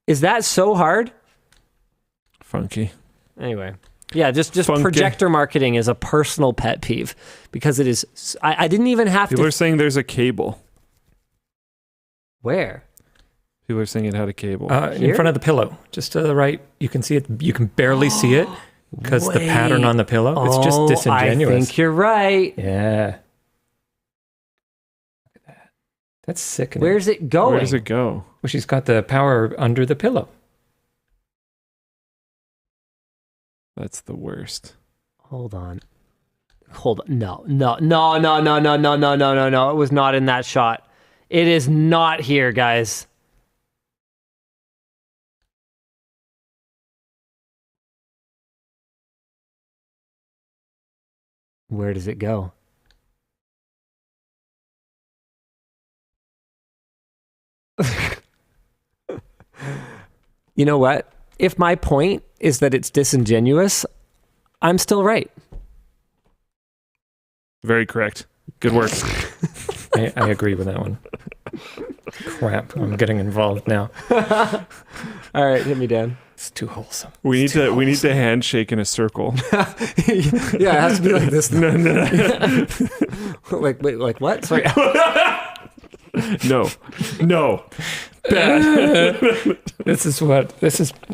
Speaker 1: Is that so hard?
Speaker 2: Funky.
Speaker 1: Anyway. Yeah, just
Speaker 2: Funky.
Speaker 1: projector marketing is a personal pet peeve because it is... I didn't even have
Speaker 2: People
Speaker 1: to...
Speaker 2: are saying there's a cable.
Speaker 1: Where?
Speaker 2: People are saying it had a cable.
Speaker 3: In front of the pillow, just to the right. You can see it. You can barely see it because the pattern on the pillow. It's just disingenuous.
Speaker 1: I think you're right.
Speaker 3: Yeah. Look at that. That's sickening.
Speaker 1: Where's it going?
Speaker 2: Where does it go?
Speaker 3: Well, she's got the power under the pillow.
Speaker 2: That's the worst.
Speaker 1: Hold on. No. It was not in that shot. It is not here, guys. Where does it go? You know what? If my point is that it's disingenuous, I'm still right.
Speaker 2: Very correct. Good work.
Speaker 3: I agree with that one. Crap, I'm getting involved now.
Speaker 1: All right, hit me, Dan.
Speaker 3: It's too wholesome.
Speaker 2: We need to handshake in a circle.
Speaker 1: Yeah, it has to be like this.
Speaker 2: No.
Speaker 1: like what? Sorry.
Speaker 2: No. Bad.
Speaker 3: This is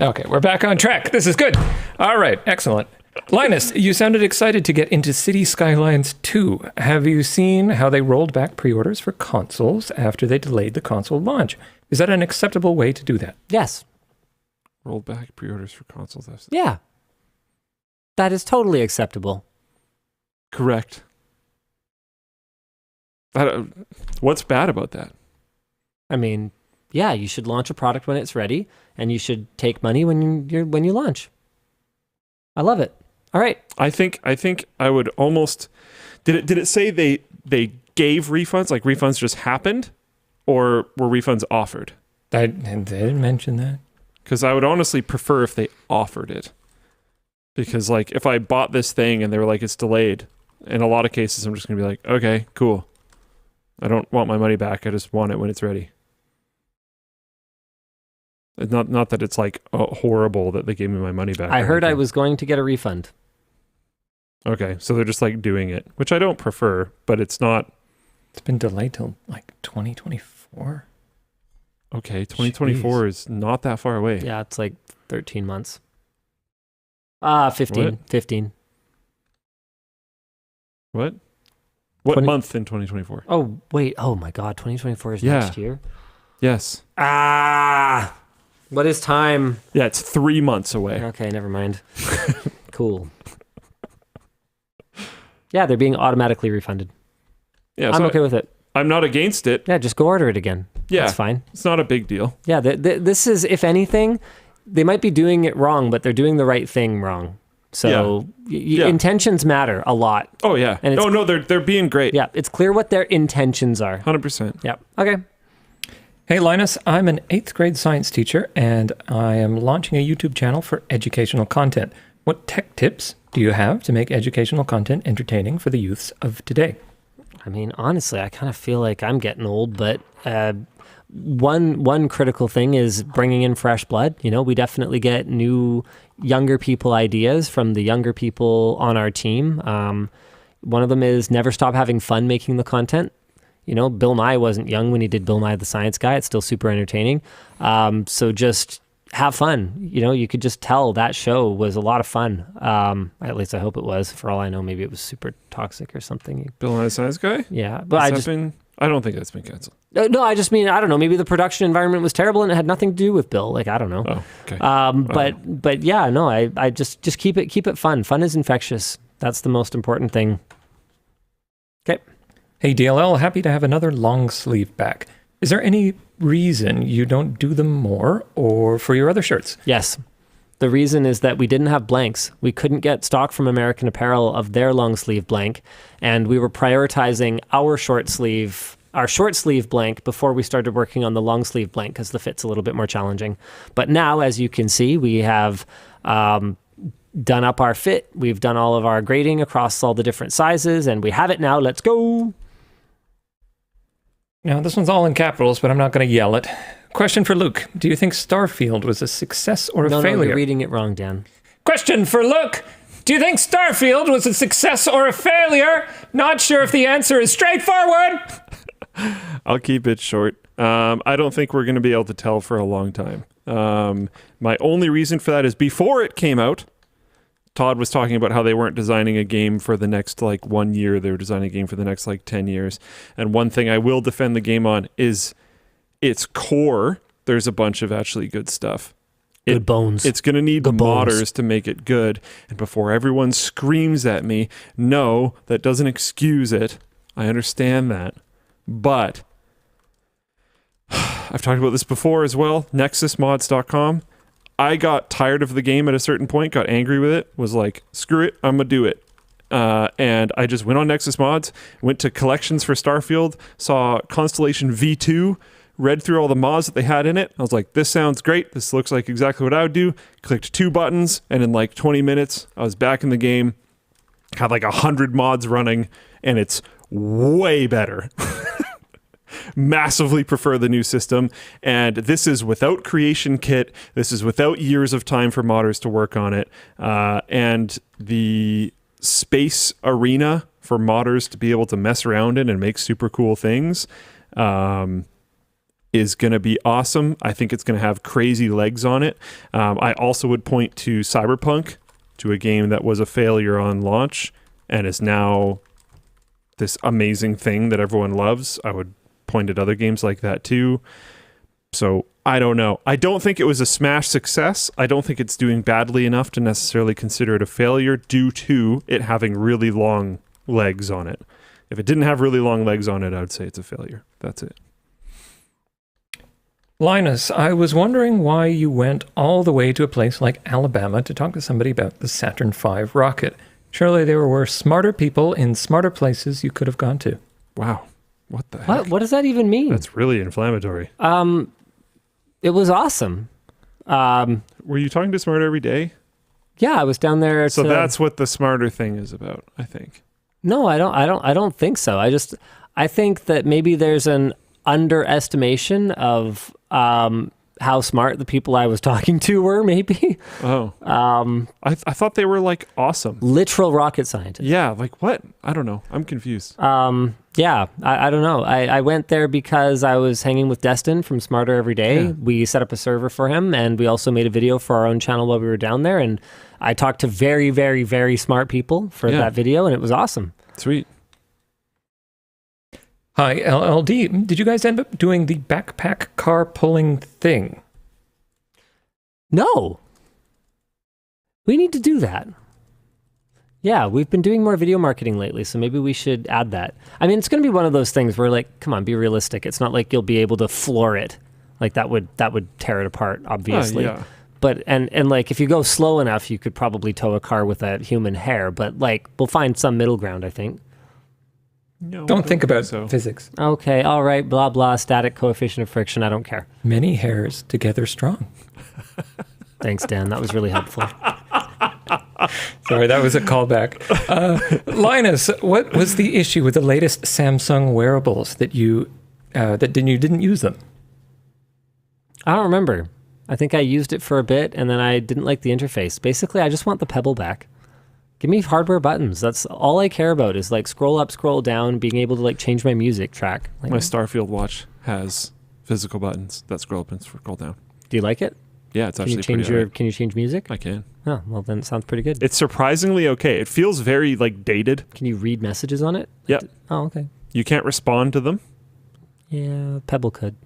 Speaker 3: okay. We're back on track. This is good. All right, excellent. Linus, you sounded excited to get into City Skylines II. Have you seen how they rolled back pre-orders for consoles after they delayed the console launch? Is that an acceptable way to do that?
Speaker 1: Yes.
Speaker 2: Rolled back pre-orders for consoles.
Speaker 1: Yeah. That is totally acceptable.
Speaker 2: Correct. What's bad about that?
Speaker 1: I mean, yeah, you should launch a product when it's ready, and you should take money when you launch. I love it. All right.
Speaker 2: I think I would almost... Did it say they gave refunds, like refunds just happened, or were refunds offered?
Speaker 3: They didn't mention that.
Speaker 2: Because I would honestly prefer if they offered it. Because like if I bought this thing and they were like, it's delayed, in a lot of cases I'm just going to be like, okay, cool. I don't want my money back. I just want it when it's ready. Not that it's like horrible that they gave me my money back.
Speaker 1: I heard I was going to get a refund.
Speaker 2: Okay, so they're just like doing it, which I don't prefer, but it's not
Speaker 3: It's been delayed till like 2024.
Speaker 2: Okay, 2024 is not that far away.
Speaker 1: Yeah, it's like 13 months. 15.
Speaker 2: What?
Speaker 1: 15.
Speaker 2: What? What
Speaker 1: 20
Speaker 2: month in 2024?
Speaker 1: Oh, wait. Oh, my God. 2024 is next year?
Speaker 2: Yes.
Speaker 1: What is time?
Speaker 2: Yeah, it's 3 months away.
Speaker 1: Okay, never mind. Cool. Yeah, they're being automatically refunded.
Speaker 2: Yeah,
Speaker 1: I'm okay with it.
Speaker 2: I'm not against it.
Speaker 1: Yeah, just go order it again.
Speaker 2: Yeah.
Speaker 1: That's fine.
Speaker 2: It's not a big deal.
Speaker 1: Yeah, this is, if anything, they might be doing it wrong, but they're doing the right thing wrong. So intentions matter a lot.
Speaker 2: Oh, yeah.
Speaker 1: And
Speaker 2: No, they're being great.
Speaker 1: Yeah, it's clear what their intentions are.
Speaker 2: 100%.
Speaker 1: Yeah. Okay.
Speaker 3: Hey, Linus, I'm an 8th grade science teacher, and I am launching a YouTube channel for educational content. What tech tips do you have to make educational content entertaining for the youths of today?
Speaker 1: I mean, honestly, I kind of feel like I'm getting old, but one critical thing is bringing in fresh blood. You know, we definitely get new, younger people ideas from the younger people on our team. One of them is never stop having fun making the content. You know, Bill Nye wasn't young when he did Bill Nye the Science Guy. It's still super entertaining. So just have fun. You know, you could just tell that show was a lot of fun. At least I hope it was. For all I know, maybe it was super toxic or something.
Speaker 2: Bill Nye the Science Guy?
Speaker 1: Yeah. But
Speaker 2: I don't think that's been canceled.
Speaker 1: No, I just mean, I don't know. Maybe the production environment was terrible and it had nothing to do with Bill. Like, I don't know.
Speaker 2: Oh, okay.
Speaker 1: But yeah, no, I just keep it fun. Fun is infectious. That's the most important thing. Okay.
Speaker 3: Hey, DLL, happy to have another long sleeve back. Is there any reason you don't do them more or for your other shirts?
Speaker 1: Yes. The reason is that we didn't have blanks. We couldn't get stock from American Apparel of their long sleeve blank, and we were prioritizing our short sleeve blank before we started working on the long sleeve blank because the fit's a little bit more challenging. But now, as you can see, we have done up our fit. We've done all of our grading across all the different sizes, and we have it now. Let's go.
Speaker 3: Now, this one's all in capitals, but I'm not going to yell it. Question for Luke. Do you think Starfield was a success or a failure?
Speaker 1: No, you're reading it wrong, Dan.
Speaker 3: Question for Luke. Do you think Starfield was a success or a failure? Not sure if the answer is straightforward.
Speaker 2: I'll keep it short. I don't think we're going to be able to tell for a long time. My only reason for that is before it came out, Todd was talking about how they weren't designing a game for the next 1 year. They were designing a game for the next 10 years. And one thing I will defend the game on is its core. There's a bunch of actually good stuff.
Speaker 1: Good bones.
Speaker 2: It's going to need modders to make it good. And before everyone screams at me, no, that doesn't excuse it. I understand that. But I've talked about this before as well. NexusMods.com. I got tired of the game at a certain point, got angry with it, was like, screw it, I'm going to do it. And I just went on Nexus Mods, went to collections for Starfield, saw Constellation V2, read through all the mods that they had in it. I was like, this sounds great. This looks like exactly what I would do. Clicked 2 buttons, and in 20 minutes, I was back in the game. Had 100 mods running, and it's way better. Massively prefer the new system, and this is without creation kit. This is without years of time for modders to work on it, and the space arena for modders to be able to mess around in and make super cool things is going to be awesome. I think it's going to have crazy legs on it. I also would point to Cyberpunk, to a game that was a failure on launch and is now this amazing thing that everyone loves. I would point at other games like that too. So I don't know. I don't think it was a smash success. I don't think it's doing badly enough to necessarily consider it a failure due to it having really long legs on it. If it didn't have really long legs on it, I would say it's a failure. That's it.
Speaker 3: Linus, I was wondering why you went all the way to a place like Alabama to talk to somebody about the Saturn V rocket. Surely there were smarter people in smarter places you could have gone to.
Speaker 2: Wow. What the heck?
Speaker 1: What does that even mean?
Speaker 2: That's really inflammatory.
Speaker 1: It was awesome.
Speaker 2: Were you talking to Smarter every day?
Speaker 1: Yeah, I was down there.
Speaker 2: So that's what the Smarter thing is about, I think.
Speaker 1: No, I don't think so. I think that maybe there's an underestimation of how smart the people I was talking to were, maybe.
Speaker 2: Oh. I thought they were like awesome.
Speaker 1: Literal rocket scientists.
Speaker 2: Yeah, like what? I don't know. I'm confused.
Speaker 1: Yeah, I don't know. I went there because I was hanging with Destin from Smarter Every Day.
Speaker 2: Yeah.
Speaker 1: We set up a server for him, and we also made a video for our own channel while we were down there. And I talked to very, very, very smart people for that video, and it was awesome.
Speaker 2: Sweet.
Speaker 3: Hi, LLD. Did you guys end up doing the backpack car pulling thing?
Speaker 1: No. We need to do that. Yeah, we've been doing more video marketing lately, so maybe we should add that. I mean, it's going to be one of those things where, like, come on, be realistic. It's not like you'll be able to floor it. Like, that would tear it apart, obviously.
Speaker 2: Yeah.
Speaker 1: But, and like, if you go slow enough, you could probably tow a car with a human hair. But, like, we'll find some middle ground, I think.
Speaker 2: No,
Speaker 3: Don't think about
Speaker 2: so.
Speaker 3: physics.
Speaker 1: Okay, all right, blah, blah, static coefficient of friction. I don't care.
Speaker 3: Many hairs together strong.
Speaker 1: Thanks, Dan. That was really helpful.
Speaker 3: Sorry, that was a callback. Linus, what was the issue with the latest Samsung wearables that you didn't use them?
Speaker 1: I don't remember. I think I used it for a bit, and then I didn't like the interface. Basically, I just want the Pebble back. Give me hardware buttons. That's all I care about is like scroll up, scroll down, being able to like change my music track. Like,
Speaker 2: My Starfield watch has physical buttons that scroll up and scroll down.
Speaker 1: do you like it?
Speaker 2: Yeah, it's
Speaker 1: Can you
Speaker 2: actually
Speaker 1: change
Speaker 2: pretty alright.
Speaker 1: Can you change music?
Speaker 2: I can.
Speaker 1: Oh, well then it sounds pretty good.
Speaker 2: It's surprisingly okay. It feels very like dated.
Speaker 1: Can you read messages on it?
Speaker 2: Yep.
Speaker 1: Oh, okay.
Speaker 2: You can't respond to them.
Speaker 1: Yeah, Pebble could.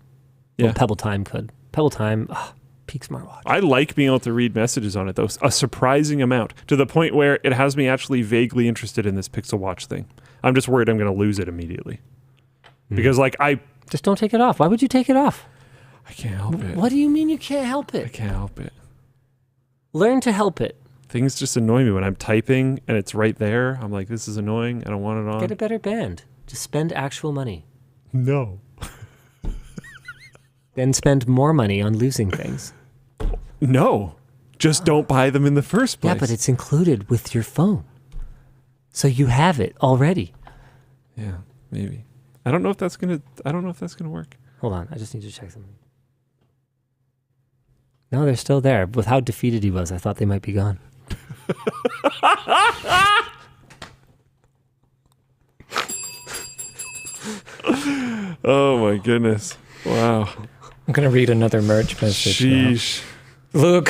Speaker 2: Yeah.
Speaker 1: Well, Pebble Time could. Pebble Time, peak smartwatch.
Speaker 2: I like being able to read messages on it though, a surprising amount, to the point where it has me actually vaguely interested in this Pixel Watch thing. I'm just worried I'm going to lose it immediately. Because like
Speaker 1: Just don't take it off. Why would you take it off?
Speaker 2: I can't help it.
Speaker 1: What do you mean you can't help
Speaker 2: I
Speaker 1: it?
Speaker 2: can't help it.
Speaker 1: Learn to help it.
Speaker 2: Things just annoy me when I'm typing and it's right there. I'm like, this is annoying. I don't want it on.
Speaker 1: Get a better band. Just spend actual money.
Speaker 2: No.
Speaker 1: Then spend more money on losing things.
Speaker 2: No. Just don't buy them in the first place.
Speaker 1: Yeah, but it's included with your phone. So you have it already.
Speaker 2: Yeah, maybe. I don't know if that's gonna work.
Speaker 1: Hold on, I just need to check something. No, they're still there. With how defeated he was, I thought they might be gone.
Speaker 2: Oh my goodness. Wow.
Speaker 3: I'm going to read another merch message now.
Speaker 2: Sheesh.
Speaker 3: Luke,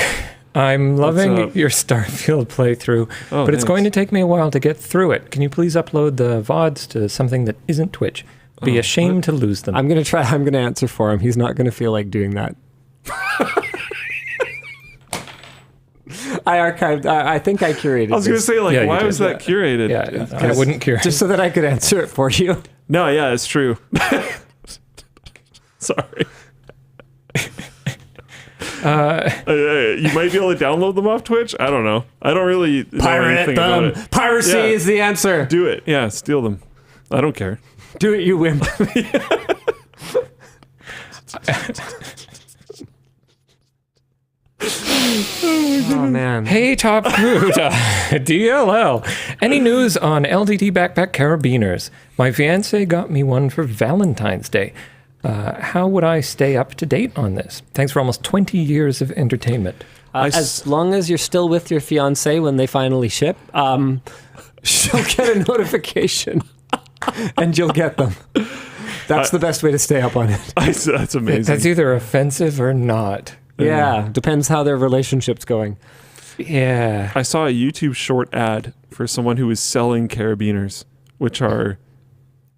Speaker 3: I'm loving
Speaker 2: up?
Speaker 3: your Starfield playthrough,
Speaker 2: Oh,
Speaker 3: but it's
Speaker 2: thanks.
Speaker 3: going to take me a while to get through it. Can you please upload the VODs to something that isn't Twitch? Be ashamed to lose them.
Speaker 1: I'm gonna answer for him. He's not gonna feel like doing that. I archived. I think I curated.
Speaker 2: I was gonna
Speaker 1: this
Speaker 2: say, like,
Speaker 3: Yeah, you
Speaker 2: why
Speaker 3: did.
Speaker 2: was that curated?
Speaker 3: Yeah, I wouldn't care.
Speaker 1: just so that I could answer it for you.
Speaker 2: No, yeah, it's true. Sorry. You might be able to download them off Twitch. I don't know. I don't really know anything about it.
Speaker 1: Piracy
Speaker 2: Yeah.
Speaker 1: is the answer.
Speaker 2: Do it. Yeah, steal them. I don't care.
Speaker 1: Do it, you wimp. Oh man.
Speaker 3: Hey, Top Crew, DLL. Any news on LTT backpack carabiners? My fiance got me one for Valentine's Day. How would I stay up to date on this? Thanks for almost 20 years of entertainment.
Speaker 1: As long as you're still with your fiance when they finally ship, she'll get a notification, and you'll get them. That's the best way to stay up on it.
Speaker 2: That's amazing.
Speaker 3: That's either offensive or not.
Speaker 1: Yeah, depends how their relationship's going.
Speaker 3: Yeah.
Speaker 2: I saw a YouTube short ad for someone who was selling carabiners, which are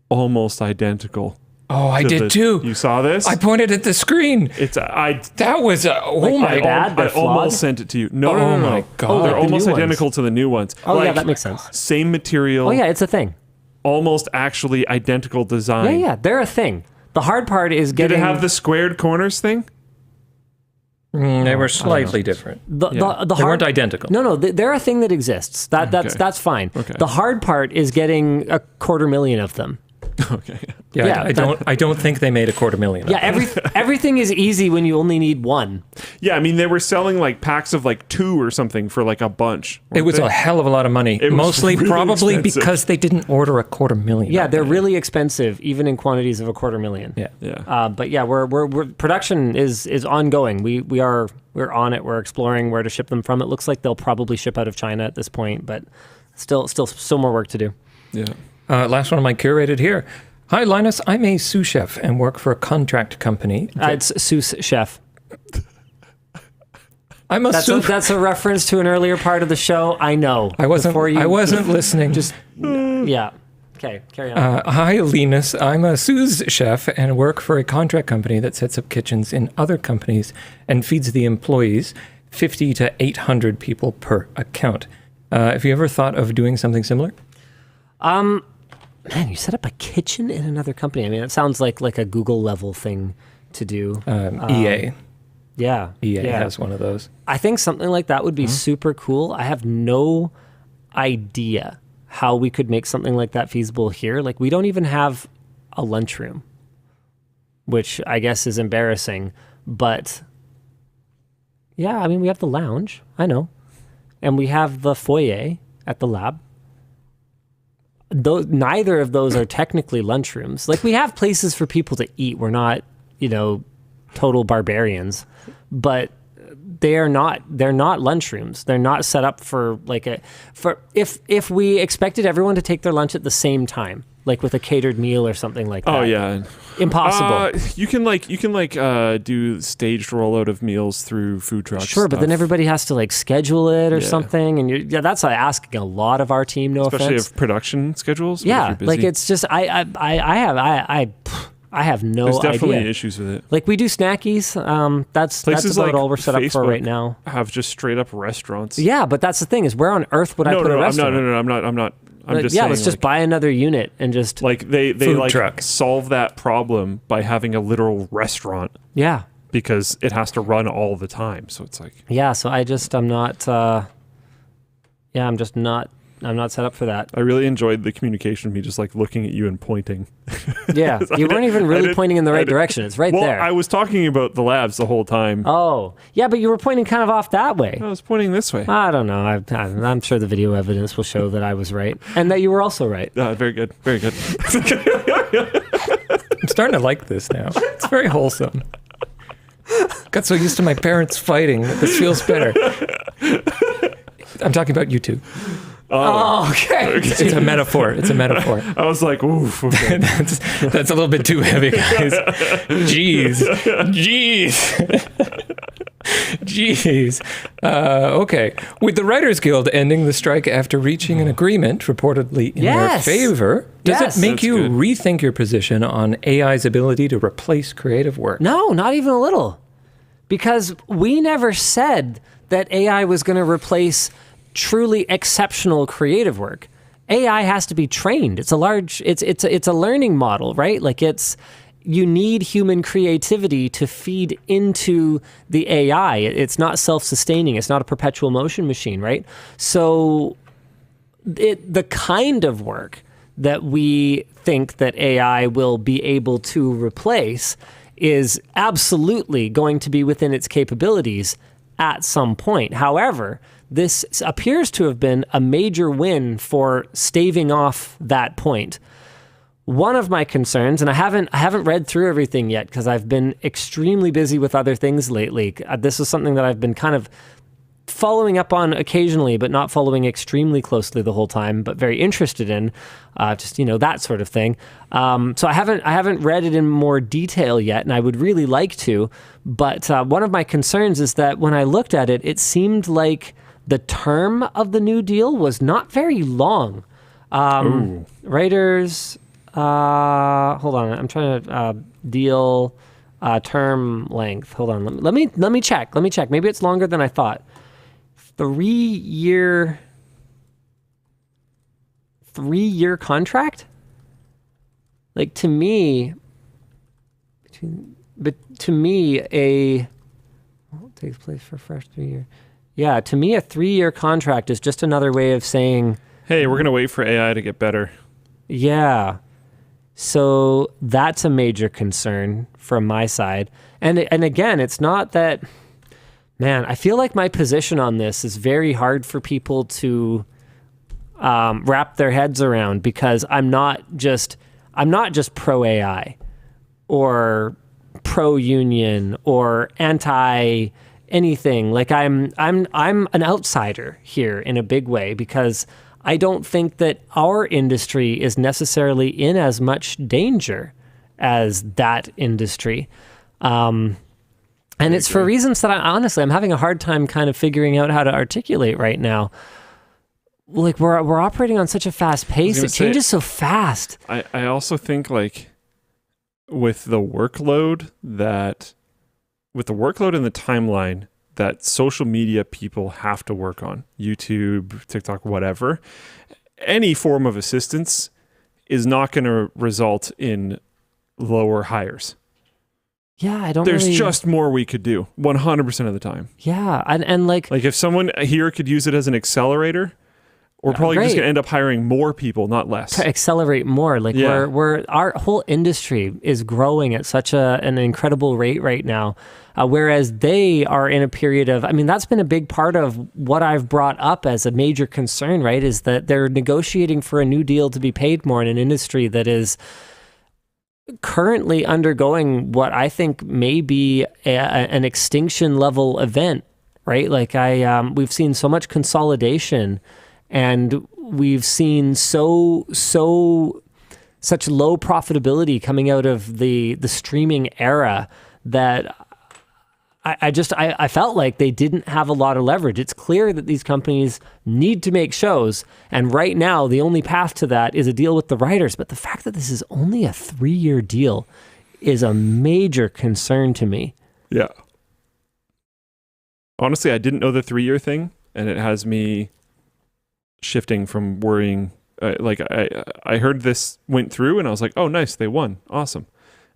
Speaker 2: almost identical.
Speaker 3: Oh, I did too.
Speaker 2: You saw this?
Speaker 3: I pointed at the screen.
Speaker 2: It's
Speaker 3: That was my
Speaker 1: bad. They're
Speaker 2: I
Speaker 1: flawed?
Speaker 2: almost sent it to you. No,
Speaker 3: Oh
Speaker 2: no.
Speaker 3: my God.
Speaker 2: Oh, they're
Speaker 1: like the
Speaker 2: almost
Speaker 1: new ones.
Speaker 2: identical to the new ones.
Speaker 1: Oh yeah, that makes sense.
Speaker 2: Same material.
Speaker 1: Oh yeah, it's a thing.
Speaker 2: Almost actually identical design.
Speaker 1: Yeah, they're a thing. The hard part is
Speaker 2: Did
Speaker 1: getting.
Speaker 2: it have the squared corners thing?
Speaker 3: They were slightly different.
Speaker 1: the
Speaker 3: They
Speaker 1: hard,
Speaker 3: weren't identical.
Speaker 1: No, they're a thing that exists. That's fine.
Speaker 2: Okay.
Speaker 1: The hard part is getting 250,000 of them.
Speaker 2: Okay.
Speaker 3: Yeah, I don't think they made $250,000.
Speaker 1: Yeah, everything is easy when you only need one.
Speaker 2: Yeah, I mean, they were selling like packs of like 2 or something for like a bunch.
Speaker 3: It was a hell of a lot of money. Mostly
Speaker 2: really
Speaker 3: probably
Speaker 2: expensive.
Speaker 3: because they didn't order $250,000.
Speaker 1: Yeah, they're really expensive, even in quantities of $250,000.
Speaker 3: Yeah.
Speaker 2: Yeah.
Speaker 1: But yeah, we're production is ongoing. We're on it. We're exploring where to ship them from. It looks like they'll probably ship out of China at this point, but still more work to do.
Speaker 2: Yeah.
Speaker 3: Last one of my curated here. Hi, Linus. I'm a sous chef and work for a contract company.
Speaker 1: It's sous chef.
Speaker 3: I'm a sous.
Speaker 1: That's a reference to an earlier part of the show. I know.
Speaker 3: I wasn't listening.
Speaker 1: Just yeah. Okay, carry on.
Speaker 3: Hi, Linus. I'm a sous chef and work for a contract company that sets up kitchens in other companies and feeds the employees, 50 to 800 people per account. Have you ever thought of doing something similar?
Speaker 1: Man, you set up a kitchen in another company. I mean, it sounds like a Google level thing to do.
Speaker 3: EA.
Speaker 1: Yeah.
Speaker 3: EA has one of those.
Speaker 1: I think something like that would be super cool. I have no idea how we could make something like that feasible here. Like, we don't even have a lunchroom, which I guess is embarrassing. But yeah, I mean, we have the lounge. I know. And we have the foyer at the lab. Neither of those are technically lunchrooms. Like, we have places for people to eat. We're not, total barbarians, but they're not lunchrooms. They're not set up for if we expected everyone to take their lunch at the same time, like with a catered meal or something like that.
Speaker 2: Oh yeah.
Speaker 1: Impossible.
Speaker 2: You can do staged rollout of meals through food trucks.
Speaker 1: Sure, but then everybody has to schedule it or something, and that's asking a lot of our team. No
Speaker 2: especially
Speaker 1: offense.
Speaker 2: Especially if production schedules.
Speaker 1: Yeah, it's just I have no idea.
Speaker 2: There's definitely issues with it.
Speaker 1: Like, we do snackies. That's about all we're set up for right now.
Speaker 2: Have just straight up restaurants.
Speaker 1: Yeah, but that's the thing is, where on earth would I put a restaurant?
Speaker 2: I'm not. I'm just saying,
Speaker 1: let's just buy another unit and just
Speaker 2: they
Speaker 3: food truck.
Speaker 2: Solve that problem by having a literal restaurant.
Speaker 1: Yeah,
Speaker 2: because it has to run all the time. So it's like
Speaker 1: So I'm not set up for that.
Speaker 2: I really enjoyed the communication of me just looking at you and pointing.
Speaker 1: Yeah, you weren't even really pointing in the right direction. It's right there.
Speaker 2: I was talking about the labs the whole time.
Speaker 1: Oh, yeah, but you were pointing kind of off that way.
Speaker 2: I was pointing this way.
Speaker 1: I don't know. I'm sure the video evidence will show that I was right and that you were also right.
Speaker 2: Very good. Very good.
Speaker 3: I'm starting to like this now. It's very wholesome. Got so used to my parents fighting that this feels better. I'm talking about you two.
Speaker 1: Oh, okay.
Speaker 3: It's a metaphor.
Speaker 2: I was like, oof. Okay.
Speaker 3: that's a little bit too heavy, guys. Jeez. Okay. With the Writers Guild ending the strike after reaching an agreement reportedly in their favor, does it make you rethink your position on AI's ability to replace creative work?
Speaker 1: No, not even a little. Because we never said that AI was going to replace truly exceptional creative work. AI has to be trained. It's a learning model, right? You need human creativity to feed into the AI. It's not self-sustaining. It's not a perpetual motion machine, right? So the kind of work that we think that AI will be able to replace is absolutely going to be within its capabilities at some point. However, this appears to have been a major win for staving off that point. One of my concerns, and I haven't read through everything yet because I've been extremely busy with other things lately. This is something that I've been kind of following up on occasionally, but not following extremely closely the whole time, but very interested in that sort of thing. So I haven't read it in more detail yet, and I would really like to. But one of my concerns is that when I looked at it, it seemed like the term of the new deal was not very long. Writers, hold on, I'm trying to deal term length. Hold on, let me check. Maybe it's longer than I thought. 3-year contract? To me, takes place for a fresh 3 year. Yeah, to me, a 3-year contract is just another way of saying,
Speaker 2: hey, we're going to wait for AI to get better.
Speaker 1: Yeah. So that's a major concern from my side. And again, it's not that, man, I feel like my position on this is very hard for people to wrap their heads around, because I'm not just pro AI or pro union or anti anything. Like I'm an outsider here in a big way, because I don't think that our industry is necessarily in as much danger as that industry. And it's for reasons that I'm having a hard time kind of figuring out how to articulate right now. Like we're operating on such a fast pace. It changes so fast.
Speaker 2: I also think like with the workload and the timeline that social media people have to work on, YouTube, TikTok, whatever, any form of assistance is not going to result in lower hires.
Speaker 1: Yeah,
Speaker 2: There's just more we could do 100% of the time.
Speaker 1: Yeah, and like
Speaker 2: if someone here could use it as an accelerator, we're probably just going to end up hiring more people, not less.
Speaker 1: To accelerate more. Like we're our whole industry is growing at such an incredible rate right now. Whereas they are in a period of, that's been a big part of what I've brought up as a major concern, right? Is that they're negotiating for a new deal to be paid more in an industry that is currently undergoing what I think may be an extinction level event, right? Like we've seen so much consolidation, and we've seen such low profitability coming out of the streaming era that I felt like they didn't have a lot of leverage. It's clear that these companies need to make shows, and right now the only path to that is a deal with the writers. But the fact that this is only a 3-year deal is a major concern to me.
Speaker 2: Yeah. Honestly, I didn't know the 3-year thing, and it has me shifting from worrying. I heard this went through and I was like, oh nice, they won, awesome,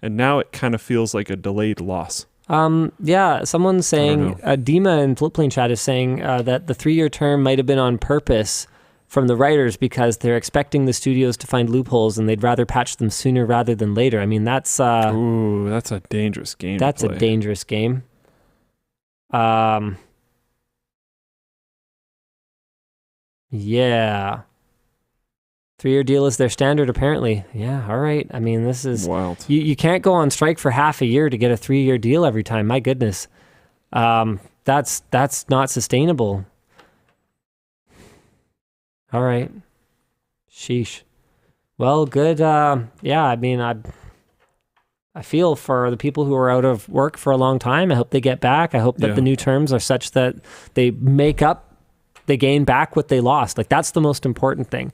Speaker 2: and now it kind of feels like a delayed loss.
Speaker 1: Yeah, someone's saying Dima in FailedPlane chat is saying that the 3-year term might have been on purpose from the writers, because they're expecting the studios to find loopholes and they'd rather patch them sooner rather than later. That's
Speaker 2: that's a dangerous game.
Speaker 1: That's a dangerous game. Yeah. 3-year deal is their standard, apparently. Yeah, all right. This is
Speaker 2: wild.
Speaker 1: You can't go on strike for half a year to get a 3-year deal every time. My goodness. That's not sustainable. All right. Sheesh. Well, good. I feel for the people who are out of work for a long time. I hope they get back. I hope that the new terms are such that they gain back what they lost. Like, that's the most important thing.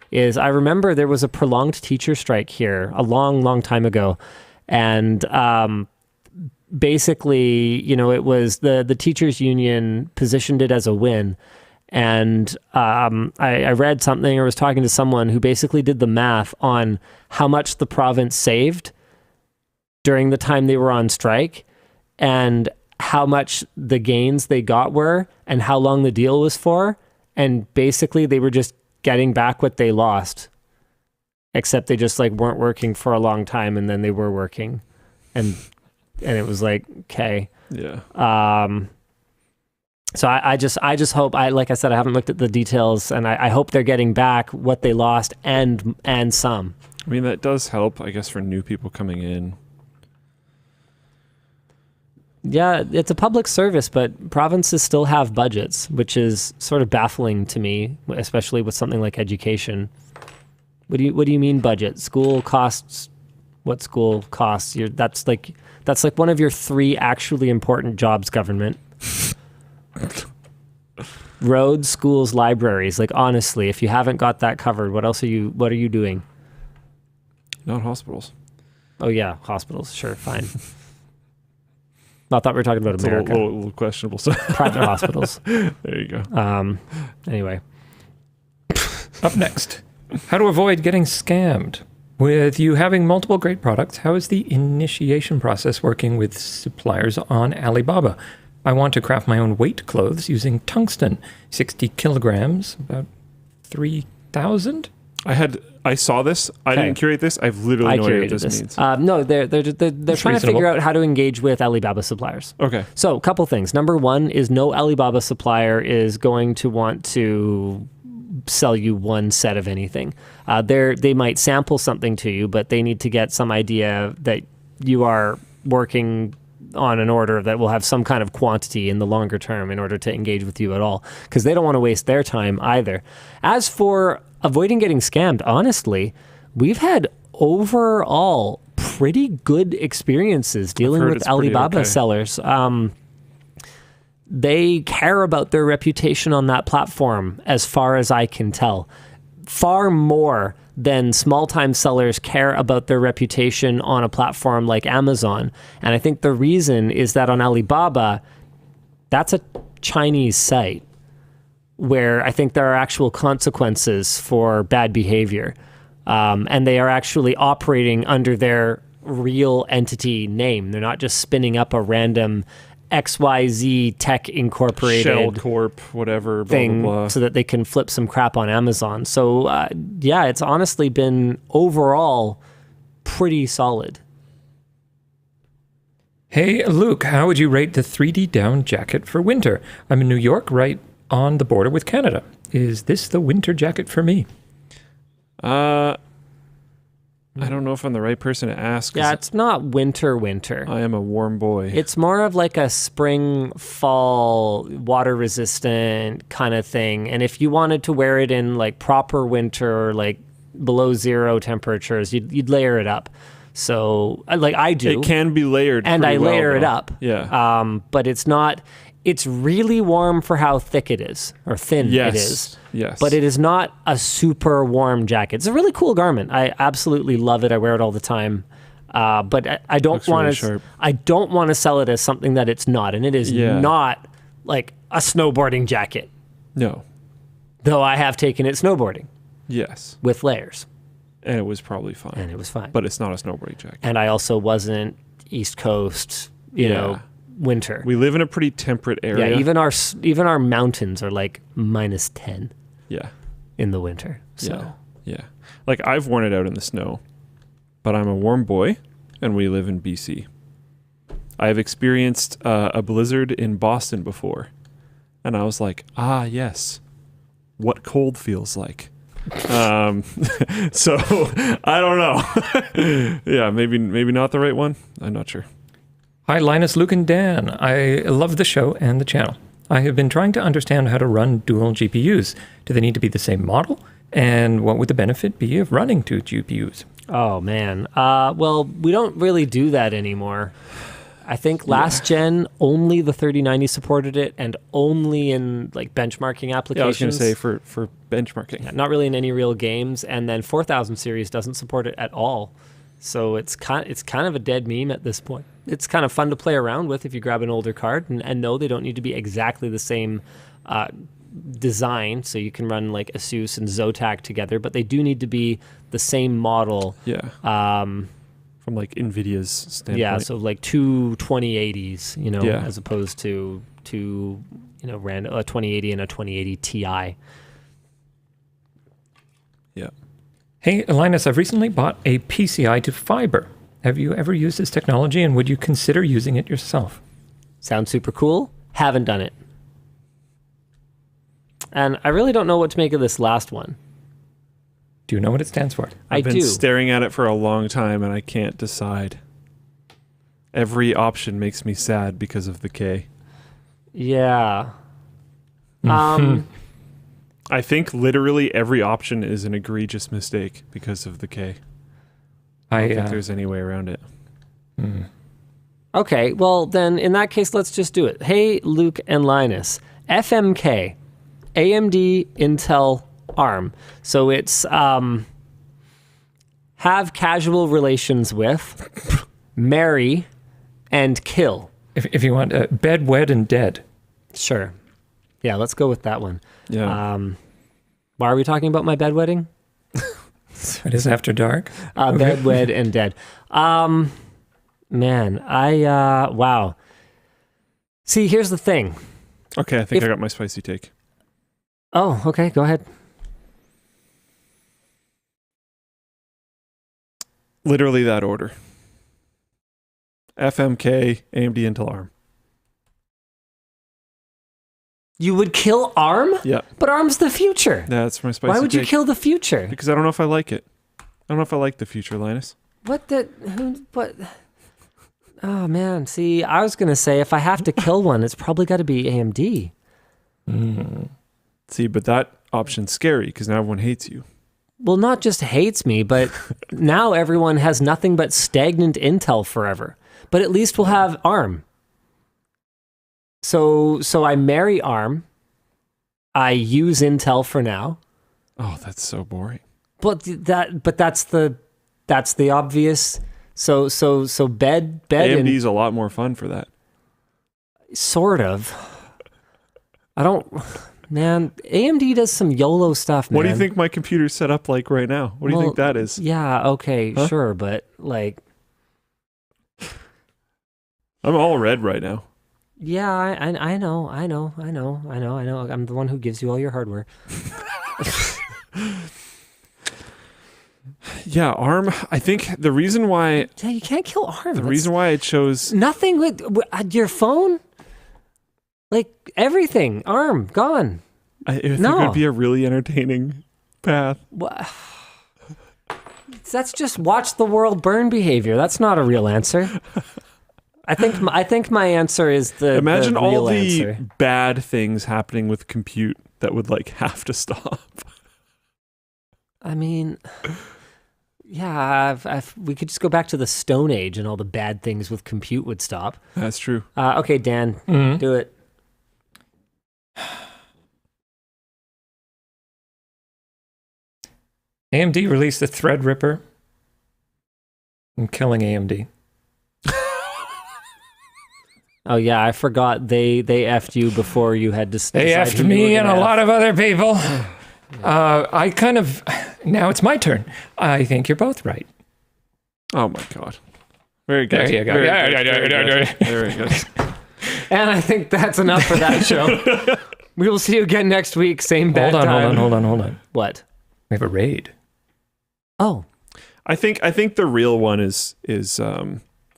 Speaker 1: Is I remember there was a prolonged teacher strike here a long, long time ago. And basically, it was the teachers union positioned it as a win. And I read something or was talking to someone who basically did the math on how much the province saved during the time they were on strike, and how much the gains they got were, and how long the deal was for. And basically they were just getting back what they lost, except they just weren't working for a long time, and then they were working, and it was like, okay.
Speaker 2: Yeah.
Speaker 1: So I just hope, like I said, I haven't looked at the details, and I hope they're getting back what they lost and some.
Speaker 2: That does help, I guess, for new people coming in.
Speaker 1: Yeah, it's a public service, but provinces still have budgets, which is sort of baffling to me, especially with something like education. What do you mean budget? School costs? What school costs? That's like one of your 3 actually important jobs, government. Roads, schools, libraries. Honestly, if you haven't got that covered, what are you doing?
Speaker 2: Not hospitals.
Speaker 1: Oh yeah, hospitals. Sure, fine. I thought we were talking about America.
Speaker 2: A little questionable stuff.
Speaker 1: Private hospitals.
Speaker 2: There you go.
Speaker 1: Anyway.
Speaker 3: Up next, how to avoid getting scammed. With you having multiple great products, how is the initiation process working with suppliers on Alibaba? I want to craft my own weight clothes using tungsten, 60 kilograms, about 3,000.
Speaker 2: I I saw this. I
Speaker 1: Okay.
Speaker 2: didn't curate this. I've literally no idea what
Speaker 1: curated
Speaker 2: this means.
Speaker 1: No, they're trying to
Speaker 3: reasonable.
Speaker 1: figure out how to engage with Alibaba suppliers.
Speaker 2: Okay.
Speaker 1: So, a couple things. Number one is no Alibaba supplier is going to want to sell you one set of anything. They might sample something to you, but they need to get some idea that you are working on an order that will have some kind of quantity in the longer term in order to engage with you at all, because they don't want to waste their time either. As for avoiding getting scammed, honestly, we've had overall pretty good experiences dealing
Speaker 2: heard
Speaker 1: with
Speaker 2: it's pretty
Speaker 1: Alibaba
Speaker 2: okay.
Speaker 1: sellers. They care about their reputation on that platform, as far as I can tell, far more than small-time sellers care about their reputation on a platform like Amazon. And I think the reason is that on Alibaba, that's a Chinese site where I think there are actual consequences for bad behavior. And they are actually operating under their real entity name. They're not just spinning up a random XYZ Tech Incorporated
Speaker 2: Shell Corp, whatever, blah,
Speaker 1: thing
Speaker 2: blah, blah.
Speaker 1: so that they can flip some crap on Amazon. So yeah, it's honestly been overall pretty solid.
Speaker 3: Hey, Luke, how would you rate the 3D down jacket for winter? I'm in New York, right on the border with Canada. Is this the winter jacket for me?
Speaker 2: I don't know if I'm the right person to ask. 'Cause
Speaker 1: Yeah, it's not winter.
Speaker 2: I am a warm boy.
Speaker 1: It's more of like a spring, fall, water resistant kind of thing. And if you wanted to wear it in like proper winter, like below 0 temperatures, you'd layer it up. So like I do.
Speaker 2: It can be layered,
Speaker 1: and
Speaker 2: pretty
Speaker 1: I
Speaker 2: well,
Speaker 1: layer it
Speaker 2: though.
Speaker 1: up.
Speaker 2: Yeah.
Speaker 1: But it's not. It's really warm for how thick it is, or thin
Speaker 2: Yes.
Speaker 1: it is.
Speaker 2: Yes.
Speaker 1: But it is not a super warm jacket. It's a really cool garment. I absolutely love it. I wear it all the time. But I don't
Speaker 2: Looks really
Speaker 1: want to.
Speaker 2: sharp.
Speaker 1: I don't want to sell it as something that it's not, and it is
Speaker 2: Yeah.
Speaker 1: not like a snowboarding jacket.
Speaker 2: No.
Speaker 1: Though I have taken it snowboarding
Speaker 2: Yes.
Speaker 1: with layers,
Speaker 2: And it was probably fine.
Speaker 1: and it was fine.
Speaker 2: But it's not a snowboarding jacket.
Speaker 1: And I also wasn't East Coast, you know, winter.
Speaker 2: We live in a pretty temperate area.
Speaker 1: Yeah, even our mountains are like -10
Speaker 2: Yeah.
Speaker 1: in the winter. So
Speaker 2: Yeah. Like I've worn it out in the snow, but I'm a warm boy and we live in BC. I've experienced a blizzard in Boston before, and I was like, yes, what cold feels like. So I don't know. Yeah, maybe not the right one. I'm not sure.
Speaker 3: Hi, Linus, Luke, and Dan. I love the show and the channel. I have been trying to understand how to run dual GPUs. Do they need to be the same model? And what would the benefit be of running two GPUs?
Speaker 1: Oh man. Well, we don't really do that anymore. I think last gen only the 3090 supported it, and only in like benchmarking applications.
Speaker 2: Yeah, I was going to say for benchmarking.
Speaker 1: Not really in any real games. And then 4000 series doesn't support it at all. So it's kind of a dead meme at this point. It's kind of fun to play around with if you grab an older card, and no, they don't need to be exactly the same design. So you can run like Asus and Zotac together, but they do need to be the same model.
Speaker 2: Yeah. From like NVIDIA's standpoint.
Speaker 1: Yeah, so like two 2080s, you know,
Speaker 2: Yeah.
Speaker 1: as opposed to two, you know, random a 2080 and a 2080 Ti.
Speaker 2: Yeah.
Speaker 3: Hey, Linus, I've recently bought a PCI to fiber. Have you ever used this technology, and would you consider using it yourself?
Speaker 1: Sounds super cool. Haven't done it. And I really don't know what to make of this last one.
Speaker 3: Do you know what it stands for?
Speaker 1: I
Speaker 2: I've been
Speaker 1: do.
Speaker 2: staring at it for a long time and I can't decide. Every option makes me sad because of the K.
Speaker 1: Yeah.
Speaker 2: I think literally every option is an egregious mistake because of the K. I don't think there's any way around it.
Speaker 1: Okay, well then in that case, let's just do it. Hey, Luke and Linus, FMK, AMD, Intel, ARM. So it's have casual relations with, marry, and kill.
Speaker 3: If you want bed, wed, and dead.
Speaker 1: Sure. Yeah, let's go with that one.
Speaker 2: Yeah.
Speaker 1: Why are we talking about my bedwetting?
Speaker 3: It is after dark.
Speaker 1: Bed, wed, and dead. Man, wow. See, here's the thing.
Speaker 2: Okay, I think I got my spicy take.
Speaker 1: Oh, okay, go ahead.
Speaker 2: Literally that order. FMK, AMD, Intel, ARM.
Speaker 1: You would kill ARM?
Speaker 2: Yeah.
Speaker 1: But ARM's the future.
Speaker 2: That's my spicy
Speaker 1: Why would you
Speaker 2: take.
Speaker 1: kill the future?
Speaker 2: Because I don't know if I like it. I don't know if I like the future, Linus.
Speaker 1: What? Oh, man. See, I was going to say if I have to kill one, it's probably got to be AMD.
Speaker 2: See, but that option's scary because now everyone hates you.
Speaker 1: Well, not just hates me, but now everyone has nothing but stagnant Intel forever. But at least we'll have ARM. So I marry ARM. I use Intel for now.
Speaker 2: Oh, that's so boring.
Speaker 1: But that's the obvious. So bed
Speaker 2: AMD's a lot more fun for that.
Speaker 1: Sort of. I don't. Man, AMD does some YOLO stuff, man.
Speaker 2: What do you think my computer's set up like right now? What do you think that is?
Speaker 1: Yeah, okay,
Speaker 2: Huh?
Speaker 1: sure, but like...
Speaker 2: I'm all red right now.
Speaker 1: Yeah, I know. I'm the one who gives you all your hardware.
Speaker 2: Yeah, ARM, I think the reason why...
Speaker 1: Yeah, you can't kill ARM.
Speaker 2: The reason why I chose...
Speaker 1: Nothing with your phone? Like, everything. ARM, gone.
Speaker 2: I think it would be a really entertaining path.
Speaker 1: What? That's just watch the world burn behavior. That's not a real answer. I think my answer is the
Speaker 2: Imagine
Speaker 1: the real
Speaker 2: all the
Speaker 1: answer.
Speaker 2: bad things happening with compute that would like have to stop.
Speaker 1: I mean, yeah, we could just go back to the Stone Age and all the bad things with compute would stop.
Speaker 2: That's true.
Speaker 1: Okay, Dan, do it.
Speaker 3: AMD released the Threadripper. I'm killing AMD.
Speaker 1: Oh yeah, I forgot they effed you before you had to.
Speaker 3: They effed me and a lot of other people. I kind of now it's my turn. I think you're both right.
Speaker 2: Oh my god. Very good.
Speaker 3: There you go.
Speaker 2: Very good.
Speaker 1: And I think that's enough for that show. We will see you again next week. Same bad time.
Speaker 3: Hold on.
Speaker 1: What?
Speaker 3: We have a raid.
Speaker 1: Oh.
Speaker 2: I think the real one is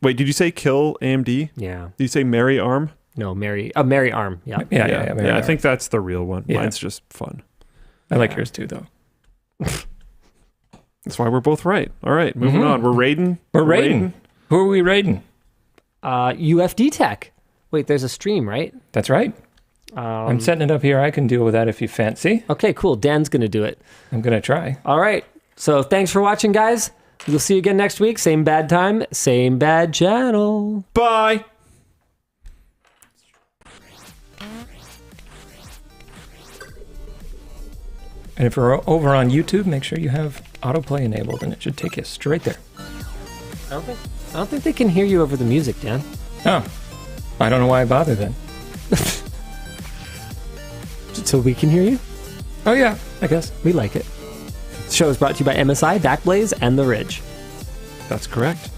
Speaker 2: wait, did you say kill AMD?
Speaker 1: Yeah.
Speaker 2: Did you say marry ARM?
Speaker 1: No, marry ARM. Yeah.
Speaker 3: Yeah.
Speaker 2: I think that's the real one.
Speaker 3: Yeah.
Speaker 2: Mine's just fun.
Speaker 3: I like yours too, though.
Speaker 2: That's why we're both right. All right, moving on. We're raiding.
Speaker 3: We're raiding. Who are we raiding?
Speaker 1: UFD Tech. Wait, there's a stream, right?
Speaker 3: That's right. I'm setting it up here. I can deal with that if you fancy.
Speaker 1: Okay, cool. Dan's going to do it.
Speaker 3: I'm going to try.
Speaker 1: All right. So thanks for watching, guys. We'll see you again next week. Same bad time, same bad channel.
Speaker 2: Bye.
Speaker 3: And if you're over on YouTube, make sure you have autoplay enabled, and it should take you straight there.
Speaker 1: I don't think they can hear you over the music, Dan.
Speaker 3: Oh, I don't know why I bother then.
Speaker 1: So we can hear you?
Speaker 3: Oh yeah, I guess.
Speaker 1: We like it. The show is brought to you by MSI, Backblaze, and The Ridge.
Speaker 2: That's correct.